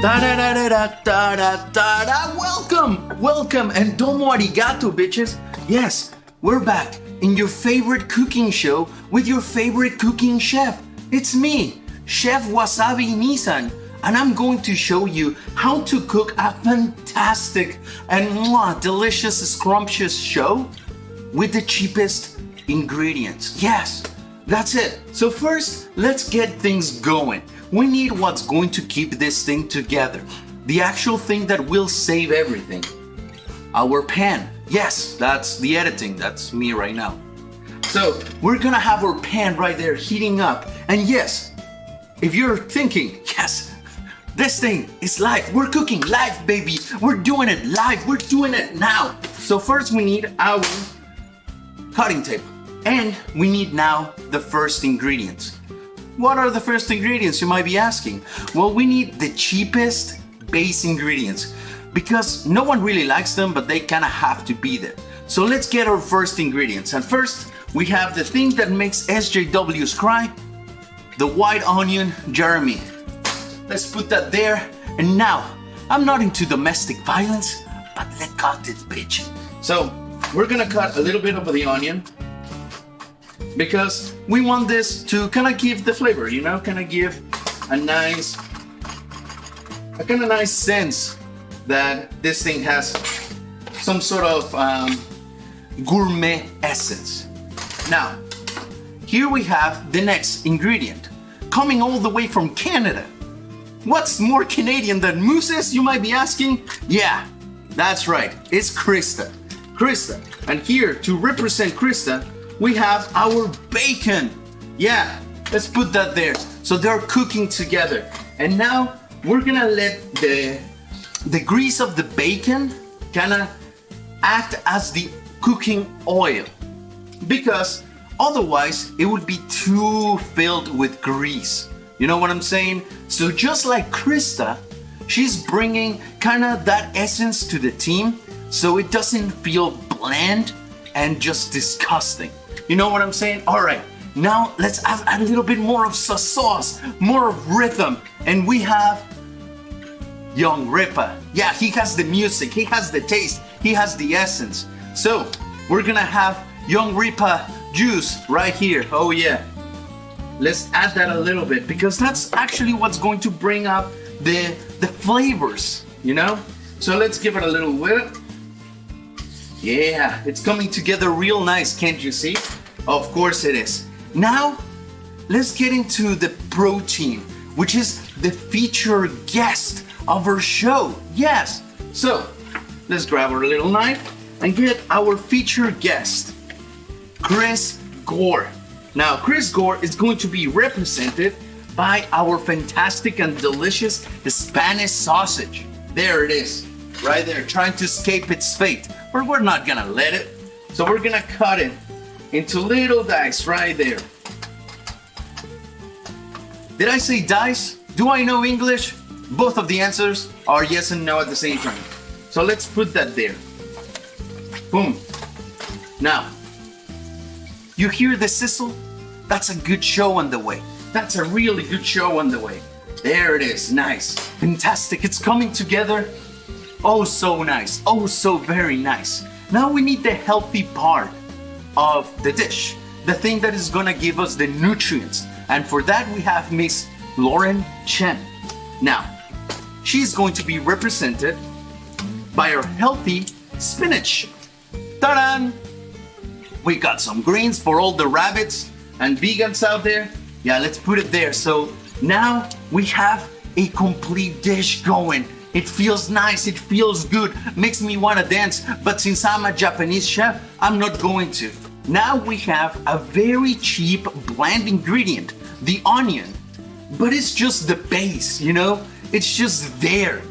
Da-da-da-da-da-da-da-da. Welcome, and domo arigato, bitches. Yes, we're back in your favorite cooking show with your favorite cooking chef. It's me, Chef Wasabi Nissan, and I'm going to show you how to cook a fantastic and delicious, scrumptious show with the cheapest ingredients. Yes, that's it. So first, let's get things going. We need what's going to keep this thing together. The actual thing that will save everything. Our pan. Yes, that's the editing. That's me right now. So we're gonna have our pan right there heating up. And yes, if you're thinking, yes, this thing is live. We're cooking live, baby. We're doing it live. We're doing it now. So first we need our cutting tape. And we need now the first ingredients. What are the first ingredients, you might be asking? Well, we need the cheapest base ingredients because no one really likes them, but they kind of have to be there. So let's get our first ingredients. And first, we have the thing that makes SJWs cry, the white onion, Jeremy. Let's put that there. And now, I'm not into domestic violence, but let's cut this bitch. So we're gonna cut a little bit of the onion, because we want this to kind of give the flavor, you know, kind of give a nice sense that this thing has some sort of gourmet essence. Now, here we have the next ingredient, coming all the way from Canada. What's more Canadian than mooses, you might be asking? Yeah, that's right, it's Krista. And here, to represent Krista, we have our bacon. Yeah, let's put that there. So they're cooking together. And now we're gonna let the grease of the bacon kind of act as the cooking oil, because otherwise it would be too filled with grease. You know what I'm saying? So just like Krista, she's bringing kind of that essence to the team so it doesn't feel bland and just disgusting. You know what I'm saying? All right, now let's add a little bit more of sauce, more of rhythm. And we have Young Ripa. Yeah, he has the music, he has the taste, he has the essence. So we're gonna have Young Ripa juice right here. Oh yeah. Let's add that a little bit because that's actually what's going to bring up the flavors, you know? So let's give it a little whip. Yeah, it's coming together real nice, can't you see? Of course it is. Now, let's get into the protein, which is the featured guest of our show. Yes, so let's grab our little knife and get our featured guest, Chris Gore. Now, Chris Gore is going to be represented by our fantastic and delicious Spanish sausage. There it is, right there, trying to escape its fate. But we're not gonna let it. So we're gonna cut it into little dice right there. Did I say dice? Do I know English? Both of the answers are yes and no at the same time. So let's put that there. Boom. Now, you hear the sizzle? That's a good show on the way. That's a really good show on the way. There it is, nice, fantastic. It's coming together. Oh, so nice. Oh, so very nice. Now we need the healthy part of the dish, the thing that is gonna give us the nutrients. And for that, we have Miss Lauren Chen. Now, she's going to be represented by our healthy spinach. Ta-da! We got some greens for all the rabbits and vegans out there. Yeah, let's put it there. So now we have a complete dish going. It feels nice, it feels good, makes me want to dance, but since I'm a Japanese chef, I'm not going to. Now we have a very cheap bland ingredient, the onion, but it's just the base, you know? It's just there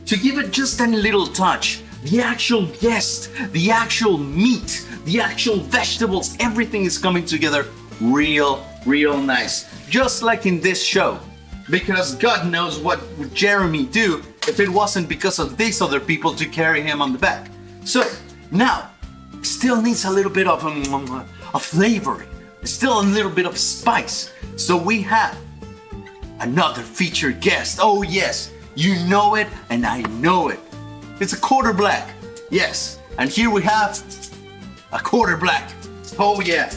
to give it just a little touch. The actual guest, the actual meat, the actual vegetables, everything is coming together real nice. Just like in this show. Because God knows what would Jeremy do if it wasn't because of these other people to carry him on the back. So now, still needs a little bit of flavoring, still a little bit of spice. So we have another featured guest. Oh yes, You know it, and I know it. It's a quarter black. Yes, and here we have a quarter black. Oh yeah.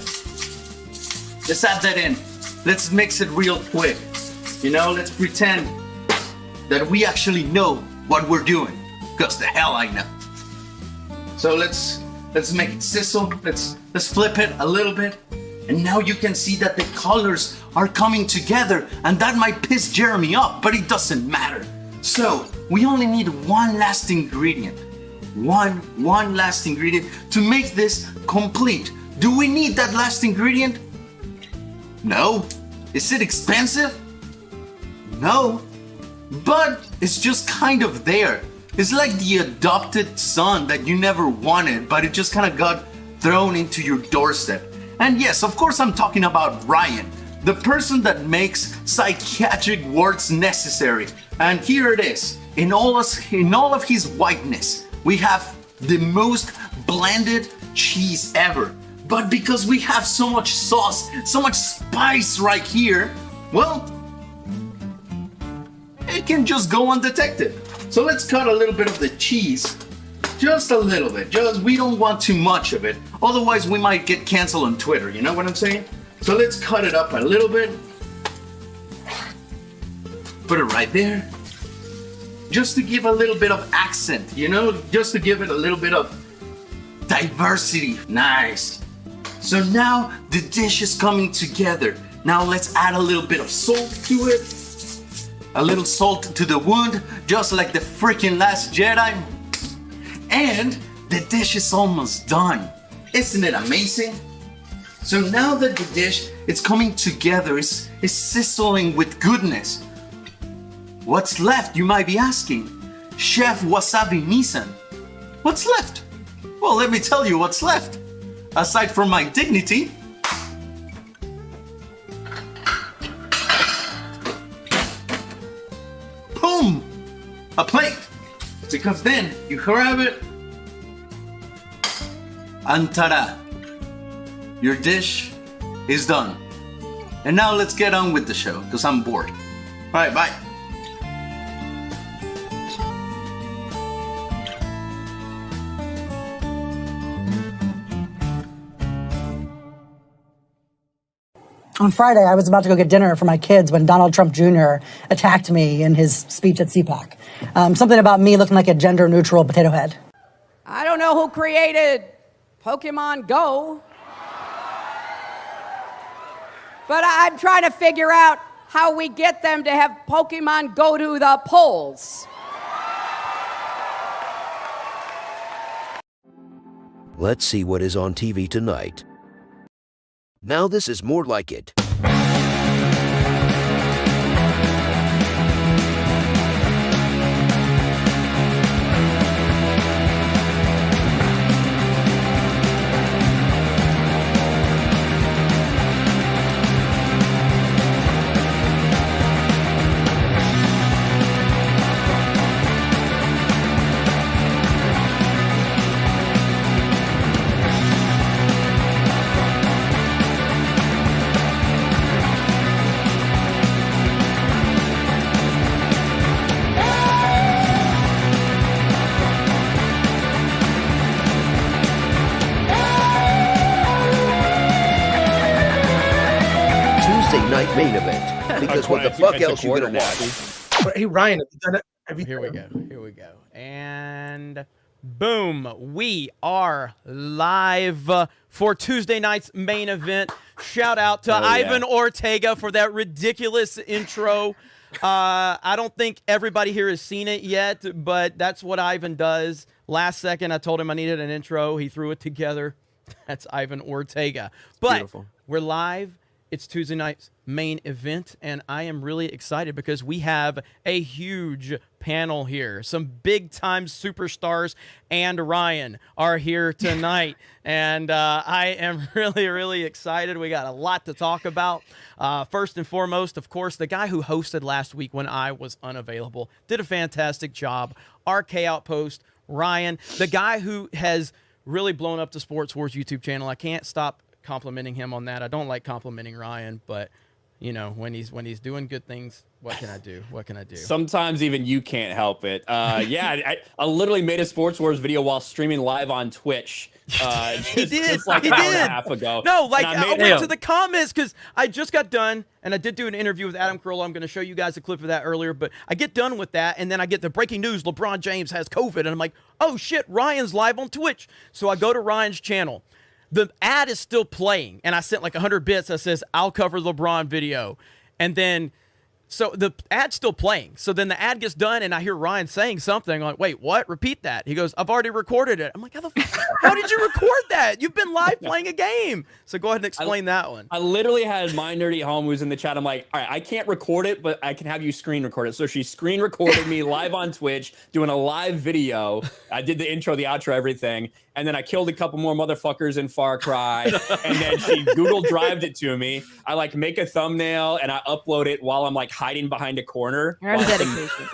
Let's add that in. Let's mix it real quick. You know, let's pretend that we actually know what we're doing. Because the hell I know. So let's make it sizzle. Let's flip it a little bit. And now you can see that the colors are coming together, and that might piss Jeremy off, but it doesn't matter. So we only need one last ingredient. One last ingredient to make this complete. Do we need that last ingredient? No. Is it expensive? No. But it's just kind of there. It's like the adopted son that you never wanted, but it just kind of got thrown into your doorstep. And yes, of course I'm talking about Ryan, the person that makes psychiatric words necessary. And here it is, in all of his whiteness. We have the most blended cheese ever. But because we have so much sauce, so much spice right here, well, it can just go undetected. So let's cut a little bit of the cheese. Just a little bit. We don't want too much of it. Otherwise, we might get canceled on Twitter. You know what I'm saying? So let's cut it up a little bit. Put it right there. Just to give a little bit of accent, you know? Just to give it a little bit of diversity. Nice. So now the dish is coming together. Now let's add a little bit of salt to it. A little salt to the wound, just like the freaking Last Jedi. And the dish is almost done. Isn't it amazing? So now that the dish is coming together, is sizzling with goodness. What's left, you might be asking? Chef Wasabi Nissan. What's left? Well, let me tell you what's left. Aside from my dignity, boom! A plate. Because then you grab it, and ta-da! Your dish is done. And now let's get on with the show, because I'm bored. Alright, bye. On Friday, I was about to go get dinner for my kids when Donald Trump Jr. attacked me in his speech at CPAC. Something about me looking like a gender-neutral potato head. I don't know who created Pokemon Go, but I'm trying to figure out how we get them to have Pokemon go to the polls. Let's see what is on TV tonight. Now this is more like it. Night main event, because what the fuck else you gonna watch? Hey Ryan, Here we go. And boom, we are live for Tuesday night's main event. Shout out to Ivan Ortega for that ridiculous intro. I don't think everybody here has seen it yet, but that's what Ivan does. Last second, I told him I needed an intro. He threw it together. That's Ivan Ortega. But beautiful. We're live. It's Tuesday night's main event, and I am really excited because we have a huge panel here. Some big-time superstars and Ryan are here tonight, and I am really, really excited. We got a lot to talk about. First and foremost, of course, the guy who hosted last week when I was unavailable did a fantastic job. RK Outpost, Ryan, the guy who has really blown up the Sports Wars YouTube channel. I can't stop complimenting him on that. I don't like complimenting Ryan, but you know, when he's doing good things, what can I do? What can I do? Sometimes even you can't help it. Yeah, I literally made a Sports Wars video while streaming live on Twitch. He did. Just like he an hour did. and a half ago. No, like I went to the the comments because I just got done and I did do an interview with Adam Carolla. I'm going to show you guys a clip of that earlier, but I get done with that and then I get the breaking news: LeBron James has COVID, and I'm like, oh shit, Ryan's live on Twitch. So I go to Ryan's channel. The ad is still playing, and I sent like 100 bits that says, I'll cover LeBron video. And then, so the ad's still playing. So then the ad gets done, and I hear Ryan saying something. I'm like, wait, what? Repeat that. He goes, I've already recorded it. I'm like, how did you record that? You've been live playing a game. So go ahead and explain that one. I literally had my nerdy home who's in the chat. I'm like, all right, I can't record it, but I can have you screen record it. So she screen recorded me live on Twitch doing a live video. I did the intro, the outro, everything. And then I killed a couple more motherfuckers in Far Cry. And then she Google Drived it to me. I like make a thumbnail and I upload it while I'm like hiding behind a corner. You're out of dedication.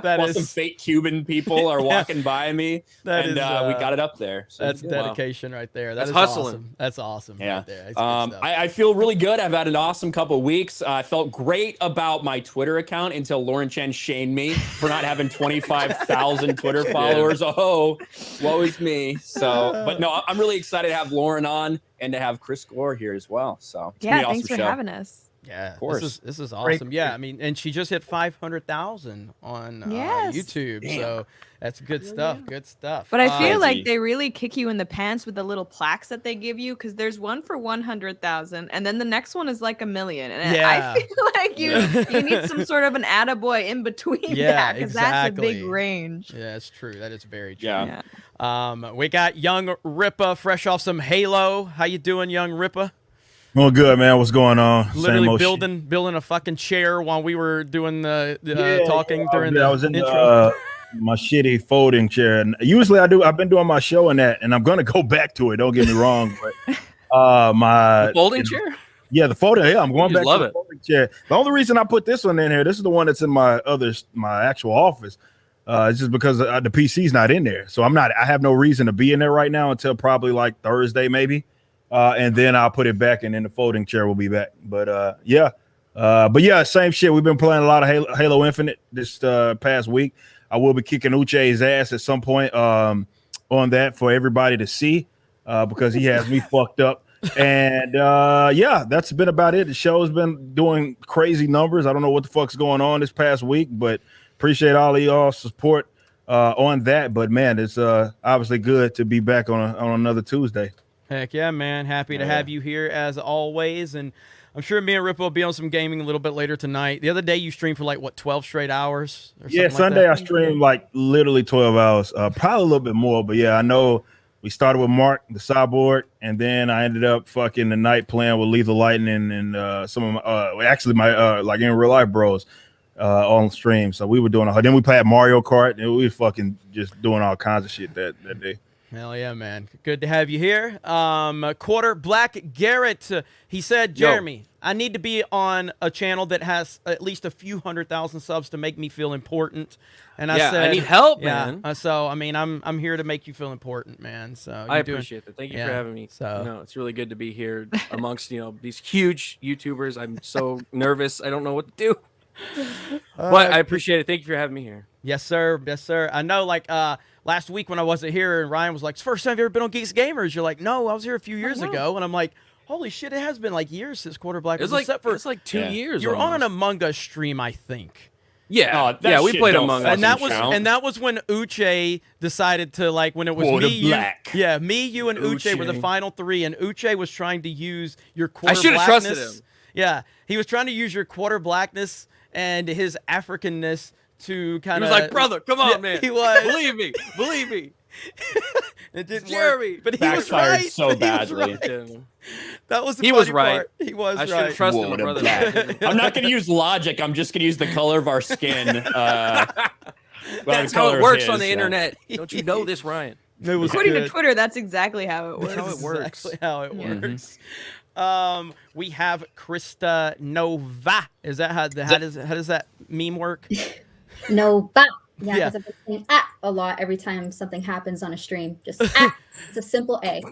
While some fake Cuban people are walking by me. We got it up there. So, That's dedication right there. That's is hustling. Awesome. That's awesome. Yeah. Right there. That's good stuff. I feel really good. I've had an awesome couple of weeks. I felt great about my Twitter account until Lauren Chen shamed me for not having 25,000 Twitter followers. Oh, woe is me. So, but no, I'm really excited to have Lauren on and to have Chris Gore here as well. So, it's gonna be an Thanks awesome for show. having us. Yeah, of course. this is awesome. Yeah, I mean, and she just hit 500,000 on YouTube, so that's good stuff. Good stuff. But I feel like they really kick you in the pants with the little plaques that they give you, because there's one for 100,000, and then the next one is like 1 million. And I feel like you need some sort of an attaboy in between that, because that's a big range. Yeah, that's true. That is very true. Yeah. We got Young Rippa fresh off some Halo. How you doing, Young Rippa? Well, good, man. What's going on? Literally building a fucking chair while we were doing the talking during the I was in intro. My shitty folding chair, and usually I've been doing my show in that, and I'm gonna go back to it. Don't get me wrong, but my folding chair. Yeah, the folding. Yeah, I'm going back to the folding chair. The only reason I put this one in here, this is the one that's in my actual office. It's just because the PC's not in there, so I have no reason to be in there right now until probably like Thursday, maybe. And then I'll put it back, and then the folding chair will be back. But yeah, same shit. We've been playing a lot of Halo Infinite this past week. I will be kicking Uche's ass at some point on that for everybody to see because he has me fucked up. And yeah, that's been about it. The show's been doing crazy numbers. I don't know what the fuck's going on this past week, but appreciate all of y'all's support on that. But man, it's obviously good to be back on another Tuesday. Heck yeah, man. Happy to have you here as always. And I'm sure me and Ripple will be on some gaming a little bit later tonight. The other day you streamed for like, what, 12 straight hours? Or yeah, Sunday like I streamed like literally 12 hours, probably a little bit more. But yeah, I know we started with Mark, the cyborg, and then I ended up fucking the night playing with Lethal Lightning and some of my, actually my like in real life bros on stream. So we were doing then we played Mario Kart, and we were fucking just doing all kinds of shit that day. Hell yeah, man. Good to have you here. Quarter Black Garrett, he said, Jeremy, I need to be on a channel that has at least a few 100,000 subs to make me feel important. And I said, I need help, man. So, I mean, I'm here to make you feel important, man. So I appreciate that. Thank you for having me. So it's really good to be here amongst, these huge YouTubers. I'm so nervous. I don't know what to do. But I appreciate it. Thank you for having me here. Yes, sir. Yes, sir. I know, like, last week when I wasn't here and Ryan was like, it's the first time you've ever been on Geeks Gamers. You're like, no, I was here a few years ago. And I'm like, holy shit, it has been like years since Quarter Black. It's like 2 years. You were on an Among Us stream, I think. Yeah, we played Among Us. And that was when Uche decided to, like, when it was Quarter me, Black. me, you, and Uche were the final three, and Uche was trying to use your quarter I should have blackness. trusted him. Yeah, he was trying to use your quarter blackness and his Africanness to kind of. He was like, brother, come on, man. He was. Believe me. It didn't Jeremy. work. But he was Backfired right. so He was badly. right. That was the He funny was right. part. He was I should right. have trusted my brother. I'm not going to use logic. I'm just going to use the color of our skin. That's how it works on the internet. Don't you know this, Ryan? It was According good. to Twitter, that's exactly how it works. That's how it works. Exactly how it works. We have Krista Novva. Is that how does that meme work? No, but yeah, Yeah. because I've been saying a lot every time something happens on a stream. Just it's a simple A.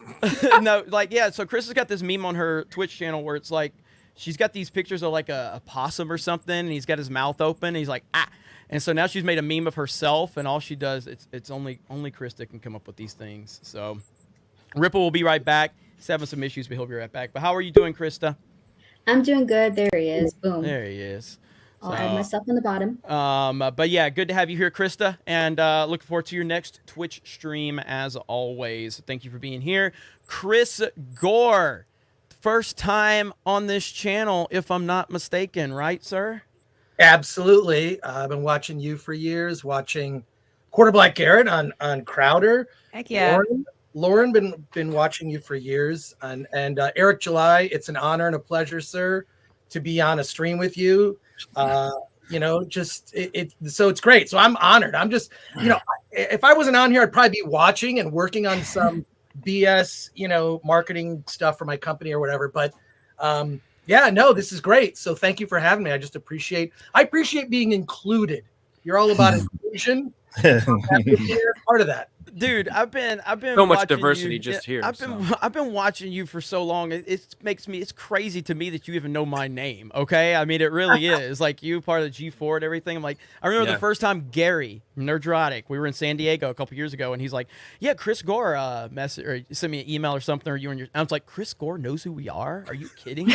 No, like, yeah. So Chris has got this meme on her Twitch channel where it's like she's got these pictures of like a possum or something, and he's got his mouth open, and he's like, ah. And so now she's made a meme of herself, and all she does, it's only Krista can come up with these things. So Ripple will be right back. He's having some issues, but he'll be right back. But how are you doing, Krista? I'm doing good. There he is. Boom. There he is. I'll add myself on the bottom. But yeah, good to have you here, Krista, and looking forward to your next Twitch stream as always. Thank you for being here. Chris Gore, first time on this channel, if I'm not mistaken, right, sir? Absolutely. I've been watching you for years, watching Quarter Black Garrett on Crowder. Heck yeah. Lauren been watching you for years. And Eric July, it's an honor and a pleasure, sir, to be on a stream with you. You know, just so it's great. So I'm honored. I'm just, you know, if I wasn't on here, I'd probably be watching and working on some BS, you know, marketing stuff for my company or whatever. But yeah, no, this is great. So thank you for having me. I appreciate being included. You're all about inclusion. Part of that. Dude, I've been so much diversity just here. I've been watching you for so long. It's crazy to me that you even know my name. Okay, I mean it really is. Like you part of the G4 and everything. I'm like, I remember the first time Gary Nerdrotic, we were in San Diego a couple years ago, and he's like, yeah, Chris Gore sent me an email or something, or I was like, Chris Gore knows who we are? Are you kidding me?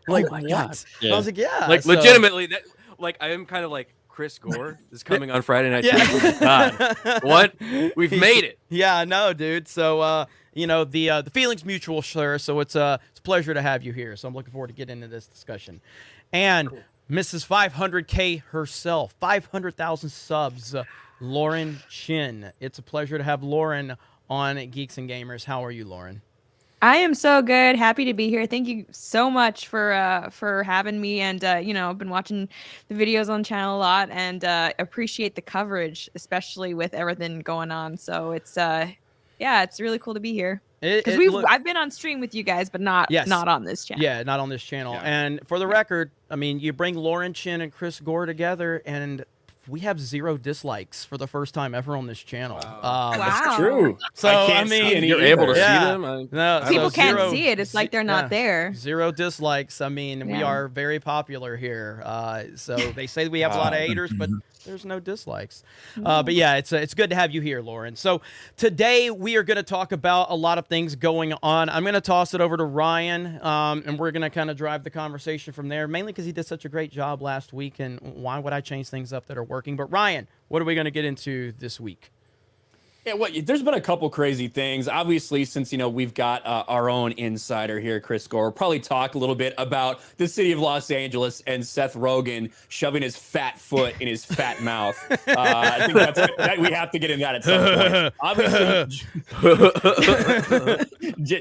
Like, oh my what? God. Yeah. I was like, yeah, like legitimately that. Like I am kind of like. Chris Gore is coming on Friday night. Yeah. God. What? We've made it. Yeah, no, dude. So, you know, the feeling's mutual, sir. So it's a pleasure to have you here. So I'm looking forward to getting into this discussion. And cool. Mrs. 500K herself, 500,000 subs, Lauren Chen. It's a pleasure to have Lauren on Geeks and Gamers. How are you, Lauren? I am so good. Happy to be here. Thank you so much for having me. And, you know, I've been watching the videos on the channel a lot and appreciate the coverage, especially with everything going on. So it's, yeah, it's really cool to be here. Because I've been on stream with you guys, but not on this channel. Yeah, not on this channel. Yeah. And for the record, I mean, you bring Lauren Chen and Chris Gore together, and we have 0 dislikes for the first time ever on this channel. Wow. That's true. So I mean, you're able to see them. No, people can't see it. It's like they're not there. 0 dislikes. I mean, we are very popular here. So they say we have a lot of haters, but there's no dislikes. But yeah, it's good to have you here, Lauren. So today we are going to talk about a lot of things going on. I'm going to toss it over to Ryan, and we're going to kind of drive the conversation from there, mainly because he did such a great job last week, and why would I change things up that are working? But Ryan, what are we going to get into this week? Yeah, there's been a couple crazy things. Obviously, since, you know, we've got our own insider here, Chris Gore, we'll probably talk a little bit about the city of Los Angeles and Seth Rogen shoving his fat foot in his fat mouth. I think that we have to get in that at some point. Obviously,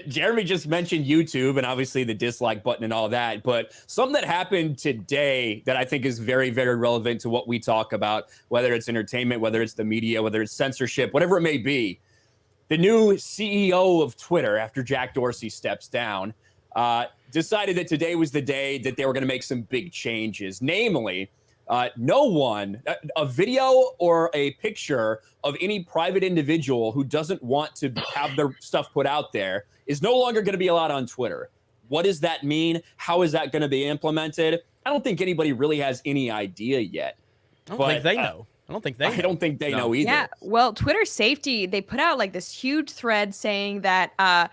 Jeremy just mentioned YouTube and obviously the dislike button and all that. But something that happened today that I think is very, very relevant to what we talk about, whether it's entertainment, whether it's the media, whether it's censorship, whatever it may be. The new CEO of Twitter, after Jack Dorsey steps down, decided that today was the day that they were going to make some big changes. Namely, no one, a video or a picture of any private individual who doesn't want to have their stuff put out there is no longer going to be allowed on Twitter. What does that mean? How is that going to be implemented? I don't think anybody really has any idea yet. I don't think they know. I don't think they know either. Yeah, well, Twitter safety, they put out like this huge thread saying that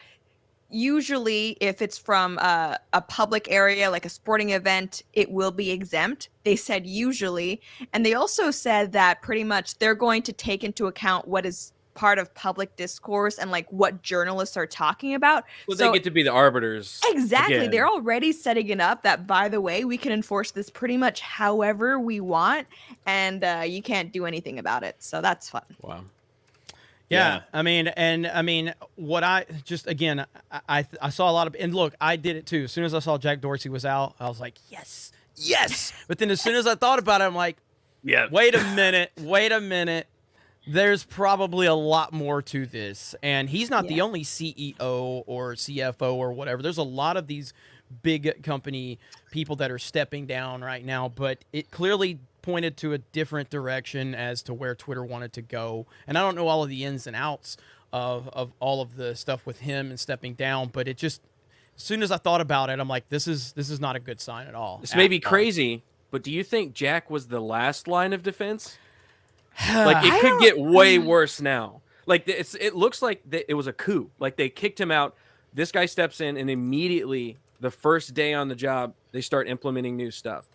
usually if it's from a public area, like a sporting event, it will be exempt. They said usually. And they also said that pretty much they're going to take into account what is part of public discourse and like what journalists are talking about. Well, so they get to be the arbiters. Exactly. Again. They're already setting it up that, by the way, we can enforce this pretty much however we want, and you can't do anything about it. So that's fun. Wow. Yeah. I mean, what I just, again, I saw a lot of, and look, I did it too. As soon as I saw Jack Dorsey was out, I was like, yes. But then as soon as I thought about it, I'm like, wait a minute. There's probably a lot more to this. And he's not the only CEO or CFO or whatever. There's a lot of these big company people that are stepping down right now, but it clearly pointed to a different direction as to where Twitter wanted to go. And I don't know all of the ins and outs of all of the stuff with him and stepping down, but it just soon as I thought about it, I'm like, this is not a good sign at all. This may be crazy, but do you think Jack was the last line of defense? Like, it could get way worse now. Like, it looks like it was a coup. Like, they kicked him out. This guy steps in, and immediately, the first day on the job, they start implementing new stuff.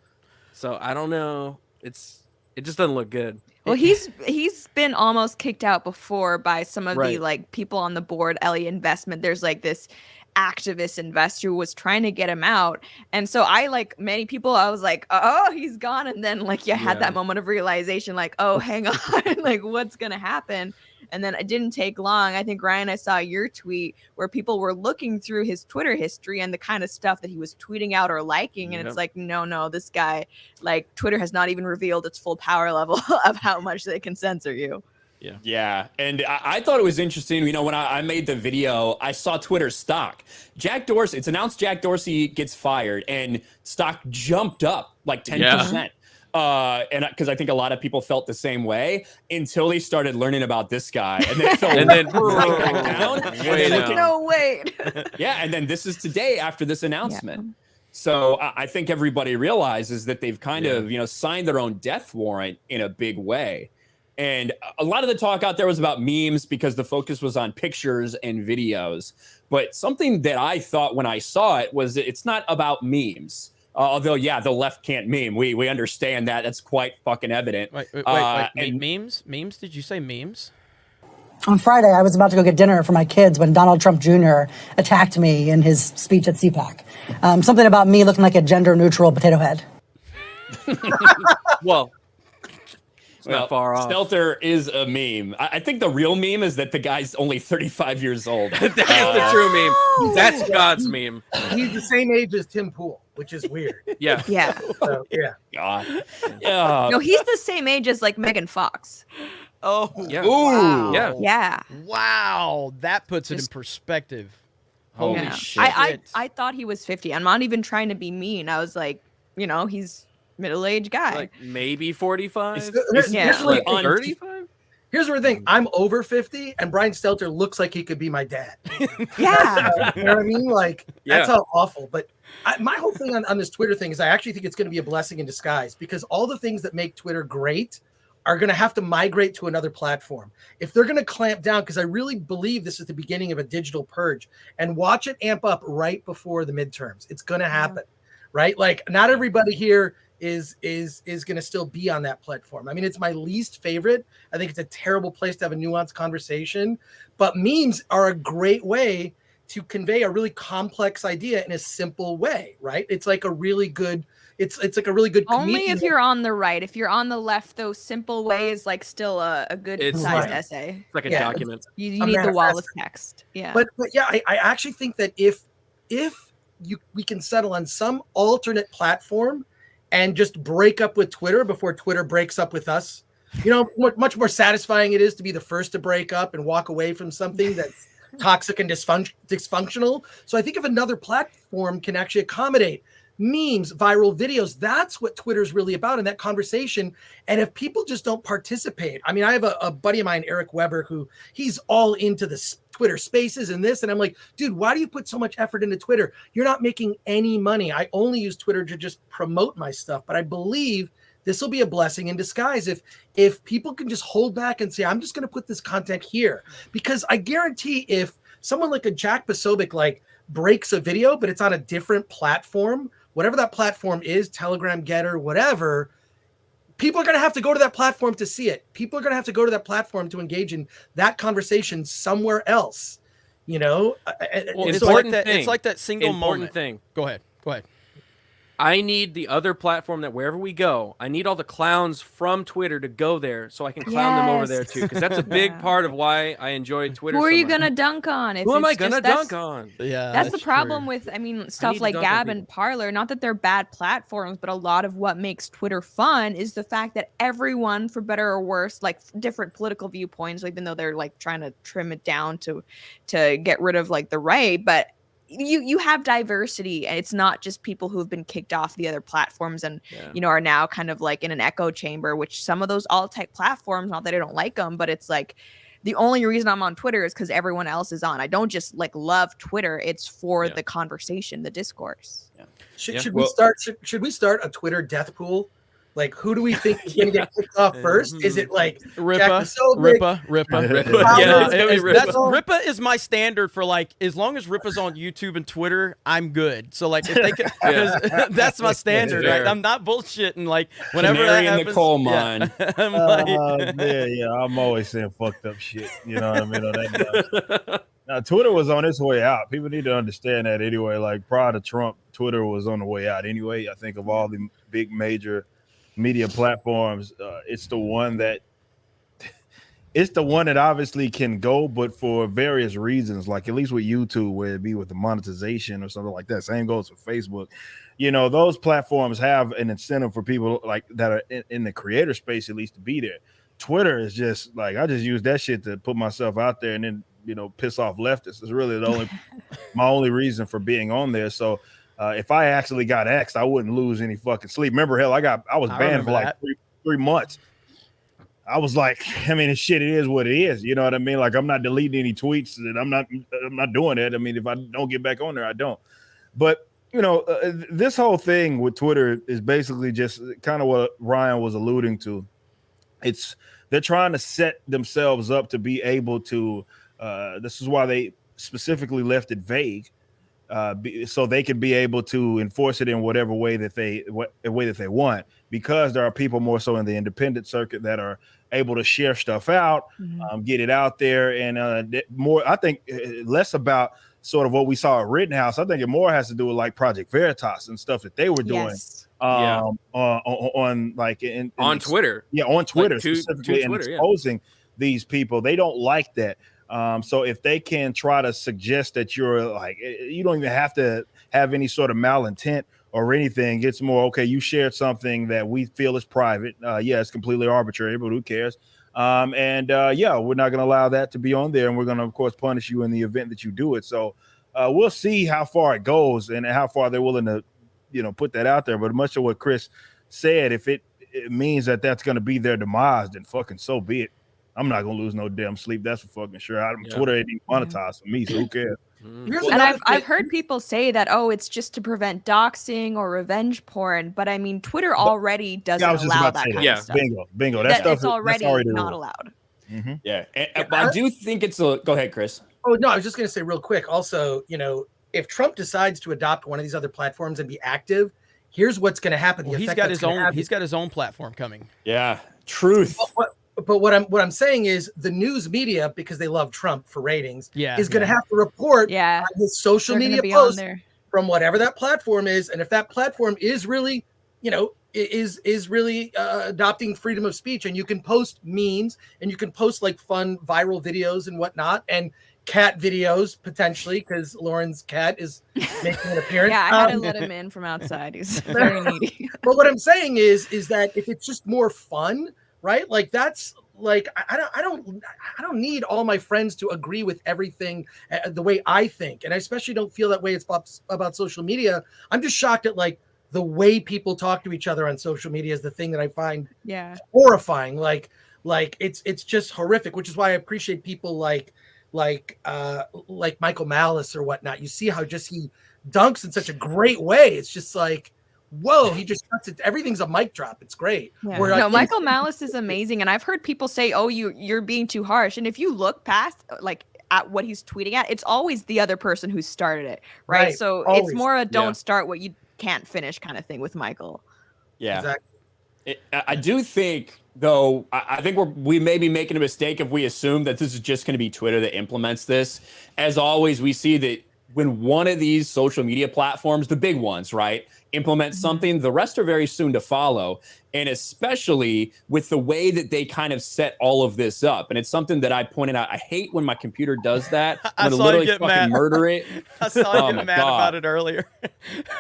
So I don't know. It just doesn't look good. Well, he's been almost kicked out before by some of the Right. like people on the board, Ellie Investment. There's like this activist investor who was trying to get him out. And so I, like many people, I was like, oh, he's gone. And then like you had that moment of realization, like, oh, hang on, like what's gonna happen? And then it didn't take long. I think, Ryan, I saw your tweet where people were looking through his Twitter history and the kind of stuff that he was tweeting out or liking. And it's like, no, this guy, like, Twitter has not even revealed its full power level of how much they can censor you. Yeah. And I thought it was interesting. You know, when I made the video, I saw Twitter stock. Jack Dorsey, it's announced Jack Dorsey gets fired, and stock jumped up like 10%. And because I think a lot of people felt the same way until they started learning about this guy, and then it fell right back down. No, wait. Yeah, and then this is today after this announcement. So I think everybody realizes that they've kind of, you know, signed their own death warrant in a big way. And a lot of the talk out there was about memes because the focus was on pictures and videos. But something that I thought when I saw it was it's not about memes. Although, yeah, the left can't meme. We understand that. That's quite fucking evident. Wait. And Memes? Memes? Did you say memes? On Friday, I was about to go get dinner for my kids when Donald Trump Jr. attacked me in his speech at CPAC. Something about me looking like a gender-neutral potato head. Well, it's not far off. Stelter is a meme. I think the real meme is that the guy's only 35 years old. That is the true meme. That's God's meme. He's the same age as Tim Pool, which is weird. Yeah. So, yeah. God. No, he's the same age as like Megan Fox. Oh, Yeah. Wow. Yeah. Wow. That puts it in perspective. Holy shit. I thought he was 50. I'm not even trying to be mean. I was like, you know, he's middle-aged guy. Like maybe 45? Here's 35? Here's the thing. I'm over 50, and Brian Stelter looks like he could be my dad. Yeah. You know what I mean? Like, that's how awful. But my whole thing on this Twitter thing is I actually think it's going to be a blessing in disguise because all the things that make Twitter great are going to have to migrate to another platform. If they're going to clamp down, because I really believe this is the beginning of a digital purge, and watch it amp up right before the midterms. It's going to happen, right? Like, not everybody here is going to still be on that platform. I mean, it's my least favorite. I think it's a terrible place to have a nuanced conversation, but memes are a great way to convey a really complex idea in a simple way, right? It's like a really good, it's like a really good Only if you're on the right. If you're on the left, those simple way is like still a good sized essay. It's like a document. You need the wall of text. Yeah. But yeah, I actually think that if we can settle on some alternate platform and just break up with Twitter before Twitter breaks up with us, you know, much more satisfying it is to be the first to break up and walk away from something that's toxic and dysfunctional. So I think if another platform can actually accommodate memes, viral videos, that's what Twitter's really about in that conversation. And if people just don't participate, I mean, I have a buddy of mine, Eric Weber, who he's all into the Twitter spaces and this. And I'm like, dude, why do you put so much effort into Twitter? You're not making any money. I only use Twitter to just promote my stuff. But I believe this will be a blessing in disguise if people can just hold back and say, I'm just going to put this content here. Because I guarantee if someone like a Jack Posobiec like breaks a video, but it's on a different platform, whatever that platform is, Telegram, Getter, whatever, people are going to have to go to that platform to see it. People are going to have to go to that platform to engage in that conversation somewhere else. You know, well, it's like that single moment thing. Go ahead. I need the other platform that wherever we go, I need all the clowns from Twitter to go there so I can clown them over there too. Because that's a big part of why I enjoy Twitter. Who are you gonna dunk on? Who am I gonna dunk on? Yeah, that's the problem with, I mean, stuff like Gab and Parler. Not that they're bad platforms, but a lot of what makes Twitter fun is the fact that everyone, for better or worse, like different political viewpoints, even though they're like trying to trim it down to get rid of like the right, but you have diversity, and it's not just people who have been kicked off the other platforms and you know are now kind of like in an echo chamber, which some of those alt-type platforms, not that I don't like them, but it's like the only reason I'm on Twitter is because everyone else is on. I don't just like love Twitter. It's for the conversation, the discourse. Yeah. Should we start a Twitter death pool? Like, who do we think is going to get kicked off first? Is it like Rippa? Rippa is my standard for like, as long as Rippa's on YouTube and Twitter, I'm good. So like, if they can, that's my standard. Right? I'm not bullshitting. Like, whenever Canary that happens, in the coal mine. I'm like, I'm always saying fucked up shit. You know what I mean? On that now, Twitter was on its way out. People need to understand that anyway. Like prior to Trump, Twitter was on the way out anyway. I think of all the big major media platforms, it's the one that obviously can go, but for various reasons, like at least with YouTube, where it'd be with the monetization or something like that. Same goes for Facebook. You know, those platforms have an incentive for people like that are in the creator space at least to be there. Twitter is just like, I just use that shit to put myself out there and then, you know, piss off leftists. It's really my only reason for being on there. So if I actually got axed, I wouldn't lose any fucking sleep. Remember, hell, I was banned for like three months. I was like, I mean, it is what it is. You know what I mean? Like, I'm not deleting any tweets, and I'm not doing it. I mean, if I don't get back on there, I don't. But you know, this whole thing with Twitter is basically just kind of what Ryan was alluding to. They're trying to set themselves up to be able to. This is why they specifically left it vague. So they could be able to enforce it in whatever way that they want, because there are people more so in the independent circuit that are able to share stuff out, get it out there, and more. I think less about sort of what we saw at Rittenhouse. I think it more has to do with like Project Veritas and stuff that they were doing on Twitter. Yeah, on Twitter, like specifically, and exposing these people. They don't like that. So if they can try to suggest that you're like, you don't even have to have any sort of malintent or anything. It's more, okay, you shared something that we feel is private. Yeah, it's completely arbitrary, but who cares? We're not going to allow that to be on there. And we're going to, of course, punish you in the event that you do it. So we'll see how far it goes and how far they're willing to, you know, put that out there. But much of what Chris said, if it means that that's going to be their demise, then fucking so be it. I'm not gonna lose no damn sleep. That's for fucking sure. Twitter ain't even monetized for me, so who cares? And I've heard people say that, oh, it's just to prevent doxing or revenge porn, but I mean, Twitter already doesn't allow that kind of stuff. Bingo. That stuff it's already not allowed. Yeah, but I do think it's a. Go ahead, Chris. Oh no, I was just gonna say real quick. Also, you know, if Trump decides to adopt one of these other platforms and be active, here's what's gonna happen. Well, he's got his own platform coming. Yeah, truth. But what I'm saying is the news media, because they love Trump for ratings, is going to have to report on his social media posts from whatever that platform is, and if that platform is really, you know, is really adopting freedom of speech, and you can post memes and you can post like fun viral videos and whatnot, and cat videos potentially, because Lauren's cat is making an appearance. Yeah, I had to let him in from outside. He's very needy. But what I'm saying is that if it's just more fun. Right, like that's like I don't need all my friends to agree with everything the way I think, and I especially don't feel that way. It's about social media. I'm just shocked at like the way people talk to each other on social media is the thing that I find horrifying. Like it's just horrific, which is why I appreciate people like Michael Malice or whatnot. You see how just he dunks in such a great way. It's just like. Whoa, he just cuts it. Everything's a mic drop. It's great. Yeah. No, Michael Malice is amazing. And I've heard people say, oh, you're being too harsh. And if you look past like at what he's tweeting at, it's always the other person who started it. Right. So always. It's more a don't start what you can't finish kind of thing with Michael. Yeah. Exactly. I do think, though, I think we may be making a mistake if we assume that this is just going to be Twitter that implements this. As always, we see that when one of these social media platforms, the big ones, right, implement something, the rest are very soon to follow. And especially with the way that they kind of set all of this up. And it's something that I pointed out. I hate when my computer does that. I'm going to literally fucking murder it. I saw you get mad about it earlier.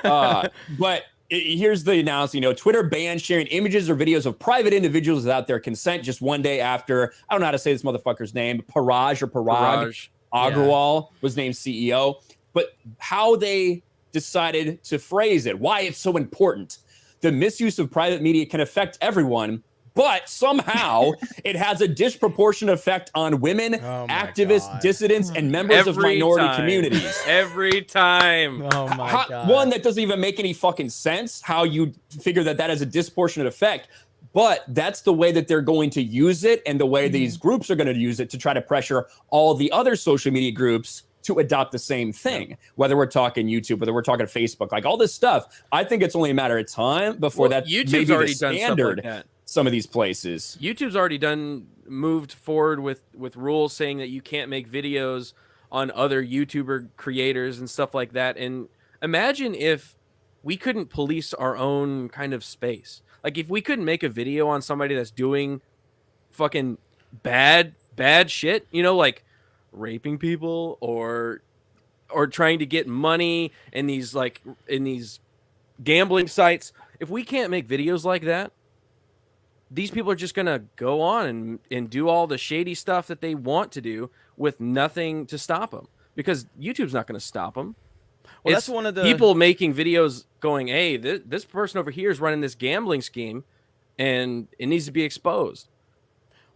But here's the announcement. You know, Twitter banned sharing images or videos of private individuals without their consent just one day after, I don't know how to say this motherfucker's name, Parag Agrawal was named CEO. But how they decided to phrase it, why it's so important. The misuse of private media can affect everyone, but somehow it has a disproportionate effect on women, activists, dissidents, and members of minority communities. Every time. Oh my God. One, that doesn't even make any fucking sense, how you figure that has a disproportionate effect. But that's the way that they're going to use it, and the way these groups are going to use it to try to pressure all the other social media groups to adopt the same thing, whether we're talking YouTube, whether we're talking Facebook, like all this stuff. I think it's only a matter of time before that YouTube's may be already the done standard. stuff like that. Some of these places. YouTube's already moved forward with rules saying that you can't make videos on other YouTuber creators and stuff like that. And imagine if we couldn't police our own kind of space. Like if we couldn't make a video on somebody that's doing fucking bad shit, you know, like raping people or trying to get money in these gambling sites. If we can't make videos like that, these people are just going to go on and do all the shady stuff that they want to do with nothing to stop them, because YouTube's not going to stop them. Well, that's one of the people making videos going, hey, this person over here is running this gambling scheme and it needs to be exposed.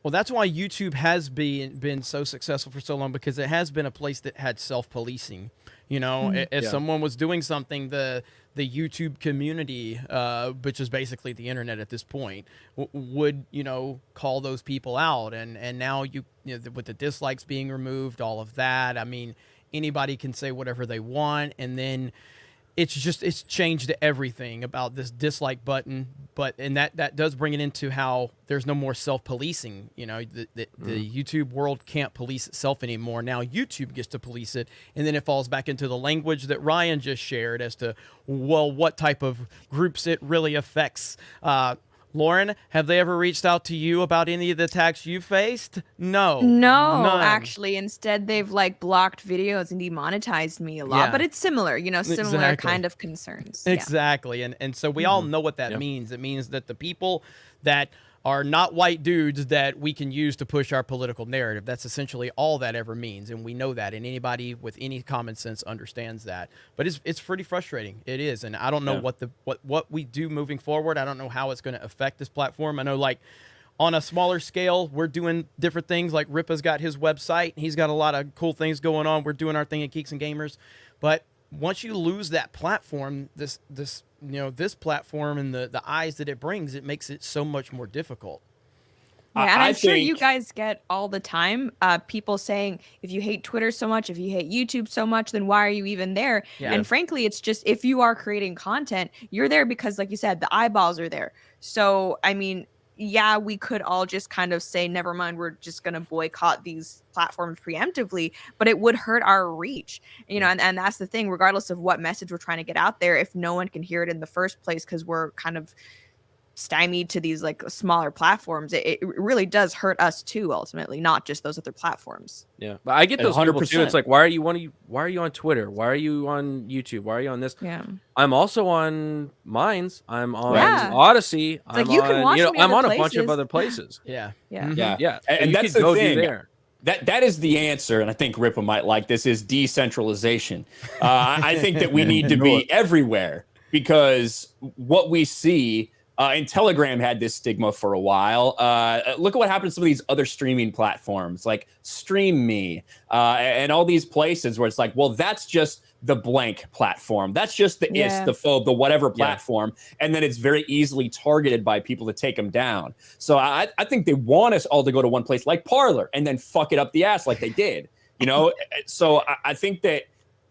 Well, that's why YouTube has been so successful for so long, because it has been a place that had self-policing. You know, if someone was doing something, the YouTube community, which is basically the internet at this point, would, you know, call those people out. And now you know, with the dislikes being removed, all of that, I mean, anybody can say whatever they want, and then it's changed everything about this dislike button. And that does bring it into how there's no more self-policing. You know, the YouTube world can't police itself anymore. Now YouTube gets to police it, and then it falls back into the language that Ryan just shared as to, well, what type of groups it really affects. Lauren, have they ever reached out to you about any of the attacks you faced? No. No, None. actually. Instead, they've like blocked videos and demonetized me a lot. Yeah. But it's similar, you know, similar Exactly. kind of concerns. Exactly. And so we all know what that means. It means that the people that are not white dudes that we can use to push our political narrative. That's essentially all that ever means. And we know that, and anybody with any common sense understands that. But it's pretty frustrating. It is. And I don't know what we do moving forward. I don't know how it's going to affect this platform. I know, like, on a smaller scale, we're doing different things. Like Ripa's got his website. He's got a lot of cool things going on. We're doing our thing at Geeks and Gamers. But once you lose that platform, this platform and the eyes that it brings, it makes it so much more difficult. Yeah, and I'm sure you guys get all the time people saying, if you hate Twitter so much, if you hate YouTube so much, then why are you even there? Yeah. And frankly, it's just, if you are creating content, you're there because, like you said, the eyeballs are there. So, I mean, yeah, we could all just kind of say, never mind, we're just going to boycott these platforms preemptively, but it would hurt our reach, you know, and that's the thing, regardless of what message we're trying to get out there, if no one can hear it in the first place because we're kind of stymied to these like smaller platforms, it really does hurt us too, ultimately, not just those other platforms. Yeah, but I get those 100%. people too. It's like, why are you on Twitter? Why are you on YouTube? Why are you on this? Yeah, I'm also on Minds. I'm on Odyssey. It's like, you can watch me I'm on other a bunch of places. other places. Yeah. And you that's could the go thing. do there. That is the answer, and I think Ripa might like this, is decentralization. I think that we need to be everywhere, because what we see, and Telegram had this stigma for a while. Look at what happened to some of these other streaming platforms like Stream Me and all these places where it's like, well, that's just the blank platform. That's just the ist, the phobe, the whatever platform. And then it's very easily targeted by people to take them down. So I think they want us all to go to one place like Parler and then fuck it up the ass like they did, you know? So I think that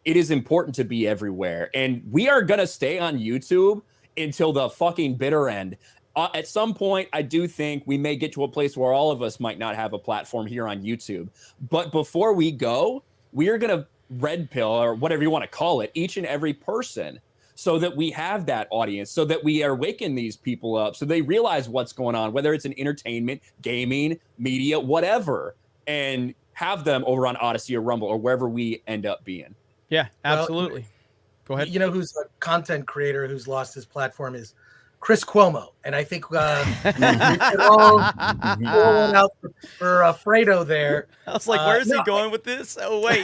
it is important to be everywhere. And we are going to stay on YouTube until the fucking bitter end. At some point, I do think we may get to a place where all of us might not have a platform here on YouTube. But before we go, we are going to red pill, or whatever you want to call it, each and every person, so that we have that audience, so that we are waking these people up, so they realize what's going on, whether it's in entertainment, gaming, media, whatever, and have them over on Odyssey or Rumble or wherever we end up being. Yeah, absolutely. Well, go ahead. You know who's a content creator who's lost his platform is Chris Cuomo, and I think we could all pull one out for Fredo there. I was like, where's he going with this? Oh wait,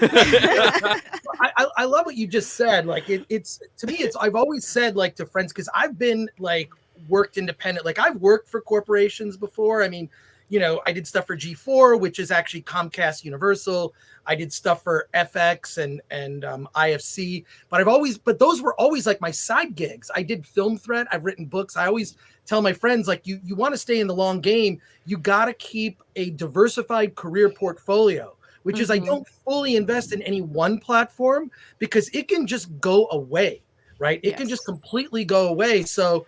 I love what you just said. Like it's to me, it's I've always said, like, to friends, because I've been like worked independent. Like I've worked for corporations before. I mean, you know, I did stuff for G4, which is actually Comcast Universal. I did stuff for FX and IFC, but those were always like my side gigs. I did Film Threat. I've written books. I always tell my friends, like, you want to stay in the long game. You got to keep a diversified career portfolio, which is I don't fully invest in any one platform because it can just go away, right? It can just completely go away. So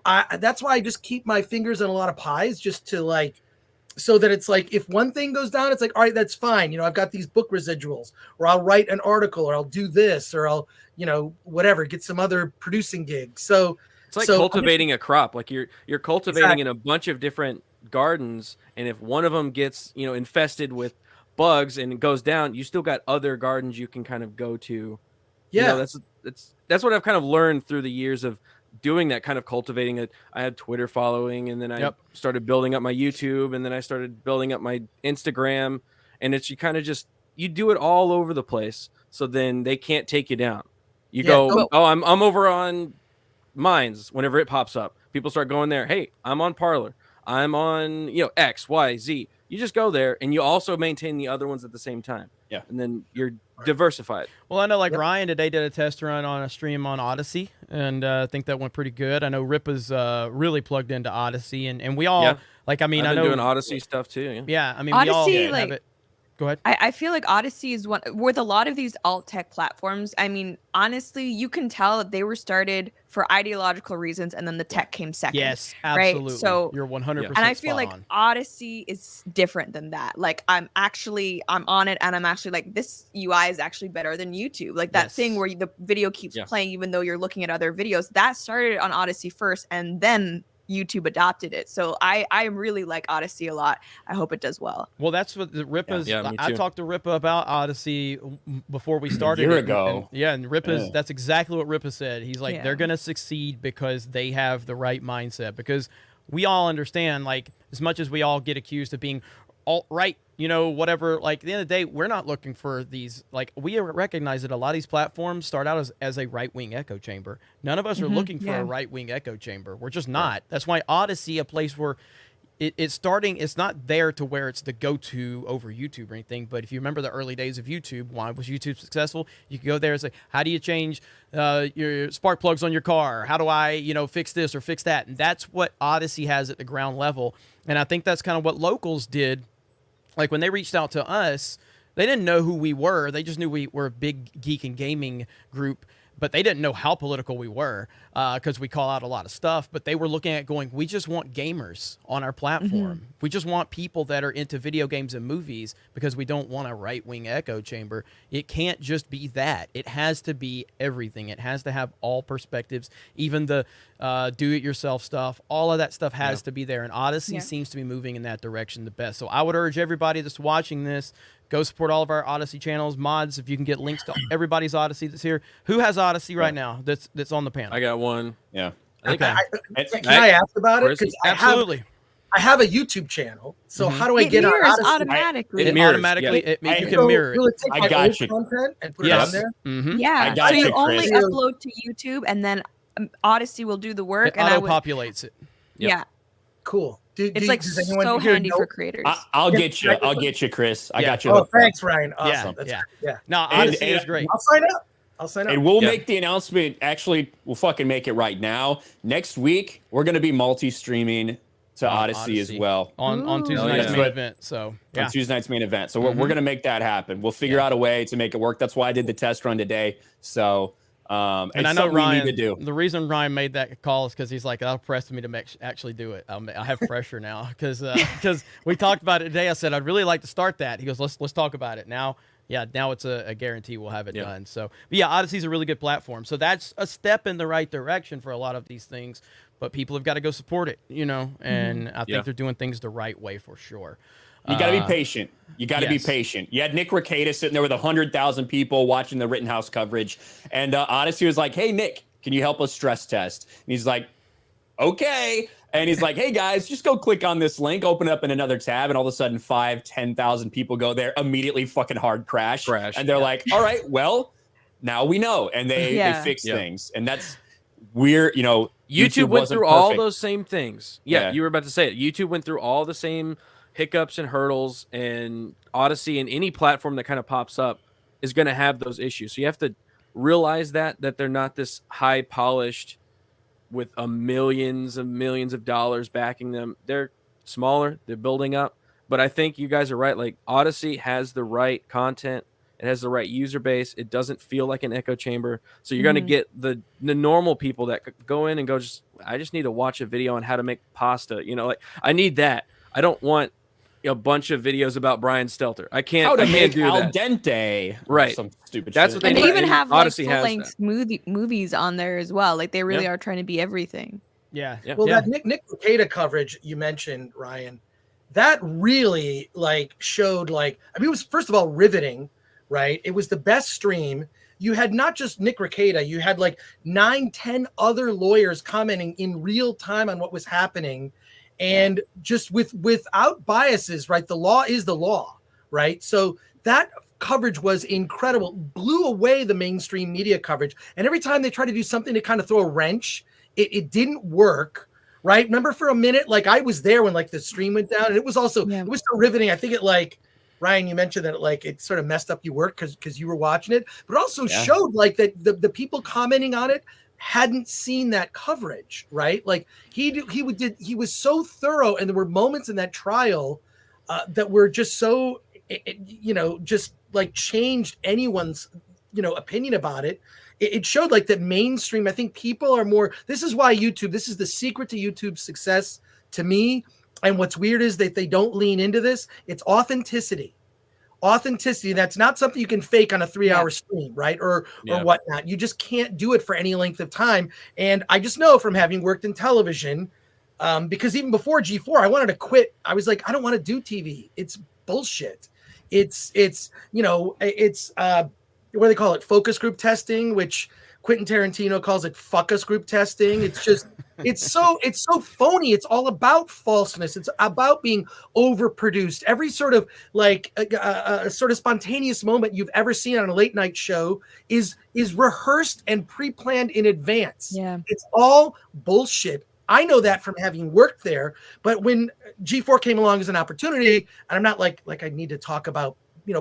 that's why I just keep my fingers in a lot of pies, just to like, so that it's like, if one thing goes down, it's like, all right, that's fine. You know, I've got these book residuals, or I'll write an article, or I'll do this, or I'll, you know, whatever, get some other producing gigs. So it's like cultivating a crop. Like you're cultivating in a bunch of different gardens, and if one of them gets, you know, infested with bugs and it goes down, you still got other gardens you can kind of go to. Yeah, you know, that's what I've kind of learned through the years of doing that, kind of cultivating it. I had Twitter following, and then I started building up my YouTube, and then I started building up my Instagram, and it's, you kind of just, you do it all over the place, so then they can't take you down. You go, oh, I'm over on Minds. Whenever it pops up, people start going there. Hey, I'm on Parlor. I'm on, you know, X, Y, Z. You just go there, and you also maintain the other ones at the same time. Yeah, and then you're diversified. Well, I know, like Ryan today did a test run on a stream on Odyssey, and I think that went pretty good. I know Rip is really plugged into Odyssey, and we all like. I mean, I've I been know doing Odyssey stuff too. Yeah, I mean, Odyssey, we all have it. Go ahead. I feel like Odyssey is one with a lot of these alt tech platforms. I mean, honestly, you can tell that they were started for ideological reasons, and then the tech came second. Yes, absolutely. Right? So you're 100%. And I feel like Odyssey is different than that. Like I'm on it, and I'm actually like, this UI is actually better than YouTube. Like that thing where the video keeps playing even though you're looking at other videos. That started on Odyssey first, and then YouTube adopted it. So I really like Odyssey a lot. I hope it does well. Well, that's what Ripa's. Yeah, I talked to Ripa about Odyssey before we started. A year ago. And Ripa's. That's exactly what Ripa said. He's like, they're gonna succeed because they have the right mindset. Because we all understand, like, as much as we all get accused of being alt-right, you know, whatever, like, at the end of the day, we're not looking for these, like, we recognize that a lot of these platforms start out as a right-wing echo chamber. None of us are looking for a right-wing echo chamber. We're just not. That's why Odyssey, a place where it's not there to where it's the go-to over YouTube or anything. But if you remember the early days of YouTube, why was YouTube successful? You could go there and say, how do you change your spark plugs on your car? How do I, you know, fix this or fix that? And that's what Odyssey has at the ground level. And I think that's kind of what Locals did. Like when they reached out to us, they didn't know who we were. They just knew we were a big geek and gaming group, but they didn't know how political we were because we call out a lot of stuff. But they were looking at going, we just want gamers on our platform. We just want people that are into video games and movies because we don't want a right-wing echo chamber. It can't just be that. It has to be everything. It has to have all perspectives, even the do-it-yourself stuff. All of that stuff has to be there, and Odyssey seems to be moving in that direction the best. So I would urge everybody that's watching this, go support all of our Odyssey channels. Mods, if you can get links to everybody's Odyssey that's here. Who has Odyssey right now that's on the panel? I got one. Yeah. Can I ask about it? Absolutely. I have a YouTube channel, so how do I get on Odyssey? Automatically. It mirrors, automatically. You can mirror it. Will it take I my got old you. content and put it on there? Yeah. I got So you, you only Chris. upload to YouTube, and then Odyssey will do the work. It and auto-populates it. Yeah. Cool. It's like does anyone so here handy know? for creators. I'll get you. I'll get you, Chris. I got you. Oh, hooked up. thanks, Ryan. Awesome. Yeah. No, Odyssey is great. I'll sign up. And we'll make the announcement. Actually, we'll fucking make it right now. Next week, we're going to be multi-streaming to Odyssey as well. On Tuesday night's main event. So, on Tuesday night's main event. So we're going to make that happen. We'll figure out a way to make it work. That's why I did the test run today. So, and I know Ryan, we need to do. The reason Ryan made that call is because he's like, that'll press me to actually do it. I have pressure now because we talked about it today. I said, I'd really like to start that. He goes, let's talk about it now. Yeah, now it's a guarantee we'll have it done. So, but yeah, Odyssey's a really good platform. So that's a step in the right direction for a lot of these things. But people have got to go support it, you know, and I think they're doing things the right way for sure. You got to be patient. You got to be patient. You had Nick Rekieta sitting there with 100,000 people watching the Rittenhouse coverage. And Odyssey was like, hey, Nick, can you help us stress test? And he's like, okay. And he's like, hey, guys, just go click on this link, open it up in another tab. And all of a sudden, 10,000 people go there, immediately fucking hard crash. And they're like, all right, well, now we know. And they fix things. And that's weird. You know, YouTube went wasn't through all perfect. those same things. Yeah, you were about to say it. YouTube went through all the same hiccups and hurdles, and Odyssey and any platform that kind of pops up is going to have those issues. So you have to realize that they're not this high polished with millions of dollars backing them. They're smaller, they're building up. But I think you guys are right. Like, Odyssey has the right content. It has the right user base. It doesn't feel like an echo chamber. So you're going to get the normal people that go in and go, I just need to watch a video on how to make pasta. You know, like, I need that. I don't want a bunch of videos about Brian Stelter. I can't. How to I can't make do al that. dente. Right. Some stupid That's shit. what And they even have like Odyssey has full-length movies on there as well. Like, they really are trying to be everything. Yeah. Well, that Nick Rekieta coverage you mentioned, Ryan, that really like showed like, I mean, it was first of all riveting, right? It was the best stream. You had not just Nick Rekieta, you had like 9-10 other lawyers commenting in real time on what was happening, and just without biases, right? The law is the law, right? So that coverage was incredible, blew away the mainstream media coverage. And every time they tried to do something to kind of throw a wrench, it didn't work, right? Remember for a minute, like I was there when like the stream went down, and it was also it was so riveting. I think it like, Ryan, you mentioned that it sort of messed up your work because you were watching it, but it also showed like that the people commenting on it hadn't seen that coverage, right? Like he was so thorough, and there were moments in that trial that were just so just like changed anyone's opinion about it. It showed like that mainstream. I think people are more. This is why YouTube. This is the secret to YouTube's success to me. And what's weird is that they don't lean into this. It's authenticity. Authenticity. That's not something you can fake on a 3-hour stream, right? Or whatnot. You just can't do it for any length of time. And I just know from having worked in television, because even before G4, I wanted to quit. I was like, I don't want to do TV. It's bullshit. It's what do they call it? Focus group testing, which Quentin Tarantino calls it focus group testing. It's just, it's so phony. It's all about falseness. It's about being overproduced. Every sort of like a sort of spontaneous moment you've ever seen on a late night show is rehearsrsed and pre-planned in advance. Yeah. It's all bullshit. I know that from having worked there, but when G4 came along as an opportunity, and I'm not like I need to talk about,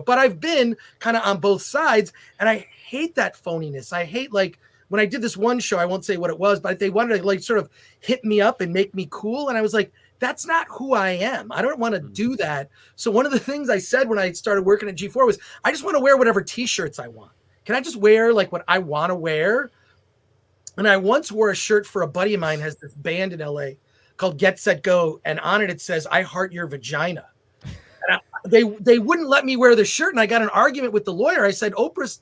but I've been kind of on both sides, and I hate that phoniness. I hate like when I did this one show, I won't say what it was, but they wanted to like sort of hit me up and make me cool. And I was like, that's not who I am. I don't want to do that. So one of the things I said when I started working at G4 was, I just want to wear whatever t-shirts I want. Can I just wear like what I want to wear? And I once wore a shirt for a buddy of mine, has this band in LA called Get Set Go. And on it says, I heart your vagina. And they wouldn't let me wear the shirt, and I got an argument with the lawyer. I said, Oprah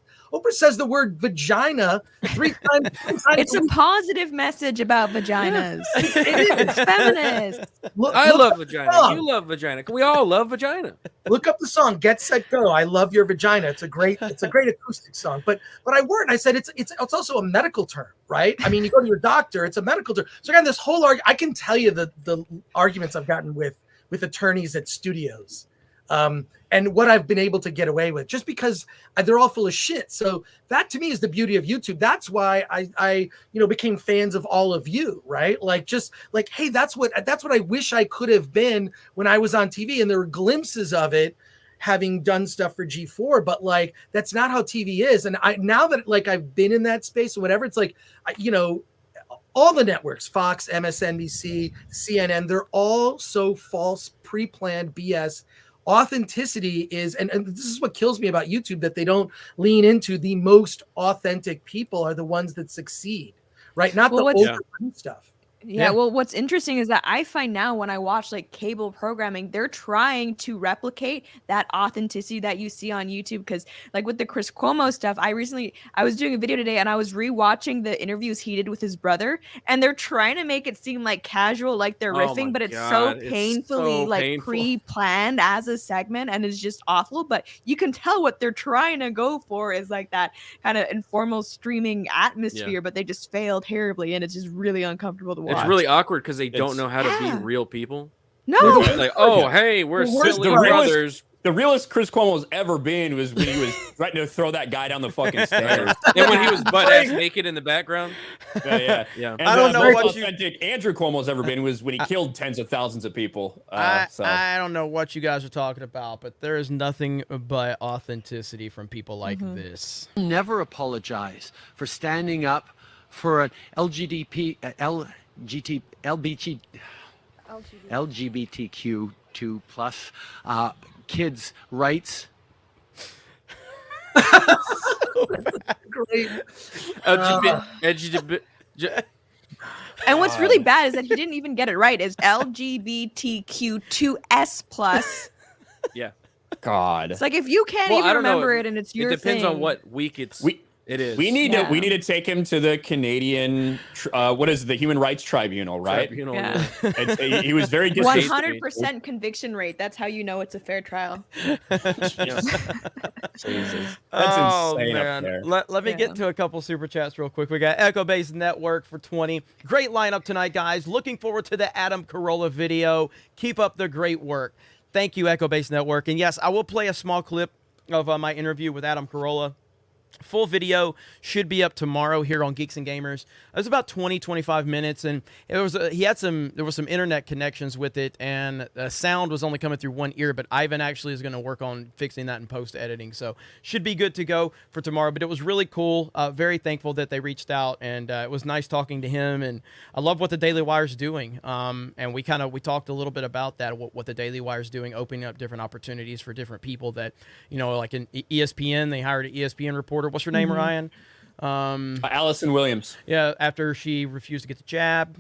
says the word vagina 3 times. It's a positive message about vaginas. It's feminist. I love vagina. You love vagina. We all love vagina. Look up the song Get Set Go. I love your vagina. It's a great acoustic song. But I wore it, and I said it's also a medical term, right? I mean, you go to your doctor, it's a medical term. So I got this whole argument. I can tell you the arguments I've gotten with attorneys at studios. And what I've been able to get away with, just because they're all full of shit. So that to me is the beauty of YouTube. That's why I became fans of all of you, right? Like, just like, hey, that's what I wish I could have been when I was on TV. And there were glimpses of it, having done stuff for G4, but like, that's not how TV is. And now that like I've been in that space or whatever, it's like, all the networks, Fox, MSNBC, CNN, they're all so false, pre-planned BS. Authenticity is, and this is what kills me about YouTube, that they don't lean into the most authentic people are the ones that succeed, right? Not the overproduced stuff. Yeah, well, what's interesting is that I find now when I watch like cable programming, they're trying to replicate that authenticity that you see on YouTube. Because like with the Chris Cuomo stuff, I was doing a video today and I was rewatching the interviews he did with his brother, and they're trying to make it seem like casual, like they're riffing, but it's so painfully pre-planned as a segment, and it's just awful. But you can tell what they're trying to go for is like that kind of informal streaming atmosphere, but they just failed terribly, and it's just really uncomfortable to watch. It's really awkward because they don't know how to be real people. No, like, oh, hey, we're silly brothers The realest Chris Cuomo's ever been was when he was threatening to throw that guy down the fucking stairs. And when he was butt-ass naked in the background. Yeah. Yeah. And I don't know most what authentic Andrew Cuomo's ever been was when he killed tens of thousands of people. I don't know what you guys are talking about, but there is nothing but authenticity from people like this. Never apologize for standing up for an LGBTQ2 plus kids' rights. Great. And what's really bad is that he didn't even get it right. It's LGBTQ2S plus. Yeah. God. It's like if you can't even remember it and it's your thing. It depends on what week it is. We need to take him to the Canadian what is it, the Human Rights Tribunal, right? Tribunal, Yeah. He was very distasteful. 100% conviction rate. That's how you know it's a fair trial. Jesus. That's insane up there. Let me get to a couple super chats real quick. We got Echo Base Network for 20. Great lineup tonight, guys. Looking forward to the Adam Carolla video. Keep up the great work. Thank you, Echo Base Network. And yes, I will play a small clip of my interview with Adam Carolla. Full video should be up tomorrow here on Geeks and Gamers. It was about 20-25 minutes, and there was some internet connections with it, and the sound was only coming through one ear. But Ivan actually is going to work on fixing that in post editing, so should be good to go for tomorrow. But it was really cool. Very thankful that they reached out, and it was nice talking to him. And I love what the Daily Wire's doing. And we talked a little bit about that, what the Daily Wire's doing, opening up different opportunities for different people that, like in ESPN, they hired an ESPN reporter. What's her name, Ryan? Allison Williams. Yeah, after she refused to get the jab,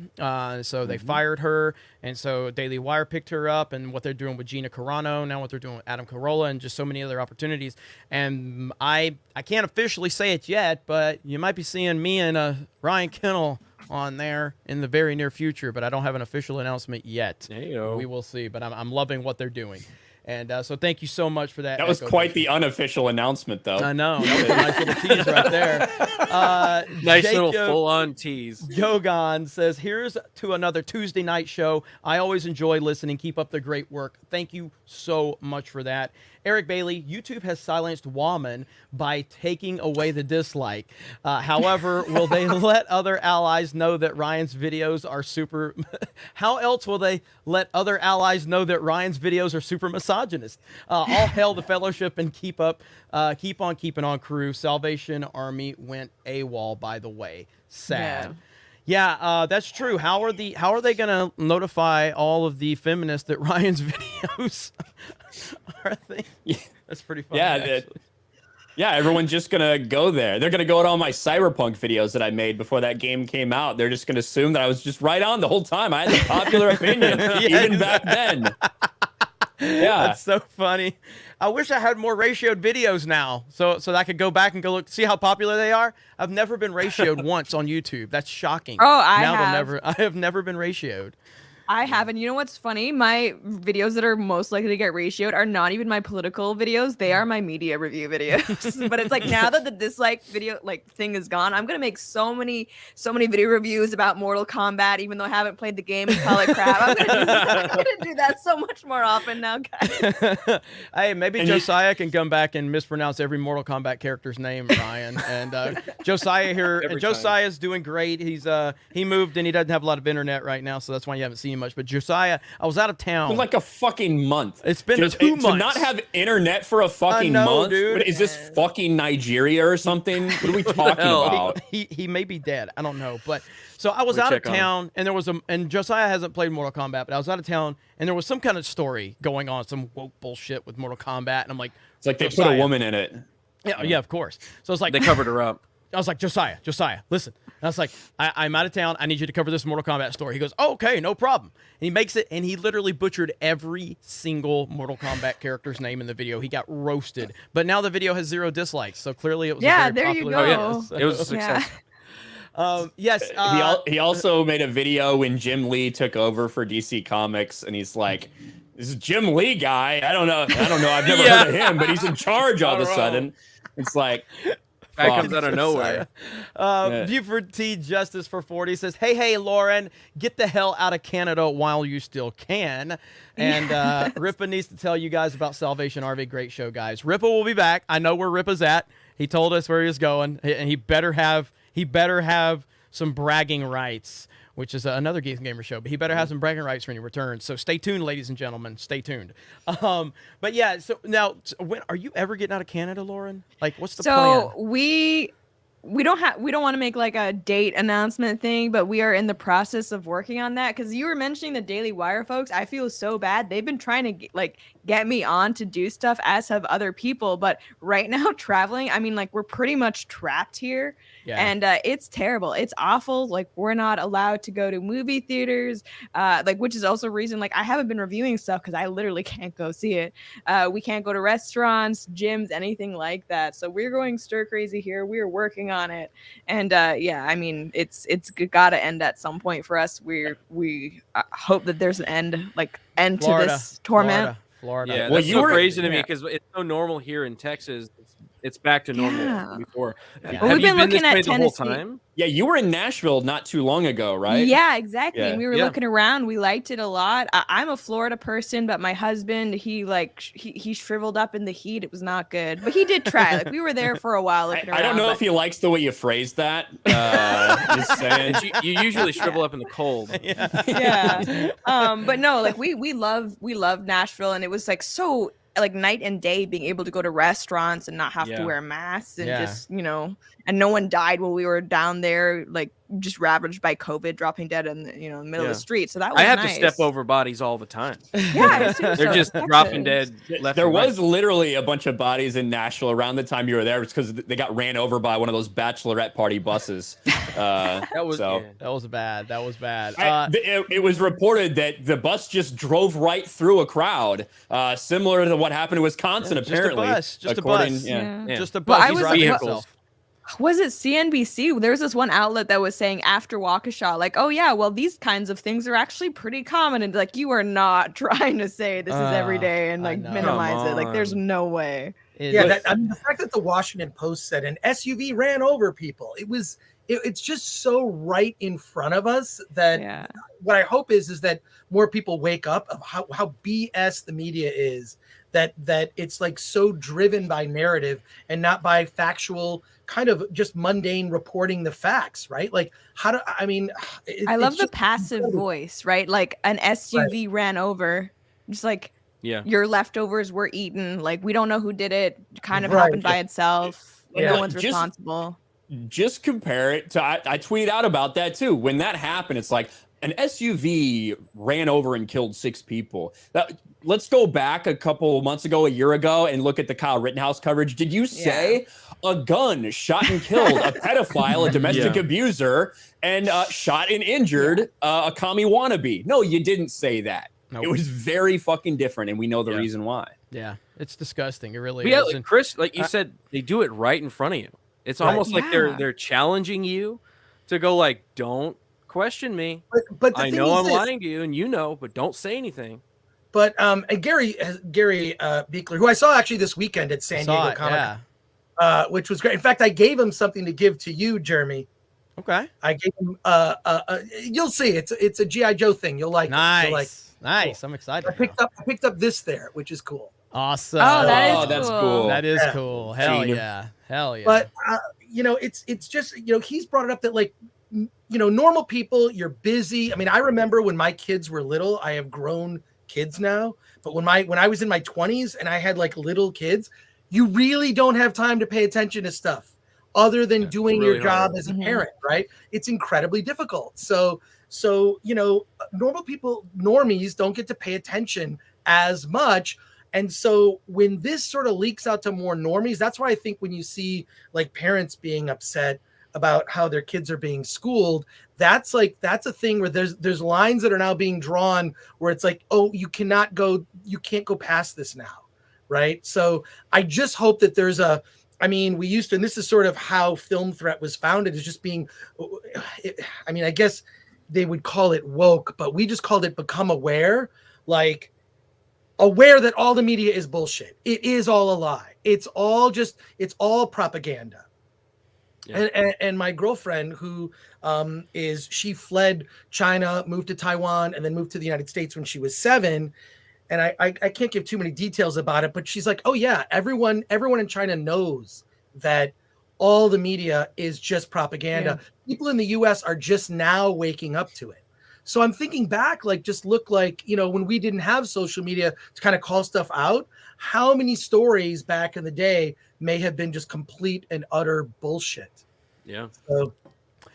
so they fired her, and so Daily Wire picked her up, and what they're doing with Gina Carano, now what they're doing with Adam Carolla, and just so many other opportunities. And I can't officially say it yet, but you might be seeing me and Ryan Kinel on there in the very near future, but I don't have an official announcement yet. We will see, but I'm loving what they're doing. And so thank you so much for that. That was quite the unofficial announcement, though. I know. That was a nice little tease right there. Nice little full-on tease. Yogan says, here's to another Tuesday night show. I always enjoy listening. Keep up the great work. Thank you so much for that. Eric Bailey, YouTube has silenced Woman by taking away the dislike. However, will they let other allies know that Ryan's videos are super... How else will they let other allies know that Ryan's videos are super misogynist? All hail the Fellowship and keep on keeping on, crew. Salvation Army went AWOL, by the way. Sad. Yeah, that's true. How are they going to notify all of the feminists that Ryan's videos are a thing? That's pretty funny. Yeah, everyone's just gonna go there. They're gonna go to all my Cyberpunk videos that I made before that game came out. They're just gonna assume that I was just right on the whole time. I had the popular opinion even back then. Yeah, that's so funny. I wish I had more ratioed videos now, so that I could go back and go look, see how popular they are. I've never been ratioed once on YouTube. That's shocking. Oh, I have never been ratioed. I have, and you know what's funny? My videos that are most likely to get ratioed are not even my political videos. They are my media review videos. But it's like now that the dislike video thing is gone, I'm gonna make so many video reviews about Mortal Kombat, even though I haven't played the game and call it crap. I'm gonna do that so much more often now, guys. Hey, maybe Josiah can come back and mispronounce every Mortal Kombat character's name, Ryan. And Josiah here, Josiah's doing great. He moved and he doesn't have a lot of internet right now, so that's why you haven't seen much. But Josiah, I was out of town. It's been like a fucking month. It's been 2 months. To not have internet for a fucking month? Dude. What, is this fucking Nigeria or something? What are we talking about? He may be dead. I don't know. But so I was out of town, and there was and Josiah hasn't played Mortal Kombat, but I was out of town, and there was some kind of story going on, some woke bullshit with Mortal Kombat, and I'm like, it's like they put a woman in it. Yeah, of course. So it's like they covered her up. I was like, Josiah, listen. And I was like, I'm out of town. I need you to cover this Mortal Kombat story. He goes, oh, okay, no problem. And he makes it, and he literally butchered every single Mortal Kombat character's name in the video. He got roasted. But now the video has 0 dislikes, so clearly it was a very there popular you go. video. So, it was a success. Yes. He also made a video when Jim Lee took over for DC Comics, and he's like, this is Jim Lee guy. I don't know. I've never heard of him, but he's in charge all of a sudden. It's like, Guy comes out of nowhere. Buford T Justice for 40 says, hey, Lauren, get the hell out of Canada while you still can. And Ripa needs to tell you guys about Salvation RV. Great show, guys. Ripa will be back. I know where Ripa's at. He told us where he was going, and he better have some bragging rights, which is another Geeks Gamer show. But he better have some bragging rights when he returns. So stay tuned, ladies and gentlemen. Stay tuned. But yeah, so now, when are you ever getting out of Canada, Lauren? Like, what's the plan? So we don't want to make like a date announcement thing, but we are in the process of working on that. Because you were mentioning the Daily Wire folks. I feel so bad. They've been trying to get me on to do stuff, as have other people. But right now, traveling, I mean, like, we're pretty much trapped here. Yeah. And it's terrible. It's awful. Like, we're not allowed to go to movie theaters, which is also a reason, like, I haven't been reviewing stuff because I literally can't go see it. We can't go to restaurants, gyms, anything like that. So we're going stir crazy here. We're working on it. And yeah, I mean, it's got to end at some point for us. We hope that there's an end to this torment. Florida. Yeah, well, you were crazy to me because it's so normal here in Texas. It's back to normal before. Yeah. Well, we've been looking at Tennessee. The whole time? Yeah, you were in Nashville not too long ago, right? Yeah, exactly. Yeah. And we were looking around. We liked it a lot. I'm a Florida person, but my husband, he shriveled up in the heat. It was not good, but he did try. Like, we were there for a while looking around. I don't know if he likes the way you phrased that. Just saying. You usually shrivel up in the cold. Yeah. But no, like we love Nashville, and it was like so like night and day being able to go to restaurants and not have to wear masks and just, and no one died while we were down there, like just ravaged by COVID, dropping dead in the, the middle of the street. So that was I have nice. to step over bodies all the time. Yeah, they're just dropping dead. There was literally a bunch of bodies in Nashville around the time you were there because they got ran over by one of those bachelorette party buses. That was bad. That was bad. It was reported that the bus just drove right through a crowd, similar to what happened in Wisconsin. Apparently, just a bus. Just a bus. Well, He's riding himself. Was it CNBC? There was this one outlet that was saying after Waukesha, like, oh yeah, well, these kinds of things are actually pretty common. And like, you are not trying to say this is every day and like minimize it. Like, there's no way. I mean, the fact that the Washington Post said an SUV ran over people, it's just so right in front of us that what I hope is that more people wake up of how BS the media is, that it's like so driven by narrative and not by factual kind of just mundane reporting the facts, right? Like I love the passive voice, right? Like an SUV ran over, just like your leftovers were eaten. Like, we don't know who did it, kind of happened by itself. No one's responsible. Just compare it to, I tweeted out about that too. When that happened, it's like an SUV ran over and killed 6 people. Let's go back a couple months ago, a year ago, and look at the Kyle Rittenhouse coverage. Did you say a gun shot and killed a pedophile, a domestic abuser, and shot and injured a commie wannabe? No, you didn't say that. Nope. It was very fucking different, and we know the reason why. Yeah, it's disgusting. It really is. Like, and Chris, like you said, they do it right in front of you. It's almost like they're challenging you to go like, don't question me. But I know I'm lying to you, and but don't say anything. But and Gary Beekler, who I saw actually this weekend at San Diego Comic-Con, which was great. In fact, I gave him something to give to you, Jeremy. Okay. I gave him you'll see, it's a G.I. Joe thing. You'll like nice. It. You'll like nice. Cool. I'm excited. I picked up this there, which is cool. Awesome. Oh, that's cool. That is cool. Hell yeah. Hell yeah. But it's just, he's brought it up that like, normal people, you're busy. I mean, I remember when my kids were little. I have grown kids now, but when I was in my 20s and I had like little kids, you really don't have time to pay attention to stuff other than doing really your job as a parent, right? It's incredibly difficult. So normal people, normies, don't get to pay attention as much. And so when this sort of leaks out to more normies, that's why I think when you see like parents being upset about how their kids are being schooled, that's a thing where there's lines that are now being drawn where it's like, oh, you can't go past this now, right? So I just hope that we used to, and this is sort of how Film Threat was founded, is just being, I guess they would call it woke, but we just called it become aware, like aware that all the media is bullshit. It is all a lie. It's all propaganda. And my girlfriend, who she fled China, moved to Taiwan, and then moved to the United States when she was 7. And I can't give too many details about it, but she's like, oh yeah, everyone in China knows that all the media is just propaganda. People in the US are just now waking up to it. So I'm thinking back, like, just look like, when we didn't have social media to kind of call stuff out, how many stories back in the day may have been just complete and utter bullshit. Yeah. So,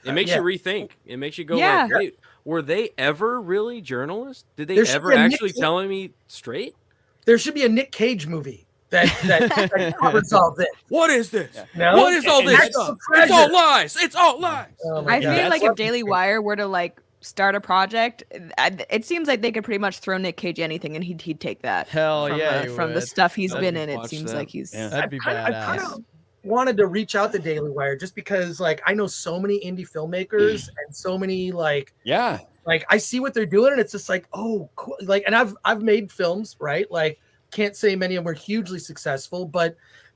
it makes you rethink. It makes you go like, wait, were they ever really journalists? Did they ever actually tell me straight? There should be a Nick Cage movie that covers all this. What is this? Yeah. No? What is all this stuff? It's all lies. It's all lies. I feel like if Daily Wire were to like start a project, it seems like they could pretty much throw Nick Cage anything and he'd take that. Hell from the stuff he's been in. It seems like he's that'd be badass. I kind of wanted to reach out to Daily Wire just because, like, I know so many indie filmmakers and so many like I see what they're doing and it's just like, oh, cool. Like, and I've made films, right? Like, can't say many of them were hugely successful, but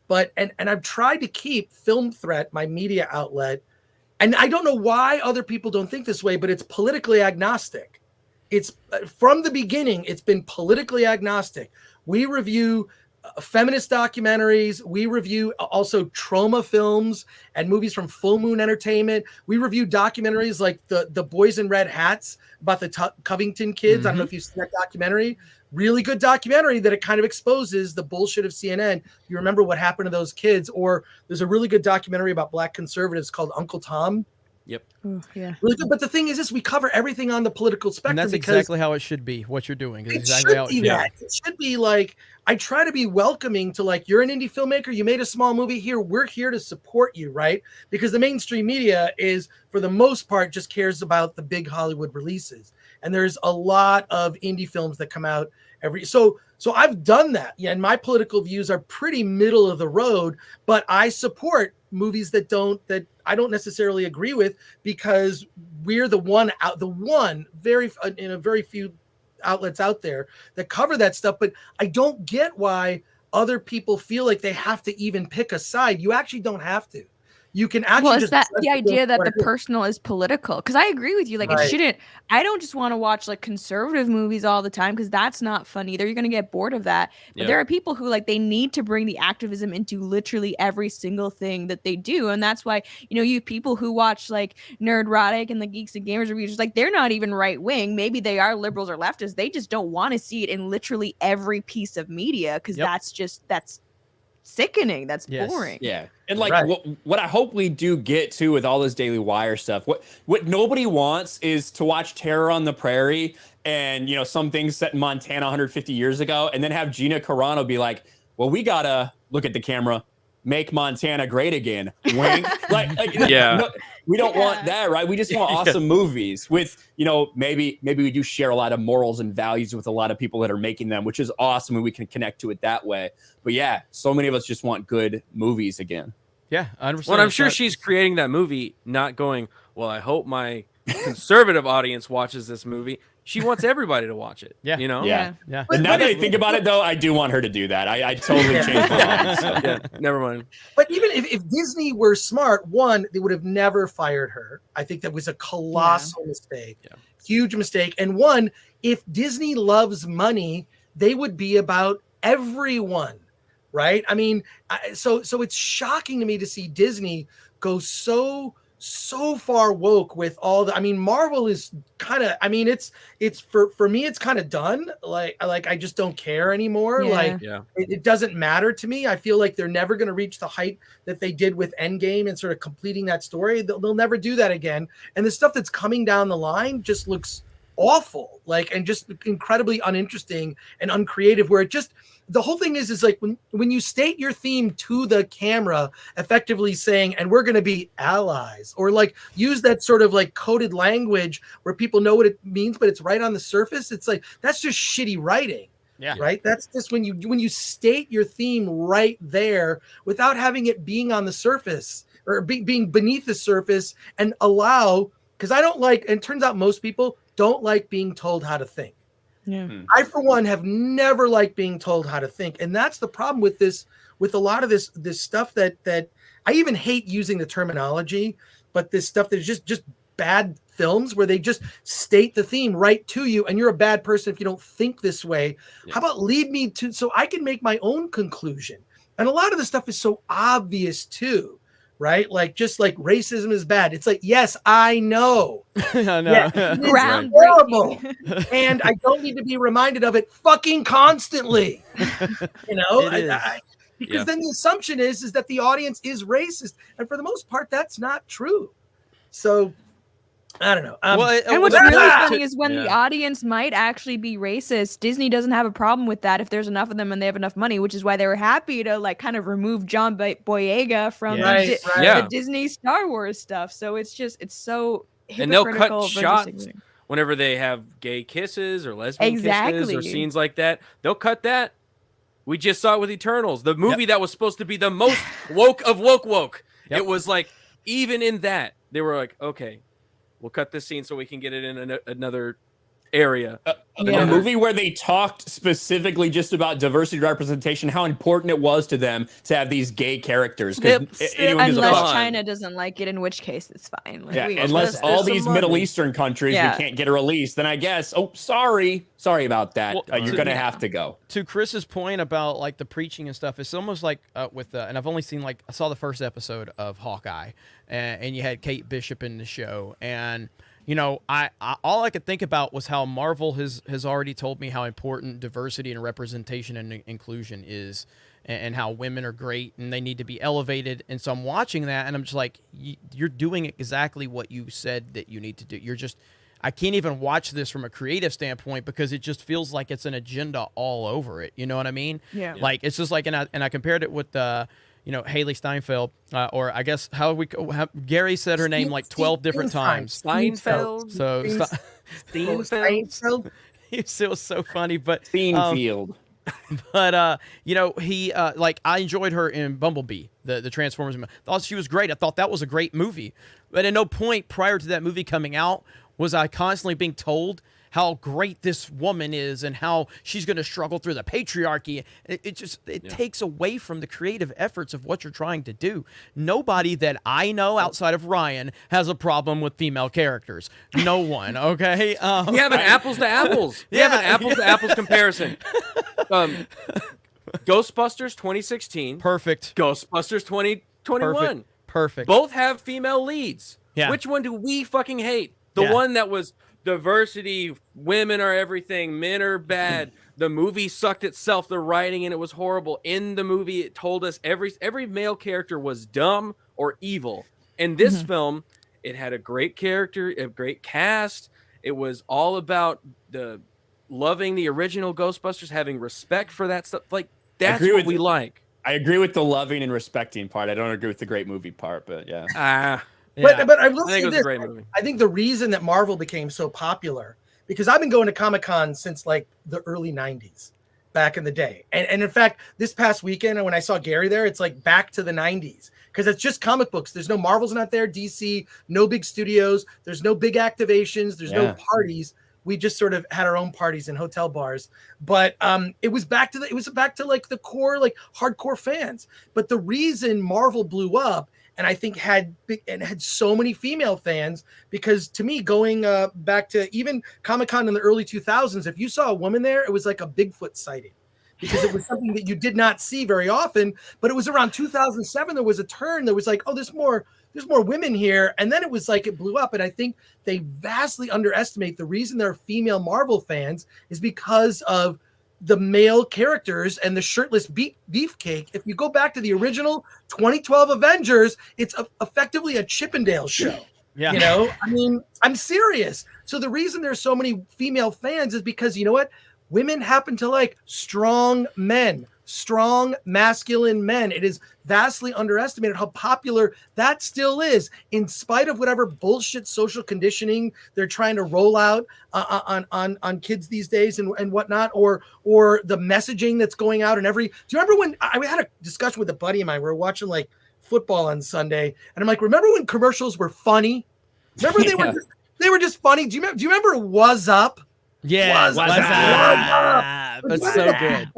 I've tried to keep Film Threat, my media outlet. And I don't know why other people don't think this way, but it's politically agnostic. It's from the beginning, it's been politically agnostic. We review feminist documentaries. We review also trauma films and movies from Full Moon Entertainment. We review documentaries like the Boys in Red Hats about the Covington kids. I don't know if you've seen that documentary. Really good documentary that it kind of exposes the bullshit of CNN. You remember what happened to those kids? Or there's a really good documentary about Black conservatives called Uncle Tom. Yep. Yeah. Really good. But the thing is this, we cover everything on the political spectrum. And that's exactly how it should be. What you're doing is exactly how it should be. It should be like, I try to be welcoming to, like, you're an indie filmmaker, you made a small movie here, we're here to support you, right? Because the mainstream media is, for the most part, just cares about the big Hollywood releases. And there's a lot of indie films that come out so I've done that. Yeah, and my political views are pretty middle of the road, but I support movies that I don't necessarily agree with, because we're in a very few outlets out there that cover that stuff. But I don't get why other people feel like they have to even pick a side. You actually don't have to. You can actually. Well, is that the idea that the personal is political? Because I agree with you. Like, it shouldn't. I don't just want to watch like conservative movies all the time, because that's not fun either. You're gonna get bored of that. But there are people who, like, they need to bring the activism into literally every single thing that they do, and that's why you people who watch like Nerdrotic and the Geeks and Gamers reviews, like, they're not even right wing. Maybe they are liberals or leftists. They just don't want to see it in literally every piece of media, because that's sickening. That's boring. Yeah. And like what I hope we do get to with all this Daily Wire stuff, what nobody wants is to watch Terror on the Prairie and some things set in Montana 150 years ago, and then have Gina Carano be like, well, we gotta look at the camera, make Montana great again. Wink. We don't want that, right? We just want awesome movies with, maybe we do share a lot of morals and values with a lot of people that are making them, which is awesome, and we can connect to it that way. But yeah, so many of us just want good movies again. Yeah, I understand. Well, I'm sure she's creating that movie, not going, well, I hope my conservative audience watches this movie. She wants everybody to watch it. Yeah. Yeah. And now that I think about it, though, I do want her to do that. I totally changed my mind. So. Yeah, never mind. But even if Disney were smart, one, they would have never fired her. I think that was a colossal mistake. Yeah. Huge mistake. And one, if Disney loves money, they would be about everyone, right? I mean, so it's shocking to me to see Disney go so far woke with all the, Marvel is kind of, it's for me, it's kind of done. Like I just don't care anymore. It doesn't matter to me. I feel like they're never going to reach the height that they did with Endgame and sort of completing that story. They'll never do that again. And the stuff that's coming down the line just looks awful, and just incredibly uninteresting and uncreative, where it just, the whole thing is like when you state your theme to the camera, effectively saying, and we're going to be allies, or like use that sort of like coded language where people know what it means, but it's right on the surface. It's like, that's just shitty writing. Yeah. Right. That's just when you state your theme right there without having it being on the surface or being beneath the surface, and allow, because I don't like, and it turns out most people don't like being told how to think. Yeah. I, for one, have never liked being told how to think. And that's the problem with this, with a lot of this stuff that I even hate using the terminology, but this stuff that is just bad films where they just state the theme right to you, and you're a bad person if you don't think this way. How about lead me to so I can make my own conclusion? And a lot of the stuff is so obvious too, right? Like just like racism is bad. It's like, yes, I know. I know. Yeah, it's horrible. And I don't need to be reminded of it fucking constantly. You know, because then the assumption is that the audience is racist. And for the most part, that's not true. So I don't know. And what's really funny is when the audience might actually be racist, Disney doesn't have a problem with that if there's enough of them and they have enough money, which is why they were happy to like kind of remove John Boyega from the Disney Star Wars stuff. So it's so hypocritical. And they'll cut shots whenever they have gay kisses or lesbian kisses or scenes like that. They'll cut that. We just saw it with Eternals, the movie that was supposed to be the most woke of woke. It was like, even in that, they were like, okay, we'll cut this scene so we can get it in another area. A movie where they talked specifically just about diversity representation, how important it was to them to have these gay characters. Unless China doesn't like it, in which case it's fine. Like, unless all these Middle Eastern countries, we can't get a release, then I guess, sorry about that. Well, you're going to have to go. To Chris's point about like the preaching and stuff, it's almost like with, and I've only seen I saw the first episode of Hawkeye, and you had Kate Bishop in the show, and you know, I all I could think about was how Marvel has already told me how important diversity and representation and inclusion is, and how women are great and they need to be elevated. And so I'm watching that and I'm just like, you're doing exactly what you said that you need to do. I can't even watch this from a creative standpoint because it just feels like it's an agenda all over it. You know what I mean? Yeah. Like it's just like, and I compared it with Haley Steinfeld, or I guess Gary said her name like 12 different times. Steinfeld. So Steinfeld. It was so funny, but Steinfeld. But he I enjoyed her in Bumblebee, the Transformers. I thought she was great. I thought that was a great movie. But at no point prior to that movie coming out was I constantly being told how great this woman is and how she's going to struggle through the patriarchy. It takes away from the creative efforts of what you're trying to do. Nobody that I know outside of Ryan has a problem with female characters. No one, okay? We have an apples to apples. We have an apples to apples comparison. Ghostbusters 2016. Perfect. Ghostbusters 2021. Perfect. Both have female leads. Yeah. Which one do we fucking hate? The one that was diversity, women are everything, men are bad. The movie sucked itself, the writing, and it was horrible. In the movie, it told us every male character was dumb or evil. In this film, it had a great character, a great cast. It was all about loving the original Ghostbusters, having respect for that stuff. Like, that's what we like. I agree with the loving and respecting part. I don't agree with the great movie part, but yeah. But I will say it was this. a great movie. I think the reason that Marvel became so popular, because I've been going to Comic-Con since like the early 90s, back in the day. And in fact, this past weekend, when I saw Gary there, it's like back to the 90s, because it's just comic books. There's no Marvel's not there, DC, no big studios. There's no big activations. There's no parties. We just sort of had our own parties in hotel bars, but it was back to like the core, like hardcore fans. But the reason Marvel blew up, and I think had so many female fans, because to me, going back to even Comic-Con in the early 2000s, if you saw a woman there, it was like a Bigfoot sighting, because it was something that you did not see very often. But it was around 2007, there was a turn. There was like, oh, there's more women here. And then it was like, it blew up. And I think they vastly underestimate the reason they're female Marvel fans is because of the male characters and the shirtless beefcake. If you go back to the original 2012 Avengers, it's effectively a Chippendale show. Yeah. You know, I mean, I'm serious. So the reason there's so many female fans is because, you know what? Women happen to like strong men, strong masculine men. It is vastly underestimated how popular that still is, in spite of whatever bullshit social conditioning they're trying to roll out on kids these days and whatnot, or the messaging that's going out. And do you remember when I had a discussion with a buddy of mine? We were watching like football on Sunday, and I'm like, remember when commercials were funny? Remember they were just funny. Do you remember "Was Up"? Yeah, Was Up. That's so good.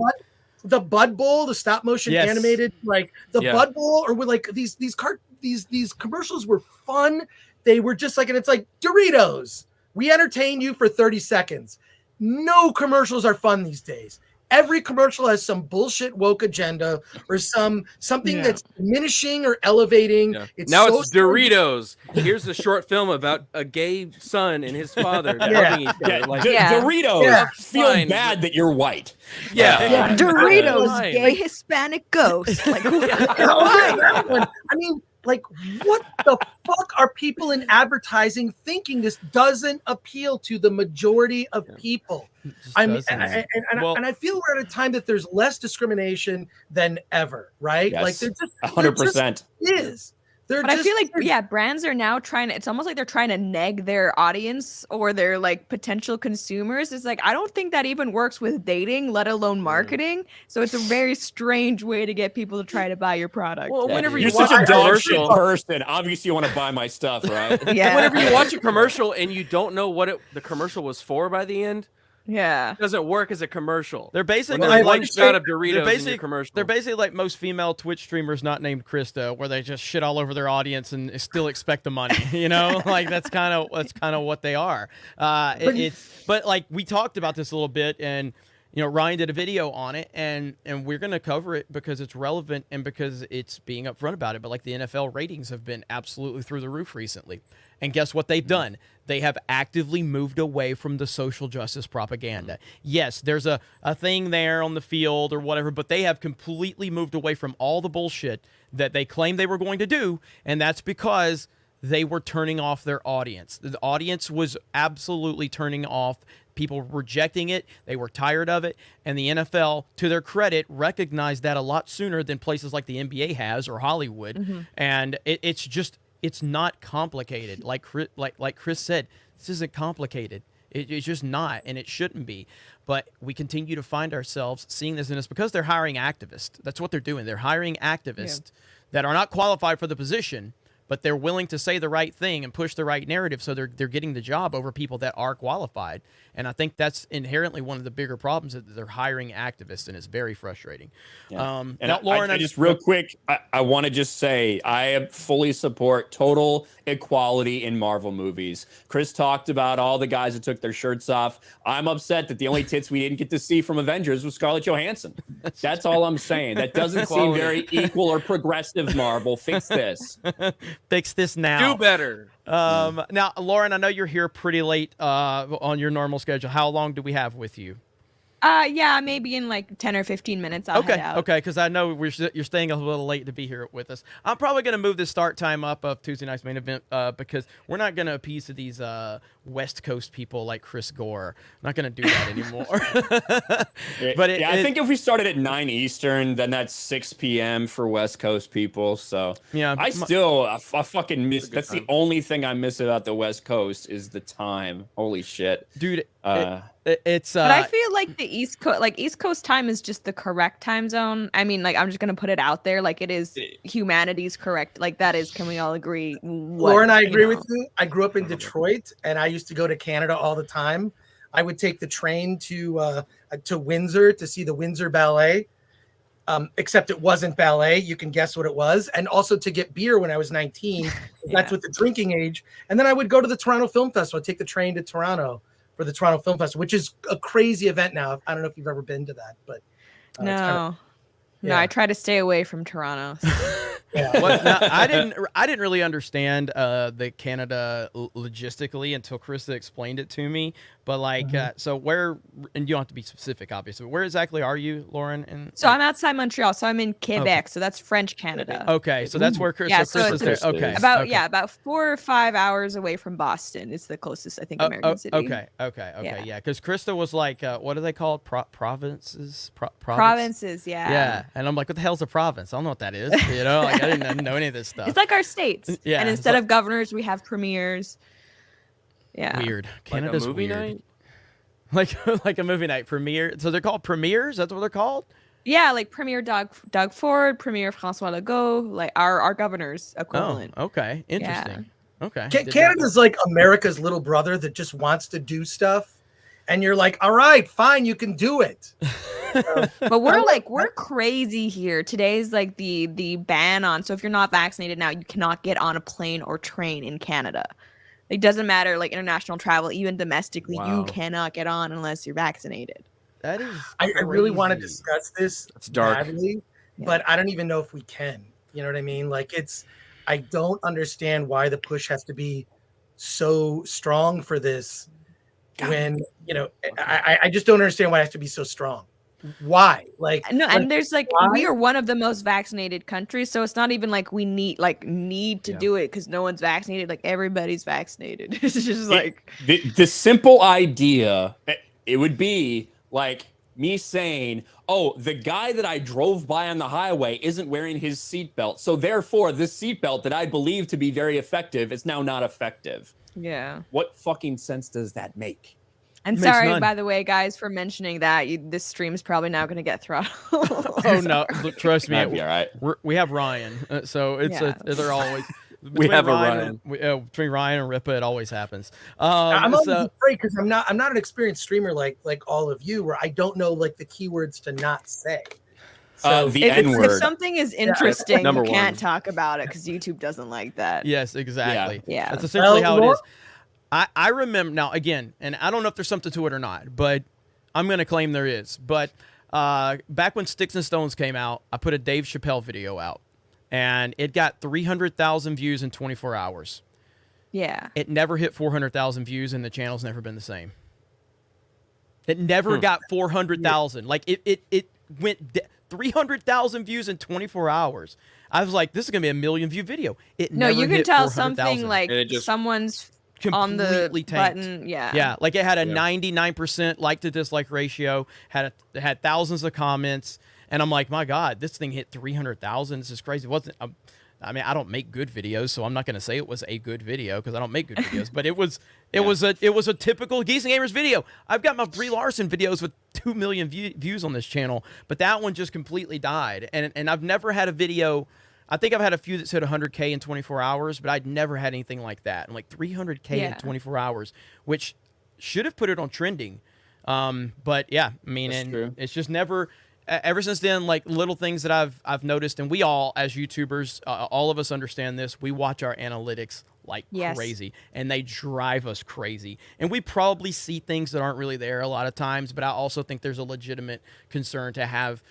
the Bud Bowl, the stop motion animated, like the Bud Bowl, or with like these commercials were fun. They were just like, and it's like Doritos. We entertain you for 30 seconds. No commercials are fun these days. Every commercial has some bullshit woke agenda or something that's diminishing or elevating. Yeah. Now it's Doritos. Here's a short film about a gay son and his father loving each other. Like, Doritos. Feel bad that you're white. Doritos, gay Hispanic ghost. Like, I mean, like, what the fuck are people in advertising thinking this doesn't appeal to the majority of people? I mean, and I feel we're at a time that there's less discrimination than ever, right? Yes, like, there's just 100% is. But I feel like, brands are now trying to, it's almost like they're trying to neg their audience or their like potential consumers. It's like, I don't think that even works with dating, let alone marketing. So it's a very strange way to get people to try to buy your product. Well, whenever you're such a dog shit person, obviously you want to buy my stuff, right? Whenever you watch a commercial and you don't know what the commercial was for by the end, it doesn't work as a commercial. They're basically like shot of Doritos in your commercial. They're basically like most female Twitch streamers not named Krista, where they just shit all over their audience and still expect the money. You know, like that's kind of what they are. But like we talked about this a little bit, and Ryan did a video on it, and we're gonna cover it because it's relevant and because it's being upfront about it. But like the NFL ratings have been absolutely through the roof recently, and guess what they've done? They have actively moved away from the social justice propaganda. Yes, there's a thing there on the field or whatever, but they have completely moved away from all the bullshit that they claimed they were going to do, and that's because they were turning off their audience. The audience was absolutely turning off. People were rejecting it. They were tired of it. And the NFL, to their credit, recognized that a lot sooner than places like the NBA has or Hollywood. And it's not complicated. Like Chris said, this isn't complicated. It's just not, and it shouldn't be. But we continue to find ourselves seeing this, and it's because they're hiring activists. That's what they're doing. They're hiring activists that are not qualified for the position, but they're willing to say the right thing and push the right narrative, so they're getting the job over people that are qualified. And I think that's inherently one of the bigger problems, that they're hiring activists, and it's very frustrating. And Lauren, I just real quick, I want to just say I fully support total equality in Marvel movies. Chris talked about all the guys that took their shirts off. I'm upset that the only tits we didn't get to see from Avengers was Scarlett Johansson. That's all I'm saying. That doesn't seem very equal or progressive, Marvel. Fix this. Fix this now. Do better. Now, Lauren, I know you're here pretty late on your normal schedule. How long do we have with you? Maybe in like 10 or 15 minutes I'll head out. Okay, because I know you're staying a little late to be here with us. I'm probably going to move the start time up of Tuesday night's main event because we're not going to appease to these West Coast people like Chris Gore. I'm not going to do that anymore. But I think if we started at 9 Eastern, then that's 6 p.m. for West Coast people. So I fucking miss. That's the only thing I miss about the West Coast is the time. Holy shit, dude. But I feel like the East Coast time is just the correct time zone. I mean, like, I'm just gonna put it out there, like it is humanity's correct. Like that is, can we all agree? Lauren, I agree with you. I grew up in Detroit, and I used to go to Canada all the time. I would take the train to Windsor to see the Windsor Ballet. Except it wasn't ballet. You can guess what it was. And also to get beer when I was 19. That's with the drinking age. And then I would go to the Toronto Film Festival. I'd take the train to Toronto for the Toronto Film Festival, which is a crazy event now. I don't know if you've ever been to that, but no, I try to stay away from Toronto. I didn't really understand the Canada logistically until Krista explained it to me. But like, so where, and you don't have to be specific, obviously. Where exactly are you, Lauren? So I'm outside Montreal. So I'm in Quebec. So that's French Canada. Okay, so that's where Chris is there. Okay, about 4 or 5 hours away from Boston. It's the closest, I think, American city. Okay, yeah. Because Krista was like, what are they called? Provinces? Provinces, yeah. Yeah, and I'm like, what the hell's a province? I don't know what that is. You know, like I didn't know any of this stuff. It's like our states. Yeah. And instead of governors, we have premiers. Yeah. Weird. Canada's like a movie weird. Night? Like a movie night premiere. So they're called premiers? That's what they're called? Yeah, like Premier Doug Ford, Premier François Legault, like our governor's equivalent. Oh, okay. Interesting. Yeah. Okay. Canada's like America's little brother that just wants to do stuff. And you're like, all right, fine, you can do it. But we're crazy here. Today's like the ban on. So if you're not vaccinated now, you cannot get on a plane or train in Canada. It doesn't matter, like international travel, even domestically, you cannot get on unless you're vaccinated. That is. I really want to discuss this. It's dark. Badly, but I don't even know if we can. You know what I mean? Like I don't understand why the push has to be so strong for this. When I just don't understand why it has to be so strong. Why? No, and there's we are one of the most vaccinated countries, so it's not even like we need to do it because no one's vaccinated. Like everybody's vaccinated. It's just the simple idea. It would be like me saying, "Oh, the guy that I drove by on the highway isn't wearing his seatbelt, so therefore this seatbelt that I believe to be very effective is now not effective." Yeah. What fucking sense does that make? And sorry, by the way, guys, for mentioning that. This stream is probably now going to get throttled. Oh no, trust me, Be all right. We have Ryan, so it's they're always. We have Ryan. Between Ryan and Ripa, it always happens. I'm always afraid because I'm not an experienced streamer like all of you, where I don't know like the keywords to not say. So the N-word. If something is interesting, you can't talk about it because YouTube doesn't like that. Yes, exactly. Yeah. That's essentially how it is. I remember now again, and I don't know if there's something to it or not, but I'm going to claim there is. But back when Sticks and Stones came out, I put a Dave Chappelle video out, and it got 300,000 views in 24 hours. Yeah. It never hit 400,000 views, and the channel's never been the same. It never got 400,000. Like it went 300,000 views in 24 hours. I was like, this is gonna be a 1 million view video. You can tell something like someone's on the tanked. button. Yeah. Yeah. Like it had a 99% like to dislike ratio, had thousands of comments. And I'm like, my God, this thing hit 300,000. This is crazy. It wasn't, I mean, I don't make good videos, so I'm not going to say it was a good video because I don't make good videos, but it was a typical Geeks Gamers video. I've got my Brie Larson videos with 2 million views on this channel, but that one just completely died. And I've never had a video. I think I've had a few that's hit 100K in 24 hours, but I'd never had anything like that. And like 300K in 24 hours, which should have put it on trending. But yeah, I mean, it's just never. Ever since then, like little things that I've noticed, and we all, as YouTubers, all of us understand this. We watch our analytics like crazy, and they drive us crazy. And we probably see things that aren't really there a lot of times, but I also think there's a legitimate concern to have,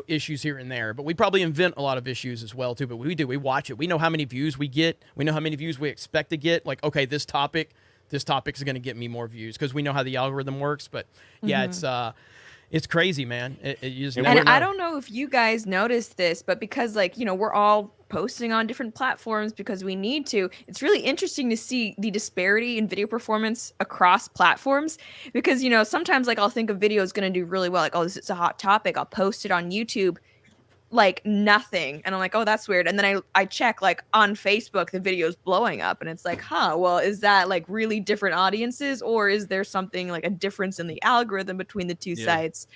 issues here and there. But we probably invent a lot of issues as well too. But we watch it. We know how many views we get. We know how many views we expect to get. Like, okay, this topic is going to get me more views because we know how the algorithm works. But yeah, it's crazy, man. I don't know if you guys noticed this, but because we're all posting on different platforms because we need to, it's really interesting to see the disparity in video performance across platforms because, sometimes I'll think a video is going to do really well. Like, oh, this is a hot topic. I'll post it on YouTube. Like nothing, and I'm like, oh, that's weird. And then I check on Facebook, the video's blowing up, and it's like, well, is that really different audiences, or is there something a difference in the algorithm between the two sites?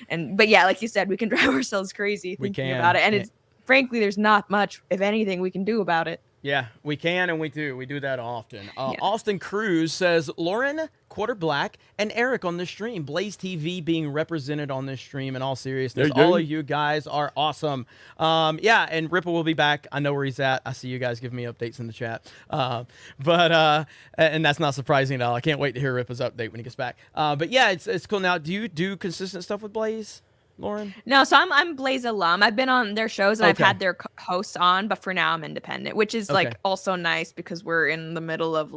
But yeah, like you said, we can drive ourselves crazy thinking about it, and it's frankly, there's not much, if anything, we can do about it. Yeah, we can, and we do. We do that often. Austin Cruz says, Lauren, Quarter Black, and Eric on this stream. Blaze TV being represented on this stream in all seriousness. All of you guys are awesome. Yeah, and Ripple will be back. I know where he's at. I see you guys giving me updates in the chat. And that's not surprising at all. I can't wait to hear Ripple's update when he gets back. But yeah, it's cool. Now, do you do consistent stuff with Blaze, Lauren? No, so I'm Blaze alum. I've been on their shows and I've had their hosts on, but for now I'm independent, which is also nice because we're in the middle of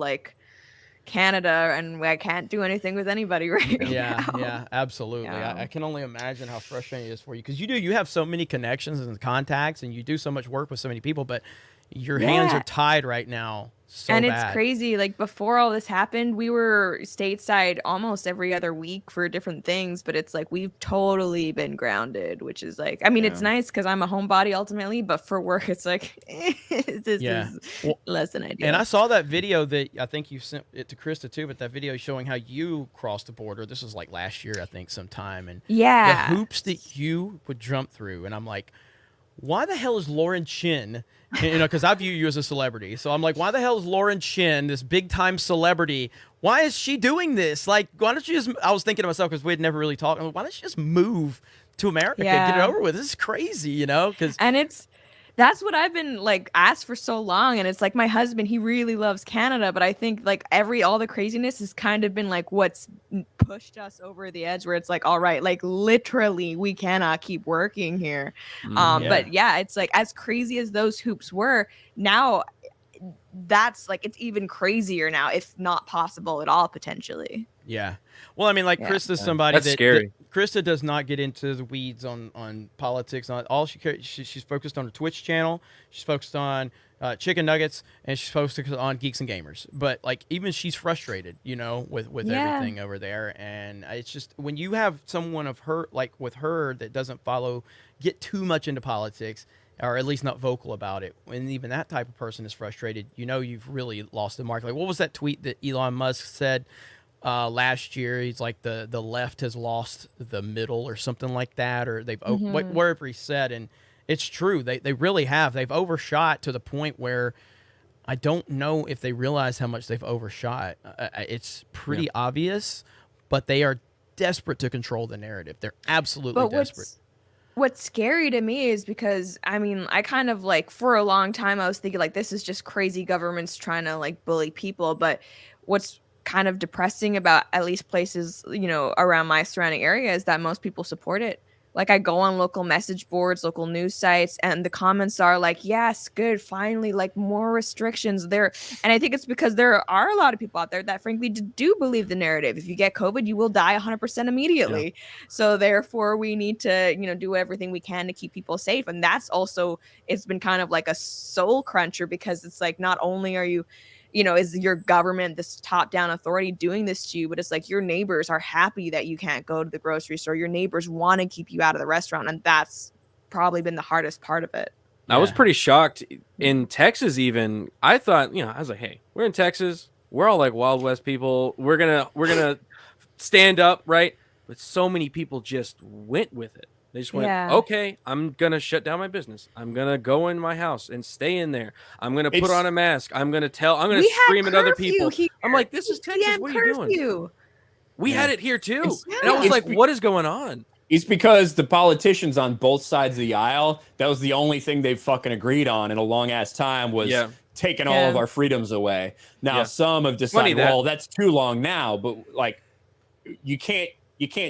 Canada and I can't do anything with anybody right now. Yeah, absolutely. Yeah. I can only imagine how frustrating it is for you because you have so many connections and contacts and you do so much work with so many people, but your hands are tied right now. It's crazy. Before all this happened, we were stateside almost every other week for different things, but it's we've totally been grounded, which is it's nice because I'm a homebody ultimately, but for work, it's this is less than ideal. And I saw that video that I think you sent it to Krista too, but that video showing how you crossed the border. This was last year, I think, sometime. And the hoops that you would jump through. And I'm like, why the hell is Lauren Chen, because I view you as a celebrity. So I'm like, why the hell is Lauren Chen, this big time celebrity, why is she doing this? Like, why don't you just, I was thinking to myself, because we had never really talked, why don't you just move to America and get it over with? This is crazy, And that's what I've been like asked for so long. And it's like my husband, he really loves Canada, but I think like all the craziness has kind of been like what's pushed us over the edge, where it's like, all right, like literally we cannot keep working here. But yeah, it's like as crazy as those hoops were, now that's like, it's even crazier now, if not possible at all, potentially. Yeah. Well, I mean, like Krista's somebody that's scary. Krista does not get into the weeds on politics. All she's focused on her Twitch channel. She's focused on chicken nuggets, and she's focused on Geeks and Gamers. But like, even she's frustrated, with everything over there. And it's just, when you have someone of her, like with her, that doesn't get too much into politics, or at least not vocal about it, when even that type of person is frustrated, you've really lost the mark. Like, what was that tweet that Elon Musk said last year? He's like, the left has lost the middle or something like that, or they've whatever he said. And it's true, they really have. They've overshot to the point where I don't know if they realize how much they've overshot. It's pretty obvious, but they are desperate to control the narrative. They're absolutely desperate. What's scary to me is because, I mean, I kind of like, for a long time, I was thinking like, this is just crazy governments trying to like bully people. But what's kind of depressing about at least places, around my surrounding area, is that most people support it. Like, I go on local message boards, local news sites, and the comments are like, yes, good, finally, like more restrictions there. And I think it's because there are a lot of people out there that frankly do believe the narrative. If you get COVID, you will die 100% immediately. Yeah. So therefore we need to, do everything we can to keep people safe. And that's also, it's been kind of like a soul cruncher, because it's like, not only are you, is your government, this top-down authority, doing this to you, but it's like your neighbors are happy that you can't go to the grocery store. Your neighbors want to keep you out of the restaurant, and that's probably been the hardest part of it. I was pretty shocked in Texas. Even I thought, I was like, hey, we're in Texas. We're all like Wild West people. We're gonna stand up, right? But so many people just went with it. They just went, okay, I'm going to shut down my business. I'm going to go in my house and stay in there. I'm going to put on a mask. I'm going to scream at other people. I'm like, this is Texas. What are you doing? We had it here too. And I was like, what is going on? It's because the politicians on both sides of the aisle, that was the only thing they fucking agreed on in a long ass time, was taking all of our freedoms away. Now, some have decided, well, that's too long now, but like, you can't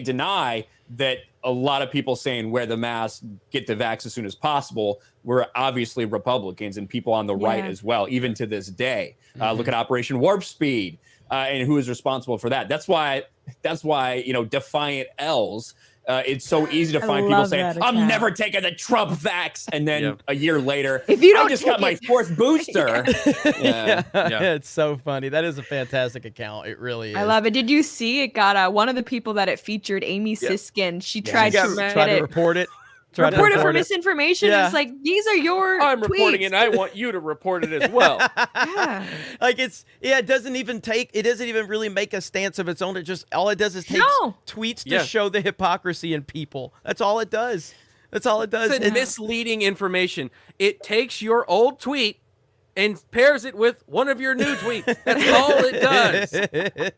deny that a lot of people saying wear the mask, get the vax as soon as possible, were obviously Republicans and people on the right as well, even to this day. Look at Operation Warp Speed and who is responsible for that. That's why Defiant L's. It's so easy to find people saying, I'm never taking the Trump vax. And then a year later, I just got my fourth booster. It's so funny. That is a fantastic account. It really is. I love it. Did you see it got one of the people that it featured, Amy Siskin, she tried to report it. Report it for misinformation. It's like, these are your I'm tweets. reporting it, and I want you to report it as well. Like, it doesn't even really make a stance of its own. It just, all it does is take tweets to show the hypocrisy in people. That's all it does. That's all it does. It's misleading information. It takes your old tweet and pairs it with one of your new tweets. That's all it does.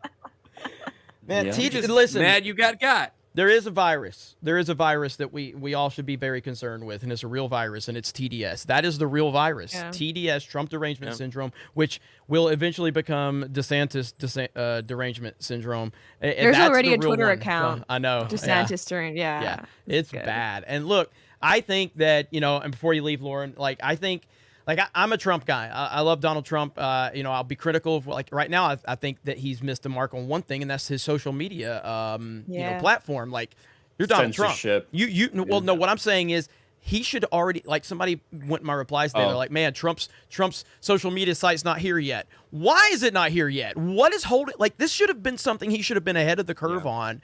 Man, listen. Mad you got. There is a virus. There is a virus that we all should be very concerned with, and it's a real virus, and it's TDS. That is the real virus. TDS, Trump derangement syndrome, which will eventually become DeSantis derangement syndrome. There's already a Twitter account. I know. DeSantis it's bad. And look, I think that, and before you leave, Lauren, I'm a Trump guy. I love Donald Trump. I'll be critical of, like, right now. I think that he's missed the mark on one thing, and that's his social media, platform. Like, you're Donald Censorship. Trump. Well, no. What I'm saying is, he should already, like, somebody went in my replies today. They're like, man, Trump's social media site's not here yet. Why is it not here yet? What is holding? Like, this should have been something he should have been ahead of the curve on,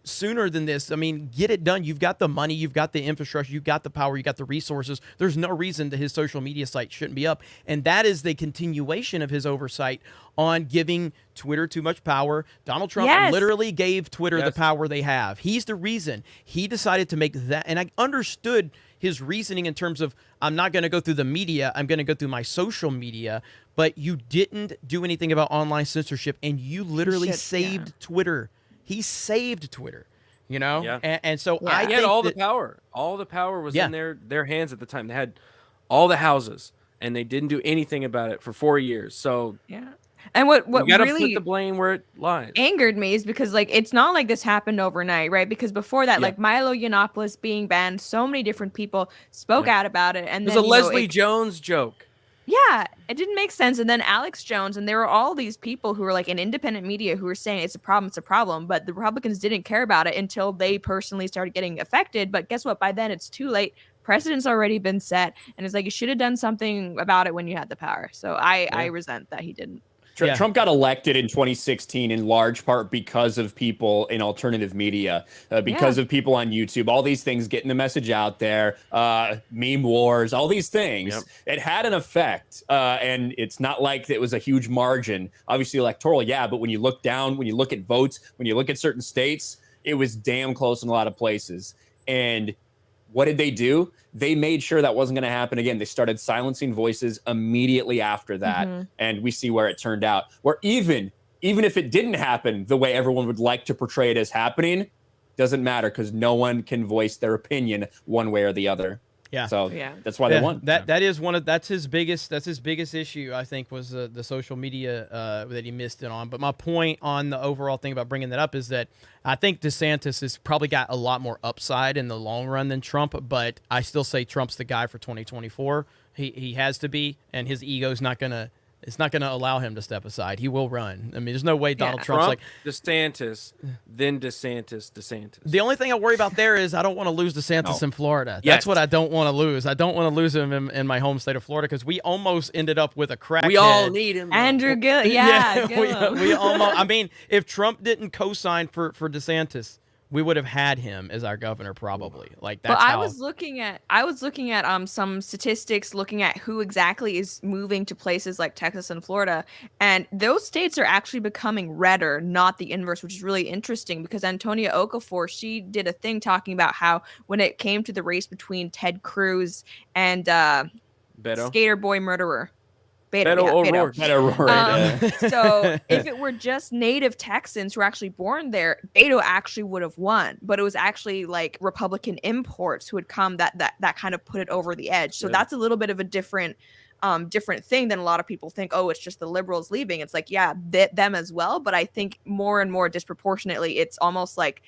sooner than this. I mean, get it done. You've got the money, you've got the infrastructure, you've got the power, you've got the resources. There's no reason that his social media site shouldn't be up. And that is the continuation of his oversight on giving Twitter too much power. Donald Trump literally gave Twitter the power they have. He's the reason. He decided to make that, and I understood his reasoning in terms of, I'm not going to go through the media, I'm going to go through my social media, but you didn't do anything about online censorship, and you literally saved Twitter. He saved Twitter, you know? Yeah. And so I think had all that, the power. All the power was in their hands at the time. They had all the houses, and they didn't do anything about it for 4 years. So yeah. And what you gotta really put the blame where it lies. Angered me is because like it's not like this happened overnight, right? Because before that, like Milo Yiannopoulos being banned, so many different people spoke out about it, and it was then a Leslie Jones joke. Yeah, it didn't make sense. And then Alex Jones, and there were all these people who were like in independent media who were saying it's a problem, but the Republicans didn't care about it until they personally started getting affected. But guess what? By then it's too late. Precedent's already been set, and it's like you should have done something about it when you had the power. So I resent that he didn't. Trump got elected in 2016 in large part because of people in alternative media, because of people on YouTube, all these things getting the message out there, meme wars, all these things. It had an effect, and it's not like it was a huge margin. Obviously electoral, but when you look down, when you look at votes, when you look at certain states, it was damn close in a lot of places. And what did they do? They made sure that wasn't going to happen again. They started silencing voices immediately after that. And we see where it turned out. Where even if it didn't happen the way everyone would like to portray it as happening, doesn't matter because no one can voice their opinion one way or the other. Yeah. So that's why they won. That's his biggest issue, I think, was the social media that he missed it on. But my point on the overall thing about bringing that up is that I think DeSantis has probably got a lot more upside in the long run than Trump, but I still say Trump's the guy for 2024. He has to be, and his ego's not gonna. It's not going to allow him to step aside. He will run. I mean, there's no way Donald Trump's like DeSantis, then DeSantis. The only thing I worry about there is I don't want to lose DeSantis in Florida. That's what I don't want to lose. I don't want to lose him in my home state of Florida because we almost ended up with a crackhead. We all need him. Andrew Gill, we almost. I mean, if Trump didn't co-sign for DeSantis, we would have had him as our governor probably. Like that's I was looking at some statistics looking at who exactly is moving to places like Texas and Florida, and those states are actually becoming redder, not the inverse, which is really interesting because Antonia Okafor, she did a thing talking about how when it came to the race between Ted Cruz and Skater Boy Murderer Beto O'Rourke. So if it were just native Texans who were actually born there, Beto actually would have won. But it was actually like Republican imports who had come that kind of put it over the edge. So that's a little bit of a different thing than a lot of people think. Oh, it's just the liberals leaving. It's like, them as well. But I think more and more disproportionately, it's almost like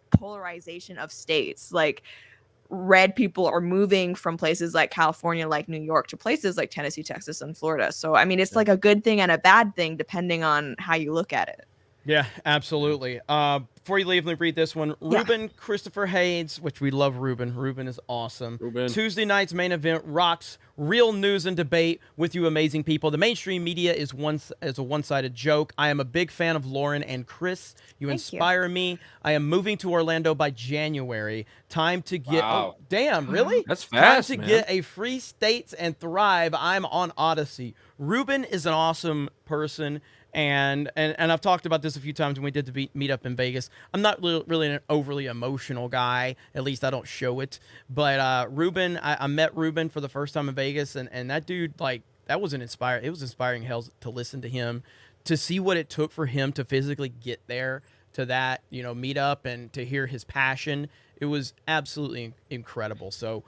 polarization of states. Like red people are moving from places like California, like New York, to places like Tennessee, Texas, and Florida. So, I mean, it's like a good thing and a bad thing, depending on how you look at it. Yeah, absolutely. Before you leave, let me read this one. Ruben Christopher Hayes, which we love Ruben. Ruben is awesome. Tuesday night's main event rocks. Real news and debate with you amazing people. The mainstream media is a one-sided joke. I am a big fan of Lauren and Chris. You inspire me. I am moving to Orlando by January. Time to get... Wow. Oh, damn, really? That's fast, Time to get a free states and thrive. I'm on Odyssey. Ruben is an awesome person. And I've talked about this a few times when we did the meet up in Vegas. I'm not really an overly emotional guy. At least I don't show it. But Ruben, I met Ruben for the first time in Vegas, and that dude, like, it was inspiring hell to listen to him, to see what it took for him to physically get there to that, meet up and to hear his passion. It was absolutely incredible. So,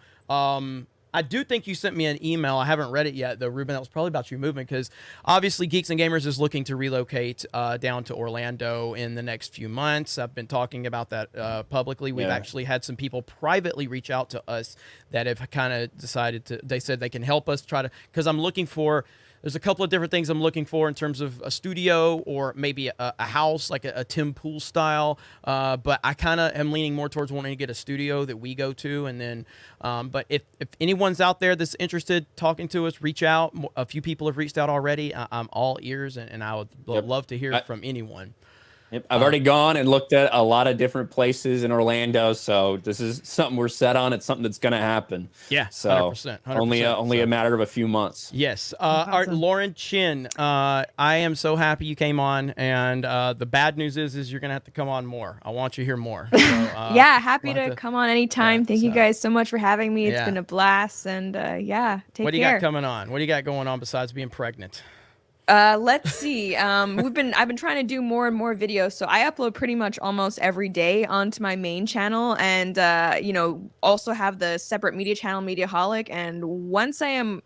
I do think you sent me an email. I haven't read it yet, though, Ruben. That was probably about your movement because obviously Geeks and Gamers is looking to relocate down to Orlando in the next few months. I've been talking about that publicly. We've actually had some people privately reach out to us that have kind of decided to, they said they can help us because I'm looking for, there's a couple of different things I'm looking for in terms of a studio or maybe a house, like a Tim Pool style. But I kind of am leaning more towards wanting to get a studio that we go to. And then, but if anyone's out there that's interested talking to us, reach out. A few people have reached out already. I'm all ears, and I would love to hear from anyone. Yep, I've already gone and looked at a lot of different places in Orlando, so this is something we're set on. It's something that's going to happen. Yeah, so 100%, only a matter of a few months. Yes. All right, Lauren Chen, I am so happy you came on, and the bad news is you're going to have to come on more. I want you to hear more. So, yeah, happy to come on anytime. Yeah, Thank you guys so much for having me. It's Yeah. been a blast, and yeah, take care. What do you got coming on? What do you got going on besides being pregnant? Let's see. I've been trying to do more and more videos, so I upload pretty much almost every day onto my main channel, and also have the separate media channel, Mediaholic. And once I am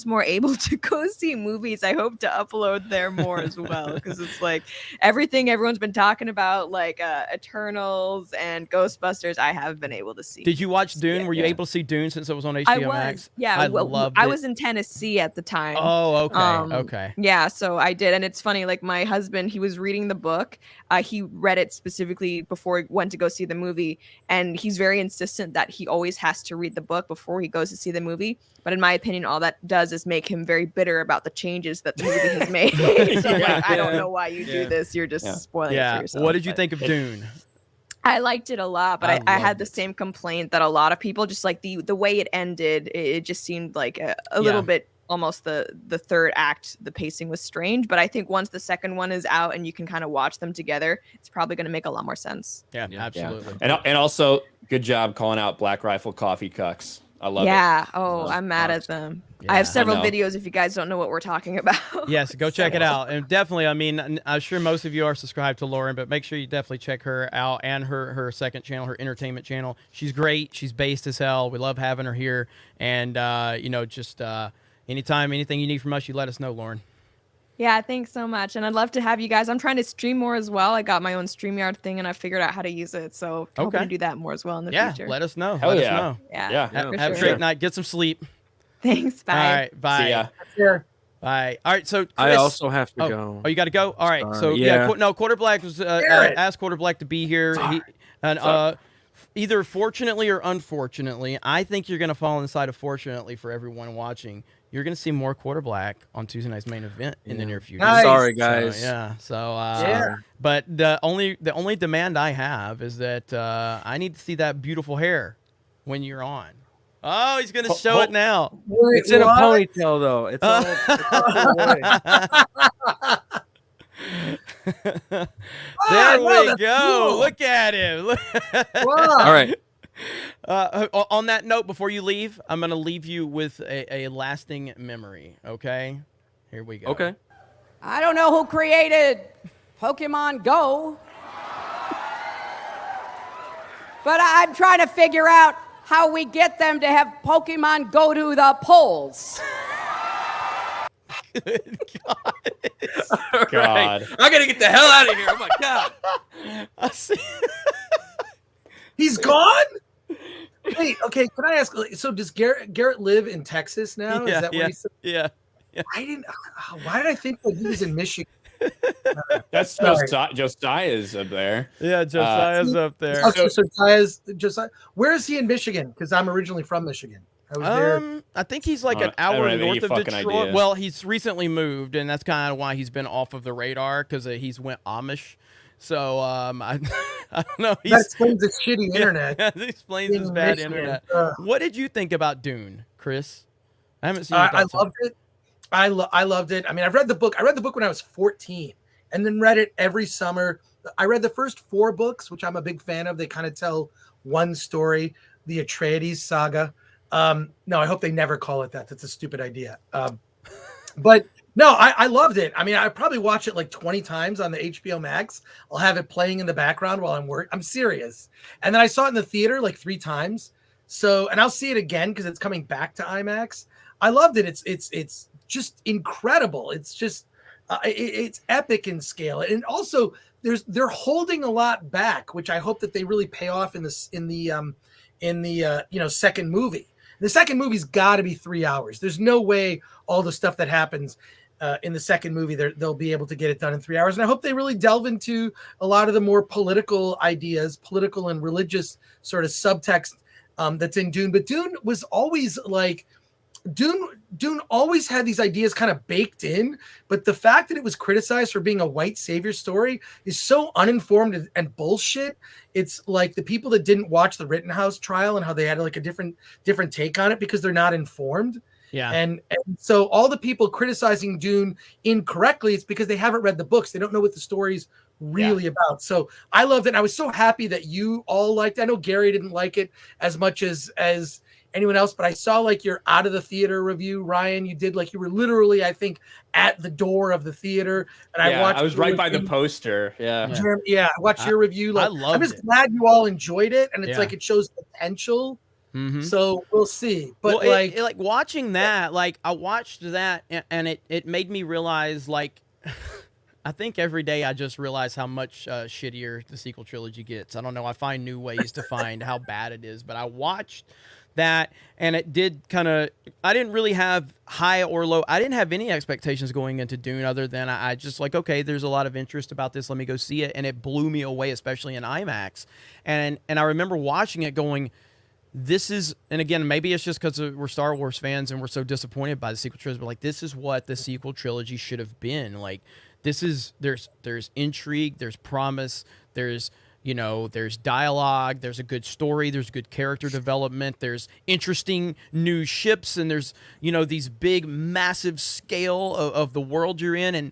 more able to go see movies, I hope to upload there more as well, because it's like everything everyone's been talking about, like Eternals and Ghostbusters, I have been able to see. Did you watch Dune? Were you able to see Dune since it was on HBO Max? Yeah, I was in Tennessee at the time. Oh, okay, okay. Yeah, so I did, and it's funny. Like my husband, he was reading the book. He read it specifically before he went to go see the movie, and he's very insistent that he always has to read the book before he goes to see the movie. But in my opinion, all that does is make him very bitter about the changes that the movie has made. So I don't know why you do this. You're just spoiling it for yourself. What did you think of Dune? I liked it a lot, but I had the same complaint that a lot of people, just like the way it ended. It just seemed like a little bit, almost the third act, the pacing was strange. But I think once the second one is out and you can kind of watch them together, it's probably going to make a lot more sense. Yeah, absolutely. And also, good job calling out Black Rifle Coffee Cucks. I love it. Yeah. Oh, I'm mad at them. I have several videos if you guys don't know what we're talking about. Yes, go check it out. And definitely, I mean, I'm sure most of you are subscribed to Lauren, but make sure you definitely check her out and her second channel, her entertainment channel. She's great. She's based as hell. We love having her here. And, just anytime, anything you need from us, you let us know, Lauren. Yeah, thanks so much. And I'd love to have you guys. I'm trying to stream more as well. I got my own StreamYard thing, and I figured out how to use it. So hoping to do that more as well in the future. Yeah, let us know. Hell let yeah. us know. Yeah. Have a great night. Get some sleep. Thanks. Bye. All right. Bye. See ya. Sure. Bye. All right. So Chris, I also have to go. Oh, you got to go. All right. So Quarter Black was asked Quarter Black to be here. Either fortunately or unfortunately, I think you're going to fall on the side of fortunately for everyone watching. You're going to see more Quarter Black on Tuesday night's main event in the near future. Nice. Sorry, guys. But the only demand I have is that I need to see that beautiful hair when you're on. Oh, he's going to show it now. It's in a ponytail, though. It's all there we go. Cool. Look at him. All right. On that note, before you leave, I'm going to leave you with a lasting memory, okay? Here we go. Okay. I don't know who created Pokemon Go, but I'm trying to figure out how we get them to have Pokemon go to the polls. Good God. God. Right. I got to get the hell out of here. Oh, my God. I see. He's gone? Wait, okay, can I ask, so does Garrett live in Texas now? Is that what he said? Yeah. Why did I think that he was in Michigan? That's Josiah's up there. Yeah, Josiah's up there. Okay, so Josiah. Where is he in Michigan? Because I'm originally from Michigan. I was there. I think he's like an hour north of Detroit. Idea. Well, he's recently moved, and that's kind of why he's been off of the radar, because he's went Amish. So I don't know. That explains his shitty internet. That explains his bad internet. What did you think about Dune, Chris? I haven't seen. I loved it. I loved it. I mean, I've read the book. I read the book when I was 14, and then read it every summer. I read the first 4 books, which I'm a big fan of. They kind of tell one story, the Atreides saga. No, I hope they never call it that. That's a stupid idea. But no, I loved it. I mean, I probably watch it like 20 times on the HBO Max. I'll have it playing in the background while I'm working. I'm serious. And then I saw it in the theater like 3 times. So, and I'll see it again because it's coming back to IMAX. I loved it. It's just incredible. It's just it's epic in scale, and also they're holding a lot back, which I hope that they really pay off in the second movie. The second movie's got to be 3 hours. There's no way all the stuff that happens in the second movie they'll be able to get it done in 3 hours. And I hope they really delve into a lot of the more political ideas, political and religious sort of subtext that's in Dune. But Dune was always like Dune always had these ideas kind of baked in, but the fact that it was criticized for being a white savior story is so uninformed and bullshit. It's like the people that didn't watch the Rittenhouse trial and how they had like a different take on it because they're not informed. Yeah. And so all the people criticizing Dune incorrectly, it's because they haven't read the books. They don't know what the story's really about. So I loved it. And I was so happy that you all liked it. I know Gary didn't like it as much as anyone else, but I saw like your out of the theater review, Ryan. You did like you were literally, I think, at the door of the theater, and I was right by the poster. Yeah, I watched your review. Like, I'm just glad you all enjoyed it, and it's like it shows potential. So we'll see. But well, like watching that, like I watched that, and it made me realize, like, I think every day I just realize how much shittier the sequel trilogy gets. I don't know. I find new ways to find how bad it is, but I watched that, and it did kind of, I didn't really have high or low. I didn't have any expectations going into Dune other than I just like, okay, there's a lot of interest about this. Let me go see it. And it blew me away, especially in IMAX. And I remember watching it going, this is, and again, maybe it's just because we're Star Wars fans and we're so disappointed by the sequel trilogy, but like, this is what the sequel trilogy should have been. Like, this is, there's intrigue, there's promise, there's dialogue, there's a good story, there's good character development, there's interesting new ships, and there's, these big, massive scale of the world you're in. And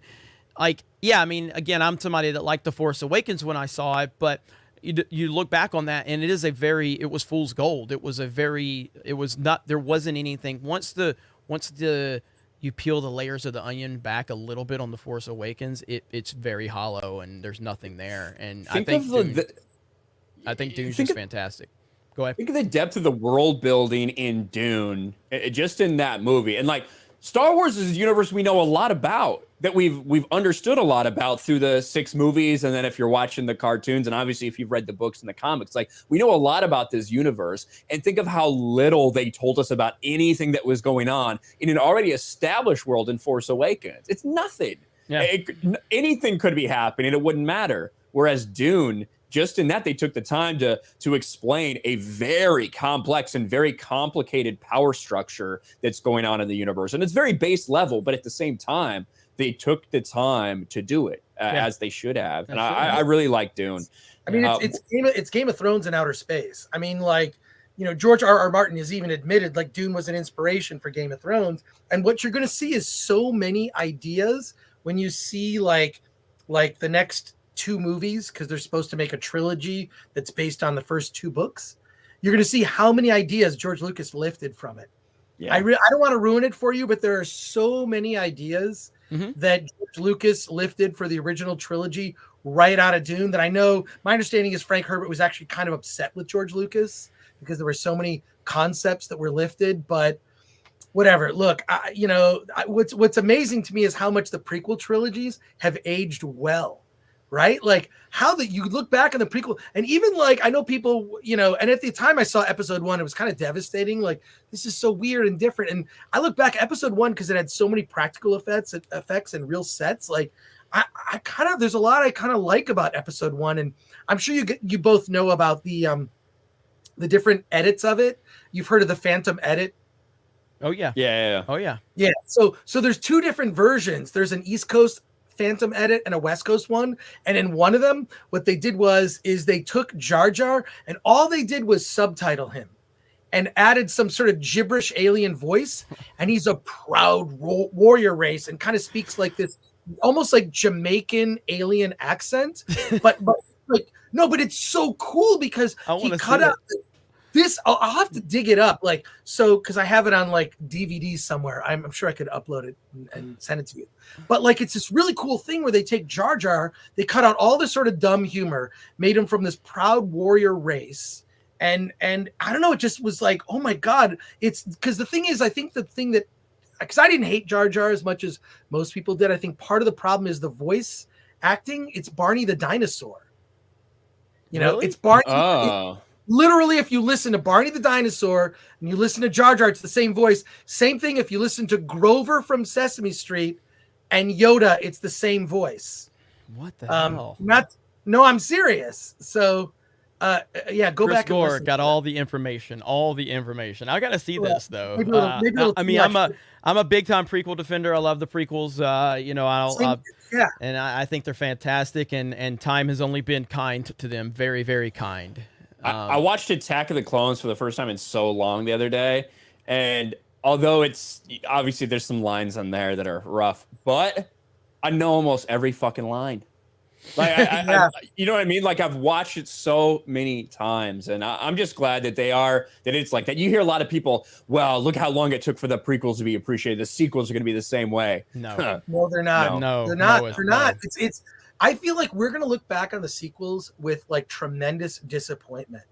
like, yeah, I mean, again, I'm somebody that liked The Force Awakens when I saw it, but you look back on that, and it was fool's gold. There wasn't anything. Once you peel the layers of the onion back a little bit on The Force Awakens, it's very hollow, and there's nothing there. And I think Dune's just fantastic. Go ahead. Think of the depth of the world building in Dune, just in that movie. And like, Star Wars is a universe we know a lot about, that we've understood a lot about through the 6 movies, and then if you're watching the cartoons, and obviously if you've read the books and the comics, like, we know a lot about this universe. And think of how little they told us about anything that was going on in an already established world in Force Awakens. It's nothing. Yeah. Anything could be happening, it wouldn't matter. Whereas Dune, just in that, they took the time to explain a very complex and very complicated power structure that's going on in the universe. And it's very base level, but at the same time, they took the time to do it as they should have. And I really like Dune. I mean, it's Game of Thrones in outer space. I mean, like, George R.R. Martin has even admitted like Dune was an inspiration for Game of Thrones. And what you're going to see is so many ideas when you see like the next 2 movies, because they're supposed to make a trilogy that's based on the first 2 books. You're going to see how many ideas George Lucas lifted from it. Yeah. I don't want to ruin it for you, but there are so many ideas that George Lucas lifted for the original trilogy right out of Dune that I know. My understanding is Frank Herbert was actually kind of upset with George Lucas because there were so many concepts that were lifted, but whatever. Look, what's amazing to me is how much the prequel trilogies have aged well. Right? Like how that you look back on the prequel, and even like, I know people, and at the time I saw episode 1, it was kind of devastating. Like, this is so weird and different. And I look back episode 1 because it had so many practical effects and real sets. Like there's a lot I kind of like about episode 1. And I'm sure you both know about the different edits of it. You've heard of the Phantom edit. Oh yeah. Yeah. Oh yeah. Yeah. So there's 2 different versions. There's an East Coast Phantom edit and a West Coast one, and in one of them what they did is they took Jar Jar and all they did was subtitle him and added some sort of gibberish alien voice, and he's a proud warrior race and kind of speaks like this almost like Jamaican alien accent, but like no, but it's so cool because he cut out this. I'll have to dig it up, like, so because I have it on like DVD somewhere. I'm sure I could upload it and send it to you. But like, it's this really cool thing where they take Jar Jar, they cut out all this sort of dumb humor, made him from this proud warrior race, and I don't know, it just was like, oh my god, it's because the thing is, I think the thing that, because I didn't hate Jar Jar as much as most people did, I think part of the problem is the voice acting. It's Barney the dinosaur. It's Barney. Oh. Literally, if you listen to Barney the dinosaur and you listen to Jar Jar, it's the same voice. Same thing if you listen to Grover from Sesame Street and Yoda, it's the same voice. What the hell? No, I'm serious. So, Yeah, go Chris back and Gore listen. got all the information. I gotta see this though. Maybe a little I too mean, much. I'm a big time prequel defender. I love the prequels. You know, Yeah. and I think they're fantastic. And time has only been kind to them, very, very kind. I watched Attack of the Clones for the first time in so long the other day, and although it's obviously there's some lines on there that are rough, but I know almost every fucking line. Like, you know what I mean? Like, I've watched it so many times, and I'm just glad that it's like that. You hear a lot of people, well, look how long it took for the prequels to be appreciated. The sequels are going to be the same way. No, no, they're not. No, they're not. no, They're not. It's. I feel like we're going to look back on the sequels with like tremendous disappointment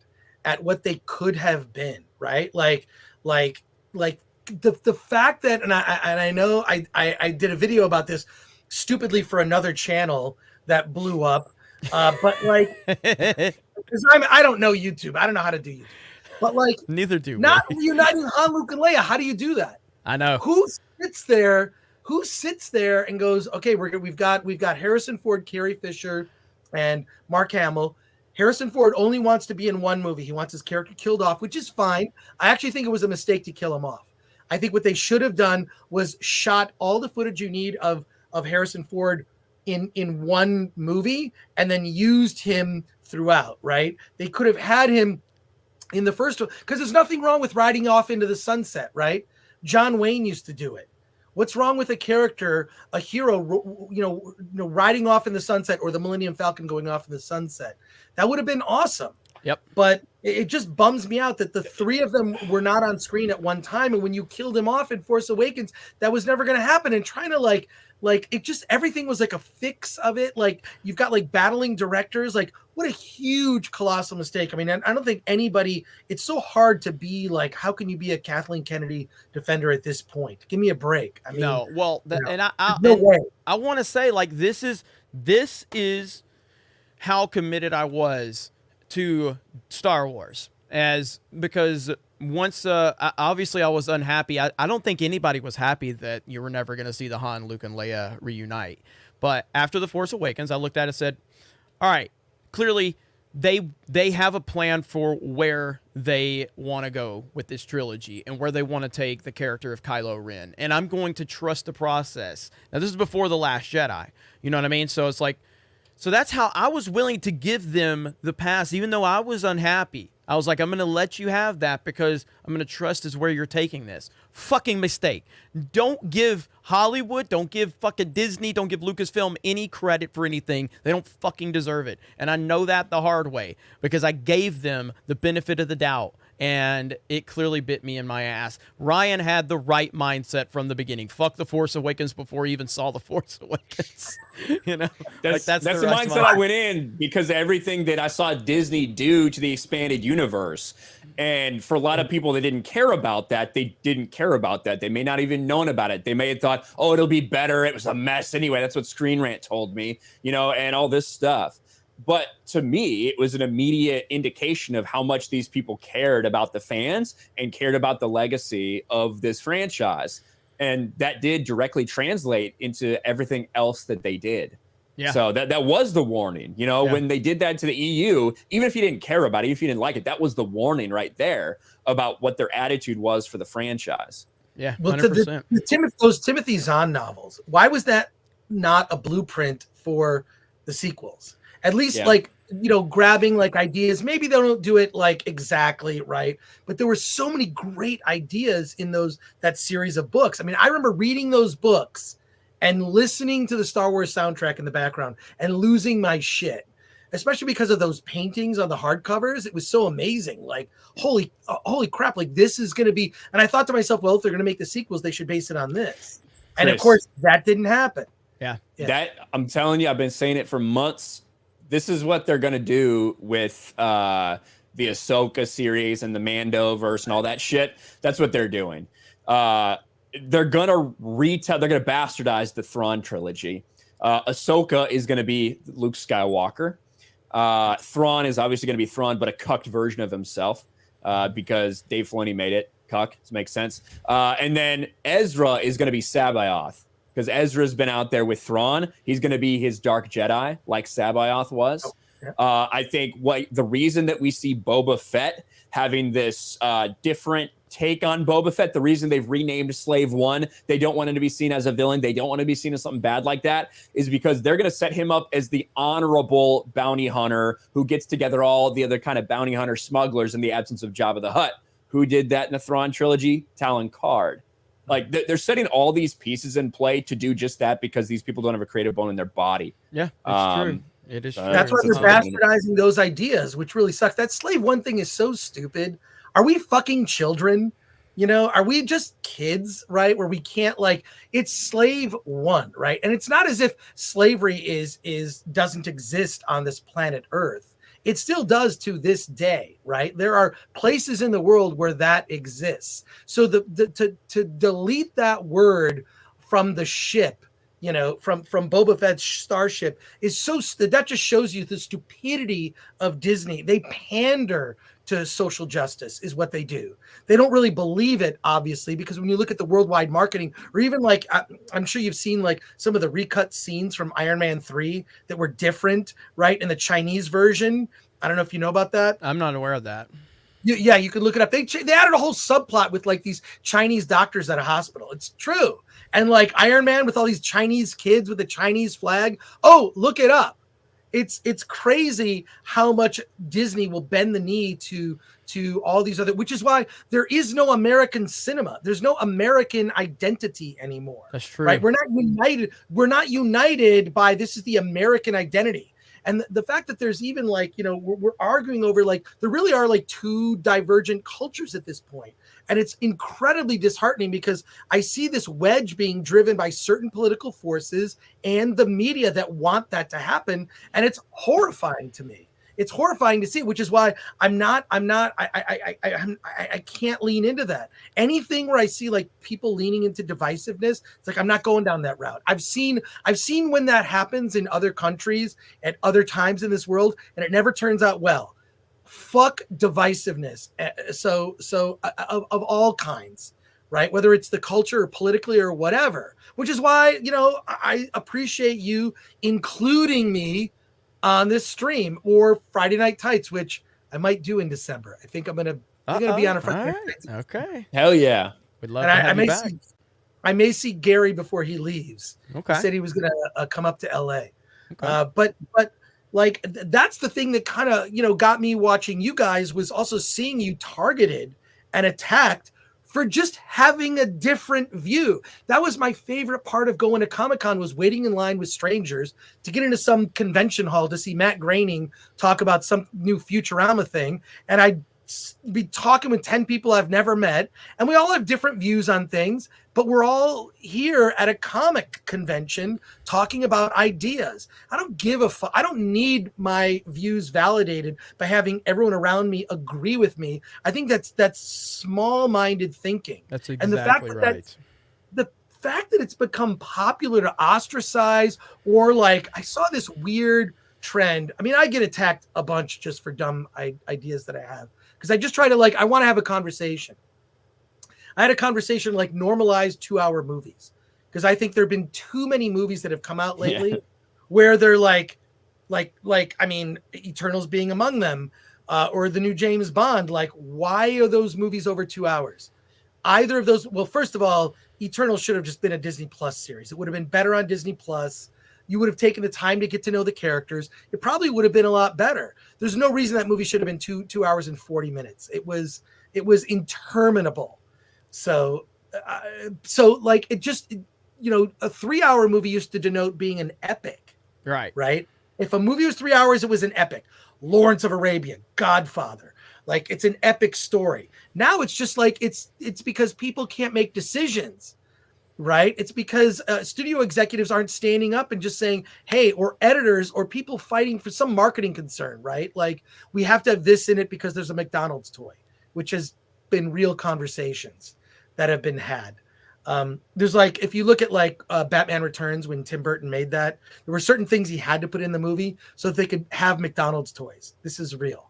at what they could have been. Right? Like the fact that, and I know I did a video about this stupidly for another channel that blew up, but like, because I don't know YouTube, I don't know how to do YouTube, but like, neither do not uniting Han, Luke, and Leia. How do you do that? I know. Who sits there and goes, okay, we've got Harrison Ford, Carrie Fisher, and Mark Hamill. Harrison Ford only wants to be in one movie. He wants his character killed off, which is fine. I actually think it was a mistake to kill him off. I think what they should have done was shot all the footage you need of Harrison Ford in one movie and then used him throughout, right? They could have had him in the first one, because there's nothing wrong with riding off into the sunset, right? John Wayne used to do it. What's wrong with a character, a hero, riding off in the sunset, or the Millennium Falcon going off in the sunset? That would have been awesome. Yep. But it just bums me out that the three of them were not on screen at one time. And when you killed him off in Force Awakens, that was never going to happen. And trying to like it just, everything was like a fix of it. Like, you've got like battling directors. Like, what a huge, colossal mistake. I mean, I don't think anybody, it's so hard to be like, how can you be a Kathleen Kennedy defender at this point? Give me a break. I mean, no, well, and no way. I want to say, like, this is how committed I was to Star Wars, because once obviously I was unhappy. I don't think anybody was happy that you were never going to see the Han, Luke, and Leia reunite. But after The Force Awakens, I looked at it and said, all right, clearly they have a plan for where they want to go with this trilogy and where they want to take the character of Kylo Ren. And I'm going to trust the process. Now, this is before The Last Jedi. You know what I mean? So it's like, so that's how I was willing to give them the pass, even though I was unhappy. I was like, I'm going to let you have that because I'm going to trust is where you're taking this. Fucking mistake. Don't give Hollywood, don't give fucking Disney, don't give Lucasfilm any credit for anything. They don't fucking deserve it. And I know that the hard way because I gave them the benefit of the doubt. And it clearly bit me in my ass. Ryan had the right mindset from the beginning. Fuck The Force Awakens before he even saw The Force Awakens. You know, that's the mindset I went in because of everything that I saw Disney do to the expanded universe. And for a lot of people that didn't care about that, they didn't care about that. They may not even known about it. They may have thought, oh, it'll be better. It was a mess anyway. That's what Screen Rant told me, you know, and all this stuff. But to me, it was an immediate indication of how much these people cared about the fans and cared about the legacy of this franchise. And that did directly translate into everything else that they did. Yeah. So that was the warning, you know, when they did that to the EU, even if you didn't care about it, if you didn't like it, that was the warning right there about what their attitude was for the franchise. Yeah, 100%. Well, those Timothy Zahn novels, why was that not a blueprint for the sequels? At least like, you know, grabbing like ideas. Maybe they don't do it like exactly right, but there were so many great ideas in that series of books. I mean, I remember reading those books and listening to the Star Wars soundtrack in the background and losing my shit, especially because of those paintings on the hardcovers. It was so amazing. Like, holy crap. Like, this is going to be, and I thought to myself, well, if they're going to make the sequels, they should base it on this. And of course that didn't happen. Yeah. That, I'm telling you, I've been saying it for months. This is what they're going to do with the Ahsoka series and the Mandoverse and all that shit. That's what they're doing. They're going to bastardize the Thrawn trilogy. Ahsoka is going to be Luke Skywalker. Thrawn is obviously going to be Thrawn, but a cucked version of himself because Dave Filoni made it cuck. This makes sense. And then Ezra is going to be Sabaoth. Because Ezra's been out there with Thrawn. He's going to be his Dark Jedi, like Sabaoth was. I think the reason that we see Boba Fett having this different take on Boba Fett, the reason they've renamed Slave One, they don't want him to be seen as a villain, they don't want to be seen as something bad like that, is because they're going to set him up as the honorable bounty hunter who gets together all the other kind of bounty hunter smugglers in the absence of Jabba the Hutt. Who did that in the Thrawn trilogy? Talon Card. Like, they're setting all these pieces in play to do just that because these people don't have a creative bone in their body. Yeah, it's true. It is true. That's why they're bastardizing those ideas, which really sucks. That Slave One thing is so stupid. Are we fucking children? You know, are we just kids, right? Where we can't, like, it's Slave One, right? And it's not as if slavery doesn't exist on this planet Earth. It still does to this day, right? There are places in the world where that exists. So to delete that word from the ship, you know, from Boba Fett's starship is that just shows you the stupidity of Disney. They pander to social justice is what they do. They don't really believe it, obviously, because when you look at the worldwide marketing, or even like, I'm sure you've seen like some of the recut scenes from Iron Man 3 that were different, right? In the Chinese version. I don't know if you know about that. I'm not aware of that. Yeah, you could look it up. They added a whole subplot with like these Chinese doctors at a hospital. It's true. And like Iron Man with all these Chinese kids with the Chinese flag. Oh, look it up. It's crazy how much Disney will bend the knee to all these other, which is why there is no American cinema. There's no American identity anymore. That's true. Right? We're not united. We're not united by this is the American identity. And the fact that there's even like, you know, we're arguing over like, there really are like two divergent cultures at this point. And it's incredibly disheartening because I see this wedge being driven by certain political forces and the media that want that to happen. And it's horrifying to me. It's horrifying to see, which is why I can't lean into that. Anything where I see like people leaning into divisiveness, it's like, I'm not going down that route. I've seen when that happens in other countries at other times in this world, and it never turns out well. Fuck divisiveness. So of all kinds, right? Whether it's the culture or politically or whatever, which is why, you know, I appreciate you including me on this stream or Friday Night Tights, which I might do in December. I think I'm gonna be on a Friday Night Tights. Okay. Hell yeah. We'd love to have you back. I may see Gary before he leaves. Okay. He said he was gonna come up to LA. Okay. But like that's the thing that kind of, you know, got me watching you guys, was also seeing you targeted and attacked for just having a different view. That was my favorite part of going to Comic-Con, was waiting in line with strangers to get into some convention hall to see Matt Groening talk about some new Futurama thing. And I'd be talking with 10 people I've never met, and we all have different views on things, but we're all here at a comic convention talking about ideas. I don't give a fuck. I don't need my views validated by having everyone around me agree with me. I think that's small-minded thinking. That's exactly and the fact right. The fact that it's become popular to ostracize, or like I saw this weird trend. I mean, I get attacked a bunch just for dumb ideas that I have, because I just try to, like, I want to have a conversation. I had a conversation like normalize 2-hour movies, because I think there have been too many movies that have come out lately where they're like, I mean, Eternals being among them, or the new James Bond. Like, why are those movies over 2 hours? Either of those. Well, first of all, Eternals should have just been a Disney Plus series. It would have been better on Disney Plus. You would have taken the time to get to know the characters. It probably would have been a lot better. There's no reason that movie should have been 2 hours and 40 minutes. It was interminable. So like, it just, you know, a 3-hour movie used to denote being an epic. Right. If a movie was 3 hours, it was an epic. Lawrence of Arabia, Godfather. Like, it's an epic story. Now it's just like, it's because people can't make decisions. Right. It's because studio executives aren't standing up and just saying, hey, or editors or people fighting for some marketing concern. Right. Like, we have to have this in it because there's a McDonald's toy, which has been real conversations that have been had. There's like, if you look at like Batman Returns, when Tim Burton made that, there were certain things he had to put in the movie so that they could have McDonald's toys. This is real.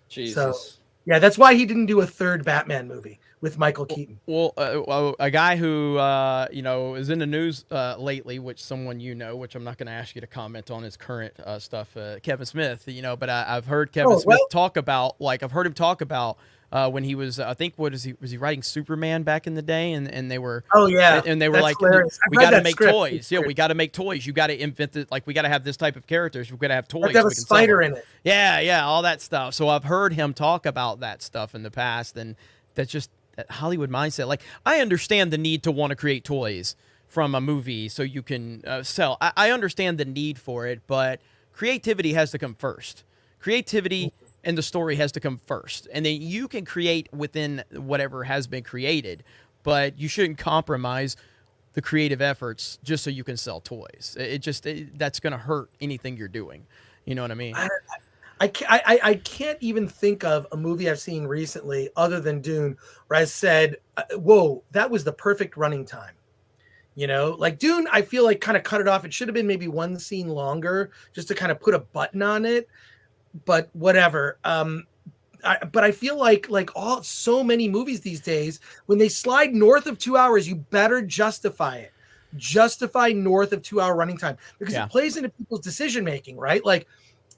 Jesus. Yeah, that's why he didn't do a third Batman movie with Michael Keaton. Well, a guy who is in the news lately, which someone which I'm not going to ask you to comment on his current stuff, Kevin Smith. But I've heard Kevin Smith talk about when he was, I think, was he writing Superman back in the day, and they were and they were that's like, hilarious. we got to make toys. Yeah, we got to make toys. You got to invent it. Like we got to have this type of characters. We got to have toys. Like have a spider in it. Yeah, all that stuff. So I've heard him talk about that stuff in the past, and that's just that Hollywood mindset. Like, I understand the need to want to create toys from a movie so you can sell. I understand the need for it, but creativity has to come first. Creativity and the story has to come first. And then you can create within whatever has been created, but you shouldn't compromise the creative efforts just so you can sell toys. That's going to hurt anything you're doing. You know what I mean? I can't even think of a movie I've seen recently other than Dune where I said, whoa, that was the perfect running time. Like Dune, I feel like kind of cut it off. It should have been maybe one scene longer just to kind of put a button on it, but whatever. But I feel like so many movies these days, when they slide north of 2 hours, you better justify it. Justify north of 2 hour running time because it plays into people's decision making, right? Like,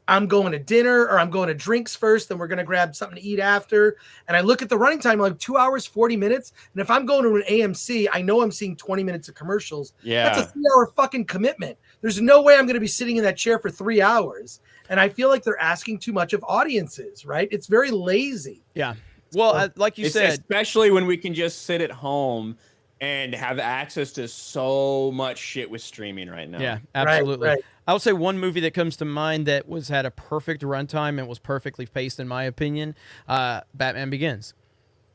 I'm going to dinner or I'm going to drinks first, then we're going to grab something to eat after. And I look at the running time, like 2 hours, 40 minutes. And if I'm going to an AMC, I know I'm seeing 20 minutes of commercials. Yeah. That's a 3 hour fucking commitment. There's no way I'm going to be sitting in that chair for 3 hours. And I feel like they're asking too much of audiences, right? It's very lazy. Yeah. Well, like you said, especially when we can just sit at home and have access to so much shit with streaming right now. Yeah, absolutely. Right. I would say one movie that comes to mind that had a perfect runtime and was perfectly paced, in my opinion, Batman Begins.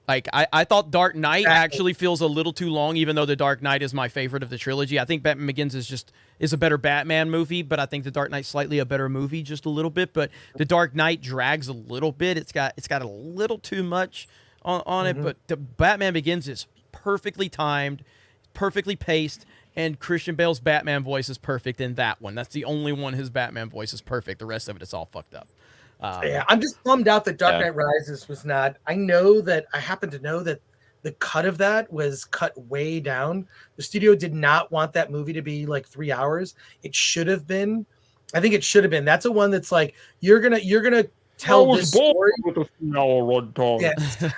Like, I thought Dark Knight actually feels a little too long, even though The Dark Knight is my favorite of the trilogy. I think Batman Begins is a better Batman movie, but I think The Dark Knight's slightly a better movie, just a little bit. But The Dark Knight drags a little bit. It's got a little too much on it, but the Batman Begins is perfectly timed, perfectly paced, and Christian Bale's Batman voice is perfect in that one. That's the only one his Batman voice is perfect. The rest of it is all fucked up. Yeah, I'm just bummed out that Dark Knight Rises was not. I happen to know that the cut of that was cut way down. The studio did not want that movie to be like 3 hours. It should have been. I think it should have been. That's a one that's like you're gonna tell this story with a 3 hour run time. Yeah.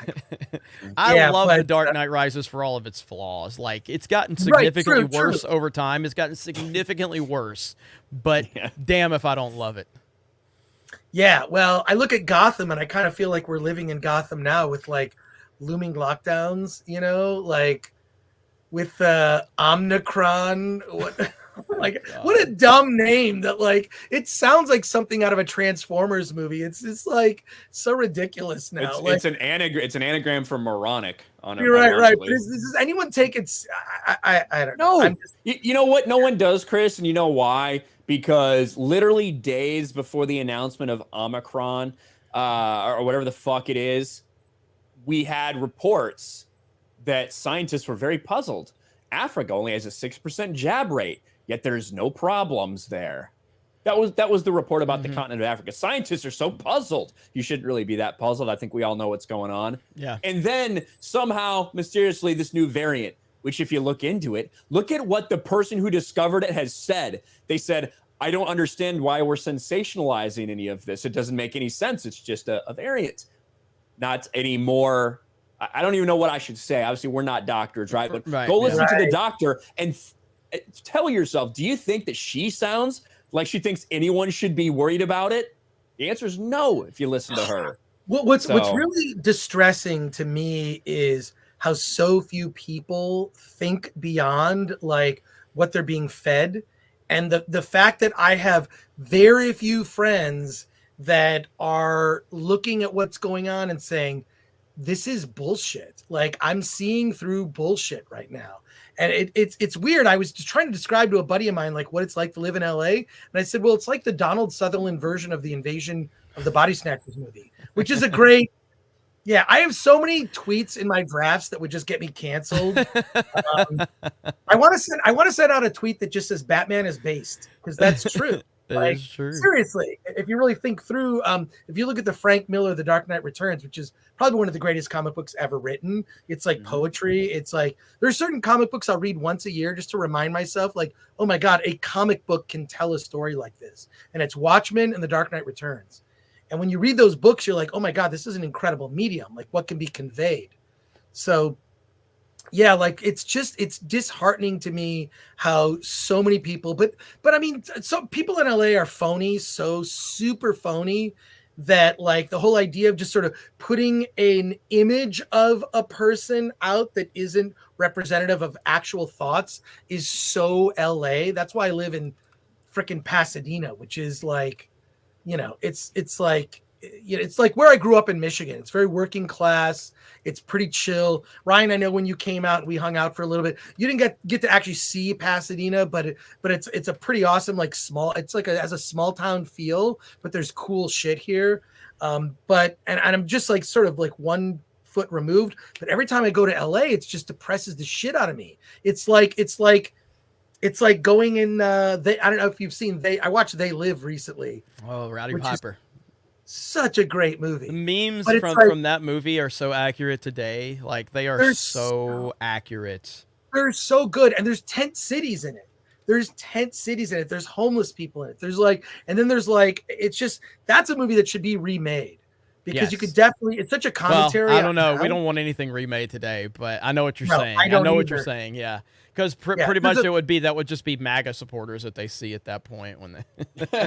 I love The Dark Knight Rises for all of its flaws. Like, it's gotten significantly worse over time. It's gotten significantly worse, but damn if I don't love it. Yeah, well, I look at Gotham and I kind of feel like we're living in Gotham now with like looming lockdowns, like with Omnicron. What a dumb name that, like, it sounds like something out of a Transformers movie. It's like so ridiculous now. It's an anagram for moronic. You're right. But does anyone take it? I don't know. No, you know what? No one does, Chris, and you know why? Because literally days before the announcement of Omicron, or whatever the fuck it is, we had reports that scientists were very puzzled. Africa only has a 6% jab rate, yet there's no problems there. That was the report about the continent of Africa. Scientists are so puzzled. You shouldn't really be that puzzled. I think we all know what's going on. Yeah. And then somehow, mysteriously, this new variant, which if you look into it, look at what the person who discovered it has said. They said, I don't understand why we're sensationalizing any of this. It doesn't make any sense. It's just a variant. Not any more. I don't even know what I should say. Obviously, we're not doctors, right? But go listen to the doctor and tell yourself, do you think that she sounds like she thinks anyone should be worried about it? The answer is no if you listen to her. What's really distressing to me is how so few people think beyond like what they're being fed. And the fact that I have very few friends that are looking at what's going on and saying, this is bullshit. Like, I'm seeing through bullshit right now. And it's weird. I was just trying to describe to a buddy of mine, like, what it's like to live in LA. And I said, well, it's like the Donald Sutherland version of the Invasion of the Body Snatchers movie, which is a great. Yeah, I have so many tweets in my drafts that would just get me canceled. I want to send out a tweet that just says Batman is based, because that's true. That is true. Seriously, if you really think through, if you look at the Frank Miller The Dark Knight Returns, which is probably one of the greatest comic books ever written, it's like poetry. It's like there's certain comic books I'll read once a year just to remind myself, like, oh my god, a comic book can tell a story like this, and it's Watchmen and The Dark Knight Returns. And when you read those books, you're like, oh my god, this is an incredible medium. Like, what can be conveyed? So yeah, like it's disheartening to me how so many people, but I mean, some people in LA are phony, so super phony that like the whole idea of just sort of putting an image of a person out that isn't representative of actual thoughts is so LA. That's why I live in freaking Pasadena, which is like, you know, it's like, you know, it's like where I grew up in Michigan. It's very working class. It's pretty chill. Ryan, I know when you came out and we hung out for a little bit, you didn't get to actually see Pasadena, but it's a pretty awesome, like small, it's like has a small town feel, but there's cool shit here. But I'm just like sort of like 1 foot removed, but every time I go to LA, it just depresses the shit out of me. It's like going in, I don't know if you've seen, I watched They Live recently. Oh, Rowdy Piper. Such a great movie. The memes from that movie are so accurate today. Like they are so accurate. They're so good. And there's tent cities in it. There's homeless people in it. There's like, and then there's like, it's just, that's a movie that should be remade because you could definitely, it's such a commentary. Well, I don't know. We don't want anything remade today, but I know what you're saying. I know what you're saying. Yeah. Because pretty much that would just be MAGA supporters that they see at that point when they.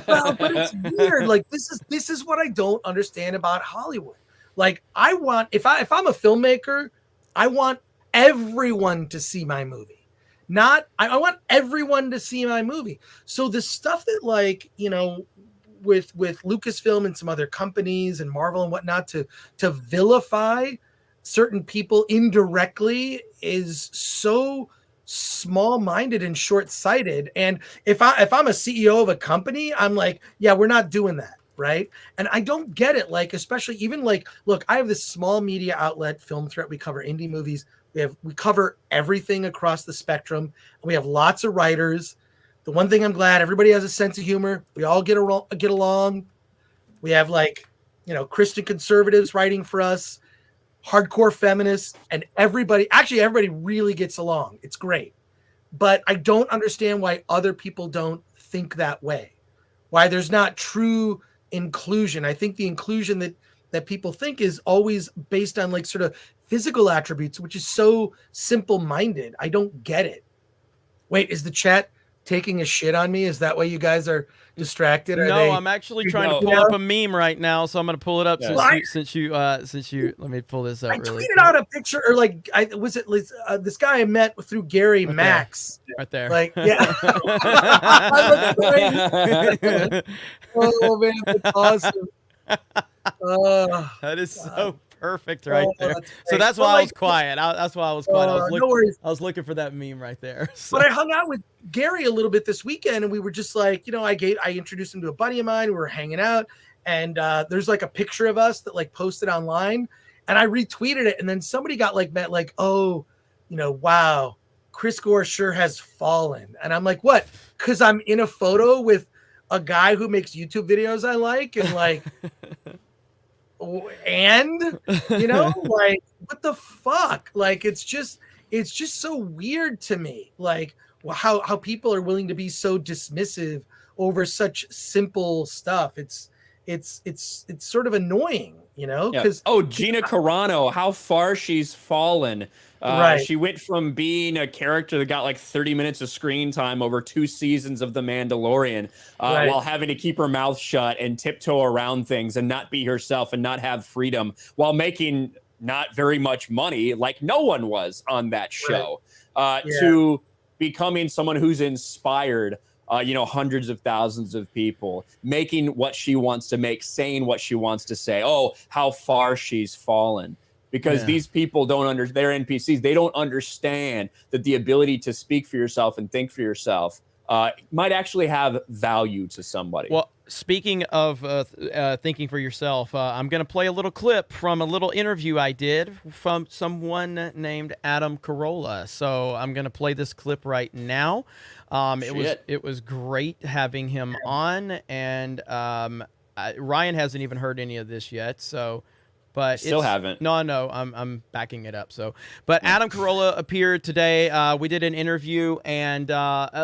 Well, but it's weird. Like this is what I don't understand about Hollywood. Like I want if I'm a filmmaker, I want everyone to see my movie. I want everyone to see my movie. So the stuff that like, you know, with Lucasfilm and some other companies and Marvel and whatnot to vilify certain people indirectly is so small-minded and short-sighted. And if I'm a CEO of a company, I'm like, yeah, we're not doing that, right? And I don't get it. Like, especially even like, look, I have this small media outlet, Film Threat. We cover indie movies. We cover everything across the spectrum. And we have lots of writers. The one thing I'm glad, everybody has a sense of humor. We all get along. We have like, you know, Christian conservatives writing for us, hardcore feminists, and everybody really gets along. It's great. But I don't understand why other people don't think that way. Why there's not true inclusion. I think the inclusion that people think is always based on like sort of physical attributes, which is so simple-minded. I don't get it. Wait, is the chat taking a shit on me? Is that why you guys are distracted? No, I'm actually trying to pull up a meme right now, so I'm going to pull it up since you. Let me pull this up. I tweeted out a picture, or like, this guy I met through Gary Max, right there. Like, yeah. Oh man, that's awesome. That is so perfect right there. So that's why I was quiet. That's why I was quiet. I was looking for that meme right there. So. But I hung out with Gary a little bit this weekend, and we were just like, you know, I introduced him to a buddy of mine. We were hanging out, and there's like a picture of us that like posted online, and I retweeted it, and then somebody got like met like, oh, you know, wow, Chris Gore sure has fallen, and I'm like, what? Because I'm in a photo with a guy who makes YouTube videos I like, and like. And you know, like what the fuck? Like it's just so weird to me, like how people are willing to be so dismissive over such simple stuff. It's sort of annoying, you know, because Gina Carano, how far she's fallen. Right. She went from being a character that got like 30 minutes of screen time over 2 seasons of The Mandalorian, while having to keep her mouth shut and tiptoe around things and not be herself and not have freedom while making not very much money, like no one was on that show, to becoming someone who's inspired, hundreds of thousands of people, making what she wants to make, saying what she wants to say. Oh, how far she's fallen. Because these people they're NPCs. They don't understand that the ability to speak for yourself and think for yourself might actually have value to somebody. Well, speaking of thinking for yourself, I'm going to play a little clip from a little interview I did from someone named Adam Carolla. So I'm going to play this clip right now. It was great having him on, and Ryan hasn't even heard any of this yet. So. But still haven't. No, I'm backing it up. So, but Adam Carolla appeared today. We did an interview, and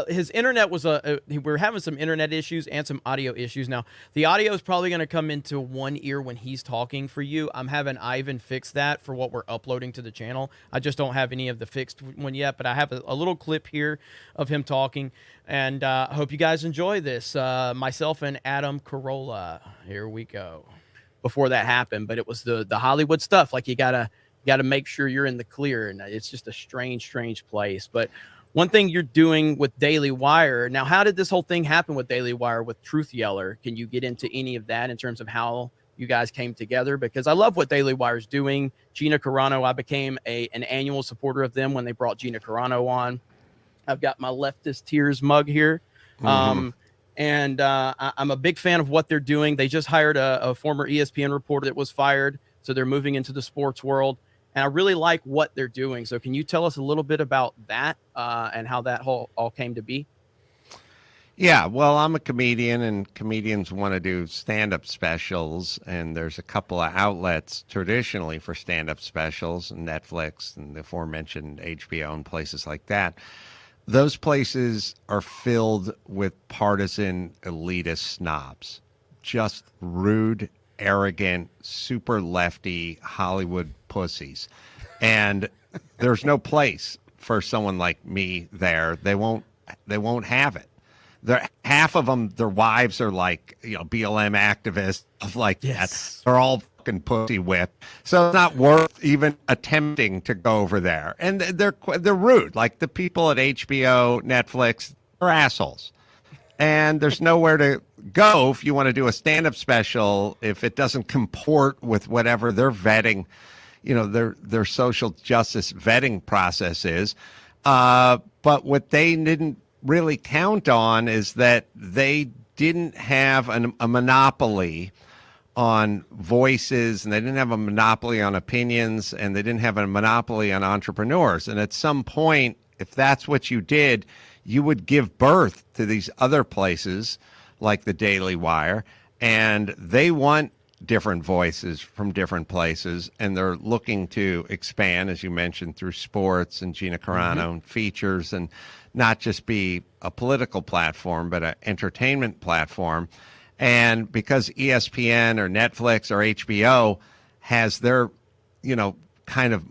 his internet was we were having some internet issues and some audio issues. Now, the audio is probably going to come into one ear when he's talking for you. I'm having Ivan fix that for what we're uploading to the channel. I just don't have any of the fixed one yet, but I have a little clip here of him talking, and I hope you guys enjoy this. Myself and Adam Carolla. Here we go. Before that happened, but it was the Hollywood stuff. Like you gotta make sure you're in the clear, and it's just a strange place. But one thing you're doing with Daily Wire now, how did this whole thing happen with Daily Wire with Truth Yeller? Can you get into any of that in terms of how you guys came together? Because I love what Daily Wire is doing. Gina Carano, I became an annual supporter of them when they brought Gina Carano on. I've got my Leftist Tears mug here. And I'm a big fan of what they're doing. They just hired a former ESPN reporter that was fired, so they're moving into the sports world. And I really like what they're doing. So can you tell us a little bit about that and how that all came to be? Yeah, well, I'm a comedian, and comedians want to do stand-up specials, and there's a couple of outlets traditionally for stand-up specials, Netflix and the aforementioned HBO and places like that. Those places are filled with partisan elitist snobs, just rude, arrogant, super lefty Hollywood pussies. And there's no place for someone like me there. They won't have it. Half of them, their wives are like, BLM activists of like that. They're all fucking pussy whipped. So it's not worth even attempting to go over there. And they're rude. Like the people at HBO, Netflix, they're assholes. And there's nowhere to go if you want to do a stand-up special if it doesn't comport with whatever their vetting, their social justice vetting process is. But what they didn't really count on is that they didn't have a monopoly on voices, and they didn't have a monopoly on opinions, and they didn't have a monopoly on entrepreneurs. And at some point, if that's what you did, you would give birth to these other places like the Daily Wire, and they want different voices from different places, and they're looking to expand, as you mentioned, through sports and Gina Carano and features, and not just be a political platform, but an entertainment platform. And because ESPN or Netflix or HBO has their, kind of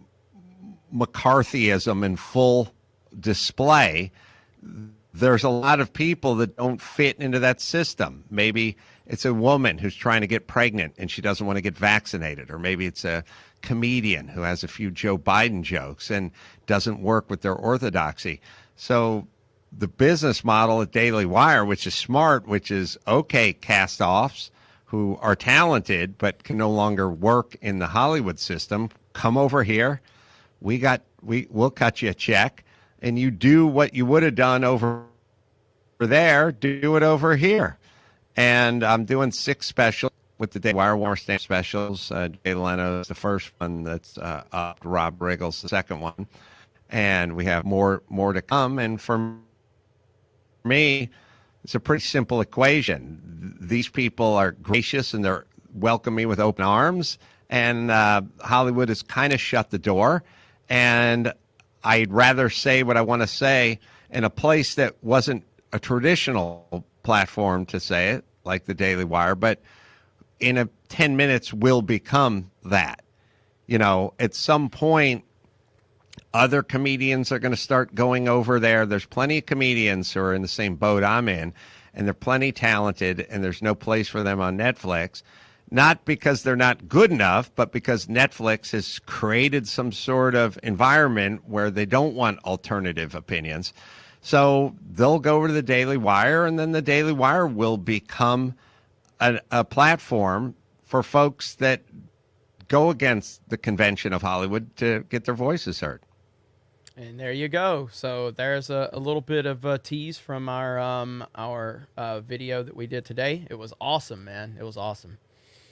McCarthyism in full display, there's a lot of people that don't fit into that system. Maybe it's a woman who's trying to get pregnant and she doesn't want to get vaccinated, or maybe it's a comedian who has a few Joe Biden jokes and doesn't work with their orthodoxy. So the business model at Daily Wire, which is smart, which is okay, cast-offs who are talented but can no longer work in the Hollywood system, come over here. We'll cut you a check, and you do what you would have done over there, do it over here. And I'm doing 6 specials with the Daily Wire stand specials. Jay Leno's the first one that's up. Rob Riggle's the second one. And we have more to come. And for me, it's a pretty simple equation. These people are gracious and they're welcome me with open arms. And Hollywood has kind of shut the door. And I'd rather say what I want to say in a place that wasn't a traditional platform to say it, like the Daily Wire, but in 10 minutes will become that. At some point, other comedians are going to start going over there. There's plenty of comedians who are in the same boat I'm in, and they're plenty talented, and there's no place for them on Netflix. Not because they're not good enough, but because Netflix has created some sort of environment where they don't want alternative opinions. So they'll go over to the Daily Wire, and then the Daily Wire will become a platform for folks that go against the convention of Hollywood to get their voices heard. And there you go. So there's a little bit of a tease from our video that we did today. It was awesome, man. It was awesome.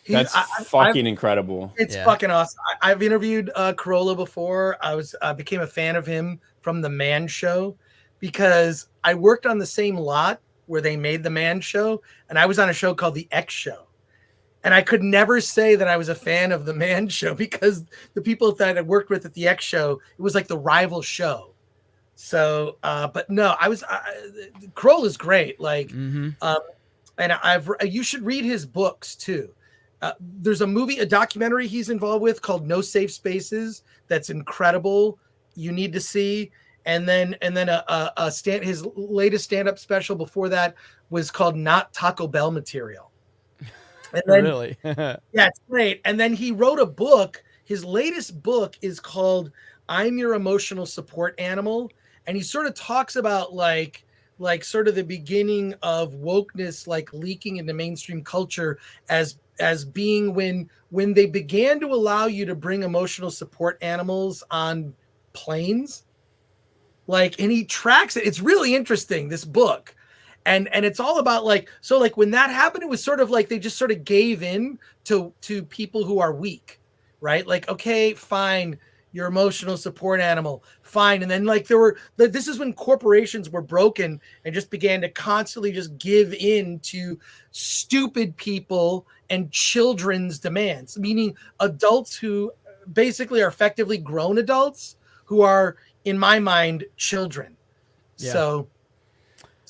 That's fucking incredible. It's fucking awesome. I've interviewed Carolla before. I became a fan of him from the Man Show because I worked on the same lot where they made the Man Show, and I was on a show called the X Show. And I could never say that I was a fan of the Man Show because the people that I worked with at the X Show, it was like the rival show. So, but no, Kroll is great. Like, and you should read his books too. There's a documentary he's involved with called No Safe Spaces. That's incredible. You need to see. And then his latest stand-up special before that was called Not Taco Bell Material. And then, really? Yeah, it's great. And then he wrote a book. His latest book is called I'm Your Emotional Support Animal. And he sort of talks about like sort of the beginning of wokeness, like leaking into mainstream culture as being when they began to allow you to bring emotional support animals on planes. Like, and he tracks it. It's really interesting, this book. And it's all about when that happened, it was sort of like they just sort of gave in to people who are weak, right? Like, okay, fine, your emotional support animal, fine. And then this is when corporations were broken and just began to constantly just give in to stupid people and children's demands, meaning adults who basically are effectively grown adults who are, in my mind, children. Yeah.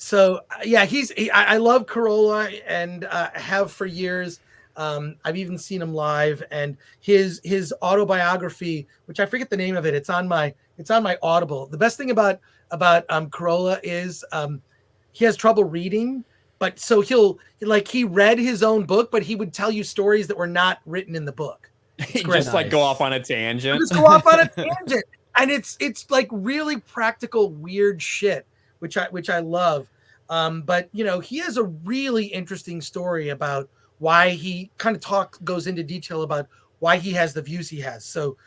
So yeah, I love Carolla and have for years. I've even seen him live, and his autobiography, which I forget the name of it. It's on my Audible. The best thing about Carolla is he has trouble reading, but so he read his own book, but he would tell you stories that were not written in the book. He just go off on a tangent. Just go off on a tangent, and it's like really practical weird shit, which I love. But he has a really interesting story about why he kind of goes into detail about why he has the views he has. So,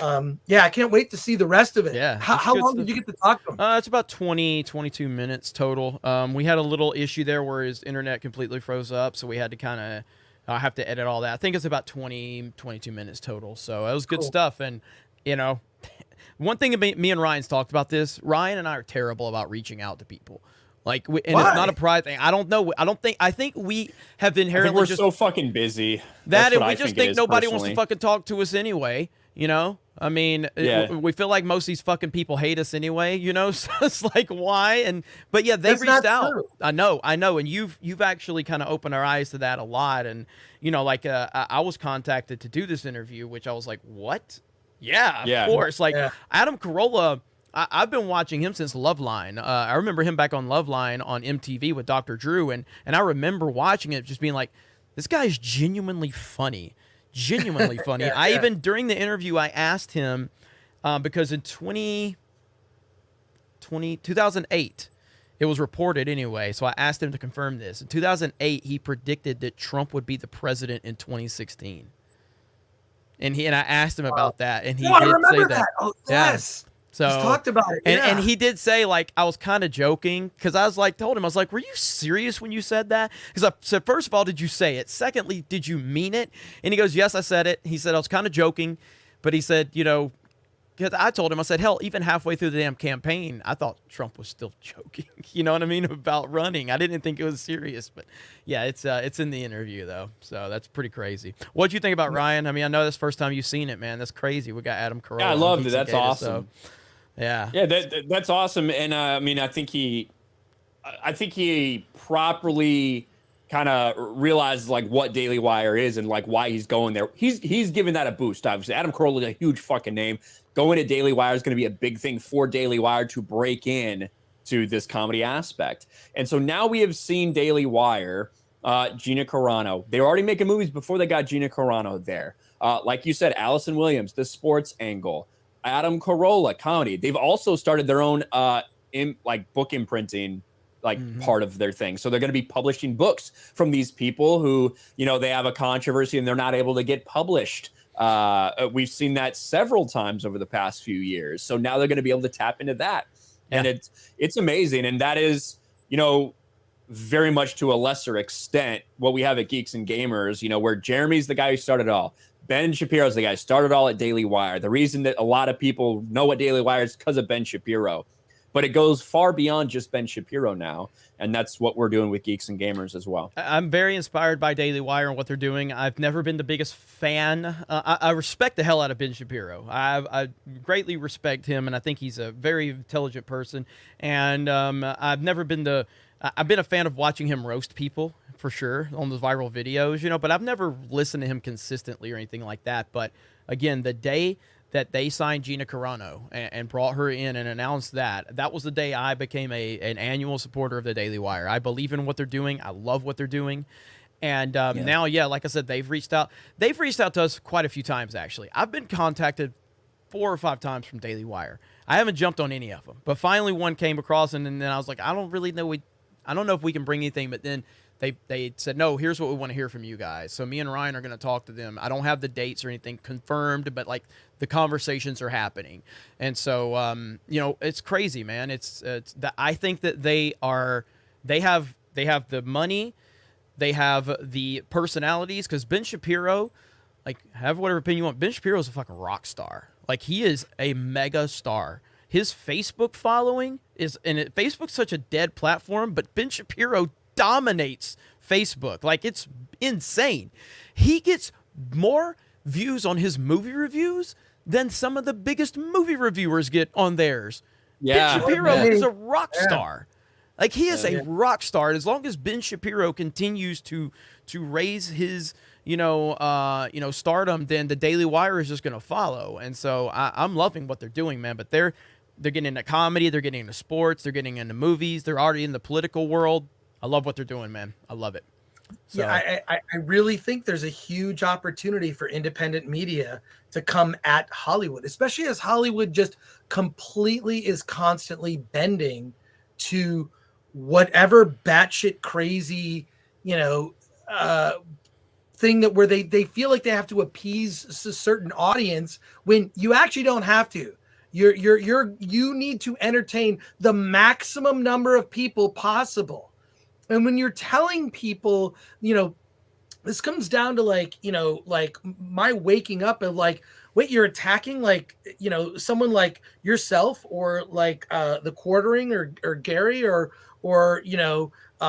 I can't wait to see the rest of it. Yeah. How long did you get to talk to him? It's about 22 minutes total. We had a little issue there where his internet completely froze up, so we had to have to edit all that. I think it's about 22 minutes total. So it was good stuff. And, one thing me and Ryan's talked about this. Ryan and I are terrible about reaching out to people. And it's not a pride thing. I don't know. I think we have inherently so fucking busy. That and we just think nobody wants to fucking talk to us anyway. I mean, we feel like most of these fucking people hate us anyway. So it's like, why? But yeah, they reached out. True. I know. And you've actually kind of opened our eyes to that a lot. And I was contacted to do this interview, which I was like, what? Yeah, of course. Adam Carolla, I've been watching him since Loveline. I remember him back on Loveline on MTV with Dr. Drew, and I remember watching it just being like, this guy is genuinely funny. Genuinely funny. Even during the interview, I asked him, because in 2008, it was reported anyway, so I asked him to confirm this. In 2008, he predicted that Trump would be the president in 2016. And I asked him about that, and he did say that. Oh, yes. So he's talked about it. And he did say, I was kind of joking, because I was told him, I was like, were you serious when you said that? Because I said, first of all, did you say it? Secondly, did you mean it? And he goes, yes, I said it. He said, I was kind of joking, but he said, because I told him, I said, hell, even halfway through the damn campaign, I thought Trump was still joking. You know what I mean? About running. I didn't think it was serious, but yeah, it's in the interview though. So that's pretty crazy. What'd you think about Ryan? I mean, I know that's the first time you've seen it, man. That's crazy. We got Adam Carolla. Yeah, I loved it. That's awesome. So, yeah. Yeah, that's awesome. And I mean, I think he properly kind of realizes what Daily Wire is and why he's going there. He's giving that a boost. Obviously, Adam Carolla is a huge fucking name. Going to Daily Wire is going to be a big thing for Daily Wire to break in to this comedy aspect. And so now we have seen Daily Wire, Gina Carano. They were already making movies before they got Gina Carano there. Like you said, Allison Williams, the sports angle. Adam Carolla, comedy. They've also started their own book imprinting part of their thing. So they're going to be publishing books from these people who, they have a controversy and they're not able to get published. We've seen that several times over the past few years. So now they're going to be able to tap into that. And it's amazing. And that is, you know, very much to a lesser extent what we have at Geeks and Gamers, you know, where Jeremy's the guy who started it all. Ben Shapiro's the guy who started it all at Daily Wire. The reason that a lot of people know what Daily Wire is because of Ben Shapiro. But it goes far beyond just Ben Shapiro now. And that's what we're doing with Geeks and Gamers as well. I'm very inspired by Daily Wire and what they're doing. I've never been the biggest fan. I respect the hell out of Ben Shapiro. I greatly respect him, and I think he's a very intelligent person. And I've never been I've been a fan of watching him roast people, for sure, on those viral videos, you know, but I've never listened to him consistently or anything like that. But again, the day that they signed Gina Carano and brought her in and announced that was the day I became an annual supporter of the Daily Wire. I believe in what they're doing. I love what they're doing. And now, like I said, they've reached out. They've reached out to us quite a few times, actually. I've been contacted 4 or 5 times from Daily Wire. I haven't jumped on any of them, but finally one came across, and then I was like, I don't know if we can bring anything, but then they said, no, here's what we want to hear from you guys. So me and Ryan are going to talk to them. I don't have the dates or anything confirmed, but like the conversations are happening. And so, you know, it's crazy, man. It's that I think that they have the money, they have the personalities, because Ben Shapiro, like, have whatever opinion you want, Ben Shapiro is a fucking rock star. Like, he is a mega star. His Facebook following Facebook's such a dead platform, but Ben Shapiro dominates Facebook. Like, it's insane. He gets more views on his movie reviews than some of the biggest movie reviewers get on theirs. Yeah. Ben Shapiro is a rock star. Like, he is a rock star. And as long as Ben Shapiro continues to raise his, stardom, then the Daily Wire is just going to follow. And so I'm loving what they're doing, man. But they're getting into comedy, they're getting into sports, they're getting into movies, they're already in the political world. I love what they're doing, man. I love it. So. Yeah, I really think there's a huge opportunity for independent media to come at Hollywood, especially as Hollywood just completely is constantly bending to whatever batshit crazy, thing that where they feel like they have to appease a certain audience when you actually don't have to. You need to entertain the maximum number of people possible. And when you're telling people, this comes down to like my waking up and like, wait, you're attacking someone like yourself or like the Quartering or Gary or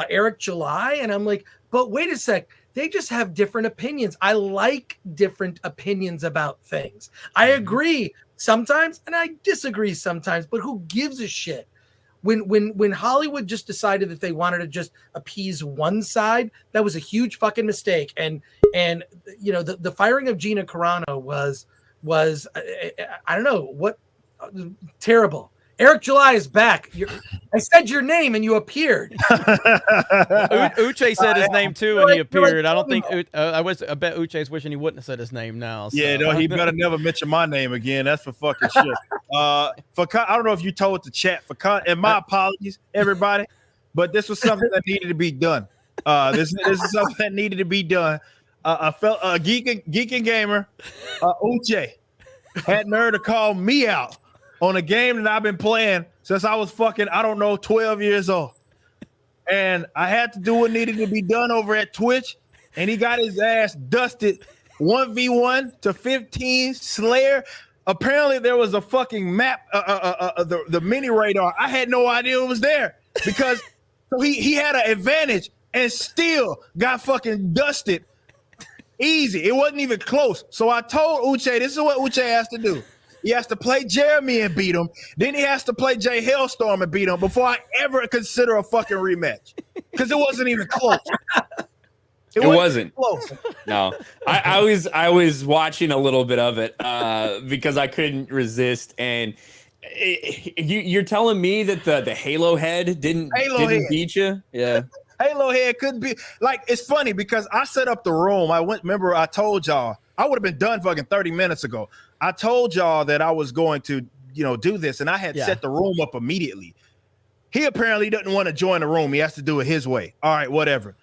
Eric July. And I'm like, but wait a sec. They just have different opinions. I like different opinions about things. I agree sometimes and I disagree sometimes, but who gives a shit? When Hollywood just decided that they wanted to just appease one side, that was a huge fucking mistake. And the firing of Gina Carano was I don't know what terrible. Eric July is back. I said your name and you appeared. Uche said his name too and he appeared. I don't think I bet Uche's wishing he wouldn't have said his name now. So. Yeah, no, he better never mention my name again. That's for fucking shit. I don't know if you told the chat and my apologies, everybody, but this was something that needed to be done. This is something that needed to be done. A geek and gamer, Uche, had nerve to call me out on a game that I've been playing since I was fucking, 12 years old. And I had to do what needed to be done over at Twitch, and he got his ass dusted 1v1 to 15 Slayer. Apparently there was a fucking map, the mini radar. I had no idea it was there because so he had an advantage and still got fucking dusted easy. It wasn't even close. So I told Uche, this is what Uche has to do. He has to play Jeremy and beat him. Then he has to play Jay Hailstorm and beat him before I ever consider a fucking rematch. Because it wasn't even close. It wasn't close. No, I was watching a little bit of it because I couldn't resist. And you're telling me that the Halo head didn't beat you? Yeah. Halo head couldn't be like, it's funny because I set up the room. Remember I told y'all I would have been done fucking 30 minutes ago. I told y'all that I was going to, do this, and I had set the room up immediately. He apparently doesn't want to join the room. He has to do it his way. All right, whatever.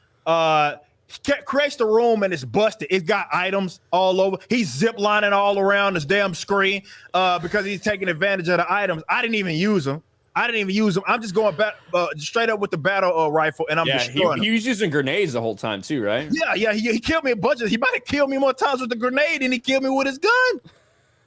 creates the room and it's busted. It's got items all over. He's zip lining all around this damn screen because he's taking advantage of the items. I didn't even use them. I'm just going back straight up with the battle rifle, and I'm destroying he was using grenades the whole time too, right? Yeah. He killed me a bunch of. He might have killed me more times with the grenade than he killed me with his gun.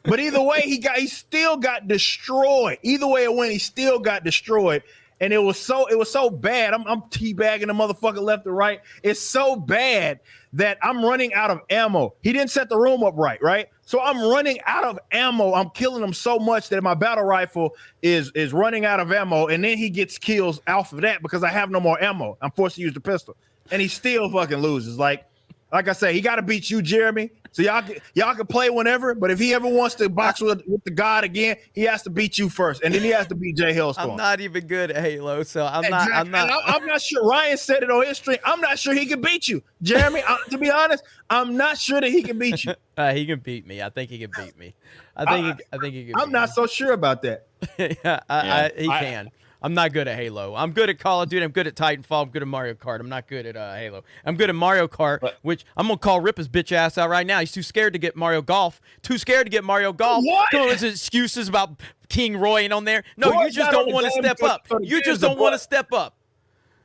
But either way, he still got destroyed. Either way it went, he still got destroyed. And it was so bad. I'm teabagging the motherfucker left and right. It's so bad that I'm running out of ammo. He didn't set the room up right? So I'm running out of ammo. I'm killing him so much that my battle rifle is running out of ammo. And then he gets kills off of that because I have no more ammo. I'm forced to use the pistol. And he still fucking loses. Like I say, he got to beat you, Jeremy. So y'all can play whenever, but if he ever wants to box with the God again, he has to beat you first, and then he has to beat Jay Hellstorm. I'm not even good at Halo, so I'm not sure. Ryan said it on his stream. I'm not sure he can beat you, Jeremy. To be honest, I'm not sure that he can beat you. He can beat me. I think he can beat me. I think he can. I'm not so sure about that. He can. I'm not good at Halo. I'm good at Call of Duty. I'm good at Titanfall. I'm good at Mario Kart. I'm not good at Halo. I'm good at Mario Kart, which I'm going to call Rip his bitch ass out right now. He's too scared to get Mario Golf. What? Come on, with excuses about King Roy and on there. No, you just don't want to step up. You just don't want to step up.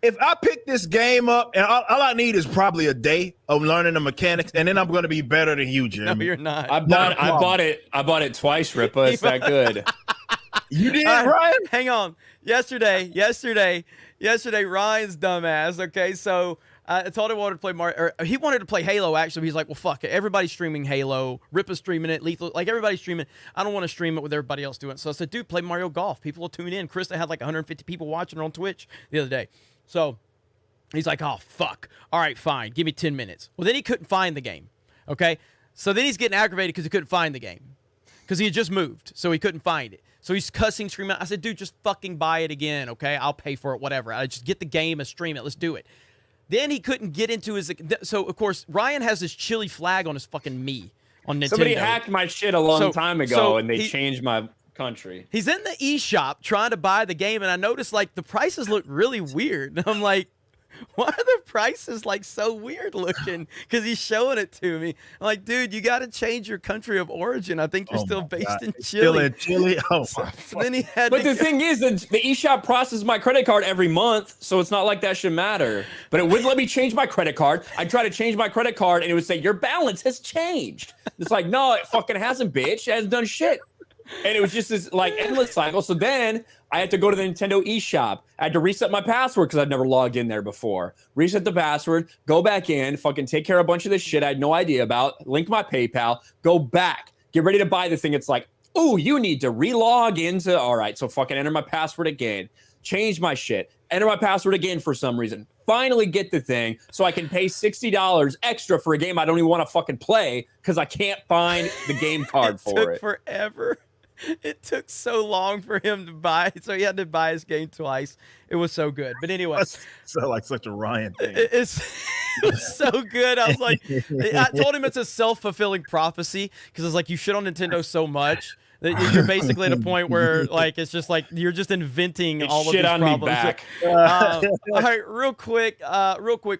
If I pick this game up, and all I need is probably a day of learning the mechanics, and then I'm going to be better than you, Jeremy. No, you're not. I bought it twice, Rippa. It's that good. You did, Ryan? Hang on. Yesterday, Ryan's dumbass. Okay, so I told him I wanted to play Mario. Or he wanted to play Halo. Actually, he's like, "Well, fuck it. Everybody's streaming Halo. Rippa's streaming it. Lethal, like everybody's streaming. I don't want to stream it with everybody else doing it." So I said, "Dude, play Mario Golf. People will tune in." Krista had like 150 people watching her on Twitch the other day. So he's like, "Oh fuck. All right, fine. Give me 10 minutes." Well, then he couldn't find the game. Okay, so then he's getting aggravated because he couldn't find the game because he had just moved, so he couldn't find it. So he's cussing, screaming. I said, dude, just fucking buy it again, okay? I'll pay for it, whatever. I just get the game and stream it. Let's do it. Then he couldn't get into his... So, of course, Ryan has this chili flag on his fucking me on Nintendo. Somebody hacked my shit a long time ago, and they changed my country. He's in the eShop trying to buy the game, and I noticed, like, the prices look really weird. And I'm like, why are the prices like so weird looking? Because he's showing it to me. I'm like, dude, you got to change your country of origin. I think you're still based in Chile. Still in Chile? Oh, so then he had but the thing is, the eShop processes my credit card every month, so it's not like that should matter. But it wouldn't let me change my credit card. I tried to change my credit card, and it would say, your balance has changed. It's like, no, it fucking hasn't, bitch. It hasn't done shit. And it was just this like endless cycle. So then I had to go to the Nintendo eShop. I had to reset my password because I'd never logged in there before. Reset the password, go back in, fucking take care of a bunch of this shit I had no idea about, link my PayPal, go back, get ready to buy the thing. It's like, oh, you need to relog into, all right, so fucking enter my password again, change my shit, enter my password again for some reason, finally get the thing so I can pay $60 extra for a game I don't even want to fucking play because I can't find the game card for it. Forever. It took so long for him to buy, so he had to buy his game twice. It was so good. But anyway. So like such a Ryan thing. It was so good. I was like, I told him it's a self-fulfilling prophecy because it's like you shit on Nintendo so much that you're basically at a point where like it's just like you're just inventing all of these problems. Me back. All right, real quick,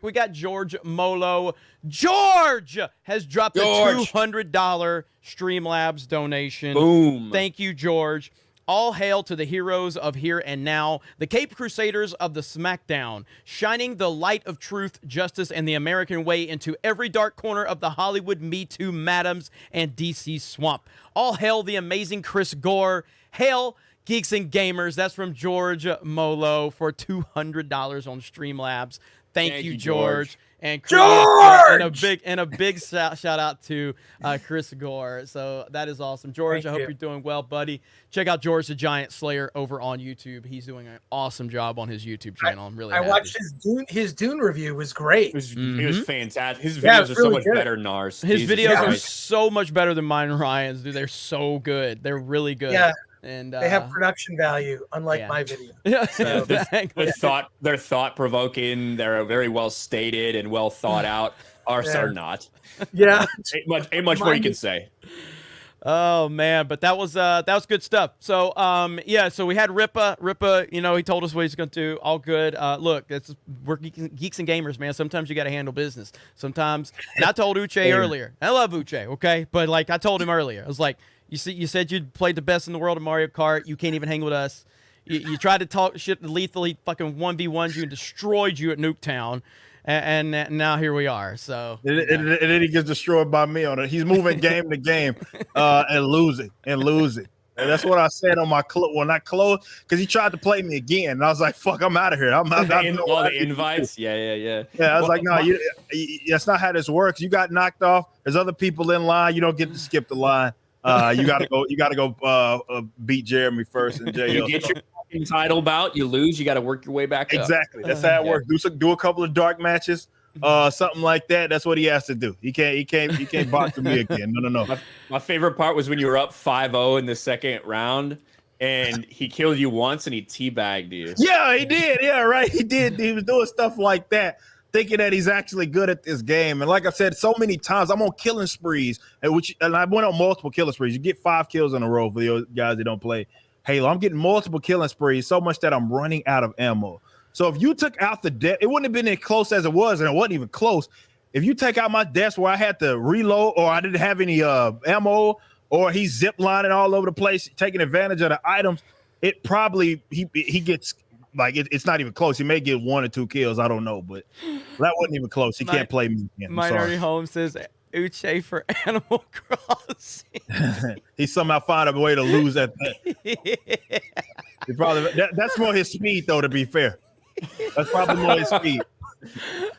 we got George Molo. George has dropped a $200 Streamlabs donation. Boom. Thank you, George. All hail to the heroes of here and now, the Cape Crusaders of the SmackDown, shining the light of truth, justice, and the American way into every dark corner of the Hollywood Me Too madams and DC swamp. All hail the amazing Chris Gore. Hail Geeks and Gamers. That's from George Molo for $200 on Streamlabs. Thank you, George. And Chris, and a big shout out to Chris Gore. So that is awesome, George. I hope you're doing well, buddy. Check out George the Giant Slayer over on YouTube. He's doing an awesome job on his YouTube channel. I'm really happy. Watched his Dune review. Was great. It was fantastic. His videos are so much better than ours. His videos are so much better than mine and Ryan's. Dude, they're so good. They're really good. Yeah. And they have production value, unlike my video. So. They're thought provoking. They're very well stated and well thought out. Ours are not. Yeah, ain't much more you can say. Oh man, but that was good stuff. So yeah, so we had Ripa, you know, he told us what he's going to do. All good. Look, we're geeks and gamers, man. Sometimes you got to handle business. Sometimes, and I told Uche earlier. I love Uche, okay, but like I told him earlier, I was like, you said you played the best in the world of Mario Kart. You can't even hang with us. You tried to talk shit lethally, fucking 1v1'd you and destroyed you at Nuketown. And now here we are. So and then he gets destroyed by me on it. He's moving game to game and losing. And that's what I said on my when I closed, because he tried to play me again. And I was like, fuck, I'm out of here. I'm out. All the invites. Yeah. I was like, no, that's not how this works. You got knocked off. There's other people in line. You don't get to skip the line. You gotta go beat Jeremy first. And you get your title bout, you lose, you got to work your way back up. Exactly. That's how it works. Do a couple of dark matches, something like that. That's what he has to do. He can't box with me again. No. My favorite part was when you were up 5-0 in the second round and he killed you once and he teabagged you. Yeah, he did. Yeah, right. He did. He was doing stuff like that, thinking that he's actually good at this game. And like I said, so many times I'm on killing sprees, and I went on multiple killing sprees. You get 5 kills in a row for those guys that don't play Halo. I'm getting multiple killing sprees, so much that I'm running out of ammo. So if you took out the death, it wouldn't have been as close as it was, and it wasn't even close. If you take out my deaths where I had to reload, or I didn't have any ammo, or he's zip lining all over the place, taking advantage of the items, it probably he gets like it's not even close. He may get 1 or 2 kills. I don't know, but that wasn't even close. He can't play me again. Minority Home says Uche for Animal Crossing. He somehow found a way to lose that. He probably that's more his speed, though. To be fair, that's probably more his speed.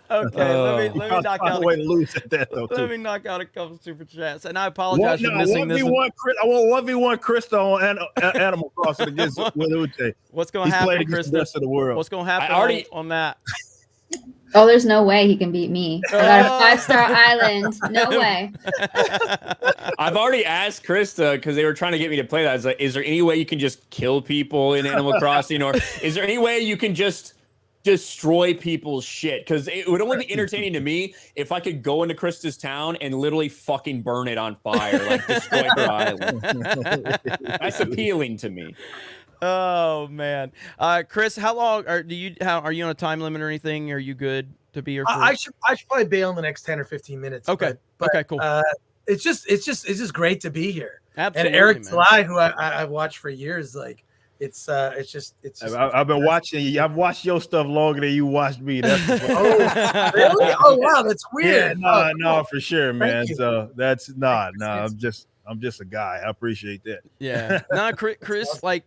Okay, let me knock out a way to lose at that, though. Let me knock out a couple super chats, and I apologize for missing this. 1v1, I want 1v1 Krista on Animal Crossing against with Uche. What's going to happen, Krista? The rest of the world. What's going to happen on that? Oh, there's no way he can beat me. I got a 5-star island. No way. I've already asked Krista because they were trying to get me to play that. I was like, is there any way you can just kill people in Animal Crossing, or is there any way you can just destroy people's shit? Because it would only be entertaining to me if I could go into Krista's town and literally fucking burn it on fire, like destroy her island. That's appealing to me. Oh man, Chris, how long are you on a time limit or anything? Are you good to be here? I should probably bail in the next 10 or 15 minutes. Okay, but, okay, cool. It's just great to be here. Absolutely, and Eric man. July, who I've watched for years, like it's I've been watching you. I've watched your stuff longer than you watched me. That's really? Oh wow, that's weird. Yeah, no, for sure, man. So that's I'm just a guy. I appreciate that. Yeah. No, Chris, I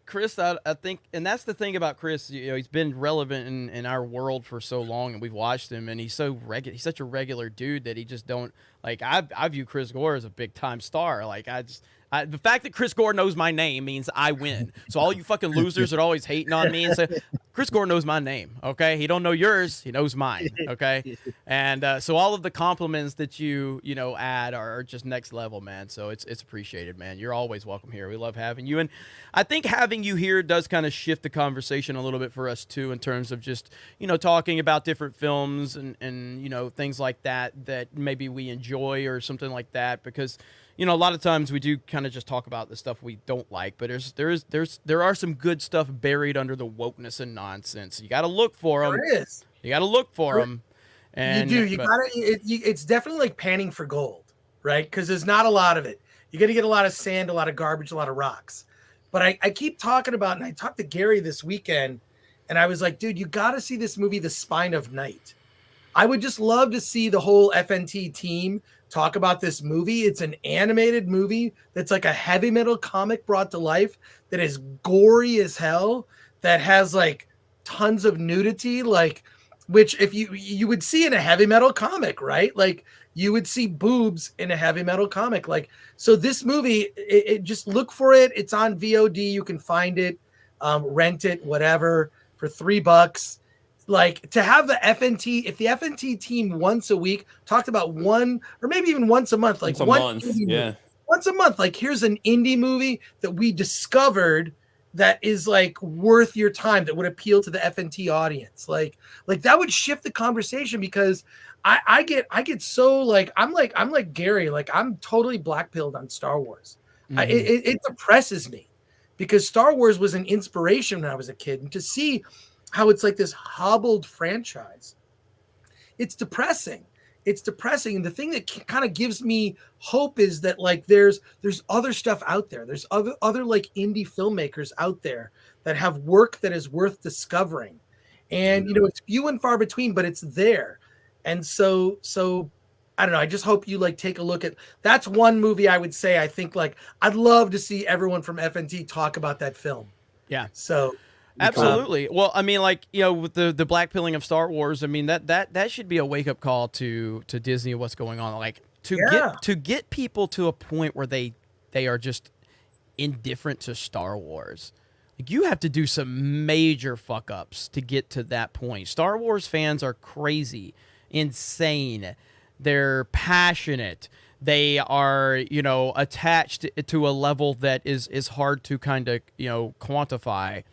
think, and that's the thing about Chris, he's been relevant in our world for so long, and we've watched him, and he's so regular. He's such a regular dude that he just don't, like, I view Chris Gore as a big time star. Like, the fact that Chris Gore knows my name means I win. So all you fucking losers are always hating on me and say, Chris Gore knows my name, okay? He don't know yours, he knows mine, okay? And so all of the compliments that you add are just next level, man. So it's appreciated, man. You're always welcome here. We love having you. And I think having you here does kind of shift the conversation a little bit for us too, in terms of just, talking about different films and things like that maybe we enjoy or something like that, because a lot of times we do kind of just talk about the stuff we don't like, but there are some good stuff buried under the wokeness and nonsense. You got to look for them. There is. You got to look for them. And you do. It's definitely like panning for gold, right? Because there's not a lot of it. You got to get a lot of sand, a lot of garbage, a lot of rocks. But I keep talking about, and I talked to Gary this weekend, and I was like, dude, you got to see this movie, The Spine of Night. I would just love to see the whole FNT team talk about this movie. It's an animated movie that's like a heavy metal comic brought to life, that is gory as hell, that has like tons of nudity, like, which if you would see in a heavy metal comic, right? Like you would see boobs in a heavy metal comic. Like, so this movie, it just look for it. It's on VOD. You can find it, rent it, whatever, for $3. Like, to have the FNT, if the FNT team once a week talked about one, or maybe even once a month, like once a month, like, here's an indie movie that we discovered that is like worth your time, that would appeal to the FNT audience. Like that would shift the conversation, because I get so like, I'm like Gary, like I'm totally black pilled on Star Wars. It depresses me, because Star Wars was an inspiration when I was a kid, and to see how it's like this hobbled franchise, it's depressing. It's depressing. And the thing that kind of gives me hope is that like there's other stuff out there. There's other like indie filmmakers out there that have work that is worth discovering. And you know, it's few and far between, but it's there. And so I don't know. I just hope you like take a look at. That's one movie I would say I think like I'd love to see everyone from FNT talk about that film. Yeah. So absolutely. Well, I mean, like, you know, with the blackpilling of Star Wars, I mean that should be a wake up call to Disney of what's going on. Like to get people to a point where they are just indifferent to Star Wars. Like, you have to do some major fuck ups to get to that point. Star Wars fans are crazy, insane. They're passionate. They are, you know, attached to a level that is hard to kind of, you know, quantify.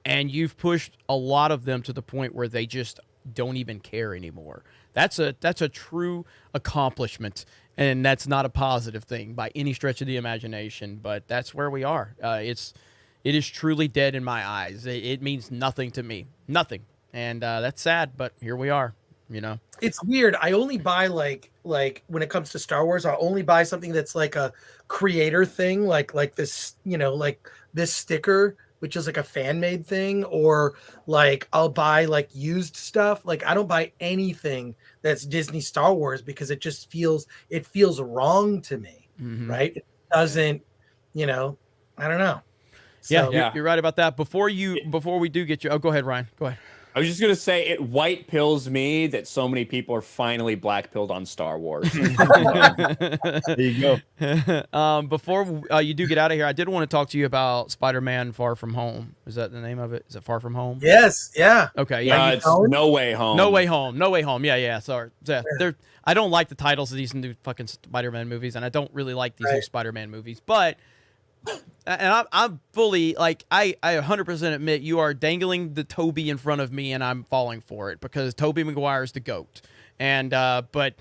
And you've pushed a lot of them to the point where they just don't even care anymore. That's a true accomplishment, and that's not a positive thing by any stretch of the imagination. But that's where we are. It is truly dead in my eyes. It means nothing to me, nothing, and that's sad. But here we are. You know, it's weird. I only buy like when it comes to Star Wars, I'll only buy something that's like a creator thing, like this, you know, like this sticker, which is like a fan made thing, or like I'll buy like used stuff. Like I don't buy anything that's Disney Star Wars because it just feels wrong to me, right? It doesn't, you know, I don't know. So, yeah, you're right about that. Before we do get you, oh, go ahead, Ryan. Go ahead. I was just gonna say it white pills me that so many people are finally black pilled on Star Wars. There you go. Before you do get out of here, I did want to talk to you about Spider-Man: Far From Home. Is that the name of it? Is it Far From Home? Yes. Yeah. Okay. Yeah. It's No Way Home. No Way Home. No Way Home. Yeah. Sorry. Yeah. I don't like the titles of these new fucking Spider-Man movies, and I don't really like these new Spider-Man movies, but. And I'm fully like I 100% admit you are dangling the Toby in front of me, and I'm falling for it because Tobey Maguire is the GOAT. And but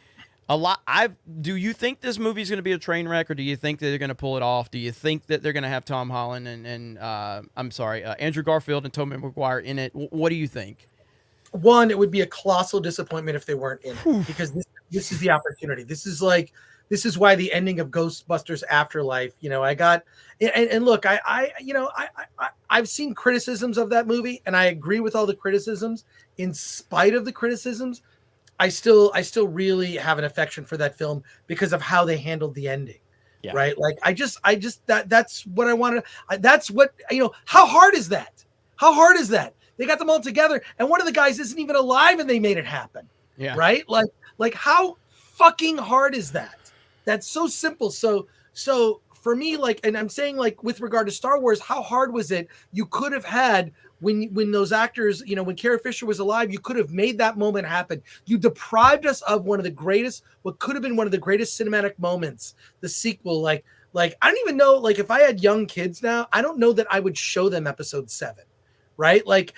do you think this movie is going to be a train wreck, or do you think that they're going to pull it off? Do you think that they're going to have Tom Holland and Andrew Garfield and Tobey Maguire in it? What do you think? One, it would be a colossal disappointment if they weren't in it, because this is the opportunity. This is why the ending of Ghostbusters Afterlife, you know, I got, and look, I've seen criticisms of that movie, and I agree with all the criticisms. In spite of the criticisms, I still really have an affection for that film because of how they handled the ending. Yeah. Right. Like that's what I wanted. That's what, you know, how hard is that? How hard is that? They got them all together, and one of the guys isn't even alive, and they made it happen. Yeah. Right. Like how fucking hard is that? That's so simple. So for me, like, and I'm saying, like, with regard to Star Wars, how hard was it? You could have had when those actors, you know, when Carrie Fisher was alive, you could have made that moment happen. You deprived us of one of the greatest, what could have been one of the greatest cinematic moments. The sequel, like I don't even know, like, if I had young kids now, I don't know that I would show them Episode 7. Right? Like,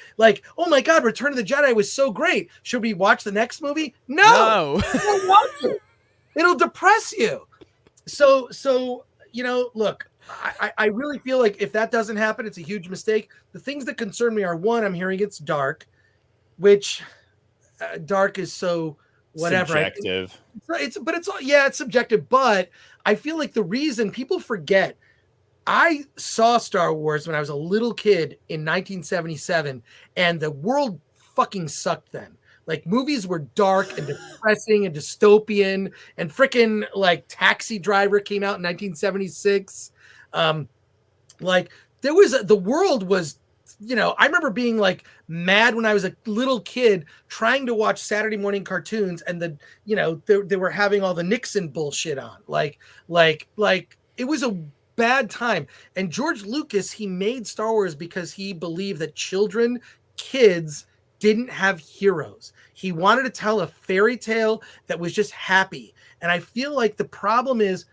oh my God, Return of the Jedi was so great. Should we watch the next movie? No. Don't watch it. It'll depress you. So, you know, look, I really feel like if that doesn't happen, it's a huge mistake. The things that concern me are, one, I'm hearing it's dark, which dark is so whatever. Subjective. It's subjective. But I feel like the reason people forget, I saw Star Wars when I was a little kid in 1977, and the world fucking sucked then. Like, movies were dark and depressing and dystopian, and freaking like Taxi Driver came out in 1976. Like, the world was, you know, I remember being like mad when I was a little kid trying to watch Saturday morning cartoons, and they were having all the Nixon bullshit on. Like it was a bad time. And George Lucas, he made Star Wars because he believed that kids didn't have heroes. He wanted to tell a fairy tale that was just happy. And I feel like the problem is,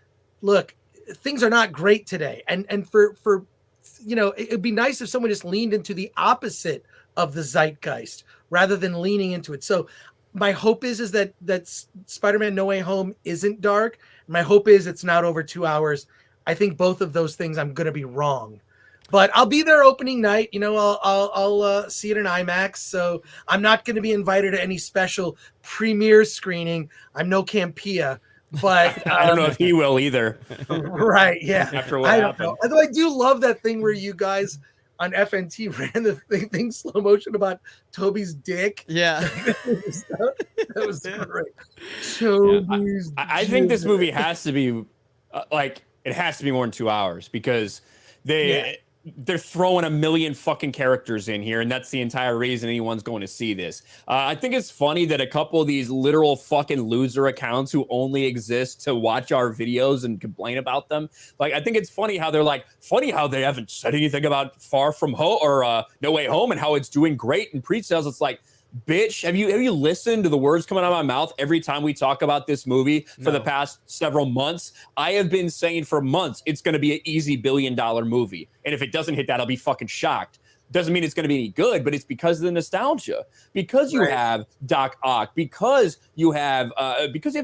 look, things are not great today. And for you know, it'd be nice if someone just leaned into the opposite of the zeitgeist rather than leaning into it. So my hope is that Spider-Man No Way Home isn't dark. My hope is it's not over 2 hours. I think both of those things I'm going to be wrong. But I'll be there opening night. You know, I'll see it in IMAX. So I'm not going to be invited to any special premiere screening. I'm no Campea. But I don't know if he will either. Right? Yeah. After what I happened. don't know. Although I do love that thing where you guys on FNT ran the thing slow motion about Toby's dick. Yeah. That was great. Toby's I think this movie has to be it has to be more than 2 hours because they're throwing a million fucking characters in here, and that's the entire reason anyone's going to see this. I think it's funny that a couple of these literal fucking loser accounts who only exist to watch our videos and complain about them. Like, I think it's funny how they're like, funny how they haven't said anything about Far From Home or No Way Home and how it's doing great in pre-sales. It's like, bitch, have you listened to the words coming out of my mouth every time we talk about this movie for the past several months? I have been saying for months it's going to be an easy $1 billion movie. And if it doesn't hit that, I'll be fucking shocked. Doesn't mean it's going to be any good, but it's because of the nostalgia. Because you have Doc Ock, because you have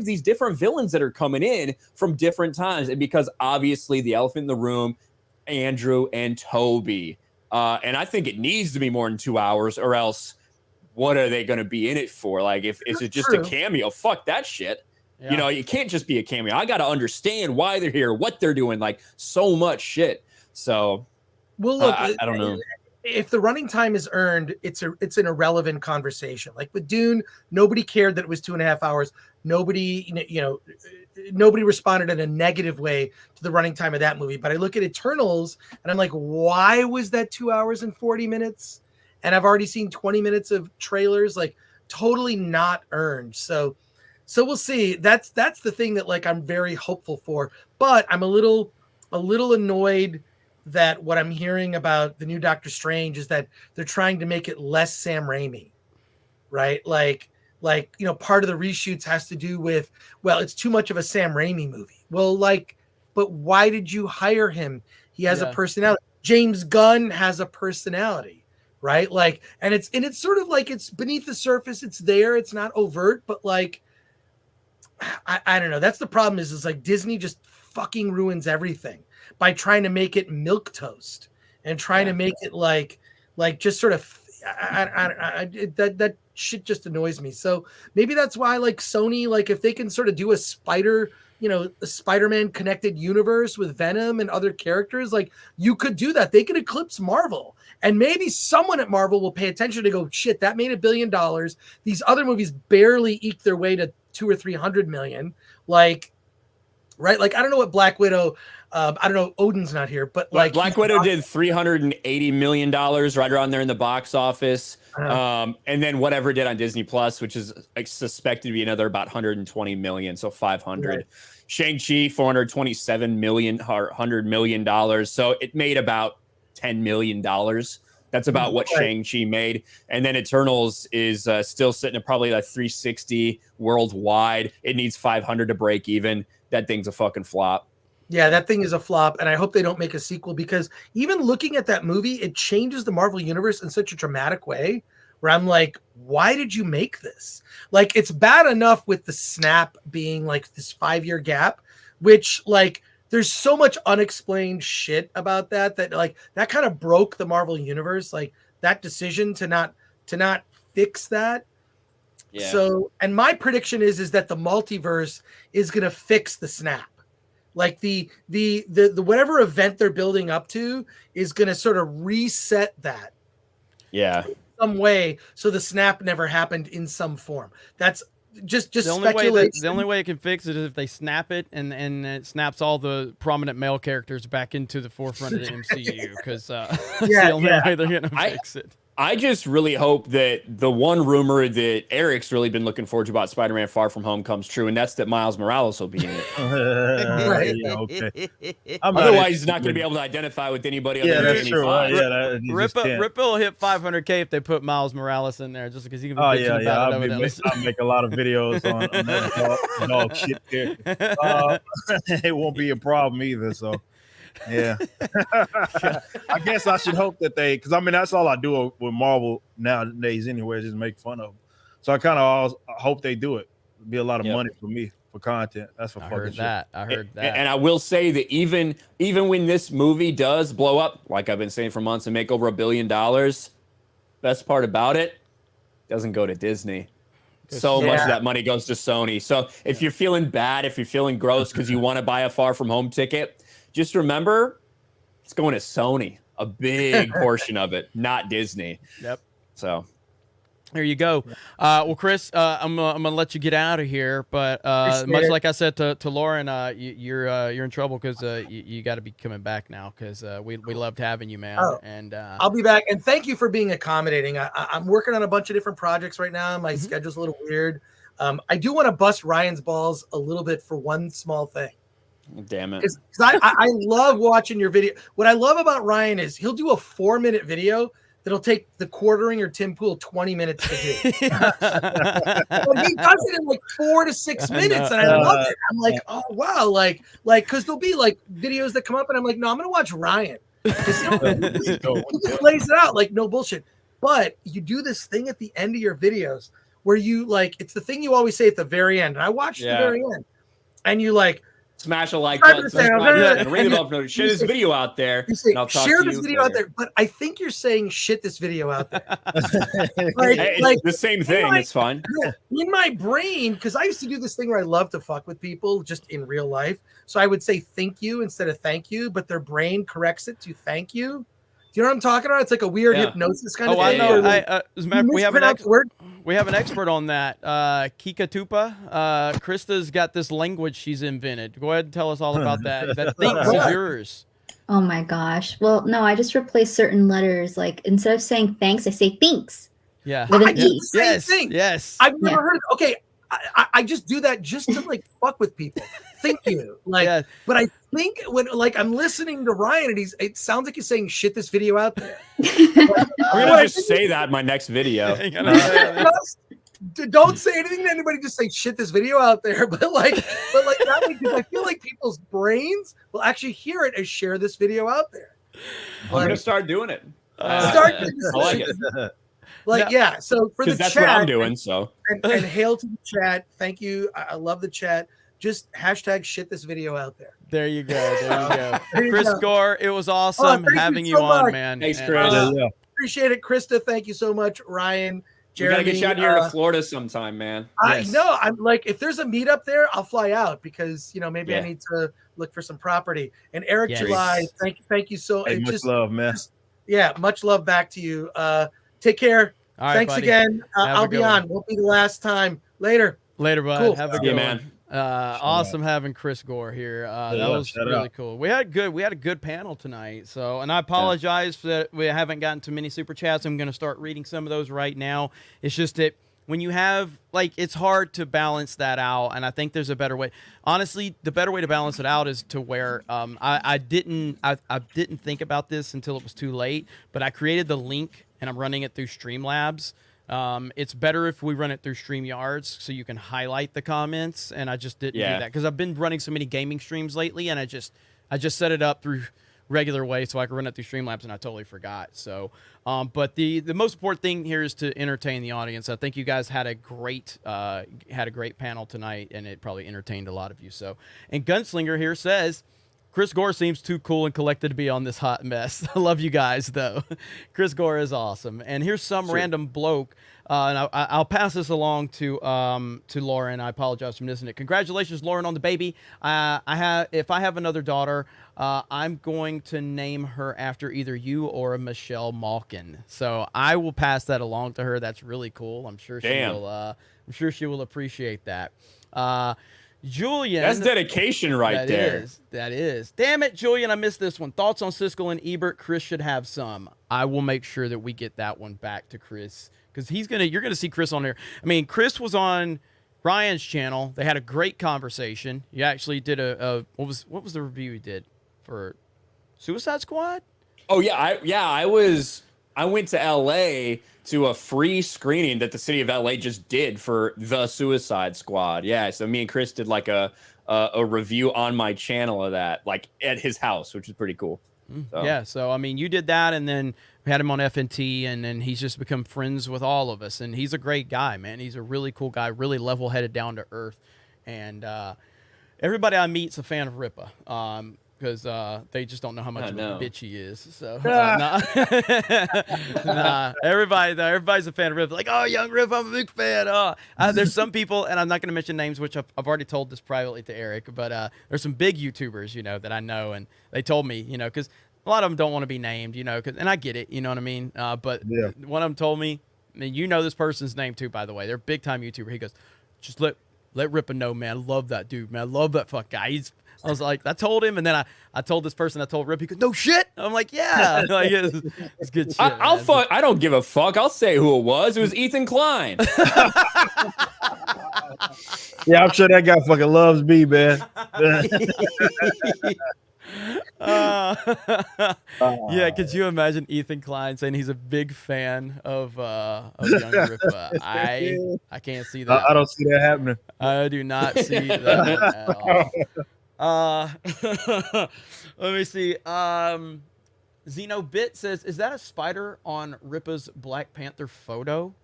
these different villains that are coming in from different times, and because obviously the elephant in the room, Andrew and Toby. And I think it needs to be more than 2 hours, or else what are they going to be in it for? Like, if it's just a cameo, fuck that shit. Yeah. You know, you can't just be a cameo. I got to understand why they're here, what they're doing, like so much shit. So, well, look, I don't know. If the running time is earned, it's an irrelevant conversation. Like with Dune, nobody cared that it was 2.5 hours. Nobody responded in a negative way to the running time of that movie. But I look at Eternals and I'm like, why was that 2 hours and 40 minutes? And I've already seen 20 minutes of trailers, like totally not earned. So we'll see. That's the thing that like I'm very hopeful for. But I'm a little annoyed that what I'm hearing about the new Doctor Strange is that they're trying to make it less Sam Raimi, right? Like part of the reshoots has to do with, well, it's too much of a Sam Raimi movie. Well, but why did you hire him? He has a personality. James Gunn has a personality. Right. Like, and it's sort of like it's beneath the surface. It's there. It's not overt, but like, I don't know. That's the problem is like Disney just fucking ruins everything by trying to make it milquetoast and trying to make it like just sort of that shit just annoys me. So maybe that's why like Sony, like if they can sort of do a Spider-Man connected universe with Venom and other characters, like you could do that. They could eclipse Marvel. And maybe someone at Marvel will pay attention to go, shit, that made $1 billion. These other movies barely eke their way to 200 or 300 million. Like, right? Like, I don't know what Black Widow, I don't know, Odin's not here, but like Black Widow did $380 million right around there in the box office. And then whatever it did on Disney Plus, which is suspected to be another about 120 million. So 500. Right. Shang-Chi, $427 million, $100 million. So it made about $10 million. That's about what Shang-Chi made. And then Eternals is still sitting at probably like 360 worldwide. It needs 500 to break even. That thing's a fucking flop. Yeah, that thing is a flop. And I hope they don't make a sequel because even looking at that movie, it changes the Marvel universe in such a dramatic way where I'm like, why did you make this? Like, it's bad enough with the snap being like this 5-year gap, which like, there's so much unexplained shit about that like that kind of broke the Marvel universe, like that decision to not fix that. Yeah. So, and my prediction is that the multiverse is going to fix the snap. Like the whatever event they're building up to is going to sort of reset that. Yeah. In some way. So the snap never happened in some form. That's just the only way it can fix it is if they snap it and it snaps all the prominent male characters back into the forefront of the MCU because that's the only way they're gonna fix it. I just really hope that the one rumor that Eric's really been looking forward to about Spider-Man Far From Home comes true, and that's that Miles Morales will be in it. Okay. Otherwise, he's not going to be able to identify with anybody other than true. Ripple will hit 500K if they put Miles Morales in there, just because he can be bitching about it. I'll make a lot of videos on that dog shit there. It won't be a problem either, so. Yeah. I guess I should hope that because I mean that's all I do with Marvel nowadays anyway, is just make fun of them. So I kind of hope they do it. It'd be a lot of money for me. for content. That's for I fucking heard shit. that. I heard that. And I will say that even when this movie does blow up, like I've been saying for months, and make over $1 billion, best part about it doesn't go to Disney. So much of that money goes to Sony. So if you're feeling bad, if you're feeling gross because you want to buy a Far From Home ticket, just remember it's going to Sony. A big portion of it, not Disney. Yep. So there you go. Well, Chris, I'm gonna let you get out of here, but much like I said to Lauren, you're in trouble because you got to be coming back now because we loved having you, man. And I'll be back. And thank you for being accommodating. I'm working on a bunch of different projects right now. My schedule's a little weird. I do want to bust Ryan's balls a little bit for one small thing. Damn it. Because I love watching your video. What I love about Ryan is he'll do a 4-minute video that'll take the Quartering or Tim Pool 20 minutes to do. But he does it in like 4 to 6 minutes, and I love it. I'm like, oh wow, like because there'll be like videos that come up, and I'm like, no, I'm gonna watch Ryan because he just lays it out like no bullshit. But you do this thing at the end of your videos where you like it's the thing you always say at the very end. And I watched the very end, and you like. Smash a like button, and ring the bell for share this video out there. And I'll talk share to this you video later. out there, but I think you're saying shit this video out there. It's the same thing. It's fine. In my brain, because I used to do this thing where I love to fuck with people just in real life. So I would say thank you instead of thank you, but their brain corrects it to thank you. Do you know what I'm talking about? It's like a weird hypnosis kind of thing. I know. We have an expert on that. Kika Tupa. Krista's got this language she's invented. Go ahead and tell us all about that. That thinks is yours. Oh my gosh. Well, no, I just replaced certain letters. Like instead of saying thanks, I say thinks. Yeah. With an E. Yes. I've never heard. Okay. I just do that just to like fuck with people. Thank you. Like, but I think when like I'm listening to Ryan and it sounds like he's saying shit this video out there. I'm gonna just say that in my next video. Don't say anything to anybody. Just say shit this video out there. But like that way, because I feel like people's brains will actually hear it and share this video out there. I'm gonna start doing it. I like it. Like yeah, so for the that's chat, what I'm doing. So and hail to the chat. Thank you. I love the chat. Just hashtag shit this video out there. There you go. There you go. Chris Gore, it was awesome having you on, man. Thanks, Chris. Appreciate it, Krista. Thank you so much, Ryan. Jeremy, we gotta get you out here to Florida sometime, man. I know. I'm like, if there's a meetup there, I'll fly out because maybe I need to look for some property. And Eric July, thank you so much. Much love, man. Much love back to you. Take care. All right, thanks buddy. again. I'll be on. Won't be the last time. Later, bud. Cool. Have a good man. Awesome having Chris Gore here. That was really cool. We had a good panel tonight. So, and I apologize that we haven't gotten to many super chats. I'm going to start reading some of those right now. It's just that when you have it's hard to balance that out, and I think there's a better way. Honestly, the better way to balance it out is to where I didn't think about this until it was too late, but I created the link and I'm running it through Streamlabs. It's better if we run it through StreamYards so you can highlight the comments, and I just didn't do that because I've been running so many gaming streams lately, and I just set it up through regular way so I could run it through Streamlabs, and I totally forgot. So, but the most important thing here is to entertain the audience. I think you guys had a great panel tonight, and it probably entertained a lot of you. So, and Gunslinger here says, Chris Gore seems too cool and collected to be on this hot mess. I love you guys, though. Chris Gore is awesome. And here's some random bloke, and I'll pass this along to Lauren. I apologize for missing it. Congratulations, Lauren, on the baby. If I have another daughter, I'm going to name her after either you or a Michelle Malkin. So I will pass that along to her. That's really cool. I'm sure she will. I'm sure she will appreciate that. Julian. That's dedication right there. That is. Damn it, Julian, I missed this one. Thoughts on Siskel and Ebert? Chris should have some. I will make sure that we get that one back to Chris because you're gonna see Chris on there. I mean, Chris was on Ryan's channel. They had a great conversation. You actually did what was the review you did for Suicide Squad? Oh yeah, I went to LA to a free screening that the city of LA just did for the Suicide Squad. Yeah, so me and Chris did like a review on my channel of that, like at his house, which is pretty cool. So. Yeah, so I mean, you did that, and then we had him on FNT, and then he's just become friends with all of us, and he's a great guy, man. He's a really cool guy, really level-headed, down to earth, and everybody I meet's a fan of Ripa. Because they just don't know how much of a bitch he is. So everybody's a fan of Rip. Like, oh, young Rip, I'm a big fan. There's some people, and I'm not going to mention names, which I've already told this privately to Eric, but there's some big YouTubers, that I know, and they told me, because a lot of them don't want to be named, and I get it, you know what I mean? But one of them told me, and this person's name too, by the way. They're a big time YouTuber. He goes, just let Rippa know, man. I love that dude, man. I love that fuck guy. I was like, I told him, and then I told this person, I told Rip, he goes, no shit. I'm like, yeah. Like, it's good shit. I don't give a fuck. I'll say who it was. It was Ethan Klein. Yeah, I'm sure that guy fucking loves me, man. Yeah, could you imagine Ethan Klein saying he's a big fan of young Rippa? I can't see that. I don't see that happening. I do not see that at all. Let me see. Xenobit says, is that a spider on Rippa's Black Panther photo?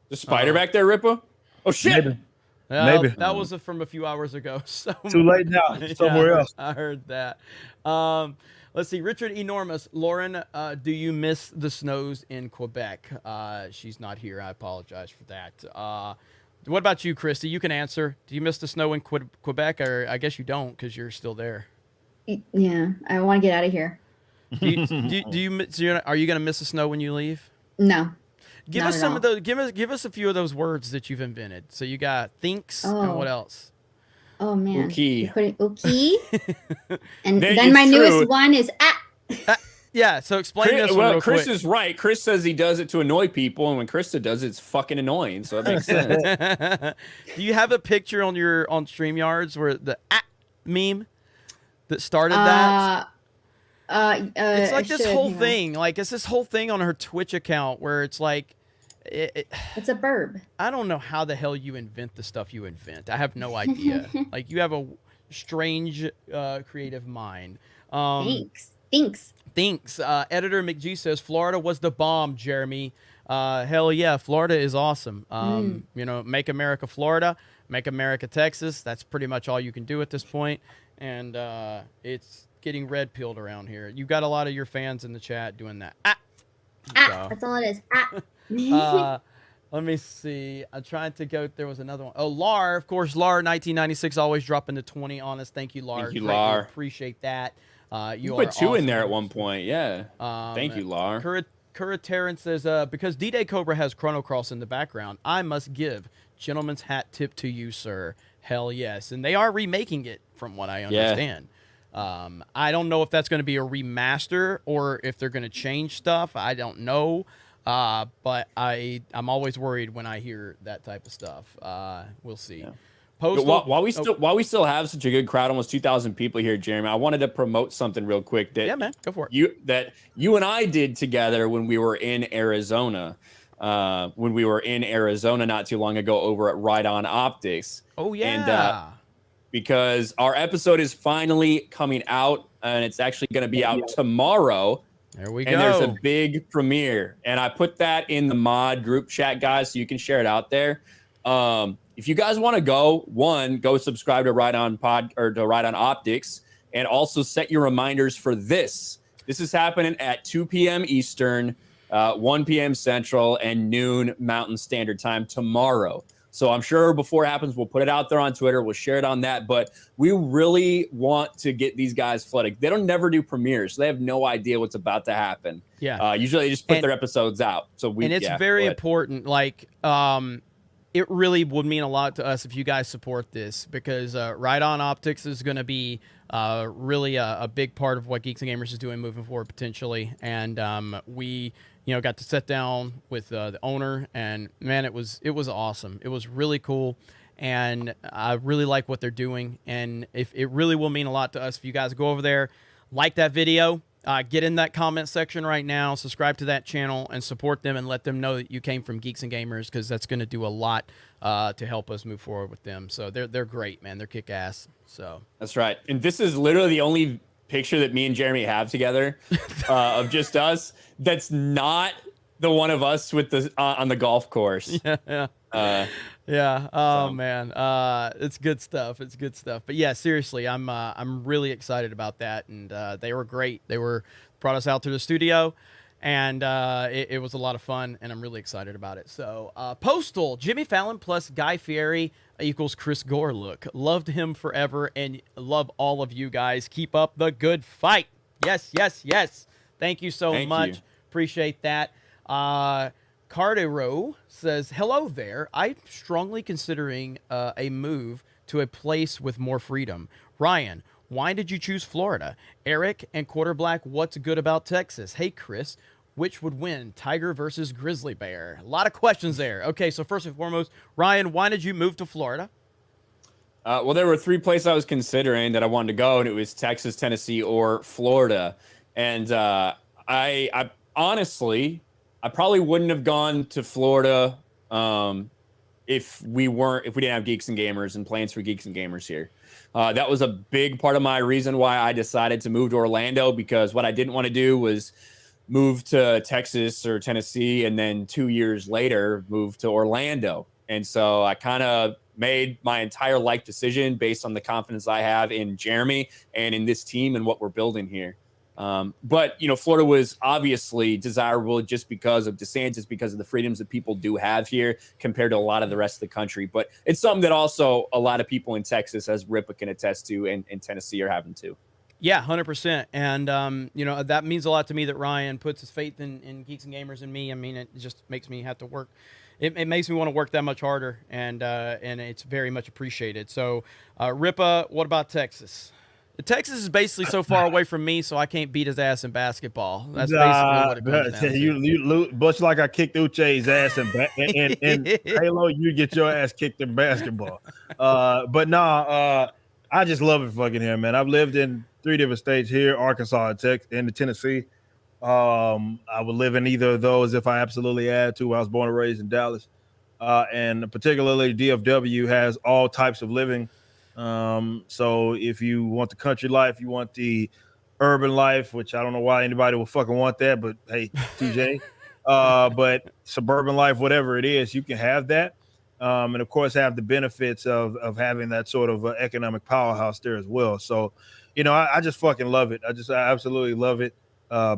The spider back there, Rippa? Oh, shit. Maybe. Maybe. That was from a few hours ago. So too late now. Somewhere else. I heard that. Let's see. Richard Enormous. Lauren, do you miss the snows in Quebec? She's not here. I apologize for that. What about you, Krista? You can answer. Do you miss the snow in Quebec? Or I guess you don't because you're still there. Yeah, I want to get out of here. Are you going to miss the snow when you leave? No. Give us some of those. Give us a few of those words that you've invented. So you got thinks and what else? Oh man. Okay. Okay. And then my newest one is yeah. So explain this one real Chris quick. is right. Chris says he does it to annoy people, and when Krista does it, it's fucking annoying. So it makes sense. Do you have a picture on StreamYards where the meme that started that? It's like this whole thing. Like it's this whole thing on her Twitch account where it's like. It's a verb. I don't know how the hell you invent the stuff you invent. I have no idea. Like you have a strange creative mind. Thanks. Editor McG says Florida was the bomb, Jeremy. Hell yeah, Florida is awesome. Make America Florida, make America Texas. That's pretty much all you can do at this point. And it's getting red pilled around here. You got a lot of your fans in the chat doing that. That's all it is. Let me see. I'm trying to go. There was another one. Oh, Lar, of course. Lar 1996 always dropping to 20 on us. Thank you, Lar. Thank you, Lar. Appreciate that. You put two awesome. in there at one point. Yeah. Thank you, Lar. Curataran says, because D-Day Cobra has Chrono Cross in the background, I must give gentleman's hat tip to you, sir. Hell yes. And they are remaking it from what I understand. I don't know if that's going to be a remaster or if they're going to change stuff. I don't know. But I'm always worried when I hear that type of stuff. We'll see. Yeah. While we still have such a good crowd, almost 2,000 people here, Jeremy, I wanted to promote something real quick that man, go for it. You and I did together when we were in Arizona. When we were in Arizona not too long ago over at Right On Optics. Oh yeah. And because our episode is finally coming out, and it's actually going to be out tomorrow. There we go. And there's a big premiere, and I put that in the mod group chat, guys, so you can share it out there. If you guys want to go subscribe to Right On to Right On Optics, and also set your reminders for this. This is happening at 2 p.m. Eastern, 1 p.m. Central, and noon Mountain Standard Time tomorrow. So I'm sure before it happens, we'll put it out there on Twitter. We'll share it on that. But we really want to get these guys flooded. They don't never do premieres, so they have no idea what's about to happen. Yeah. Usually they just put their episodes out. So it's very important. Like, it really would mean a lot to us if you guys support this, because Right On Optics is going to be really a big part of what Geeks and Gamers is doing moving forward potentially. And we got to sit down with the owner, and man, it was awesome. It was really cool, and I really like what they're doing. And if it really will mean a lot to us if you guys go over there, like that video, get in that comment section right now, subscribe to that channel, and support them, and let them know that you came from Geeks and Gamers, because that's going to do a lot to help us move forward with them. So they're great, man. They're kick ass. So that's right. And this is literally the only picture that me and Jeremy have together of just us. That's not the one of us with the on the golf course. Yeah. Yeah. Oh man. It's good stuff. It's good stuff. But yeah, seriously, I'm really excited about that, and they were great. They brought us out to the studio, and it was a lot of fun, and I'm really excited about it. So Postal, Jimmy Fallon plus Guy Fieri equals Chris Gore look. Loved him forever, and love all of you guys. Keep up the good fight. Yes, yes, yes. Thank you so much. Appreciate that. Cardero says, hello there. I'm strongly considering a move to a place with more freedom. Ryan, why did you choose Florida? Eric and Quarter Black, what's good about Texas? Hey, Chris, which would win, Tiger versus Grizzly Bear? A lot of questions there. Okay, so first and foremost, Ryan, why did you move to Florida? Well, there were 3 places I was considering that I wanted to go, and it was Texas, Tennessee, or Florida. And I honestly, I probably wouldn't have gone to Florida if we didn't have Geeks and Gamers and plans for Geeks and Gamers here. That was a big part of my reason why I decided to move to Orlando, because what I didn't want to do was move to Texas or Tennessee and then 2 years later move to Orlando. And so I kind of made my entire life decision based on the confidence I have in Jeremy and in this team and what we're building here. But, Florida was obviously desirable just because of DeSantis, because of the freedoms that people do have here compared to a lot of the rest of the country. But it's something that also a lot of people in Texas, as Ripa can attest to, and Tennessee are having too. Yeah, 100%. And, that means a lot to me that Ryan puts his faith in Geeks and Gamers and me. I mean, it just makes me have to work. It makes me want to work that much harder, and it's very much appreciated. So, Ripa, what about Texas? Texas is basically so far away from me, so I can't beat his ass in basketball. That's basically what it comes down to. You much like I kicked Uche's ass in Halo, you get your ass kicked in basketball. But I just love it fucking here, man. I've lived in 3 different states here, Arkansas, and Tennessee. I would live in either of those if I absolutely had to. I was born and raised in Dallas. And particularly DFW has all types of living. So if you want the country life, you want the urban life, which I don't know why anybody will fucking want that, but hey, TJ, but suburban life, whatever it is, you can have that. And of course have the benefits of having that sort of economic powerhouse there as well. So, I just fucking love it. I absolutely love it,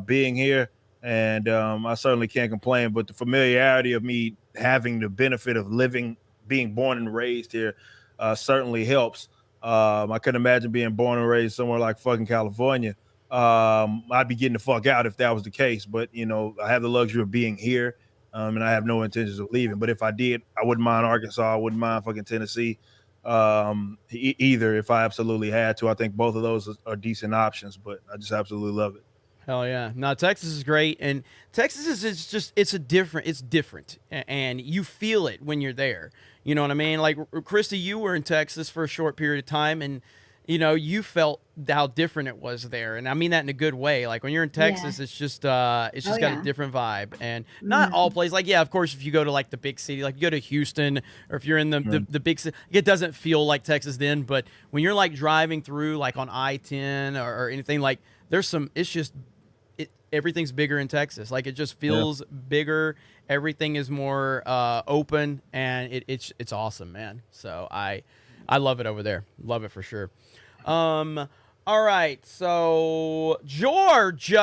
being here. And, I certainly can't complain, but the familiarity of me having the benefit of being born and raised here, certainly helps. I couldn't imagine being born and raised somewhere like fucking California. I'd be getting the fuck out if that was the case. But, I have the luxury of being here, and I have no intentions of leaving. But if I did, I wouldn't mind Arkansas. I wouldn't mind fucking Tennessee either if I absolutely had to. I think both of those are decent options, but I just absolutely love it. Hell yeah. No, Texas is great. And Texas it's different. And you feel it when you're there. You know what I mean? Like, Krista, you were in Texas for a short period of time, and, you felt how different it was there. And I mean that in a good way. Like, when you're in Texas, it's just got a different vibe. And not all places. Like, yeah, of course, if you go to, like, the big city, like, you go to Houston, or if you're in the big city, it doesn't feel like Texas then. But when you're, like, driving through, like, on I-10 or anything, like, everything's bigger in Texas. Like, it just feels bigger. Everything is more open, and it's awesome, man. So I love it over there. Love it for sure. All right. So George,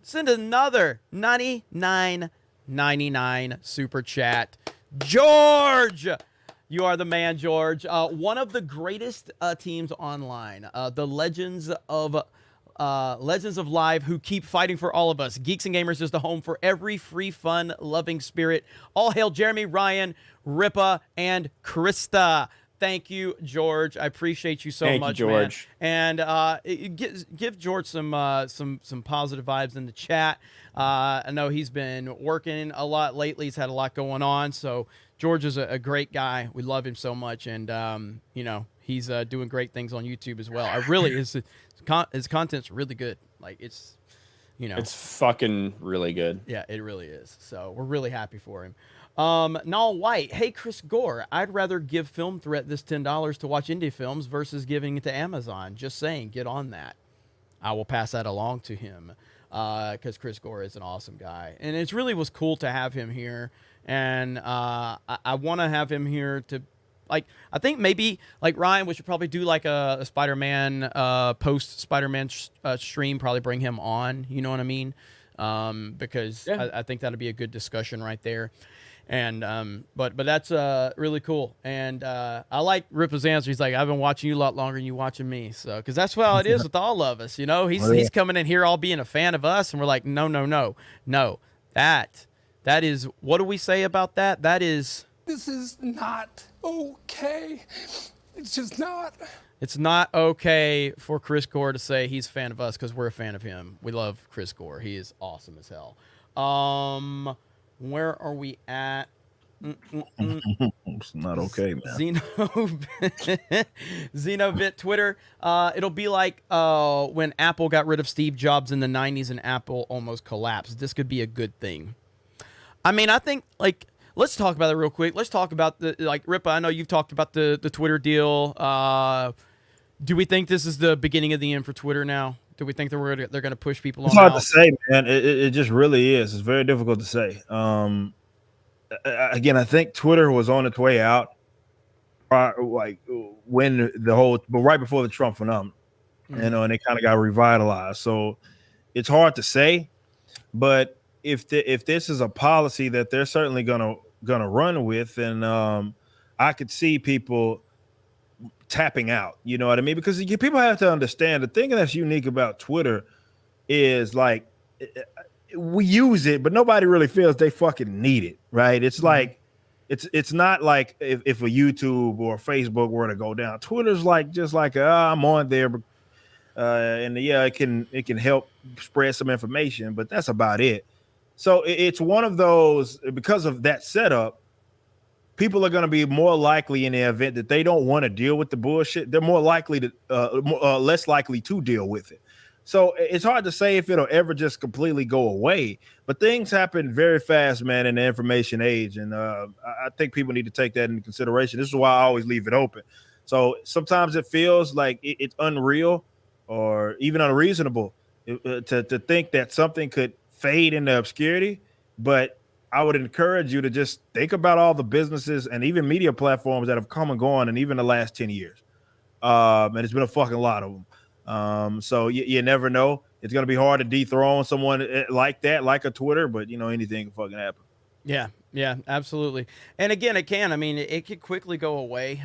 send another $99.99 super chat. George, you are the man, George. One of the greatest teams online, the Legends of Live, who keep fighting for all of us. Geeks and Gamers is the home for every free, fun, loving spirit. All hail Jeremy, Ryan, Ripa, and Krista. Thank you, George. I appreciate you so much, George. Man. And give George some positive vibes in the chat. I know he's been working a lot lately. He's had a lot going on. So George is a great guy. We love him so much, and he's doing great things on YouTube as well. His content's really good. Like, it's fucking really good. Yeah, it really is. So we're really happy for him. Null White, hey, Chris Gore, I'd rather give Film Threat this $10 to watch indie films versus giving it to Amazon. Just saying, get on that. I will pass that along to him. because Chris Gore is an awesome guy, and it really was cool to have him here. And I want to have him here to, like, I think maybe like Ryan, we should probably do like a Spider-Man post Spider-Man stream. Probably bring him on. You know what I mean? Because I think that'd be a good discussion right there. And but that's really cool. And I like Ripa's answer. He's like, I've been watching you a lot longer than you watching me. So because that's how it is with all of us. You know, he's coming in here all being a fan of us, and we're like, no. That is, what do we say about that? That is, this is not okay. It's just not. It's not okay for Chris Gore to say he's a fan of us because we're a fan of him. We love Chris Gore. He is awesome as hell. Where are we at? It's not okay, man. Xenobit Twitter. It'll be like when Apple got rid of Steve Jobs in the 90s and Apple almost collapsed. This could be a good thing. I mean, I think, like, let's talk about it real quick. Let's talk about the, like, Ripa, I know you've talked about the Twitter deal. Do we think this is the beginning of the end for Twitter now? Do we think they're going to push people on? It's hard to say, man. It just really is. It's very difficult to say. Again, I think Twitter was on its way out, like when but right before the Trump phenomenon, you know, and it kind of got revitalized. So it's hard to say, but if this is a policy that they're certainly gonna run with, and I could see people tapping out. You know what I mean? Because people have to understand the thing that's unique about Twitter is, like, we use it, but nobody really feels they fucking need it, right? It's like it's not like if a YouTube or Facebook were to go down. Twitter's like just like I'm on there, and yeah, it can help spread some information, but that's about it. So it's one of those, because of that setup, people are going to be more likely in the event that they don't want to deal with the bullshit. They're more likely to, less likely to deal with it. So it's hard to say if it'll ever just completely go away, but things happen very fast, man, in the information age. And I think people need to take that into consideration. This is why I always leave it open. So sometimes it feels like it's unreal or even unreasonable to think that something could fade into obscurity, but I would encourage you to just think about all the businesses and even media platforms that have come and gone in even the last 10 years. And it's been a fucking lot of them. So you never know. It's going to be hard to dethrone someone like that, like a Twitter, but you know, anything can fucking happen. Yeah, absolutely. And again, it can. I mean, it could quickly go away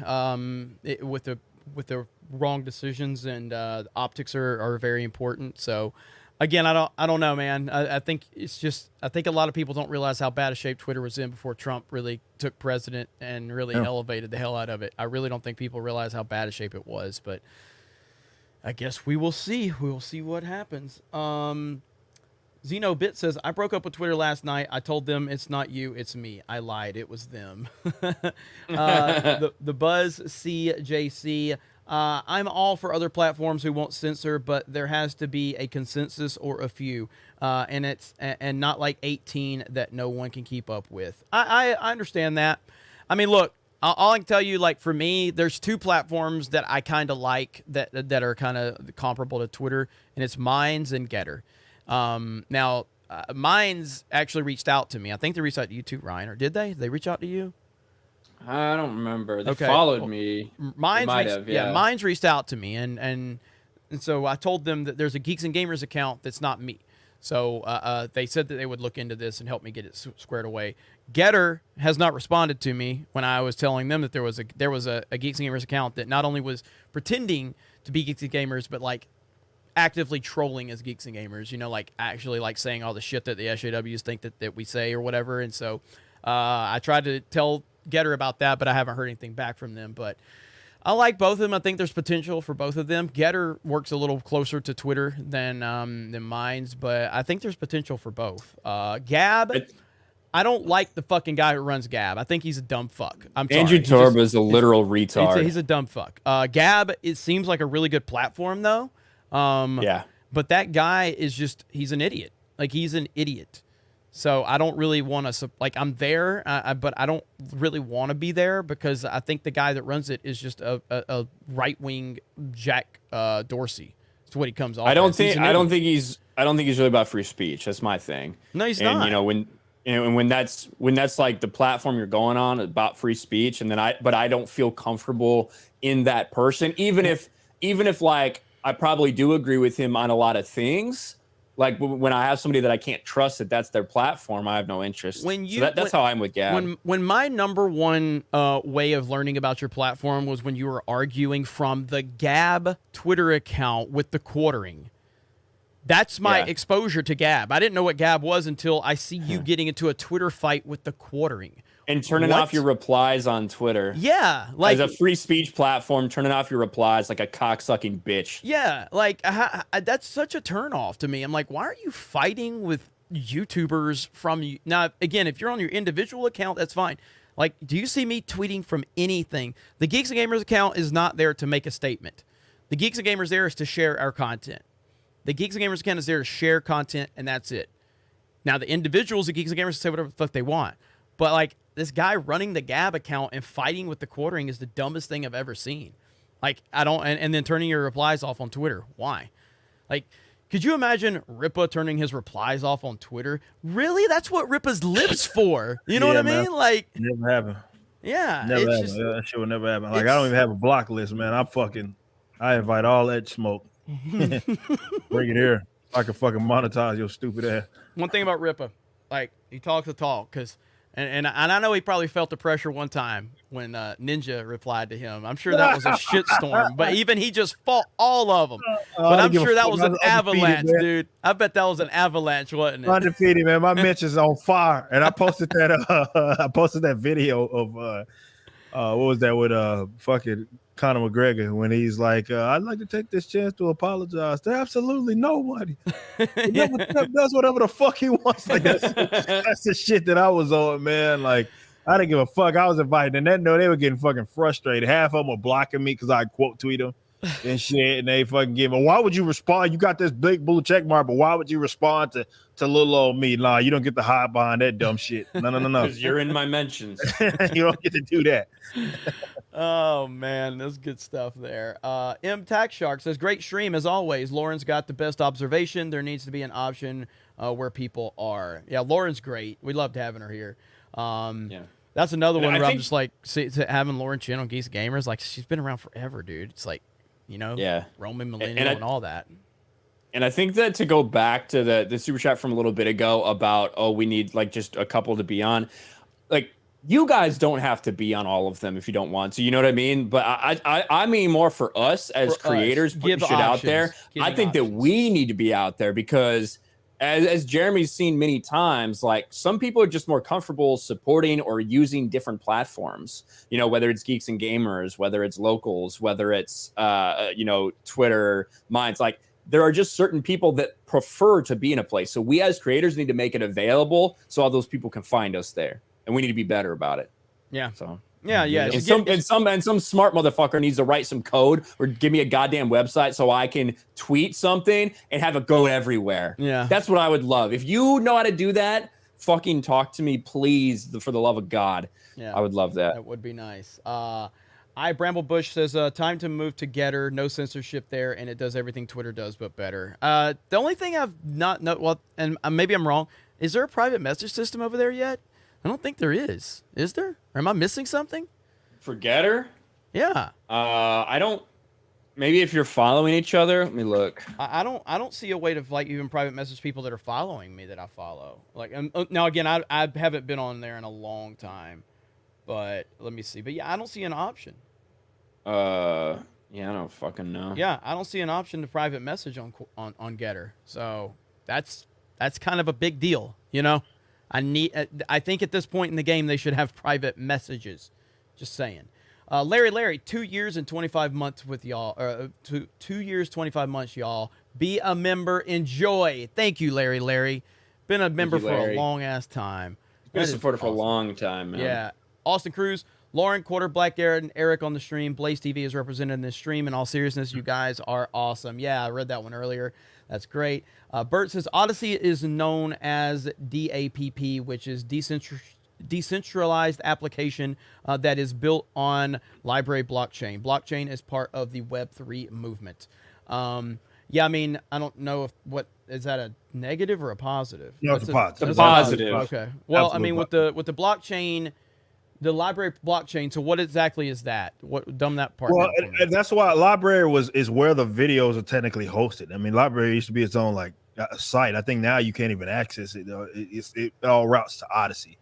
with the wrong decisions, and optics are very important. So again, I don't know, man. I think it's just, I think a lot of people don't realize how bad a shape Twitter was in before Trump really took president and really elevated the hell out of it. I really don't think people realize how bad a shape it was, but I guess we will see. We will see what happens. Xenobit says, I broke up with Twitter last night. I told them it's not you, it's me. I lied. It was them. The Buzz CJC. I'm all for other platforms who won't censor, but there has to be a consensus or a few, and not like 18 that no one can keep up with. I understand that. I mean, look, all I can tell you, like, for me, there's two platforms that I kind of like that are kind of comparable to Twitter, and it's Minds and Getter. Now, Minds actually reached out to me. I think they reached out to you too, Ryan, or did they? Did they reach out to you? I don't remember. They followed me. Minds reached out to me, and so I told them that there's a Geeks and Gamers account that's not me. So they said that they would look into this and help me get it squared away. Getter has not responded to me when I was telling them that there was a Geeks and Gamers account that not only was pretending to be Geeks and Gamers, but like actively trolling as Geeks and Gamers. You know, like actually like saying all the shit that the SJWs think that we say or whatever. And so I tried to tell Getter about that, but I haven't heard anything back from them. But I like both of them. I think there's potential for both of them. Getter works a little closer to Twitter than Minds, but I think there's potential for both. Gab, I don't like the fucking guy who runs Gab. I think he's a dumb fuck. I'm sorry. Andrew Torba is a literal retard. He's a dumb fuck. Gab, it seems like a really good platform though. Yeah. But that guy is just, he's an idiot. Like, he's an idiot. So I don't really want to, like, I'm there, but I don't really want to be there because I think the guy that runs it is just a right-wing Jack Dorsey. That's what he comes off. I don't think I don't think he's really about free speech. That's my thing. No, he's and, not. You know, when that's like the platform you're going on about free speech, and then I don't feel comfortable in that person, even if like I probably do agree with him on a lot of things. Like when I have somebody that I can't trust that's their platform, I have no interest. That's how I'm with Gab. When my number one way of learning about your platform was when you were arguing from the Gab Twitter account with the quartering. That's my exposure to Gab. I didn't know what Gab was until I see you getting into a Twitter fight with the quartering. And turning off your replies on Twitter. Yeah. Like, as a free speech platform, turning off your replies like a cocksucking bitch. Yeah. Like, that's such a turnoff to me. I'm like, why are you fighting with YouTubers from you? Now, again, if you're on your individual account, that's fine. Like, do you see me tweeting from anything? The Geeks and Gamers account is not there to make a statement. The Geeks and Gamers there is to share our content. The Geeks and Gamers account is there to share content, and that's it. Now, the individuals at Geeks and Gamers say whatever the fuck they want. But, like, this guy running the Gab account and fighting with the quartering is the dumbest thing I've ever seen. Like, I don't... And then turning your replies off on Twitter. Why? Like, could you imagine Ripa turning his replies off on Twitter? Really? That's what Ripa's lives for. You know what I mean? Man. Like... Never happen. Yeah. Never happen. Just, that shit will never happen. Like, I don't even have a block list, man. I invite all that smoke. Bring it here. I can fucking monetize your stupid ass. One thing about Ripa, like, he talks the talk, because and I know he probably felt the pressure one time when Ninja replied to him. I'm sure that was a shitstorm, but even he just fought all of them. But I'm sure that was an avalanche, dude. I bet that was an avalanche, wasn't it? Undefeated, man. My mentions on fire, and I posted that. I posted that video of what was that with fucking Conor McGregor when he's like, I'd like to take this chance to apologize to absolutely nobody. Does whatever the fuck he wants. Like, that's the shit that I was on, man. Like, I didn't give a fuck. I was invited, and they were getting fucking frustrated. Half of them were blocking me because I quote tweet them and shit, and they fucking give me, why would you respond? You got this big blue check mark, but why would you respond to little old me? Nah, you don't get to hide behind that dumb shit. No. Because you're in my mentions. You don't get to do that. Oh man, that's good stuff there. M Tax Shark says, great stream as always. Lauren's got the best observation. There needs to be an option where people are. Yeah, Lauren's great. We loved having her here. That's another one where I'm just like, having Lauren Chen on Geeks Gamers, like, she's been around forever, dude. It's like, you know, Roman Millennial and all that. And I think that to go back to the super chat from a little bit ago about, we need like just a couple to be on, like, you guys don't have to be on all of them if you don't want to, you know what I mean? But I mean more for us as creators putting shit out there. I think that we need to be out there because as Jeremy's seen many times, like, some people are just more comfortable supporting or using different platforms, you know, whether it's Geeks and Gamers, whether it's Locals, whether it's, you know, Twitter, Minds. Like, there are just certain people that prefer to be in a place. So we as creators need to make it available so all those people can find us there. And we need to be better about it. Yeah. So yeah. And some smart motherfucker needs to write some code or give me a goddamn website so I can tweet something and have it go everywhere. Yeah. That's what I would love. If you know how to do that, fucking talk to me, please, for the love of God. Yeah. I would love that. That would be nice. Bramblebush says, time to move to Getter. No censorship there, and it does everything Twitter does, but better. The only thing I've not know, well, and maybe I'm wrong, is there a private message system over there yet? I don't think there is. Is there? Or am I missing something? For Getter? Yeah. I don't. Maybe if you're following each other, let me look. I don't see a way to like even private message people that are following me that I follow. Like, now again, I haven't been on there in a long time, but let me see. But yeah, I don't see an option. Yeah, I don't fucking know. Yeah, I don't see an option to private message on Getter. So that's kind of a big deal, you know. I think at this point in the game they should have private messages. Just saying. Larry, 2 years and 25 months with y'all. 2 years, 25 months, y'all. Be a member. Enjoy. Thank you, Larry. Been a member for a long ass time. Been a supporter for a long time, man. Yeah. Austin Cruz, Lauren, Quarter, Black Garrett, and Eric on the stream. Blaze TV is represented in this stream. In all seriousness, you guys are awesome. Yeah, I read that one earlier. That's great. Bert says Odyssey is known as DAPP, which is decentralized application that is built on library blockchain. Blockchain is part of the Web3 movement. Yeah, I mean, I don't know if what is that a negative or a positive? No, it's a positive. It's a positive. Okay. Well, Absolute I mean, with the blockchain, the library blockchain. So what exactly is that? What dumb that part? Well, down for me. and that's why library is where the videos are technically hosted. I mean, library used to be its own like site. I think now you can't even access it. It all routes to Odyssey.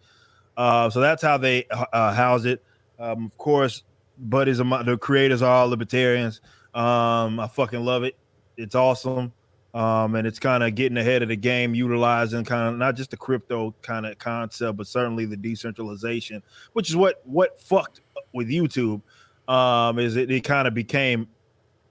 So that's how they house it. Of course, buddies of the creators are all libertarians. I fucking love it. It's awesome. And it's kind of getting ahead of the game, utilizing kind of not just the crypto kind of concept, but certainly the decentralization, which is what fucked with YouTube. Is it kind of became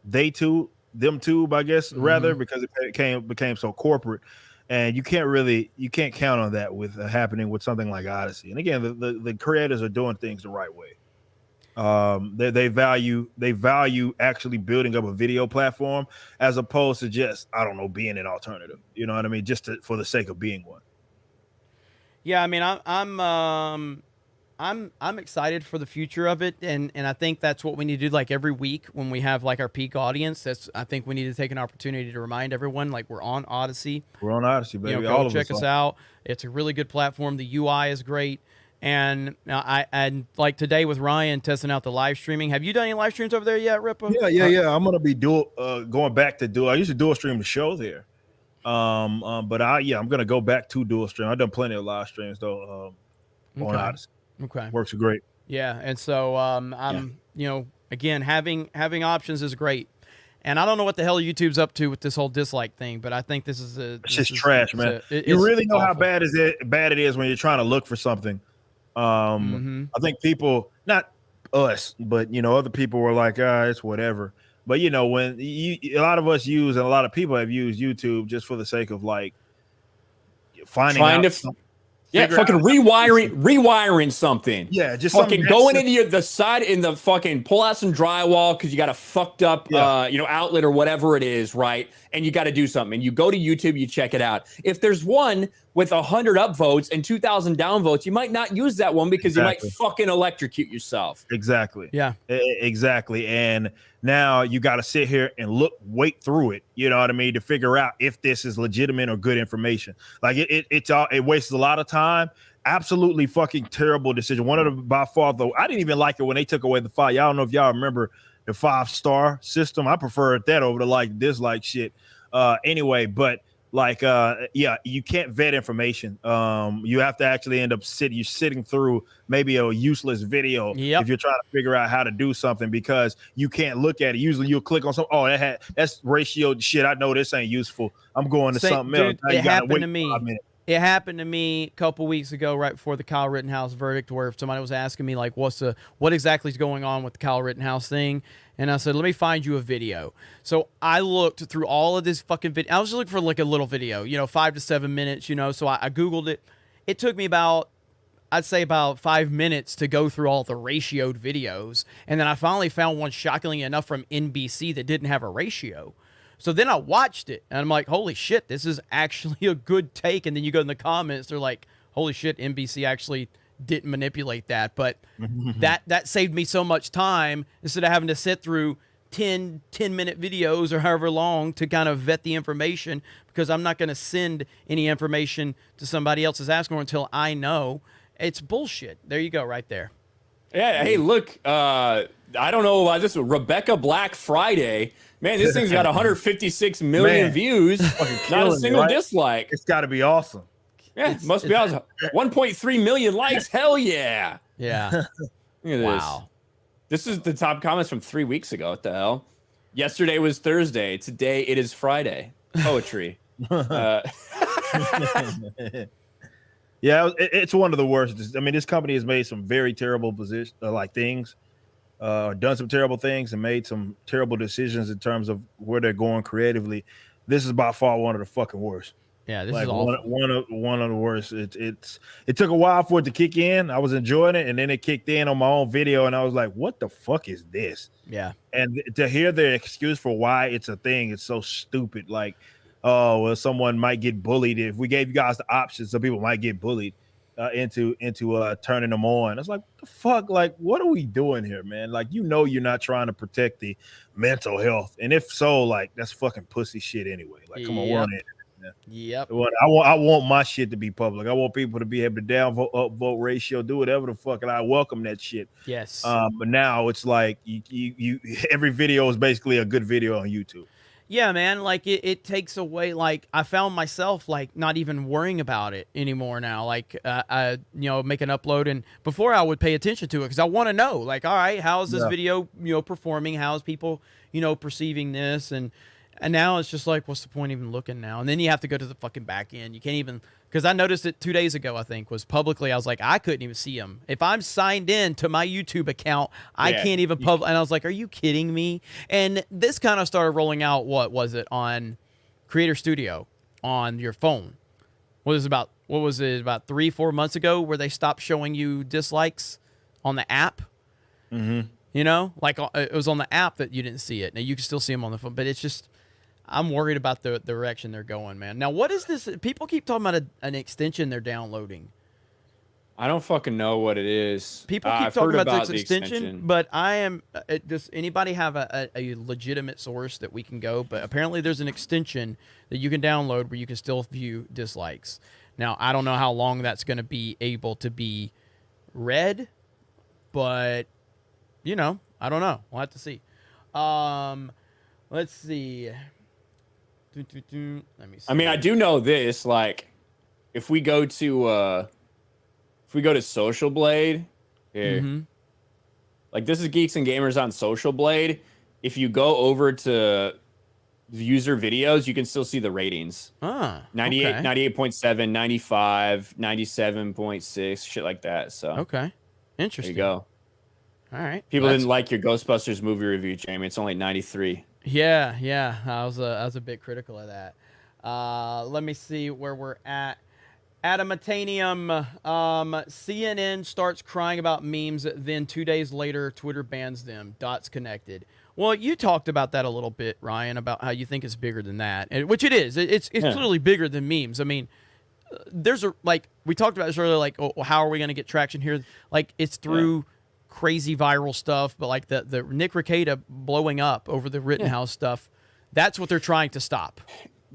them tube, I guess, rather, because it became so corporate. And you can't count on that with happening with something like Odyssey. And again, the creators are doing things the right way. They value actually building up a video platform as opposed to just, I don't know, being an alternative. You know what I mean? Just for the sake of being one. Yeah, I mean, I'm excited for the future of it, and I think that's what we need to do. Like every week when we have like our peak audience, I think we need to take an opportunity to remind everyone like we're on Odyssey. We're on Odyssey, baby. You know, go check us out. It's a really good platform. The UI is great. And and like today with Ryan testing out the live streaming. Have you done any live streams over there yet, Ripa? Yeah. I'm gonna be going back to dual. I used to dual stream the show there. But I'm gonna go back to dual stream. I've done plenty of live streams though. On Odyssey. Okay. Works great. Yeah, and so you know, again, having options is great. And I don't know what the hell YouTube's up to with this whole dislike thing, but I think this is it's just trash, man. You really know how bad it is when you're trying to look for something. I think people, not us, but you know, other people were like, it's whatever. But you know, when a lot of us use and a lot of people have used YouTube just for the sake of like finding fucking rewiring something. Yeah, just fucking going into the side in the fucking pull out some drywall because you got a fucked up outlet or whatever it is, right? And you got to do something. And you go to YouTube, you check it out. If there's one with 100 upvotes and 2,000 downvotes, you might not use that one because you might fucking electrocute yourself. Exactly. Yeah. Exactly. And now you got to sit here and wait through it. You know what I mean? To figure out if this is legitimate or good information. Like it wastes a lot of time. Absolutely fucking terrible decision. One of the by far though, I didn't even like it when they took away the 5. Y'all don't know if y'all remember the 5-star system. I preferred that over the like dislike shit. Anyway, but like you can't vet information. You have to actually end up sitting through maybe a useless video if you're trying to figure out how to do something because you can't look at it. Usually you'll click on something. Oh, that's ratio shit. I know this ain't useful. I'm going to something else. It happened to me. It happened to me a couple weeks ago, right before the Kyle Rittenhouse verdict, where somebody was asking me like, what exactly is going on with the Kyle Rittenhouse thing? And I said, let me find you a video. So I looked through all of this fucking video. I was just looking for like a little video, 5 to 7 minutes, So I Googled it. It took me about 5 minutes to go through all the ratioed videos. And then I finally found one, shockingly enough, from NBC that didn't have a ratio. So then I watched it, and I'm like, holy shit, this is actually a good take. And then you go in the comments, they're like, holy shit, NBC actually didn't manipulate that. But that saved me so much time instead of having to sit through 10-minute videos or however long to kind of vet the information, because I'm not going to send any information to somebody else's asking until I know. It's bullshit. There you go, right there. Yeah, hey, look, I don't know about this, Rebecca Black Friday. Man, this thing's got 156 million views. Not a single dislike. It's got to be awesome. Yeah, must be awesome. 1.3 million likes. Hell yeah. Yeah. Look at this. Wow. This is the top comments from 3 weeks ago. What the hell? Yesterday was Thursday. Today it is Friday. Poetry. Yeah, it's one of the worst. I mean, this company has made some very terrible things, done some terrible things, and made some terrible decisions in terms of where they're going creatively. This is by far one of the fucking worst. Yeah, this is awful. One of the worst. It took a while for it to kick in. I was enjoying it, and then it kicked in on my own video, and I was like, "What the fuck is this?" Yeah. And to hear their excuse for why it's a thing, it's so stupid. Like, oh, well, someone might get bullied if we gave you guys the options. Some people might get bullied. into turning them on. It's like, what the fuck? Like, what are we doing here, man? Like, you know, you're not trying to protect the mental health, and if so, like, that's fucking pussy shit anyway. Like, come on, we're on it. Yep. I want my shit to be public. I want people to be able to downvote, upvote ratio, do whatever the fuck, and I welcome that shit. Yes. But now it's like you every video is basically a good video on YouTube. Yeah, man. Like it takes away. Like I found myself like not even worrying about it anymore now. Like I make an upload, and before I would pay attention to it because I want to know. Like, all right, how's this video performing? How's people perceiving this? And now it's just like, what's the point even looking now? And then you have to go to the fucking back end. You can't even, because I noticed it 2 days ago, I think, was publicly. I was like, I couldn't even see them. If I'm signed in to my YouTube account, I can't even publish. And I was like, are you kidding me? And this kind of started rolling out, what was it, on Creator Studio on your phone. What was it, about 3-4 months ago where they stopped showing you dislikes on the app? Mm-hmm. Like it was on the app that you didn't see it. Now you can still see them on the phone, but it's just, I'm worried about the direction they're going, man. Now, what is this? People keep talking about an extension they're downloading. I don't fucking know what it is. People keep talking about this extension, but I am. Does anybody have a legitimate source that we can go? But apparently, there's an extension that you can download where you can still view dislikes. Now, I don't know how long that's going to be able to be read, but I don't know. We'll have to see. Let's see. Let me see. I mean, I do know this. Like, if we go to Social Blade, here, like this is Geeks and Gamers on Social Blade. If you go over to user videos, you can still see the ratings. 98, 98.7, 95, 97.6, shit like that. So okay, interesting. There you go. All right. People didn't like your Ghostbusters movie review, Jamie. It's only 93. Yeah. I was a bit critical of that. Let me see where we're at. Adamatanium. CNN starts crying about memes. Then 2 days later, Twitter bans them. Dots connected. Well, you talked about that a little bit, Ryan, about how you think it's bigger than that, which it is. It's clearly bigger than memes. I mean, there's we talked about this earlier. Like, how are we going to get traction here? Like, it's through crazy viral stuff, but like the Nick Rekieta blowing up over the Rittenhouse stuff, that's what they're trying to stop.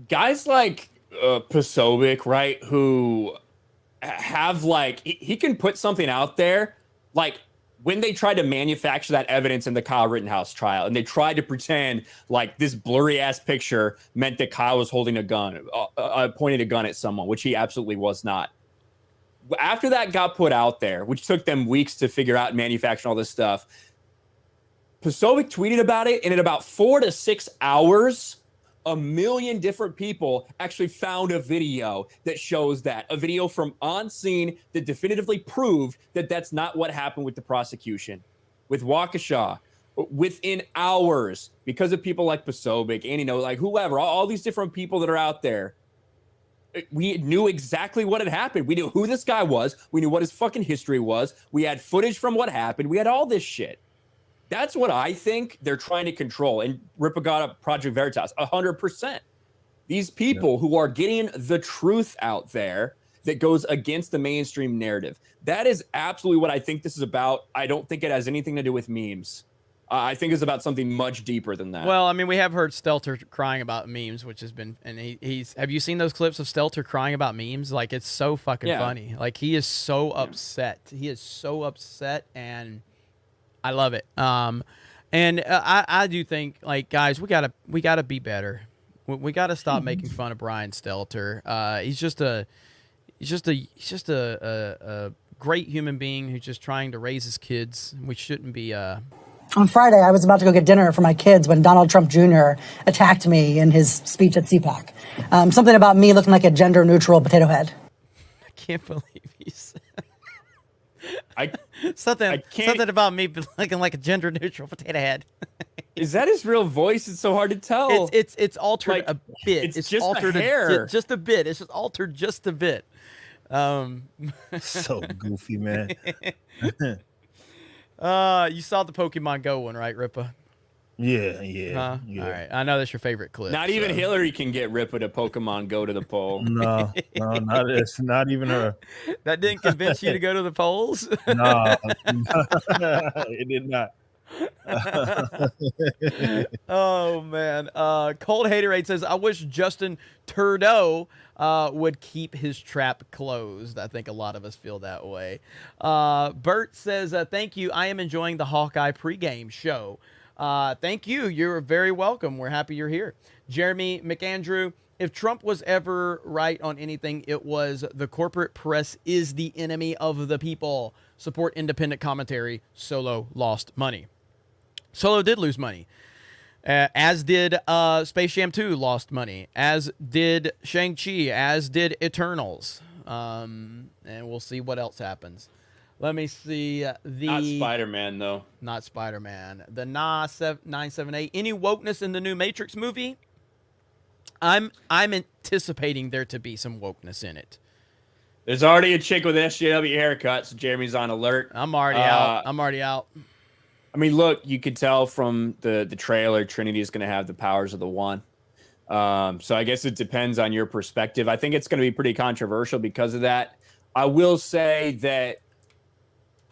Guys like Posobiec, right, who have he can put something out there, like when they tried to manufacture that evidence in the Kyle Rittenhouse trial, and they tried to pretend like this blurry ass picture meant that Kyle was holding a gun, pointing a gun at someone, which he absolutely was not. After that got put out there, which took them weeks to figure out and manufacture all this stuff, Posobiec tweeted about it, and in about 4 to 6 hours, 1 million different people actually found a video that shows that. A video from on scene that definitively proved that that's not what happened with the prosecution. With Waukesha, within hours, because of people like Posobiec, and like whoever, all these different people that are out there, we knew exactly what had happened. We knew who this guy was. We knew what his fucking history was. We had footage from what happened. We had all this shit. That's what I think they're trying to control. And Ripa got up Project Veritas, 100%. These people who are getting the truth out there that goes against the mainstream narrative. That is absolutely what I think this is about. I don't think it has anything to do with memes. I think it's about something much deeper than that. Well, I mean, we have heard Stelter crying about memes, which has been, and he's. Have you seen those clips of Stelter crying about memes? Like, it's so fucking funny. Like, he is so upset. He is so upset, and I love it. And I do think, like, guys, we gotta be better. We gotta stop making fun of Brian Stelter. He's just a great human being who's just trying to raise his kids. We shouldn't be. On Friday, I was about to go get dinner for my kids when Donald Trump Jr. attacked me in his speech at CPAC. Something about me looking like a gender-neutral potato head. I can't believe he said something about me looking like a gender-neutral potato head. Is that his real voice? It's so hard to tell. It's altered a bit. It's just altered hair. Just a bit. It's just altered just a bit. So goofy, man. You saw the Pokemon Go one, right, Ripa? Yeah, yeah, Huh? yeah. All right. I know that's your favorite clip. Not even Hillary can get Ripa to Pokemon Go to the poll. No, no, not it's not even her. That didn't convince you to go to the polls? No, it did not. Oh man. Cold Haterade says, I wish Justin Trudeau would keep his trap closed. I think a lot of us feel that way. Bert says, thank you. I am enjoying the Hawkeye pregame show. Thank you. You're very welcome. We're happy you're here. Jeremy McAndrew, if Trump was ever right on anything, it was the corporate press is the enemy of the people. Support independent commentary. Solo lost money. Solo did lose money. As did Space Jam 2 lost money. As did Shang-Chi. As did Eternals. And we'll see what else happens. Let me see. Not Spider-Man, though. Not Spider-Man. The Na978. Any wokeness in the new Matrix movie? I'm anticipating there to be some wokeness in it. There's already a chick with an SJW haircut, so Jeremy's on alert. I'm already out. I'm already out. I mean, look, you could tell from the trailer, Trinity is going to have the powers of the One. So I guess it depends on your perspective. I think it's going to be pretty controversial because of that. I will say that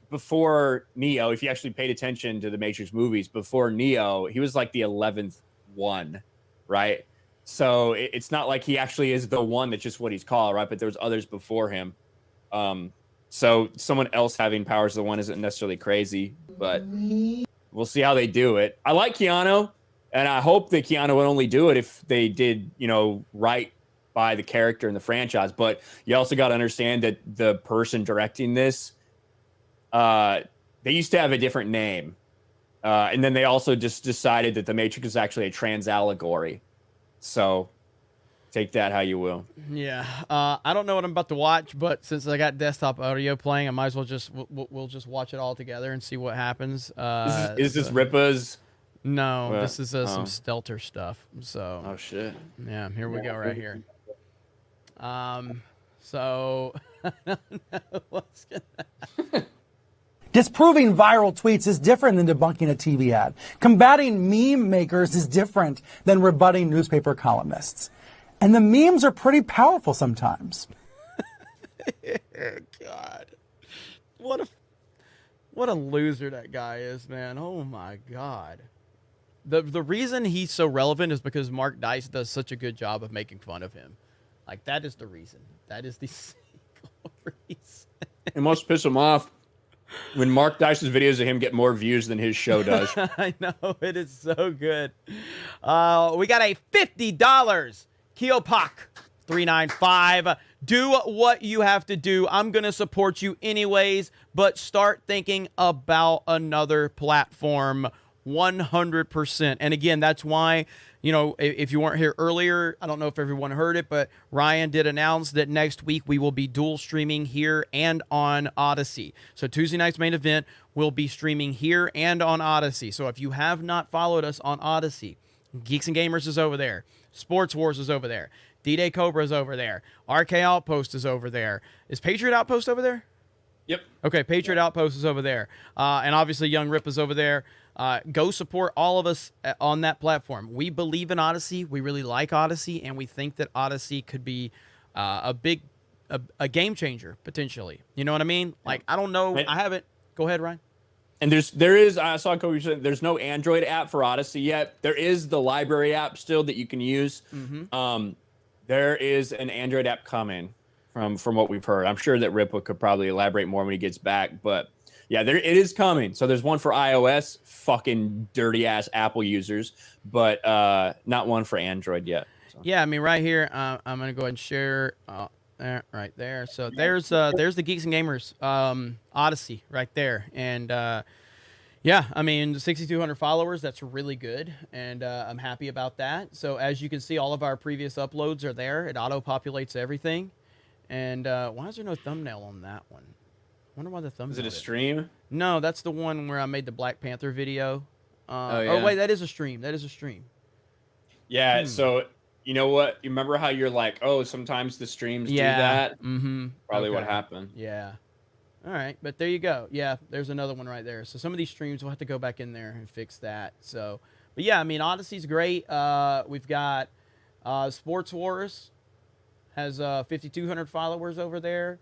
before Neo, if you actually paid attention to the Matrix movies, before Neo, he was like the 11th one, right? So it's not like he actually is the one that's just what he's called, right? But there's others before him. So someone else having powers of the One isn't necessarily crazy, but we'll see how they do it. I like Keanu, and I hope that Keanu would only do it if they did, right by the character and the franchise. But you also got to understand that the person directing this, they used to have a different name. And then they also just decided that the Matrix is actually a trans allegory. So take that how you will. Yeah. I don't know what I'm about to watch, but since I got desktop audio playing, I might as well we'll just watch it all together and see what happens. Is this Ripa's? No, this is some Stelter stuff. So. Oh shit. Yeah, here we go right here. So I don't know what's gonna Disproving viral tweets is different than debunking a TV ad. Combating meme makers is different than rebutting newspaper columnists. And the memes are pretty powerful sometimes. God. What a loser that guy is, man. Oh my God. The reason he's so relevant is because Mark Dice does such a good job of making fun of him. Like, that is the reason. That is the single reason. It must piss him off when Mark Dice's videos of him get more views than his show does. I know. It is so good. We got a $50 Keopak 395. Do what you have to do. I'm going to support you anyways, but start thinking about another platform 100%. And again, that's why, if you weren't here earlier, I don't know if everyone heard it, but Ryan did announce that next week we will be dual streaming here and on Odyssey. So Tuesday night's main event will be streaming here and on Odyssey. So if you have not followed us on Odyssey, Geeks and Gamers is over there. Sports Wars is over there. D-Day Cobra is over there. RK Outpost is over there. Is Patriot Outpost over there? Yep. Okay, Patriot Outpost is over there. And obviously Young Rip is over there. Go support all of us on that platform. We believe in Odyssey. We really like Odyssey, and we think that Odyssey could be a game changer, potentially. You know what I mean? Like, I don't know. I haven't. Go ahead, Ryan. And there is, I saw Kobe saying there's no Android app for Odyssey yet. There is the library app still that you can use. Mm-hmm. There is an Android app coming from what we've heard. I'm sure that Ripa could probably elaborate more when he gets back, but yeah, it is coming. So there's one for iOS, fucking dirty ass Apple users, but not one for Android yet. So. Yeah, I mean, right here, I'm gonna go ahead and share there, right there. So there's the Geeks and Gamers Odyssey right there, and yeah, I mean, 6,200 followers. That's really good, and I'm happy about that. So as you can see, all of our previous uploads are there. It auto populates everything, and why is there no thumbnail on that one? I wonder why the thumbnail. Is it a stream? No, that's the one where I made the Black Panther video. Oh, yeah. Oh wait, that is a stream. That is a stream. Yeah. So you know what? You remember how you're like, oh, sometimes the streams do that. Mm-hmm. Probably what happened. Yeah. All right, but there you go. Yeah, there's another one right there. So some of these streams we'll have to go back in there and fix that. So, But yeah, I mean, Odyssey's great. We've got Sports Wars has 5,200 followers over there.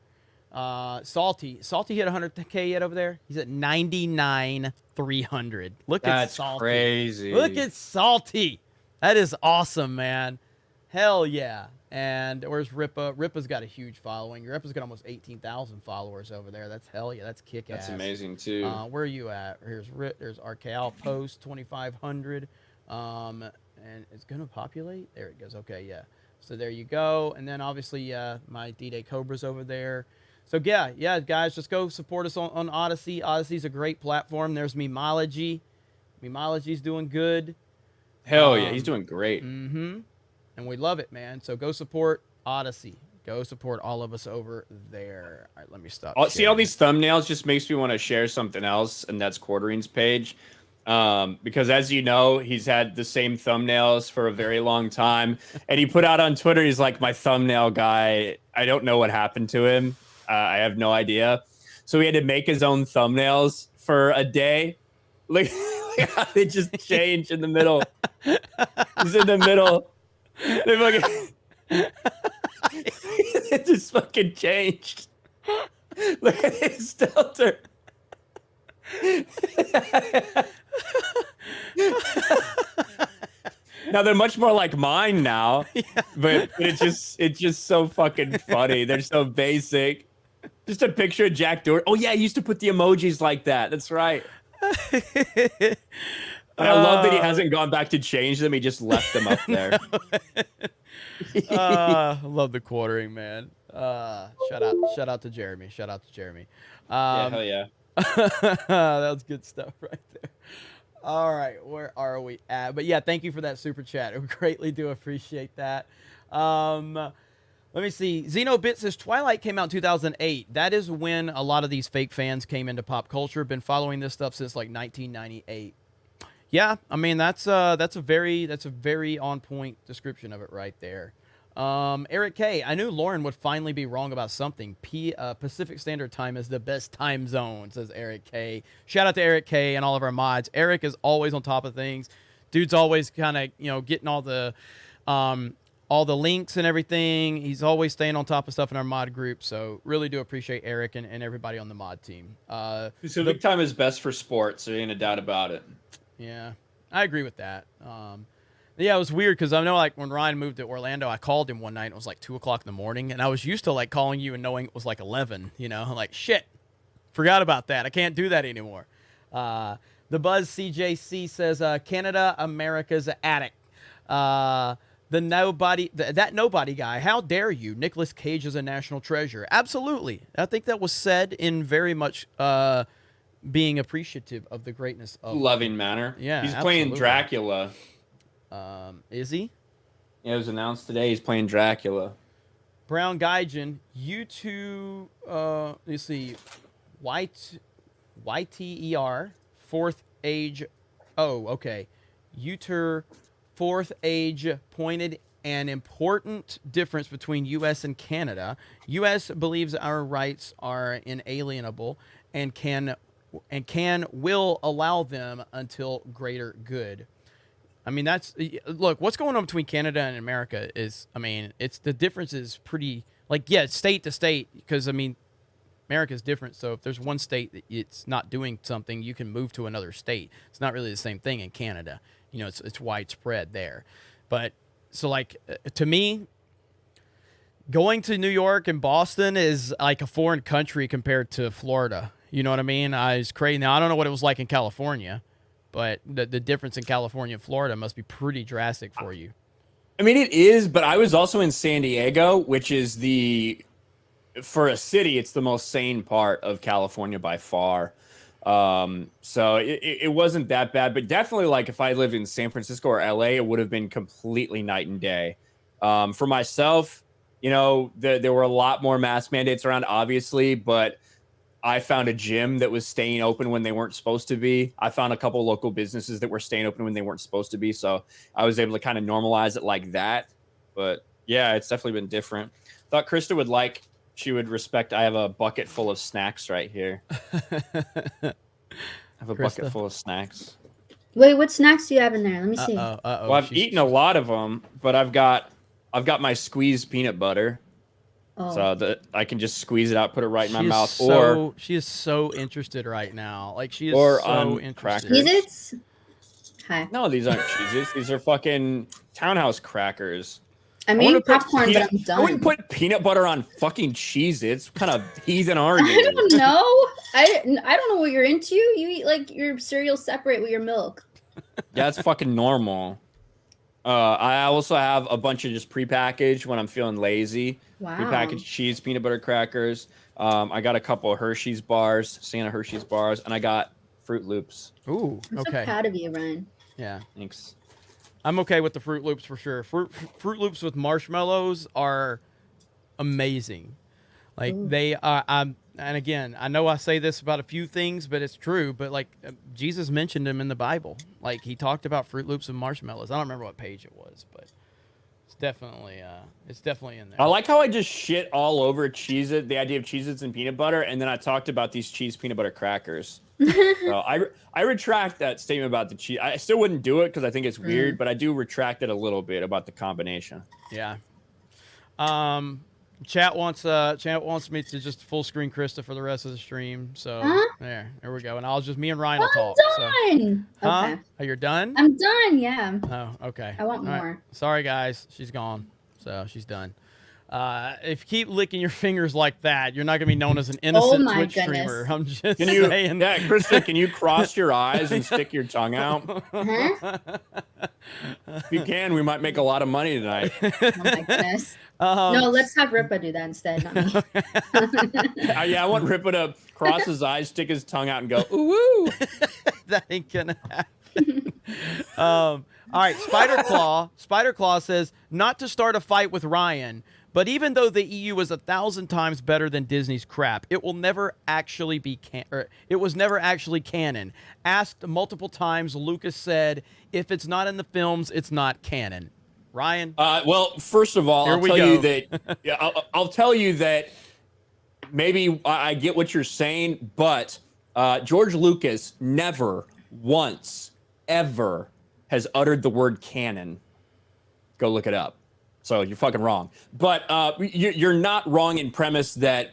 Salty hit 100K yet over there. He's at 99,300. Look at Salty. That's crazy. Look at Salty. That is awesome, man. Hell yeah. And where's Ripa? Ripa's got a huge following. Ripa's got almost 18,000 followers over there. That's hell yeah. That's kick ass. That's amazing too. Where are you at? Here's There's RKL Post 2,500. And it's gonna populate. There it goes. Okay, yeah. So there you go. And then obviously my D-Day Cobra's over there. So yeah, guys, just go support us on Odyssey. Odyssey's a great platform. There's Memology. Memology's doing good. Hell yeah, he's doing great. Mm-hmm. And we love it, man. So go support Odyssey. Go support all of us over there. All right, let me stop. See all these thumbnails just makes me want to share something else, and that's Quartering's page. Because as you know, he's had the same thumbnails for a very long time. And he put out on Twitter, he's like, my thumbnail guy, I don't know what happened to him. I have no idea. So he had to make his own thumbnails for a day. Look how they just change in the middle. He's in the middle. They fucking it just fucking changed. Look at his stelter. Now they're much more like mine now, but it's just so fucking funny. They're so basic. Just a picture of Jack Doherty. Oh yeah, I used to put the emojis like that. That's right. I love that he hasn't gone back to change them. He just left them up there. Love the Quartering, man. Shout out to Jeremy. Yeah, hell yeah. That was good stuff right there. All right, where are we at? But yeah, thank you for that super chat. We greatly do appreciate that. Let me see. Xenobit says Twilight came out in 2008. That is when a lot of these fake fans came into pop culture. Been following this stuff since like 1998. Yeah, I mean that's a very on point description of it right there. Eric K, I knew Lauren would finally be wrong about something. Pacific Standard Time is the best time zone, says Eric K. Shout out to Eric K and all of our mods. Eric is always on top of things. Dude's always kind of getting all the links and everything. He's always staying on top of stuff in our mod group. So really do appreciate Eric and everybody on the mod team. Pacific Time is best for sports. There ain't a doubt about it. Yeah, I agree with that. Yeah, it was weird because I know like when Ryan moved to Orlando, I called him one night. It was like 2 o'clock in the morning, and I was used to like calling you and knowing it was like 11. Like shit, forgot about that. I can't do that anymore. The Buzz CJC says Canada, America's attic. That nobody guy. How dare you? Nicolas Cage is a national treasure. Absolutely. I think that was said in very much being appreciative of the greatness of loving manner. Yeah, he's playing Dracula. Is he? Yeah, it was announced today. He's playing Dracula. Brown Gaijin, U2. Let's see, YTER fourth age. Oh, okay. UTER fourth age pointed an important difference between U.S. and Canada. U.S. believes our rights are inalienable and will allow them until greater good. I mean, look, what's going on between Canada and America is, I mean, the difference is pretty, like, yeah, state to state, because, I mean, America's different. So if there's one state that it's not doing something, you can move to another state. It's not really the same thing in Canada. It's widespread there. But so like, to me, going to New York and Boston is like a foreign country compared to Florida. You know what I mean? It's crazy. Now, I don't know what it was like in California, but the difference in California and Florida must be pretty drastic for you. I mean, it is, but I was also in San Diego, which is for a city, it's the most sane part of California by far. So it wasn't that bad, but definitely like if I lived in San Francisco or LA, it would have been completely night and day. For myself, there were a lot more mask mandates around, obviously, but I found a gym that was staying open when they weren't supposed to be. I found a couple local businesses that were staying open when they weren't supposed to be. So I was able to kind of normalize it like that. But yeah, it's definitely been different. Thought Krista she would respect. I have a bucket full of snacks right here. I have a bucket full of snacks. Wait, what snacks do you have in there? Let me see. Well, I've eaten a lot of them, but I've got my squeezed peanut butter. So that I can just squeeze it out, put it right in my mouth. Or she is so interested right now. Like she is so interested. Cheez-Its? Hi. No, these aren't Cheez-Its. These are fucking Townhouse crackers. I mean popcorn, but I'm done. I wouldn't put peanut butter on fucking Cheez-Its. What kind of heathen are you? I don't know. I don't know what you're into. You eat like your cereal separate with your milk. Yeah, it's fucking normal. I also have a bunch of just prepackaged when I'm feeling lazy. Wow. Prepackaged cheese, peanut butter crackers. I got a couple of Hershey's bars, Santa Hershey's bars, and I got Fruit Loops. Ooh, I'm okay. so proud of you, Ryan. Yeah. Thanks. I'm okay with the Fruit Loops for sure. Fruit Loops with marshmallows are amazing. Like they are. And again, I know I say this about a few things, but it's true. But like Jesus mentioned them in the Bible. Like he talked about Fruit Loops and marshmallows. I don't remember what page it was, but it's definitely in there. I like how I just shit all over Cheez-It, the idea of Cheez-Its and peanut butter, and then I talked about these cheese peanut butter crackers. So I retract that statement about the cheese. I still wouldn't do it because I think it's weird, but I do retract it a little bit about the combination. Yeah. Chat wants me to just full screen Krista for the rest of the stream. So there we go. And I'll just me and Ryan will talk. Done. So. Huh? Okay. Oh, you're done? I'm done. Yeah. Oh, okay. I want All right. more. Sorry, guys. She's gone. So she's done. If you keep licking your fingers like that, you're not gonna be known as an innocent Twitch streamer. I'm just saying. Yeah, Krista, can you cross your eyes and stick your tongue out? If you can, we might make a lot of money tonight. Oh my goodness. No, let's have Ripa do that instead, not me. Yeah, I want Ripa to cross his eyes, stick his tongue out, and go, ooh. That ain't gonna happen. All right, Spider Claw says not to start a fight with Ryan, but even though the EU is 1,000 times better than Disney's crap, it will never actually be it was never actually canon. Asked multiple times, Lucas said, "If it's not in the films, it's not canon." Ryan. Well, first of all, I'll tell you that maybe I get what you're saying, but George Lucas never once ever has uttered the word canon. Go look it up. So you're fucking wrong. But you're not wrong in premise that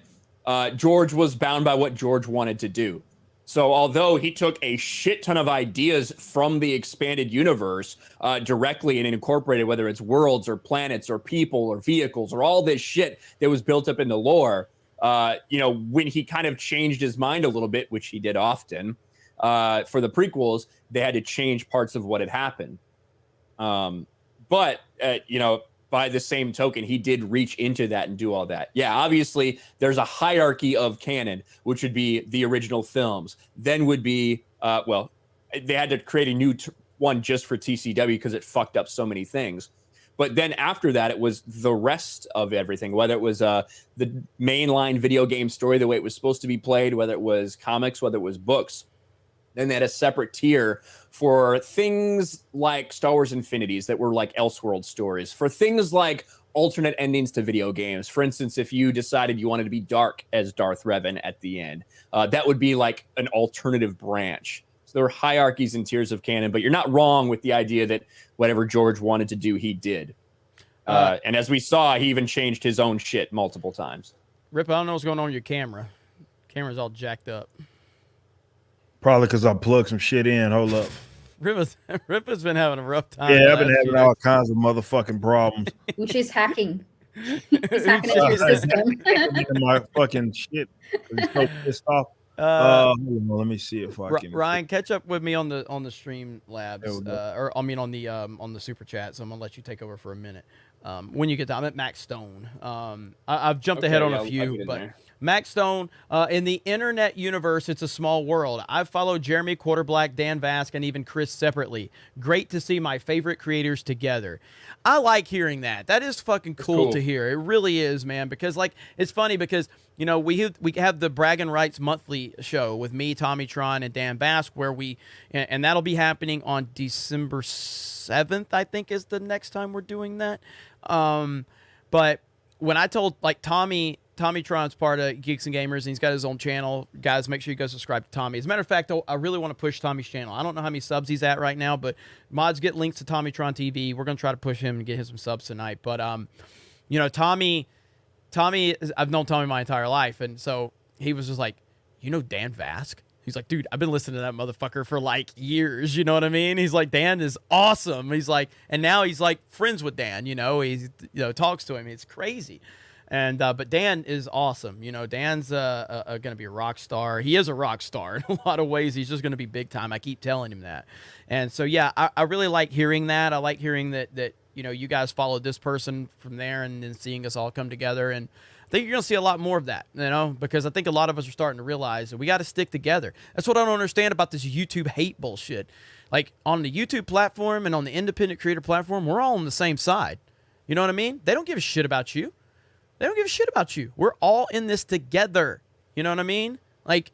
George was bound by what George wanted to do. So although he took a shit ton of ideas from the expanded universe directly and incorporated, whether it's worlds or planets or people or vehicles or all this shit that was built up in the lore, when he kind of changed his mind a little bit, which he did often, for the prequels, they had to change parts of what had happened. But by the same token, he did reach into that and do all that. Yeah, obviously, there's a hierarchy of canon, which would be the original films. Then would be, they had to create a new one just for TCW because it fucked up so many things. But then after that, it was the rest of everything, whether it was the mainline video game story, the way it was supposed to be played, whether it was comics, whether it was books. Then they had a separate tier for things like Star Wars Infinities that were like Elseworld stories, for things like alternate endings to video games. For instance, if you decided you wanted to be dark as Darth Revan at the end, that would be like an alternative branch. So there were hierarchies and tiers of canon, but you're not wrong with the idea that whatever George wanted to do, he did. And as we saw, he even changed his own shit multiple times. Rip, I don't know what's going on with your camera. Camera's all jacked up. Probably because I plugged some shit in. Hold up. Rippa's been having a rough time. Yeah, I've been having all kinds of motherfucking problems. Which is hacking. He's hacking into your system. My fucking shit. He's so pissed off. Let me see if I can. Ryan, catch up with me on the stream labs, on the super chat. So I'm gonna let you take over for a minute. When you get to, I'm at Max Stone. I've jumped ahead on a few, but Max Stone, in the internet universe, it's a small world. I've followed Jeremy Quarterblack, Dan Vask, and even Chris separately. Great to see my favorite creators together. I like hearing that. That is fucking cool to hear. It really is, man, because like it's funny because we have the Bragging Rights monthly show with me, Tommy Tron, and Dan Bask, where and that'll be happening on December 7th, I think is the next time we're doing that. But when I told like Tommy Tommy Tron's part of Geeks and Gamers, and he's got his own channel. Guys, make sure you go subscribe to Tommy. As a matter of fact, I really want to push Tommy's channel. I don't know how many subs he's at right now, but mods, get links to Tommy Tron TV. We're going to try to push him and get him some subs tonight. But, you know, Tommy, I've known Tommy my entire life, and so he was just like, you know Dan Vask? He's like, dude, I've been listening to that motherfucker for like years. You know what I mean? He's like, Dan is awesome. He's like, and now he's like friends with Dan. You know, he's talks to him. It's crazy. And but Dan is awesome. You know, Dan's going to be a rock star. He is a rock star in a lot of ways. He's just going to be big time. I keep telling him that. And so yeah, I really like hearing that. I like hearing that you know, you guys followed this person from there, and then seeing us all come together. And I think you're going to see a lot more of that, you know, because I think a lot of us are starting to realize that we got to stick together. That's what I don't understand about this YouTube hate bullshit. Like, on the YouTube platform and on the independent creator platform, we're all on the same side. You know what I mean? They don't give a shit about you. They don't give a shit about you. We're all in this together. You know what I mean? Like,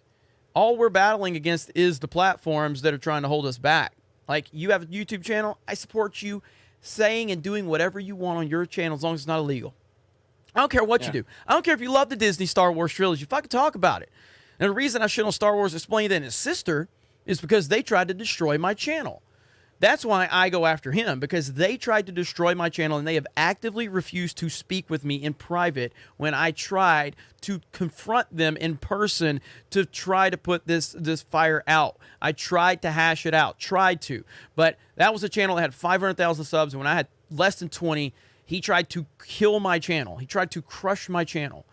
all we're battling against is the platforms that are trying to hold us back. Like, you have a YouTube channel. I support you saying and doing whatever you want on your channel as long as it's not illegal. I don't care what you do. I don't care if you love the Disney Star Wars trilogy. Fucking talk about it. And the reason I shit on Star Wars Explained and his sister is because they tried to destroy my channel. That's why I go after him, because they tried to destroy my channel, and they have actively refused to speak with me in private when I tried to confront them in person to try to put this fire out. I tried to hash it out, but that was a channel that had 500,000 subs, and when I had less than 20, he tried to kill my channel. He tried to crush my channel.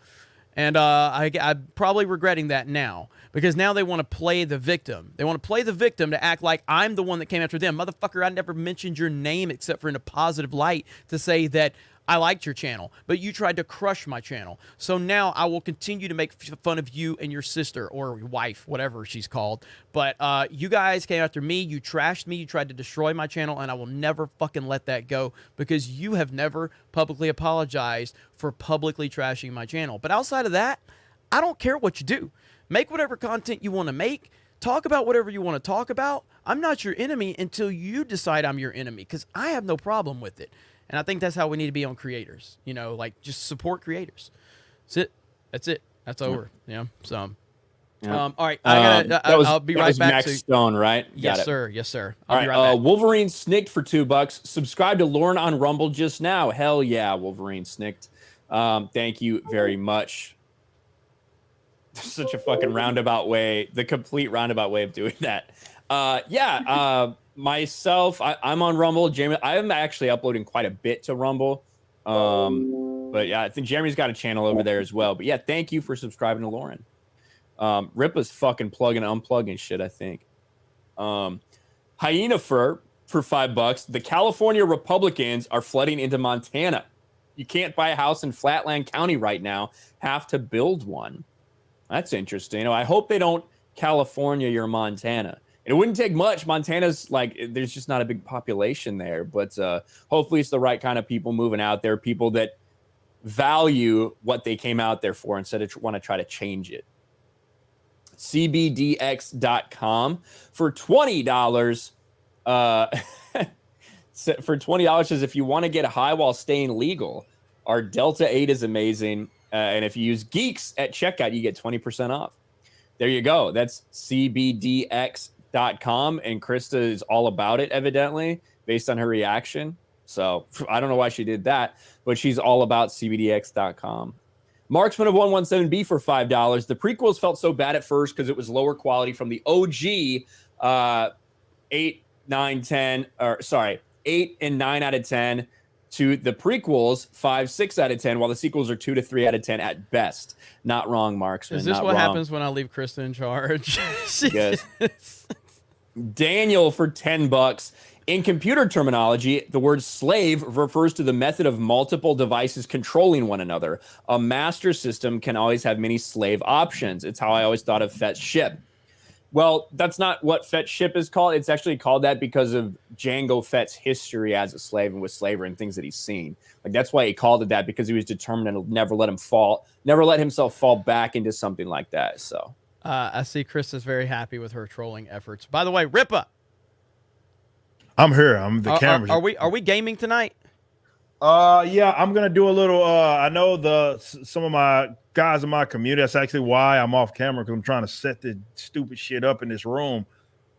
And I'm probably regretting that now, because now they want to play the victim. They want to play the victim to act like I'm the one that came after them. Motherfucker, I never mentioned your name except for in a positive light to say that I liked your channel, but you tried to crush my channel. So now I will continue to make fun of you and your sister or your wife, whatever she's called. But you guys came after me. You trashed me. You tried to destroy my channel, and I will never fucking let that go, because you have never publicly apologized for publicly trashing my channel. But outside of that, I don't care what you do. Make whatever content you want to make. Talk about whatever you want to talk about. I'm not your enemy until you decide I'm your enemy, because I have no problem with it. And I think that's how we need to be on creators. You know, like, just support creators. That's it. That's over. Yeah. So, all right. I'll be right back. Max Stone, right? Yes, sir. Yes, sir. All right. Wolverine Snicked for $2. Subscribe to Lauren on Rumble just now. Hell yeah, Wolverine Snicked. Thank you very much. Such a fucking roundabout way. The complete roundabout way of doing that. Myself, I'm on Rumble. Jeremy, I'm actually uploading quite a bit to Rumble. But yeah, I think Jeremy's got a channel over there as well. But yeah, thank you for subscribing to Lauren. Ripa's fucking plugging and unplugging shit, I think. Hyena Fur for $5. The California Republicans are flooding into Montana. You can't buy a house in Flatland County right now. Have to build one. That's interesting. You know, I hope they don't California your Montana. It wouldn't take much. Montana's like, there's just not a big population there, but hopefully it's the right kind of people moving out there, people that value what they came out there for instead of want to try to change it. CBDX.com for $20. For $20 says, if you want to get high while staying legal, our Delta 8 is amazing. And if you use Geeks at checkout, you get 20% off. There you go. That's CBDX.com. And Krista is all about it, evidently, based on her reaction. So I don't know why she did that, but she's all about CBDX.com. Marksman of 117B for $5. The prequels felt so bad at first because it was lower quality from the OG 8 and 9 out of 10 to the prequels 5, 6 out of 10, while the sequels are 2 to 3 out of 10 at best. Not wrong, Marksman. Is this not what wrong. happens when I leave Krista in charge? Yes. Daniel for $10. In computer terminology, the word slave refers to the method of multiple devices controlling one another. A master system can always have many slave options. It's how I always thought of fetch ship. Well, that's not what fetch ship is called. It's actually called that because of Jango Fett's history as a slave and with slavery and things that he's seen. Like, that's why he called it that, because he was determined to never let himself fall back into something like that. So I see Krista's very happy with her trolling efforts. By the way, Ripa, I'm here. I'm the camera. Are we gaming tonight? Yeah, I'm gonna do a little. I know some of my guys in my community. That's actually why I'm off camera, because I'm trying to set this stupid shit up in this room,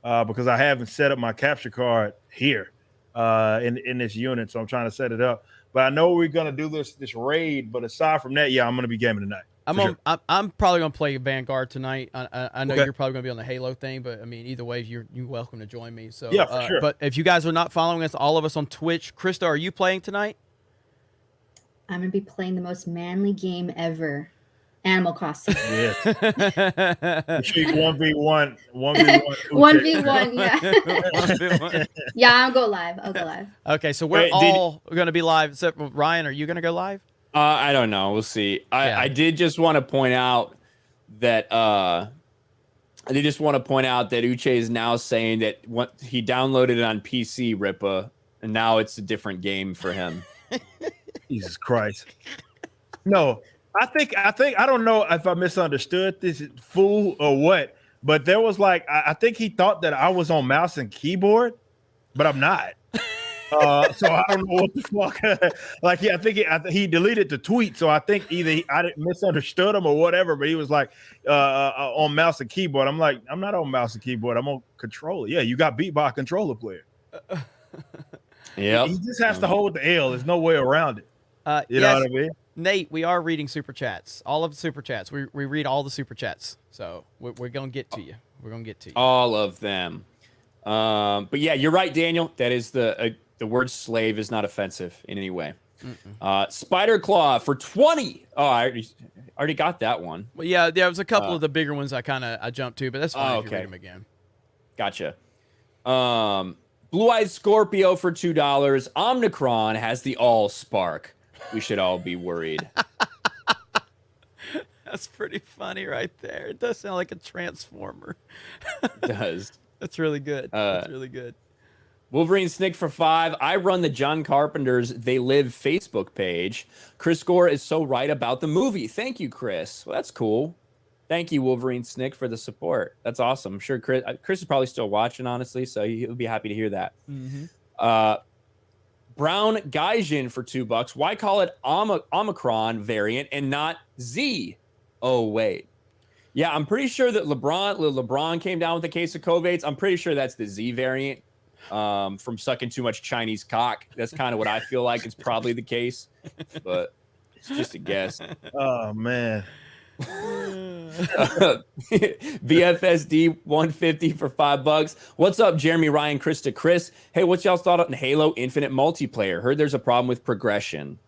because I haven't set up my capture card here in this unit. So I'm trying to set it up. But I know we're gonna do this raid. But aside from that, yeah, I'm gonna be gaming tonight. I'm probably gonna play Vanguard tonight. I know Okay. you're probably gonna be on the Halo thing, but I mean, either way, you're welcome to join me. So Yeah, for sure. But if you guys are not following us, all of us on Twitch, Krista, are you playing tonight? I'm gonna be playing the most manly game ever, Animal Crossing. Yes. 1v1. 1v1, yeah. 1v1. Yeah, I'll go live. I'll go live. Okay, so we're all gonna be live except for Ryan. Are you gonna go live? I don't know. We'll see. I did just want to point out that Uche is now saying that he downloaded it on PC, Ripa, and now it's a different game for him. Jesus Christ. No, I think I don't know if I misunderstood this fool or what, but there was like I think he thought that I was on mouse and keyboard, but I'm not. So I don't know what the fuck. Like, yeah, I think he deleted the tweet, so I think either I misunderstood him or whatever. But he was like on mouse and keyboard. I'm like, I'm not on mouse and keyboard. I'm on controller. Yeah, you got beat by a controller player. Yeah, he just has to hold the L. There's no way around it. You know what I mean? Nate, we are reading super chats. All of the super chats. We read all the super chats. So we're gonna get to you. We're gonna get to you. All of them. But yeah, you're right, Daniel. That is the word slave is not offensive in any way. Spider Claw for 20. Oh, I already got that one. Well, yeah, there was a couple of the bigger ones I jumped to, but that's fine if you read them again. Gotcha. Blue Eyed Scorpio for $2. Omnicron has the all spark. We should all be worried. That's pretty funny right there. It does sound like a transformer. It does. That's really good. That's really good. Wolverine Snick for 5. I run the John Carpenter's They Live Facebook page. Chris Gore is so right about the movie. Thank you, Chris. Well, that's cool. Thank you, Wolverine Snick, for the support. That's awesome. I'm sure Chris is probably still watching, honestly, so he'll be happy to hear that. Brown Gaijin for $2. Why call it Omicron variant and not Z? Oh, wait. Yeah, I'm pretty sure that LeBron came down with a case of COVIDs. I'm pretty sure that's the Z variant from sucking too much Chinese cock. That's kind of what I feel like it's probably the case, but it's just a guess. Oh, man. VFSD 150 for $5. What's up, Jeremy, Ryan, Krista, Chris? Hey, what's y'all's thought on Halo Infinite multiplayer? Heard there's a problem with progression.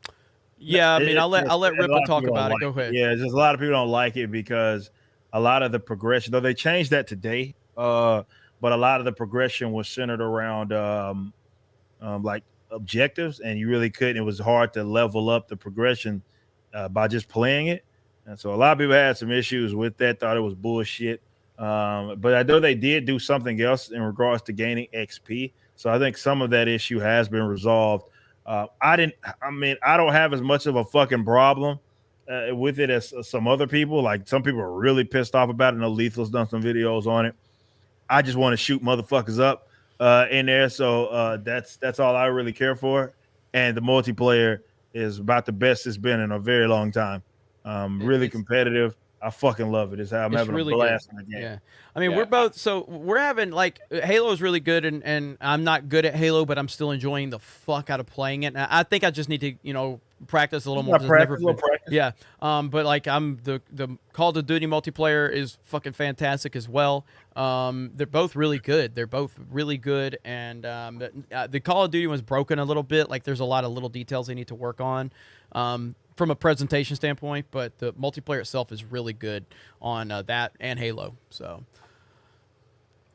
Yeah, I mean, I'll let Ripple talk about it. Go ahead. Yeah, just a lot of people don't like it because a lot of the progression, though they changed that today, but a lot of the progression was centered around like objectives, and you really couldn't. It was hard to level up the progression by just playing it. And so a lot of people had some issues with that, thought it was bullshit. But I know they did do something else in regards to gaining XP. So I think some of that issue has been resolved. I don't have as much of a fucking problem with it as some other people. Like, some people are really pissed off about it. I know Lethal's done some videos on it. I just want to shoot motherfuckers up in there. So that's all I really care for. And the multiplayer is about the best it's been in a very long time. Really competitive. I fucking love it. I'm having really a blast in the game. Yeah. I mean, we're having, like, Halo is really good, and I'm not good at Halo, but I'm still enjoying the fuck out of playing it. And I think I just need to, practice a little more. Practice. Yeah. But like, the Call of Duty multiplayer is fucking fantastic as well. They're both really good. And the Call of Duty was broken a little bit. Like, there's a lot of little details they need to work on. From a presentation standpoint, but the multiplayer itself is really good on that and Halo. So,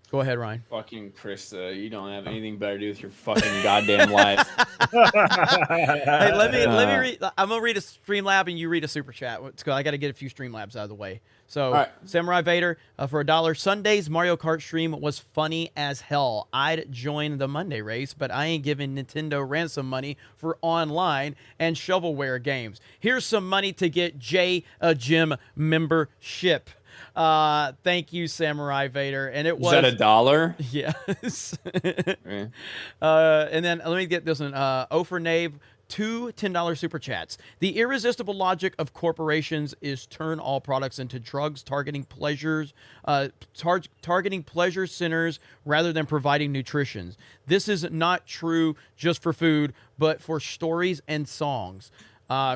go ahead, Ryan. Fucking Krista, you don't have anything better to do with your fucking goddamn life. Hey, let me read. I'm gonna read a Streamlab and you read a super chat. I got to get a few Streamlabs out of the way. So, right. Samurai Vader for $1. Sunday's Mario Kart stream was funny as hell. I'd join the Monday race, but I ain't giving Nintendo ransom money for online and shovelware games. Here's some money to get Jay a gym membership. Thank you, Samurai Vader. And it was that $1? Yes. And then let me get this one. Ofer Nave two $10 super chats. The irresistible logic of corporations is turn all products into drugs, targeting pleasure centers rather than providing nutrition. This is not true just for food, but for stories and songs.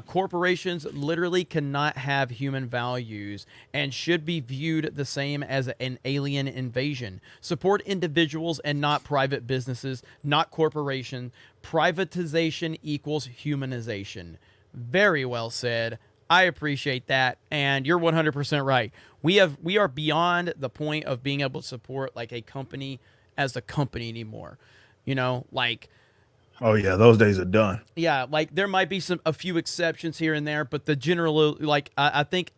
Corporations literally cannot have human values and should be viewed the same as an alien invasion. Support individuals and not private businesses, not corporations. Privatization equals humanization. Very well said. I appreciate that, and you're 100% right. We are beyond the point of being able to support like a company as a company anymore. You know, like. Oh yeah, those days are done. Yeah, like there might be a few exceptions here and there, but the general, like I think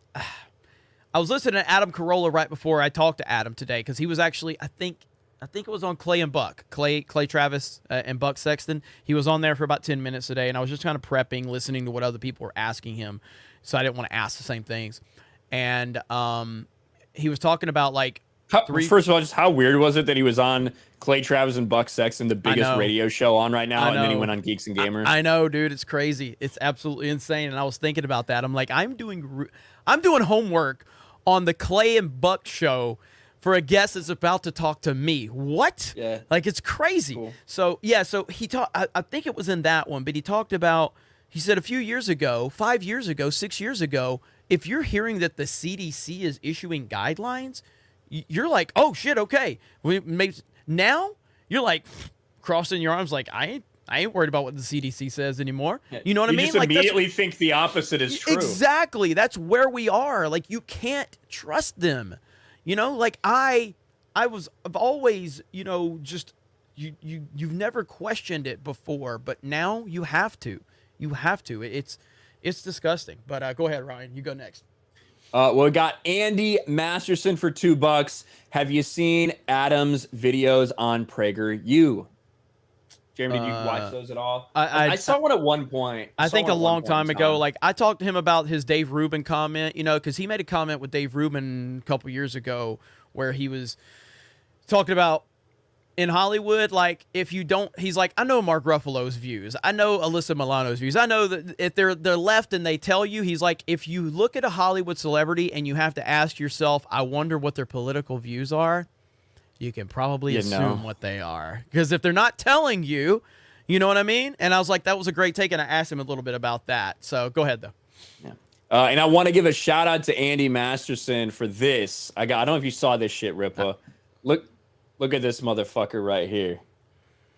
I was listening to Adam Carolla right before I talked to Adam today because he was actually I think it was on Clay and Buck, Clay Travis and Buck Sexton. He was on there for about 10 minutes today, and I was just kind of prepping, listening to what other people were asking him, so I didn't want to ask the same things. And he was talking about like. First of all, just how weird was it that he was on Clay Travis and Buck Sexton, the biggest radio show on right now, and then he went on Geeks and Gamers? I know, dude. It's crazy. It's absolutely insane. And I was thinking about that. I'm like, I'm doing homework on the Clay and Buck show for a guest that's about to talk to me. What? Yeah. Like, it's crazy. Cool. So, yeah, so he talked, I think it was in that one, but he talked about, he said a few years ago, 5 years ago, 6 years ago, if you're hearing that the CDC is issuing guidelines, you're like, oh shit, okay. Now you're like crossing your arms, like I ain't worried about what the CDC says anymore. You know what I mean? You just immediately think the opposite is true. Exactly. That's where we are. Like you can't trust them. You know, like I've always, you know, just you've never questioned it before, but now you have to. You have to. It's disgusting. But go ahead, Ryan. You go next. Well, we got Andy Masterson for $2. Have you seen Adam's videos on PragerU? Jeremy, did you watch those at all? I saw one at one point. I think a long time ago. Like I talked to him about his Dave Rubin comment, you know, because he made a comment with Dave Rubin a couple years ago where he was talking about in Hollywood, like if you don't, he's like, I know Mark Ruffalo's views, I know Alyssa Milano's views, I know that if they're left and they tell you, he's like, if you look at a Hollywood celebrity and you have to ask yourself, I wonder what their political views are, you can probably assume what they are, because if they're not telling you, you know what I mean? And I was like, that was a great take, and I asked him a little bit about that. So go ahead though. Yeah. And I want to give a shout out to Andy Masterson for this. I don't know if you saw this shit, Ripa. Look at this motherfucker right here.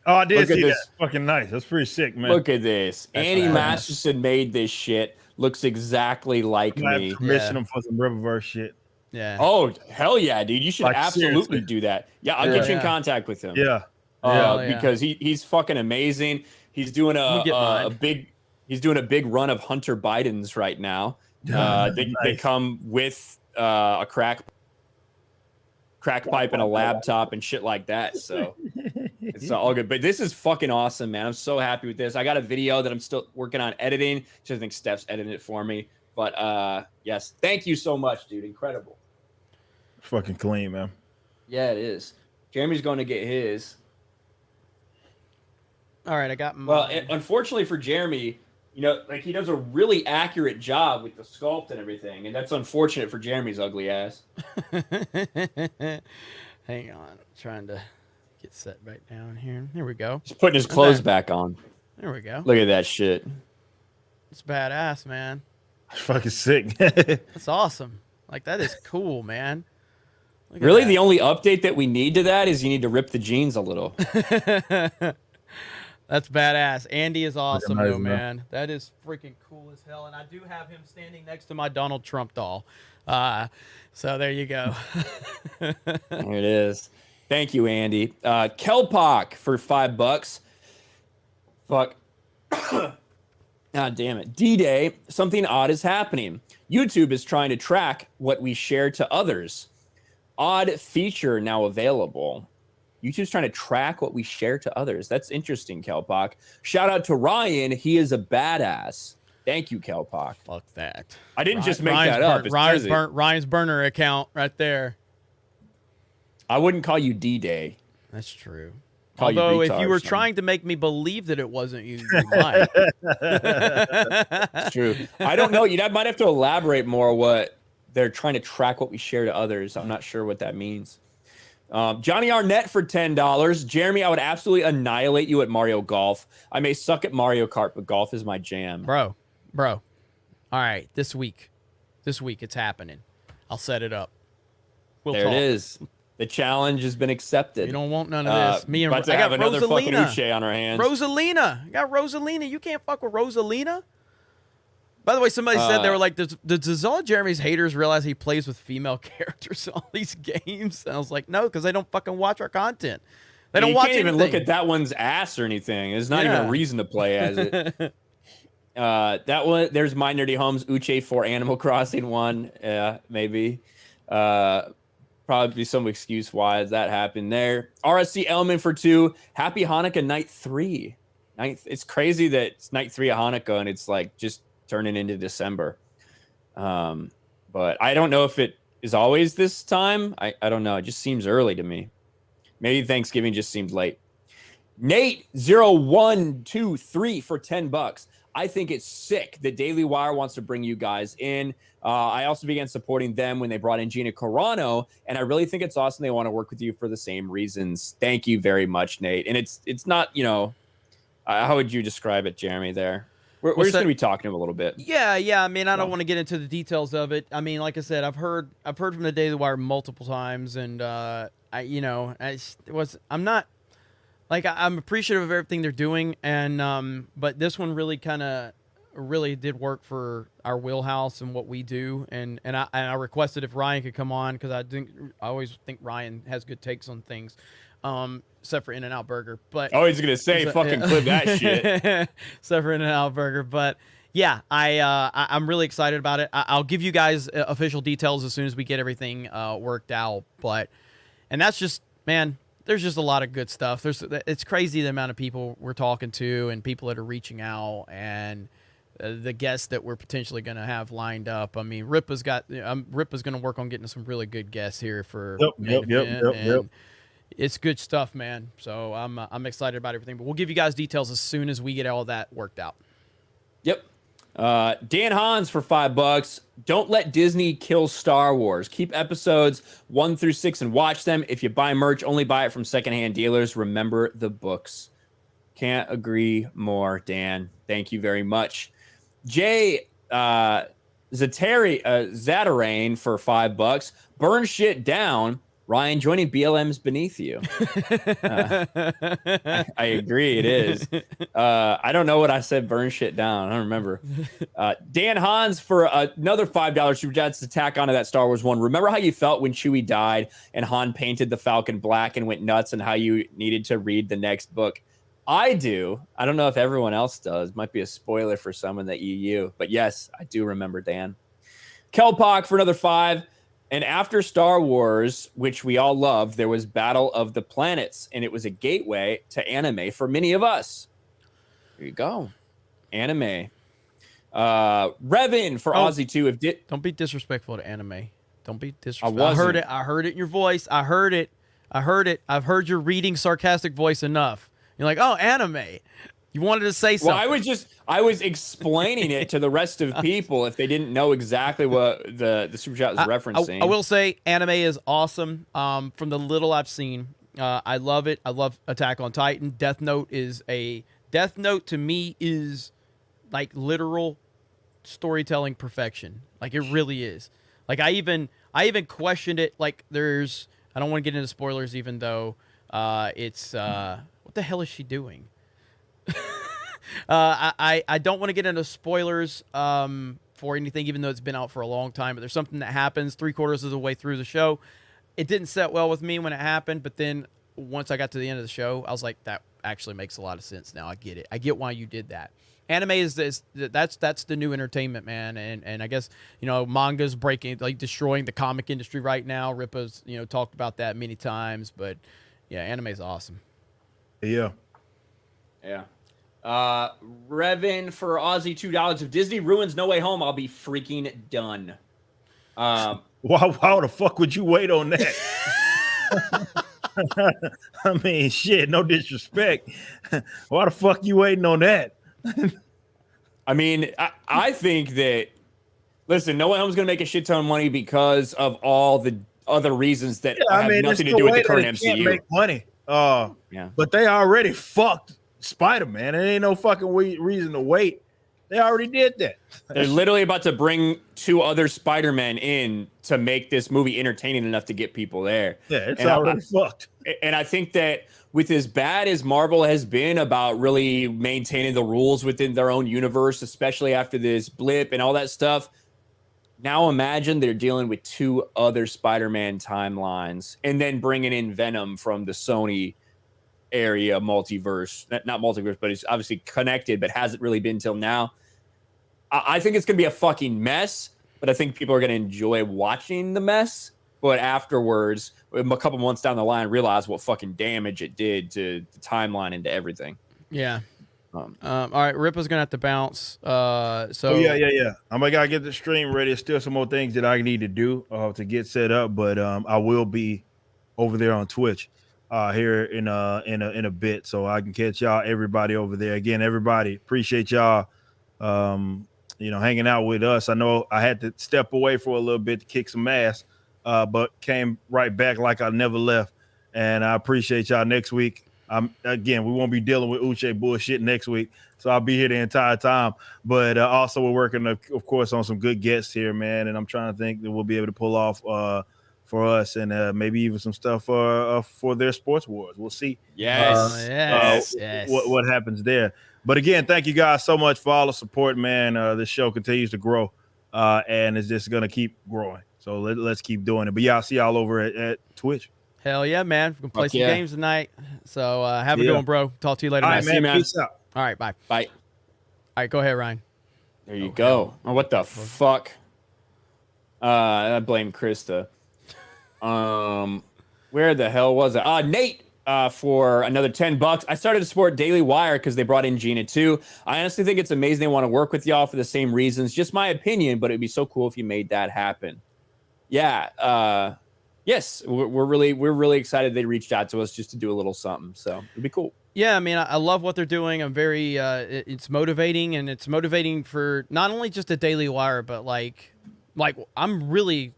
Oh, I did see that. Fucking nice. That's pretty sick, man. Look at this. Andy Masterson made this shit. Looks exactly like me. Commission him for some Riververse shit. Yeah. Oh, hell yeah, dude. You should absolutely do that. Yeah, I'll get you in contact with him. Yeah. Because he's fucking amazing. He's doing a big run of Hunter Biden's right now. They come with a crack pipe and a laptop and shit like that. So it's all good. But this is fucking awesome, man. I'm so happy with this. I got a video that I'm still working on editing. I think Steph's editing it for me. But yes, thank you so much, dude. Incredible. Fucking clean, man. Yeah, it is. Jeremy's going to get his. All right, I got mine. Well, unfortunately for Jeremy, you know, like he does a really accurate job with the sculpt and everything, and that's unfortunate for Jeremy's ugly ass. Hang on, I'm trying to get set back down here. There we go. He's putting his clothes back on. There we go. Look at that shit. It's badass, man. Fucking sick. That's awesome. Like that is cool, man. Really, the only update that we need to that is you need to rip the jeans a little. That's badass. Andy is awesome, though, man. That is freaking cool as hell. And I do have him standing next to my Donald Trump doll. So there you go. There it is. Thank you, Andy. Kelpock for $5. Fuck. God damn it. D-Day, something odd is happening. YouTube is trying to track what we share to others. Odd feature now available. YouTube's trying to track what we share to others. That's interesting, Kelpock. Shout out to Ryan. He is a badass. Thank you, Kelpock. Fuck that. I didn't just make that up. Ryan's burner account right there. I wouldn't call you D-Day. That's true. call you Although if retard you or were something. trying to make me believe that it wasn't you, you might. It's true. I don't know. You might have to elaborate more what they're trying to track what we share to others. I'm not sure what that means. Johnny Arnett for $10. Jeremy, I would absolutely annihilate you at Mario Golf. I may suck at Mario Kart, but golf is my jam. Bro. All right, this week it's happening. I'll set it up. There it is. The challenge has been accepted. You don't want none of this. Me and I got another fucking Uche on our hands. Rosalina. I got Rosalina. You can't fuck with Rosalina. By the way, somebody said they were like, does all Jeremy's haters realize he plays with female characters in all these games? And I was like, no, because they don't fucking watch our content. They don't watch You can't even anything. look at that one's ass or anything. There's not even a reason to play as it. That one, there's My Nerdy Homes Uche for Animal Crossing one. Maybe. Probably some excuse why that happened there. RSC Element for 2. Happy Hanukkah Night 3. It's crazy that it's Night 3 of Hanukkah and it's like just turning into December. But I don't know if it is always this time. I don't know. It just seems early to me. Maybe Thanksgiving just seemed late. Nate 0123 for $10. I think it's sick that Daily Wire wants to bring you guys in. I also began supporting them when they brought in Gina Carano, and I really think it's awesome they want to work with you for the same reasons. Thank you very much, Nate. And it's not, you know, how would you describe it, Jeremy, there? We're just going to be talking to him a little bit. Yeah. I mean, I don't want to get into the details of it. I mean, like I said, I've heard from the Daily Wire multiple times, and I'm not like I'm appreciative of everything they're doing, and but this one really did work for our wheelhouse and what we do, and I requested if Ryan could come on because I always think Ryan has good takes on things. Except for In-N-Out Burger, but oh, he's gonna say fucking clip that shit. Except for In-N-Out Burger, but yeah, I'm really excited about it. I'll give you guys official details as soon as we get everything worked out. And that's just, man, there's just a lot of good stuff. It's crazy the amount of people we're talking to and people that are reaching out and the guests that we're potentially going to have lined up. I mean, Ripa's going to work on getting some really good guests here for Yep. It's good stuff, man. So I'm excited about everything, but we'll give you guys details as soon as we get all that worked out. Yep. Dan Hans for $5. Don't let Disney kill Star Wars. Keep episodes 1 through 6 and watch them. If you buy merch, only buy it from secondhand dealers. Remember the books. Can't agree more, Dan. Thank you very much. Jay Zatarain for $5. Burn shit down. Ryan, joining BLM's beneath you. I agree, it is. I don't know what I said, burn shit down. I don't remember. Dan Hans for another $5 super chats to tack onto that Star Wars one. Remember how you felt when Chewie died and Han painted the Falcon black and went nuts and how you needed to read the next book? I do. I don't know if everyone else does. Might be a spoiler for some in the EU. But yes, I do remember, Dan. Kelpock for another $5. And after Star Wars, which we all loved, there was Battle of the Planets, and it was a gateway to anime for many of us. There you go. Anime. Revin for Aussie 2. Don't be disrespectful to anime. Don't be disrespectful. I heard it. I heard it in your voice. I heard it. I've heard your reading sarcastic voice enough. You're like, oh, anime. You wanted to say something. Well, I was explaining it to the rest of people if they didn't know exactly what the super chat was referencing. I will say anime is awesome. From the little I've seen, I love it. I love Attack on Titan. Death Note to me is like literal storytelling perfection. Like it really is. Like I even questioned it. Like I don't want to get into spoilers, even though it's what the hell is she doing? I don't want to get into spoilers for anything, even though it's been out for a long time. But there's something that happens 3/4 of the way through the show. It didn't set well with me when it happened, but then once I got to the end of the show, I was like, that actually makes a lot of sense now. I get it. I get why you did that. Anime that's the new entertainment, man. And I guess, manga's destroying the comic industry right now. Ripa's, talked about that many times, but yeah, anime's awesome. Yeah. Revin for Aussie $2. If Disney ruins No Way Home, I'll be freaking done. Why the fuck would you wait on that? I mean, shit, no disrespect. Why the fuck you waiting on that? I mean, I think that, listen, no one's going to make a shit ton of money because of all the other reasons that have nothing to do with the current MCU. Can't make money. But they already fucked Spider-Man. There ain't no fucking reason to wait. They already did that. They're literally about to bring 2 other Spider-Men in to make this movie entertaining enough to get people there. Yeah, it's already fucked. And I think that with as bad as Marvel has been about really maintaining the rules within their own universe, especially after this blip and all that stuff, now imagine they're dealing with 2 other Spider-Man timelines and then bringing in Venom from the Sony area multiverse. Not multiverse, but it's obviously connected, but hasn't really been till now. I think it's going to be a fucking mess, but I think people are going to enjoy watching the mess. But afterwards, a couple months down the line, realize what fucking damage it did to the timeline and to everything. Yeah. All right, Ripa's gonna have to bounce. Yeah. I'm gotta get the stream ready. There's still some more things that I need to do to get set up, but I will be over there on Twitch here in a bit, so I can catch y'all, everybody over there. Again, everybody, appreciate y'all. Hanging out with us. I know I had to step away for a little bit to kick some ass, but came right back like I never left. And I appreciate y'all. Next week, we won't be dealing with Uche bullshit next week, so I'll be here the entire time. But also, we're working, of course, on some good guests here, man. And I'm trying to think that we'll be able to pull off for us and maybe even some stuff for their sports wars. We'll see. Yes. What happens there. But again, thank you guys so much for all the support, man. This show continues to grow, and it's just gonna keep growing. So let's keep doing it. But yeah, I'll see y'all over at Twitch. Hell yeah, man. We're gonna play some games tonight. So have a good one, bro. Talk to you later. All right, man. Peace out. All right, bye. Bye. All right, go ahead, Ryan. There you go. Oh, what the fuck? I blame Krista. Where the hell was it? Nate. For another $10. I started to support Daily Wire because they brought in Gina too. I honestly think it's amazing they want to work with y'all for the same reasons. Just my opinion, but it'd be so cool if you made that happen. Yeah. Yes, we're really excited they reached out to us just to do a little something. So it'd be cool. Yeah, I mean, I love what they're doing. I'm very, it's motivating, and it's motivating for not only just a Daily Wire, but like I'm really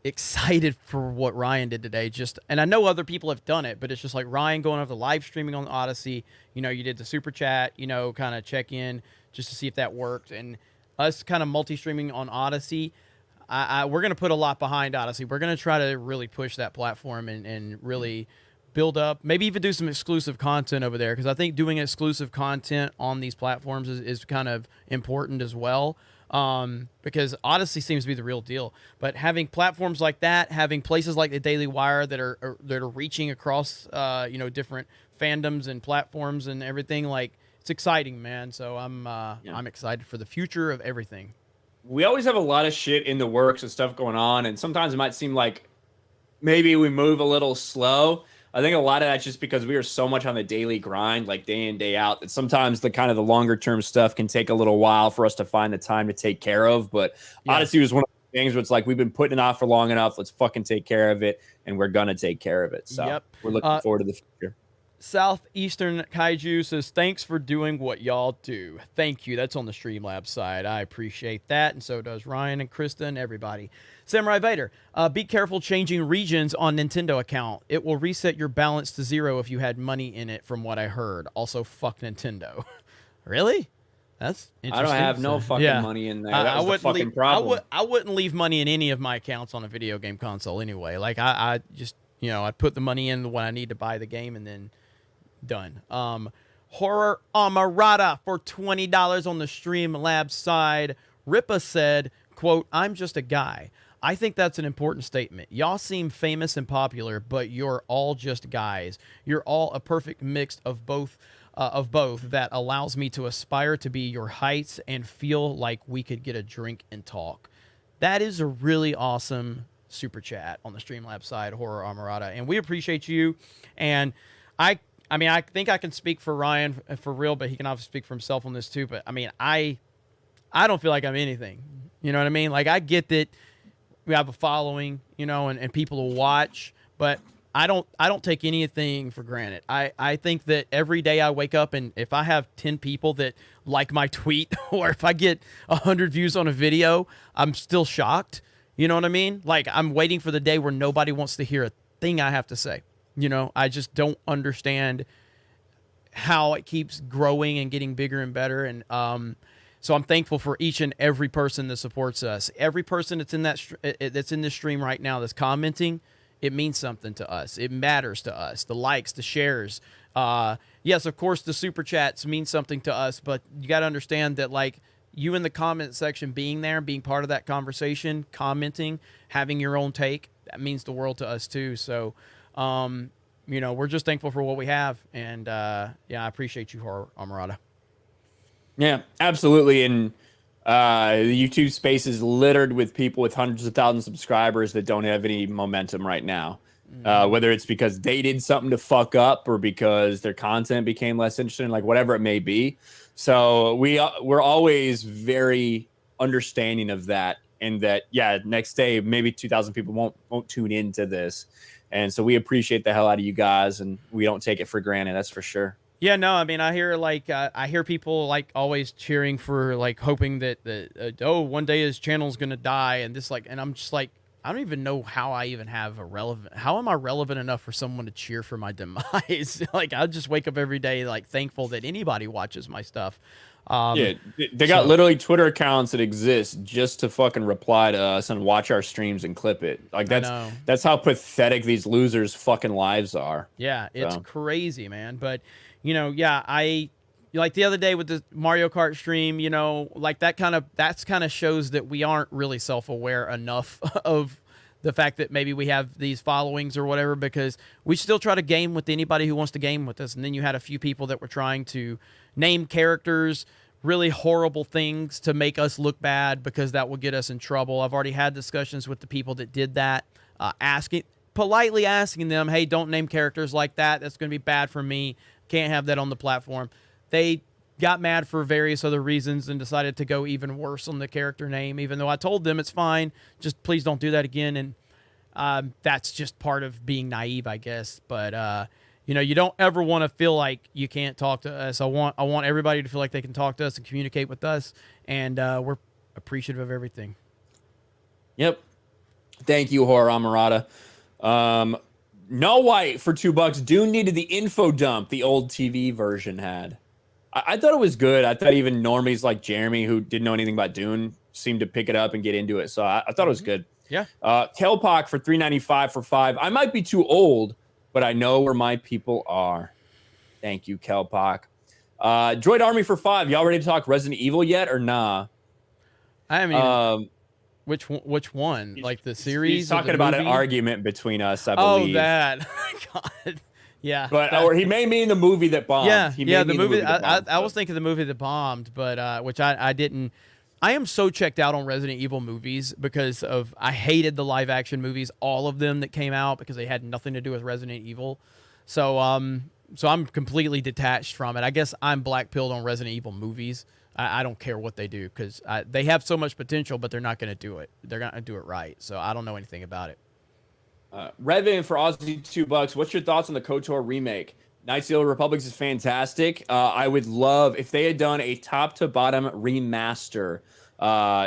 excited for what Ryan did today. And I know other people have done it, but it's just like Ryan going over the live streaming on Odyssey. You did the super chat, kind of check in just to see if that worked, and us kind of multi-streaming on Odyssey. We're going to put a lot behind Odyssey. We're going to try to really push that platform and really build up, maybe even do some exclusive content over there, because I think doing exclusive content on these platforms is kind of important as well. Because Odyssey seems to be the real deal, but having platforms like that, having places like the Daily Wire that are reaching across, different fandoms and platforms and everything, it's exciting, man. So I'm excited for the future of everything. We always have a lot of shit in the works and stuff going on, and sometimes it might seem like maybe we move a little slow. I think a lot of that's just because we are so much on the daily grind, like day in, day out, that sometimes the kind of the longer term stuff can take a little while for us to find the time to take care of. But Odyssey was one of the things where it's like, we've been putting it off for long enough. Let's fucking take care of it. And we're going to take care of it. So we're looking forward to the future. Southeastern Kaiju says, thanks for doing what y'all do. Thank you. That's on the Streamlabs side. I appreciate that. And so does Ryan and Krista and everybody. Samurai Vader, be careful changing regions on Nintendo account. It will reset your balance to 0 if you had money in it, from what I heard. Also, fuck Nintendo. Really? That's interesting. I don't have no fucking money in there. That was the fucking problem. I wouldn't leave money in any of my accounts on a video game console anyway. Like, I just, I put the money in when I need to buy the game and then done. Horror Amarada for $20 on the Streamlabs side. Ripa said, quote, I'm just a guy. I think that's an important statement. Y'all seem famous and popular, but you're all just guys. You're all a perfect mix of both that allows me to aspire to be your heights and feel like we could get a drink and talk. That is a really awesome super chat on the Streamlabs side, Horror Amarada, and we appreciate you. And I think I can speak for Ryan for real, but he can obviously speak for himself on this too. But I mean, I don't feel like I'm anything. You know what I mean? Like, I get that we have a following, and people will watch, but I don't take anything for granted. I think that every day I wake up, and if I have 10 people that like my tweet, or if I get 100 views on a video, I'm still shocked. You know what I mean? Like, I'm waiting for the day where nobody wants to hear a thing I have to say. You know, I just don't understand how it keeps growing and getting bigger and better. And so I'm thankful for each and every person that supports us. Every person that's in that's in this stream right now that's commenting, it means something to us. It matters to us. The likes, the shares. Yes, of course, the super chats mean something to us, but you got to understand that, like, you in the comment section being there, being part of that conversation, commenting, having your own take, that means the world to us too. So, you know, we're just thankful for what we have. And yeah, I appreciate you, Amarada. Yeah, absolutely. And the YouTube space is littered with people with hundreds of thousands of subscribers that don't have any momentum right now. Whether it's because they did something to fuck up or because their content became less interesting, like whatever it may be. So we're always very understanding of that, and that, yeah, next day maybe 2,000 people won't tune into this, and so we appreciate the hell out of you guys, and we don't take it for granted. That's for sure. Yeah, no, I mean, I hear people like always cheering for, like, hoping that oh, one day his channel's gonna die, and this, like, and I'm just like, I don't even know how I even have how am I relevant enough for someone to cheer for my demise? Like, I just wake up every day, like, thankful that anybody watches my stuff. Yeah, they got literally Twitter accounts that exist just to fucking reply to us and watch our streams and clip it. Like, that's how pathetic these losers' fucking lives are. Yeah, it's crazy, man. But, you know, yeah, like the other day with the Mario Kart stream, you know, like that's kind of shows that we aren't really self-aware enough of the fact that maybe we have these followings or whatever, because we still try to game with anybody who wants to game with us. And then you had a few people that were trying to name characters really horrible things to make us look bad, because that will get us in trouble. I've already had discussions with the people that did that, politely asking them, hey, don't name characters like that. That's going to be bad for me. Can't have that on the platform. They got mad for various other reasons and decided to go even worse on the character name, even though I told them it's fine. Just please don't do that again. And that's just part of being naive, I guess. But, you know, you don't ever want to feel like you can't talk to us. I want everybody to feel like they can talk to us and communicate with us. And we're appreciative of everything. Yep. Thank you, Horror Amarada. No White for $2. Dune needed the info dump the old TV version had. I thought it was good. I thought even normies like Jeremy, who didn't know anything about Dune, seemed to pick it up and get into it. So I thought it was good. Yeah. Kelpock for $3.95 for 5. I might be too old, but I know where my people are. Thank you, Kelpock. Droid Army for 5. Y'all ready to talk Resident Evil yet or nah? I haven't even... Which one? Like the series? He's talking about an argument between us, I Oh, believe. that. God. Yeah. But or he may mean the movie that bombed. Yeah, the movie I was thinking the movie that bombed, but which I didn't. I am so checked out on Resident Evil movies because I hated the live action movies, all of them that came out, because they had nothing to do with Resident Evil. So I'm completely detached from it. I guess I'm black-pilled on Resident Evil movies. I don't care what they do, because they have so much potential, but they're not going to do it. They're not going to do it right. So I don't know anything about it. Revin for Aussie $2. What's your thoughts on the KOTOR remake? Knights of the Old Republic is fantastic. I would love if they had done a top to bottom remaster,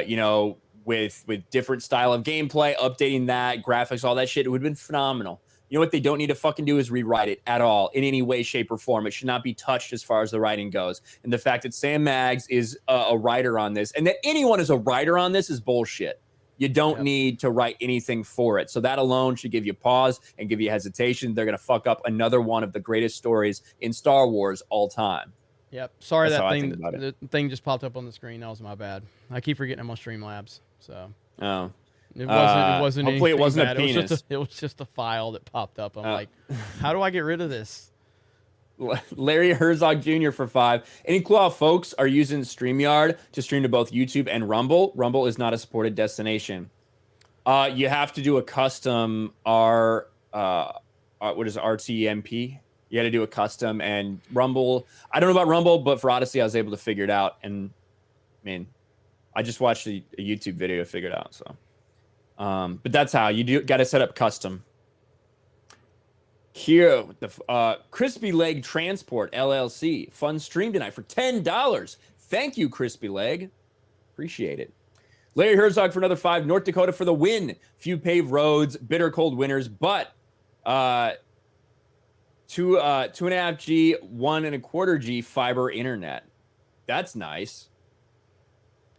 you know, with different style of gameplay, updating that, graphics, all that shit. It would have been phenomenal. You know what they don't need to fucking do is rewrite it at all in any way, shape, or form. It should not be touched as far as the writing goes. And the fact that Sam Maggs is a writer on this, and that anyone is a writer on this, is bullshit. You don't need to write anything for it. So that alone should give you pause and give you hesitation. They're going to fuck up another one of the greatest stories in Star Wars all time. Yep. Sorry, the thing just popped up on the screen. That was my bad. I keep forgetting I'm on Streamlabs. So. Oh. It wasn't. Hopefully it wasn't bad. a penis. It was just a file that popped up. I'm like, how do I get rid of this? Larry Herzog Jr. for 5. Any clue how folks are using StreamYard to stream to both YouTube and Rumble? Rumble is not a supported destination. You have to do a custom what is it, RTMP? You got to do a custom, and Rumble. I don't know about Rumble, but for Odyssey, I was able to figure it out. And I mean, I just watched a YouTube video to figure it out. So, but that's how you got to set up custom. Here, the Crispy Leg Transport LLC. Fun stream tonight for $10. Thank you, Crispy Leg. Appreciate it. Larry Herzog for another 5. North Dakota for the win. Few paved roads, bitter cold winters, but 2.5G, 1.25G fiber internet. That's nice.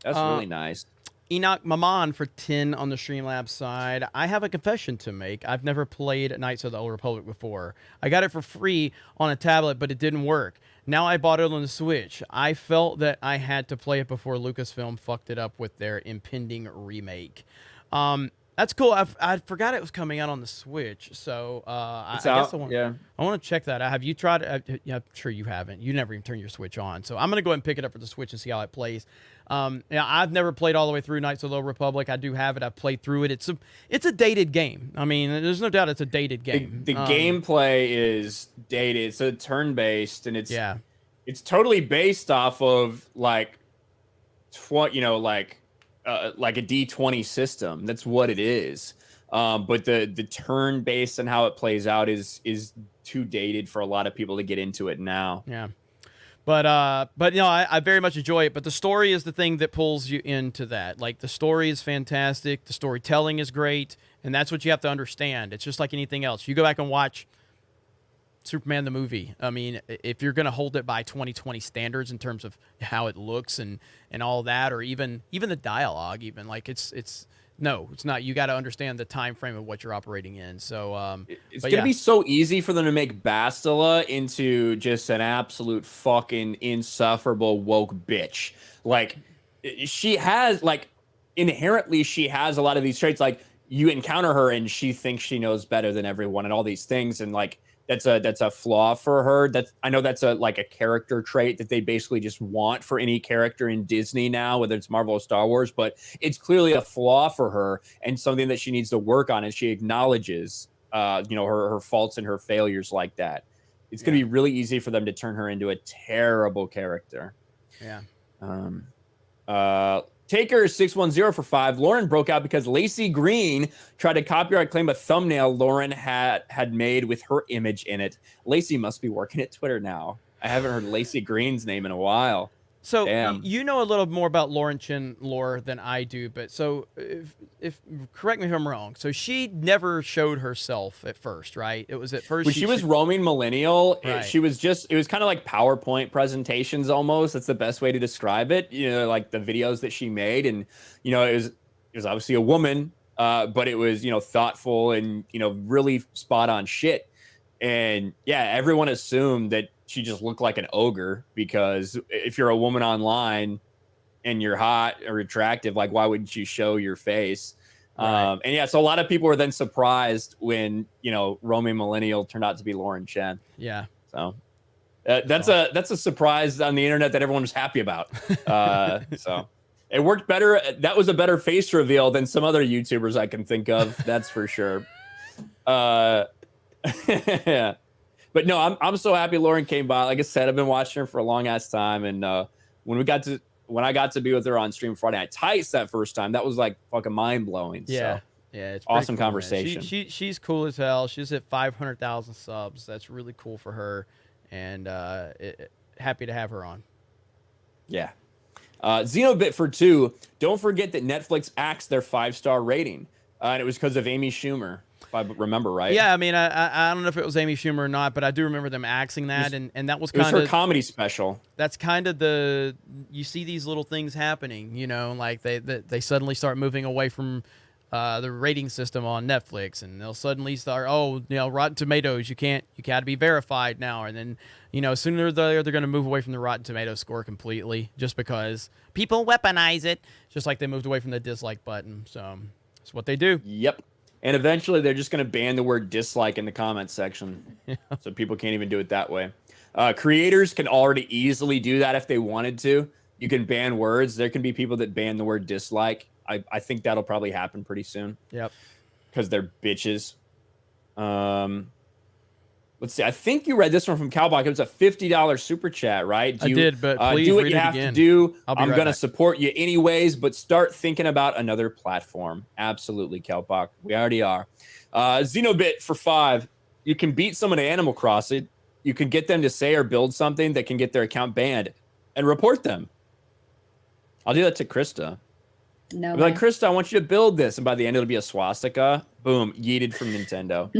That's really nice. Enoch Maman for 10 on the Streamlabs side. I have a confession to make. I've never played Knights of the Old Republic before. I got it for free on a tablet, but it didn't work. Now I bought it on the Switch. I felt that I had to play it before Lucasfilm fucked it up with their impending remake. That's cool. I forgot it was coming out on the Switch, so I guess I want to check that out. Have you tried it? Yeah, I'm sure you haven't. You never even turn your Switch on, so I'm gonna go ahead and pick it up for the Switch and see how it plays. Yeah, I've never played all the way through Knights of the Old Republic. I do have it. I've played through it. It's a dated game. I mean, there's no doubt it's a dated game. The gameplay is dated. It's a turn-based, and it's totally based off of like a D20 system. That's what it is. But the turn based on how it plays out is too dated for a lot of people to get into it now. Yeah. But you know, I very much enjoy it. But the story is the thing that pulls you into that. Like, the story is fantastic. The storytelling is great. And that's what you have to understand. It's just like anything else. You go back and watch Superman the movie. I mean, if you're going to hold it by 2020 standards in terms of how it looks and all that, or even the dialogue, even like it's not. You got to understand the time frame of what you're operating in. So it's going to be so easy for them to make Bastila into just an absolute fucking insufferable woke bitch. Like, she has, like, inherently she has a lot of these traits. Like, you encounter her and she thinks she knows better than everyone and all these things, and like that's a flaw for her. I know that's a character trait that they basically just want for any character in Disney now, whether it's Marvel or Star Wars, but it's clearly a flaw for her and something that she needs to work on, and she acknowledges her faults and her failures like that. It's going to be really easy for them to turn her into a terrible character. Yeah. Taker 610 for 5. Lauren broke out because Lacey Green tried to copyright claim a thumbnail Lauren had made with her image in it. Lacey must be working at Twitter now. I haven't heard Lacey Green's name in a while. So Damn. You know a little more about Lauren Chen lore than I do, but so if correct me if I'm wrong. So she never showed herself at first, right? It was at first when she was roaming millennial. Right. It was kind of like PowerPoint presentations almost. That's the best way to describe it. You know, like the videos that she made, and it was obviously a woman, but it was thoughtful and really spot on shit. And yeah, everyone assumed that she just looked like an ogre, because if you're a woman online and you're hot or attractive, like, why wouldn't you show your face? Right. And yeah, so a lot of people were then surprised when, roaming millennial turned out to be Lauren Chen. Yeah. So that's a surprise on the internet that everyone was happy about. So it worked better. That was a better face reveal than some other YouTubers I can think of. That's for sure. Yeah. But no, I'm so happy Lauren came by. Like I said, I've been watching her for a long ass time, and when I got to be with her on stream Friday Night Tights that first time, that was like fucking mind blowing. Yeah, so, yeah, it's awesome cool, conversation. She's cool as hell. She's at 500,000 subs. That's really cool for her, and happy to have her on. Yeah. Xenobit for 2. Don't forget that Netflix axed their 5-star rating, and it was because of Amy Schumer. If I remember right. Yeah, I mean, I don't know if it was Amy Schumer or not, but I do remember them axing that, and that was kind of her comedy special. That's kind of you see these little things happening, like they suddenly start moving away from the rating system on Netflix, and they'll suddenly start, Rotten Tomatoes, you got to be verified now, and then sooner or later they're going to move away from the Rotten Tomatoes score completely, just because people weaponize it, just like they moved away from the dislike button. So that's what they do. Yep. And eventually they're just going to ban the word dislike in the comments section. So people can't even do it that way. Creators can already easily do that if they wanted to. You can ban words. There can be people that ban the word dislike. I think that'll probably happen pretty soon. Yep. Because they're bitches. Let's see. I think you read this one from Cowboy. It was a $50 super chat, right? I did, but please do what read you it have again. to do. I'm going to support you anyways, but start thinking about another platform. Absolutely, Cowboy. We already are. Xenobit for 5. you can beat someone at Animal Crossing. You can get them to say or build something that can get their account banned and report them. I'll do that to Krista. No. I'll be like, Krista, I want you to build this. And by the end, it'll be a swastika. Boom. Yeeted from Nintendo.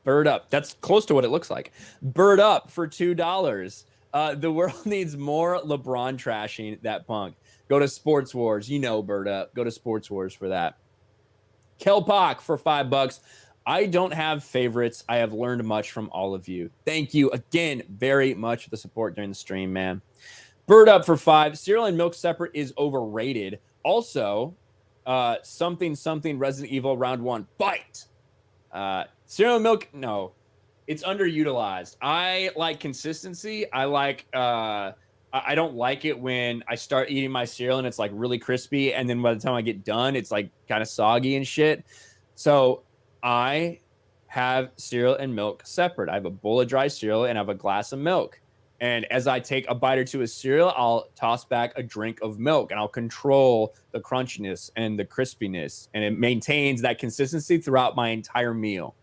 Bird Up. That's close to what it looks like. Bird Up for $2. The world needs more LeBron trashing that punk. Go to Sports Wars. You know Bird Up. Go to Sports Wars for that. Kelpock for $5. I don't have favorites. I have learned much from all of you. Thank you again very much for the support during the stream, man. Bird Up for $5. Cereal and milk separate is overrated. Also, something Resident Evil round 1 fight. Cereal and milk, no, it's underutilized. I like consistency. I like I don't like it when I start eating my cereal and it's like really crispy, and then by the time I get done, it's like kind of soggy and shit. So I have cereal and milk separate. I have a bowl of dry cereal and I have a glass of milk. And as I take a bite or two of cereal, I'll toss back a drink of milk, and I'll control the crunchiness and the crispiness, and it maintains that consistency throughout my entire meal.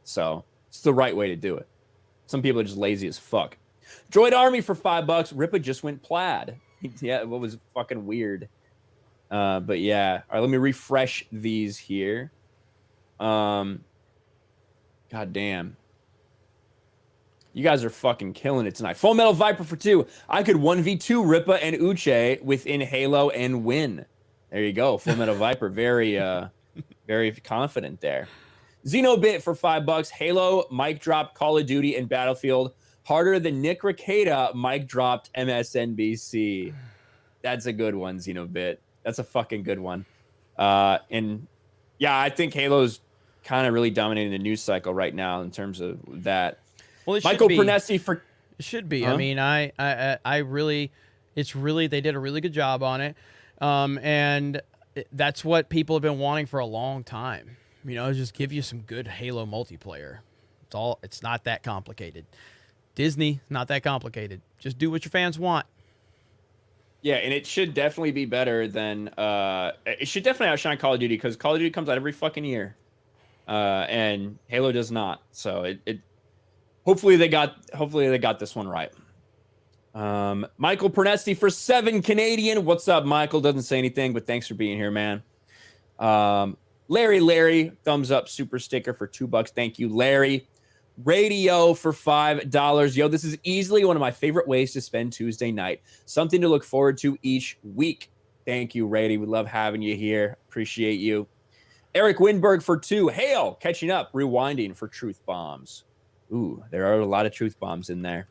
So it's the right way to do it. Some people are just lazy as fuck. Droid Army for $5. Ripa just went plaid. Yeah, what was fucking weird. But yeah. All right, let me refresh these here. God damn. You guys are fucking killing it tonight. Full Metal Viper for $2. I could 1v2 Ripa and Uche within Halo and win. There you go. Full Metal Viper. Very very confident there. Xenobit for $5. Halo, mic drop, Call of Duty, and Battlefield. Harder than Nick Rekieta, mic dropped MSNBC. That's a good one, Xenobit. That's a fucking good one. And yeah, I think Halo's kind of really dominating the news cycle right now in terms of that. Well, it Michael should be. Pernesti for It should be. Huh? I mean, I really, it's really, they did a really good job on it. And that's what people have been wanting for a long time. You know, just give you some good Halo multiplayer. It's not that complicated. Disney, not that complicated. Just do what your fans want. Yeah, and it should definitely be better than it should definitely outshine Call of Duty, because Call of Duty comes out every fucking year. And Halo does not. So it hopefully they got this one right. Michael Pernesti for 7 Canadian. What's up, Michael? Doesn't say anything, but thanks for being here, man. Larry, thumbs up, super sticker for $2. Thank you, Larry. Radio for $5. Yo, this is easily one of my favorite ways to spend Tuesday night. Something to look forward to each week. Thank you, Rady. We love having you here. Appreciate you. Eric Winberg for 2. Hail, catching up, rewinding for truth bombs. Ooh, there are a lot of truth bombs in there.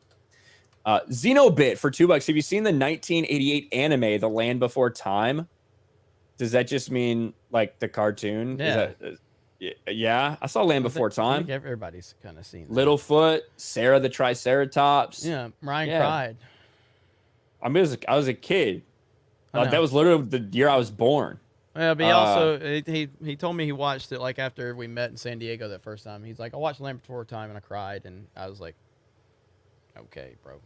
Xenobit for $2. Have you seen the 1988 anime, The Land Before Time? Does that just mean like the cartoon? Yeah. Yeah, I saw Land Before Time. I think everybody's kind of seen that. Littlefoot, Sarah the Triceratops. Yeah, Ryan cried. I mean, I was a kid. That was literally the year I was born. Yeah, but he also he told me he watched it like after we met in San Diego that first time. He's like, I watched Land Before Time and I cried, and I was like, okay, bro.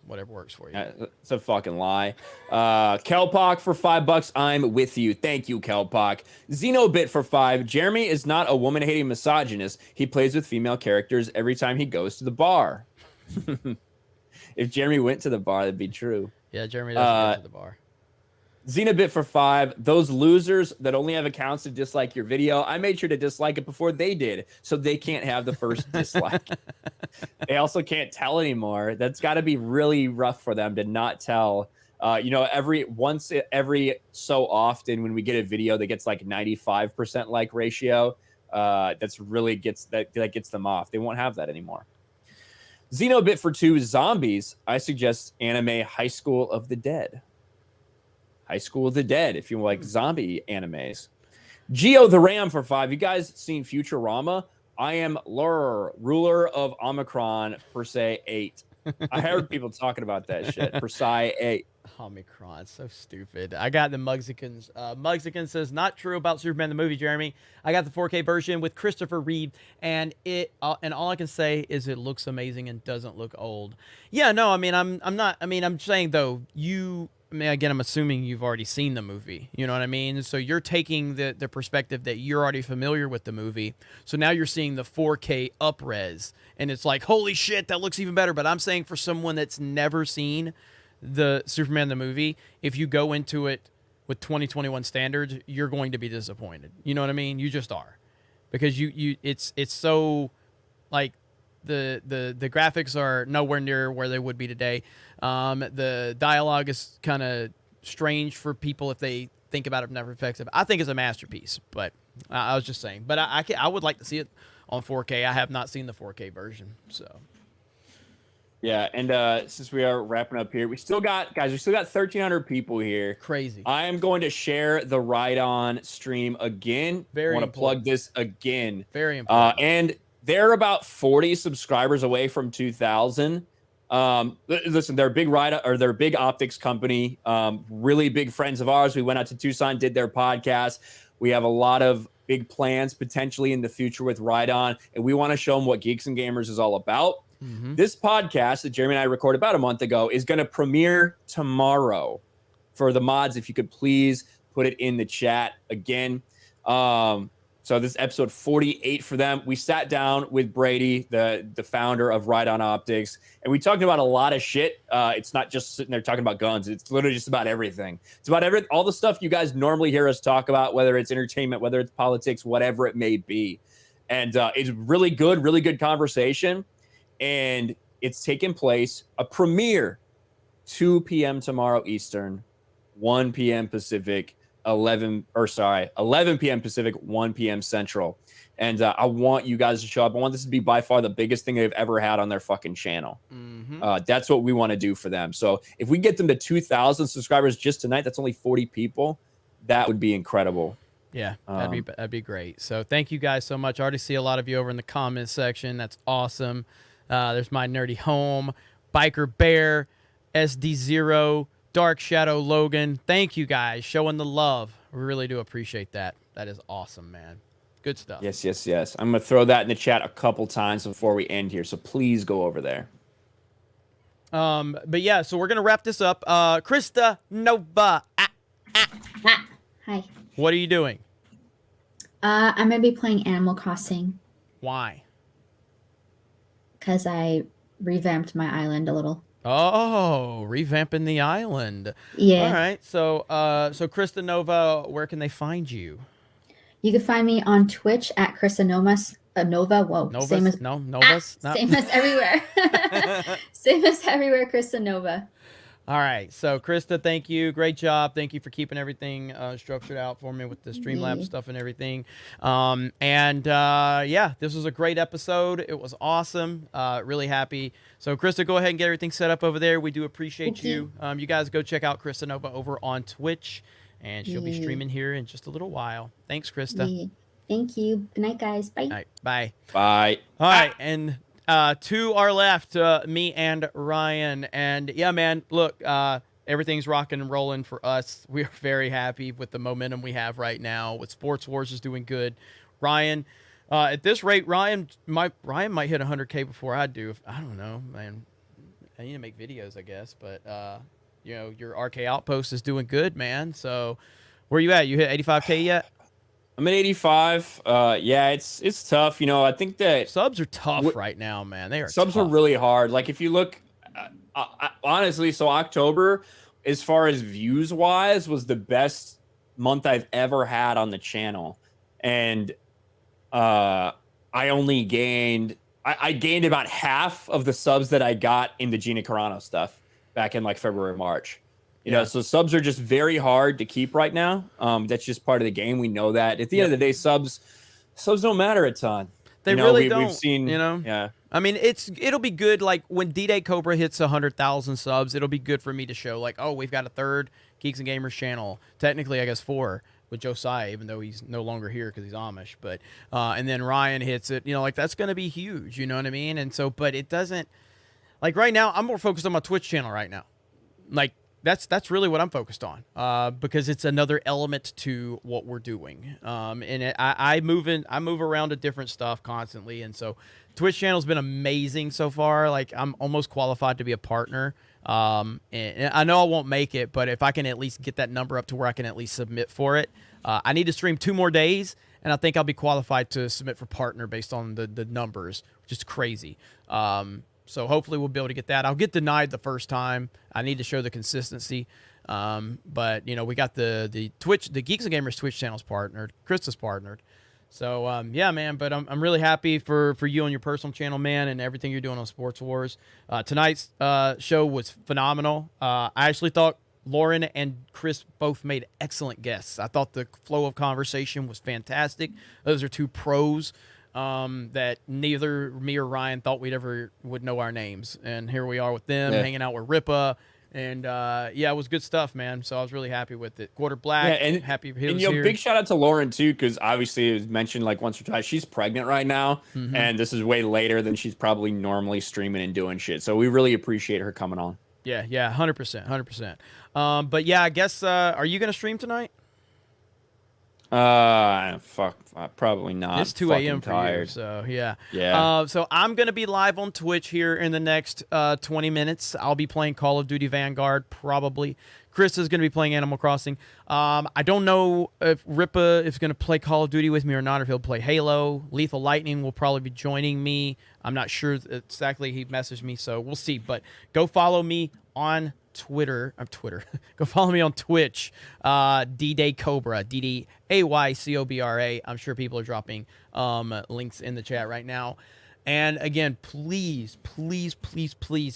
Whatever works for you. It's a fucking lie. Kelpock for $5. I'm with you. Thank you, Kelpock. Xenobit for $5. Jeremy is not a woman-hating misogynist. He plays with female characters every time he goes to the bar. If Jeremy went to the bar, that'd be true. Yeah, Jeremy doesn't go to the bar. Xenobit for $5. Those losers that only have accounts to dislike your video, I made sure to dislike it before they did, so they can't have the first dislike. They also can't tell anymore. That's got to be really rough for them to not tell. Every so often when we get a video that gets like 95% like ratio, that gets them off. They won't have that anymore. Xenobit for 2. Zombies. I suggest anime High School of the Dead. High School of the Dead, if you like zombie animes. Geo the Ram for 5. You guys seen Futurama? I am Lur, ruler of Omicron, per se 8. I heard people talking about that shit. Per se 8. Omicron, so stupid. I got the Mugzicans. Mugzican says, not true about Superman the movie, Jeremy. I got the 4K version with Christopher Reeve, and and all I can say is it looks amazing and doesn't look old. Yeah, no, I mean, I'm saying though, mean, again, I'm assuming you've already seen the movie. You know what I mean? So you're taking the perspective that you're already familiar with the movie. So now you're seeing the 4K up-res, and it's like, holy shit, that looks even better. But I'm saying for someone that's never seen the Superman the movie, if you go into it with 2021 standards, you're going to be disappointed. You know what I mean? You just are, because it's so like the graphics are nowhere near where they would be today. The dialogue is kind of strange for people if they think about it from that perspective. I think it's a masterpiece, but I was just saying. But I would like to see it on 4K. I have not seen the 4K version, so. Yeah, and since we are wrapping up here, we still got 1,300 people here. Crazy. I am going to share the Ride On stream again. Very I want to plug this again. Very important. And they're about 40 subscribers away from 2,000. Listen, they're a they're a big optics company. Really big friends of ours. We went out to Tucson, did their podcast. We have a lot of big plans potentially in the future with Ride On, and we want to show them what Geeks and Gamers is all about. This podcast that Jeremy and I recorded about a month ago is going to premiere tomorrow. For the mods, if you could please put it in the chat again. So this is episode 48 for them. We sat down with Brady, the founder of Ride On Optics, and we talked about a lot of shit. It's not just sitting there talking about guns. It's literally just about everything. It's about all the stuff you guys normally hear us talk about, whether it's entertainment, whether it's politics, whatever it may be. And it's really good conversation. And it's taking place, a premiere, 2 p.m. tomorrow Eastern, 1 p.m. Pacific, 11 p.m. Pacific, 1 p.m. Central. And I want you guys to show up. I want this to be by far the biggest thing they've ever had on their fucking channel. That's what we want to do for them. So if we get them to 2,000 subscribers just tonight, that's only 40 people. That would be incredible. Yeah, that'd be great. So thank you guys so much. I already see a lot of you over in the comments section. That's awesome. There's my nerdy home, Biker Bear, SD0, Dark Shadow Logan. Thank you guys, showing the love. We really do appreciate that. That is awesome, man. Good stuff. Yes. I'm gonna throw that in the chat a couple times before we end here, so please go over there. But yeah, so we're gonna wrap this up. Krista Novva. Hi. What are you doing? I'm gonna be playing Animal Crossing. Why? Because I revamped my island a little. Oh, revamping the island. Yeah. All right. So, so Krista Novva, where can they find you? You can find me on Twitch at Krista Nova. Whoa. Novas? Same as Novas? Same as everywhere. Same as everywhere, Krista Nova. All right. So, Krista, thank you. Great job. Thank you for keeping everything structured out for me with the Streamlabs stuff and everything. Yeah, this was a great episode. It was awesome. Really happy. So, Krista, go ahead and get everything set up over there. We do appreciate you. You guys go check out Krista Nova over on Twitch, and she'll be streaming here in just a little while. Thanks, Krista. Yeah. Thank you. Good night, guys. Bye. All right. Bye. Bye. All right. And to our left, me and Ryan. And yeah, man, look, everything's rocking and rolling for us. We are very happy with the momentum we have right now. With Sports Wars is doing good. Ryan, at this rate, Ryan might hit 100K before I do. I don't know, man. I need to make videos, I guess. But you know, your RK Outpost is doing good, man. So where you at? You hit 85K yet? I'm at 85. Yeah, it's tough. You know, I think that subs are tough right now, man. They are subs tough. are really hard. Like if you look, honestly, so October, as far as views wise, was the best month I've ever had on the channel, and I only gained I gained about half of the subs that I got in the Gina Carano stuff back in like February, March. You know, so subs are just very hard to keep right now. That's just part of the game. We know that. At the end of the day, subs don't matter a ton. They really don't. We've seen, you know. Yeah. I mean, it'll be good. Like when D-Day Cobra hits 100,000 subs, it'll be good for me to show like, oh, we've got a third Geeks and Gamers channel. Technically, I guess 4 with Josiah, even though he's no longer here because he's Amish. But and then Ryan hits it. You know, like that's gonna be huge. You know what I mean? And so, but it doesn't. Like right now, I'm more focused on my Twitch channel right now. Like. That's really what I'm focused on because it's another element to what we're doing. And I move around to different stuff constantly, and so Twitch channel's been amazing so far. Like I'm almost qualified to be a partner And I know I won't make it, but if I can at least get that number up to where I can at least submit for it, I need to stream 2 more days, and I think I'll be qualified to submit for partner based on the numbers, which is crazy. So hopefully we'll be able to get that. I'll get denied the first time. I need to show the consistency. But you know, we got the Twitch, the Geeks and Gamers Twitch channels partnered. Krista's partnered. So yeah, man. But I'm really happy for you on your personal channel, man, and everything you're doing on Sports Wars. Tonight's show was phenomenal. I actually thought Lauren and Chris both made excellent guests. I thought the flow of conversation was fantastic. Those are 2 pros that neither me or Ryan thought would know our names, and here we are with them hanging out with Ripa, and yeah, it was good stuff, man. So I was really happy with it. Quarter Black, and happy he was here. Big shout out to Lauren too, because obviously it was mentioned like once or twice. She's pregnant right now, and this is way later than she's probably normally streaming and doing shit. So we really appreciate her coming on. Yeah, 100%, 100%. But yeah, I guess are you gonna stream tonight? Probably not. It's 2 a.m. for you, so yeah. So I'm gonna be live on Twitch here in the next 20 minutes. I'll be playing Call of Duty Vanguard, probably. Krista's gonna be playing Animal Crossing. I don't know if Ripa is gonna play Call of Duty with me or not, or if he'll play Halo. Lethal Lightning will probably be joining me. I'm not sure exactly. He messaged me, so we'll see. But go follow me on Twitter. Go follow me on Twitch. D-Day Cobra, DDAYCOBRA. I'm sure people are dropping links in the chat right now. And again, please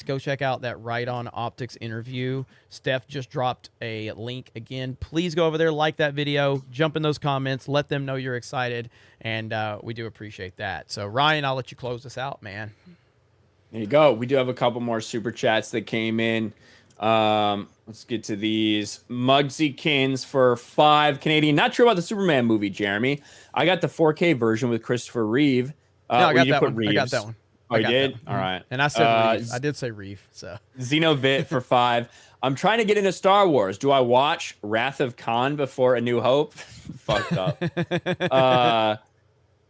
go check out that Right On Optics interview. Steph just dropped a link again. Please go over there, like that video, jump in those comments, let them know you're excited, and we do appreciate that. So Ryan, I'll let you close this out, man. There you go. We do have a couple more super chats that came in. Let's get to these. Mugsy Kins for 5 Canadian. Not sure about the Superman movie, Jeremy. I got the 4K version with Christopher Reeve. No, I got that one. I got that one. Oh, you did? All right. And I said Reeve. I did say Reeve. So Xenobit for 5. I'm trying to get into Star Wars. Do I watch Wrath of Khan before A New Hope? Fucked up.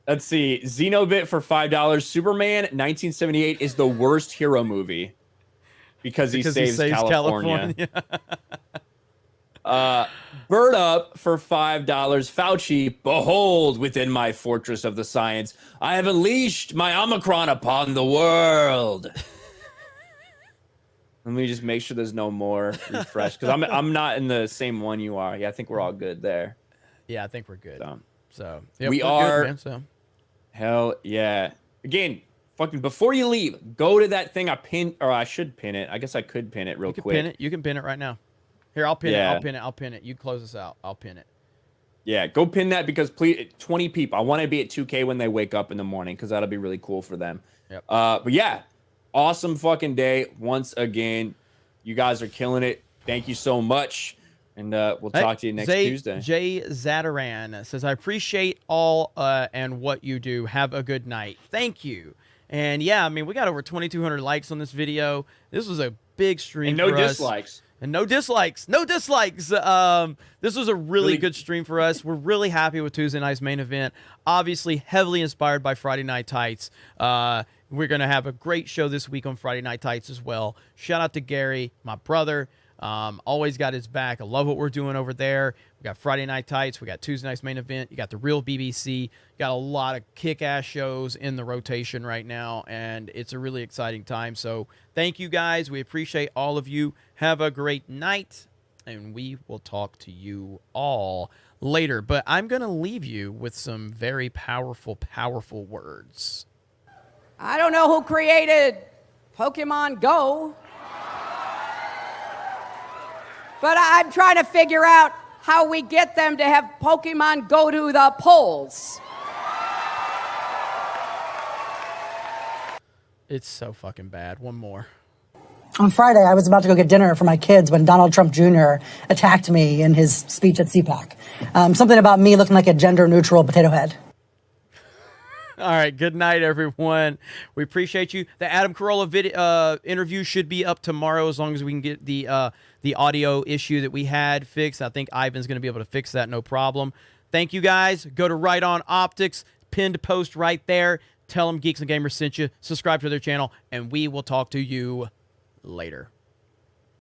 Let's see. Xenobit for $5. Superman 1978 is the worst hero movie because he saves California. Bird Up for $5. Fauci, behold, within my fortress of the science, I have unleashed my Omicron upon the world. Let me just make sure there's no more refresh, because I'm not in the same one you are. Yeah, I think we're all good there. Yeah, I think we're good. So yep, we are. Good, man, hell yeah. Again, fucking before you leave, go to that thing I pinned, or I should pin it. I guess I could pin it real quick. Pin it. You can pin it right now. Here, I'll pin it. I'll pin it. You close this out. I'll pin it. Yeah, go pin that, because please, 20 people. I want to be at 2K when they wake up in the morning, because that'll be really cool for them. Yep. But yeah, awesome fucking day once again. You guys are killing it. Thank you so much. And we'll talk to you next Tuesday. Jay Zadaran says, I appreciate all and what you do. Have a good night. Thank you. And yeah, I mean, we got over 2,200 likes on this video. This was a big stream and no for us. Dislikes. And no dislikes. No dislikes. This was a really good stream for us. We're really happy with Tuesday night's main event. Obviously, heavily inspired by Friday Night Tights. We're going to have a great show this week on Friday Night Tights as well. Shout out to Gary, my brother. Always got his back. I love what we're doing over there. We got Friday Night Tights. We got Tuesday night's main event. You got the real BBC. Got a lot of kick-ass shows in the rotation right now, and it's a really exciting time. So thank you guys. We appreciate all of you. Have a great night, and we will talk to you all later. But I'm going to leave you with some very powerful, powerful words. I don't know who created Pokemon Go, but I'm trying to figure out how we get them to have Pokemon go to the polls. It's so fucking bad. One more. On Friday, I was about to go get dinner for my kids when Donald Trump Jr. attacked me in his speech at CPAC. Something about me looking like a gender-neutral potato head. All right, good night, everyone. We appreciate you. The Adam Carolla video interview should be up tomorrow, as long as we can get the audio issue that we had fixed. I think Ivan's going to be able to fix that, no problem. Thank you, guys. Go to Right On Optics, pinned post right there. Tell them Geeks and Gamers sent you. Subscribe to their channel, and we will talk to you later.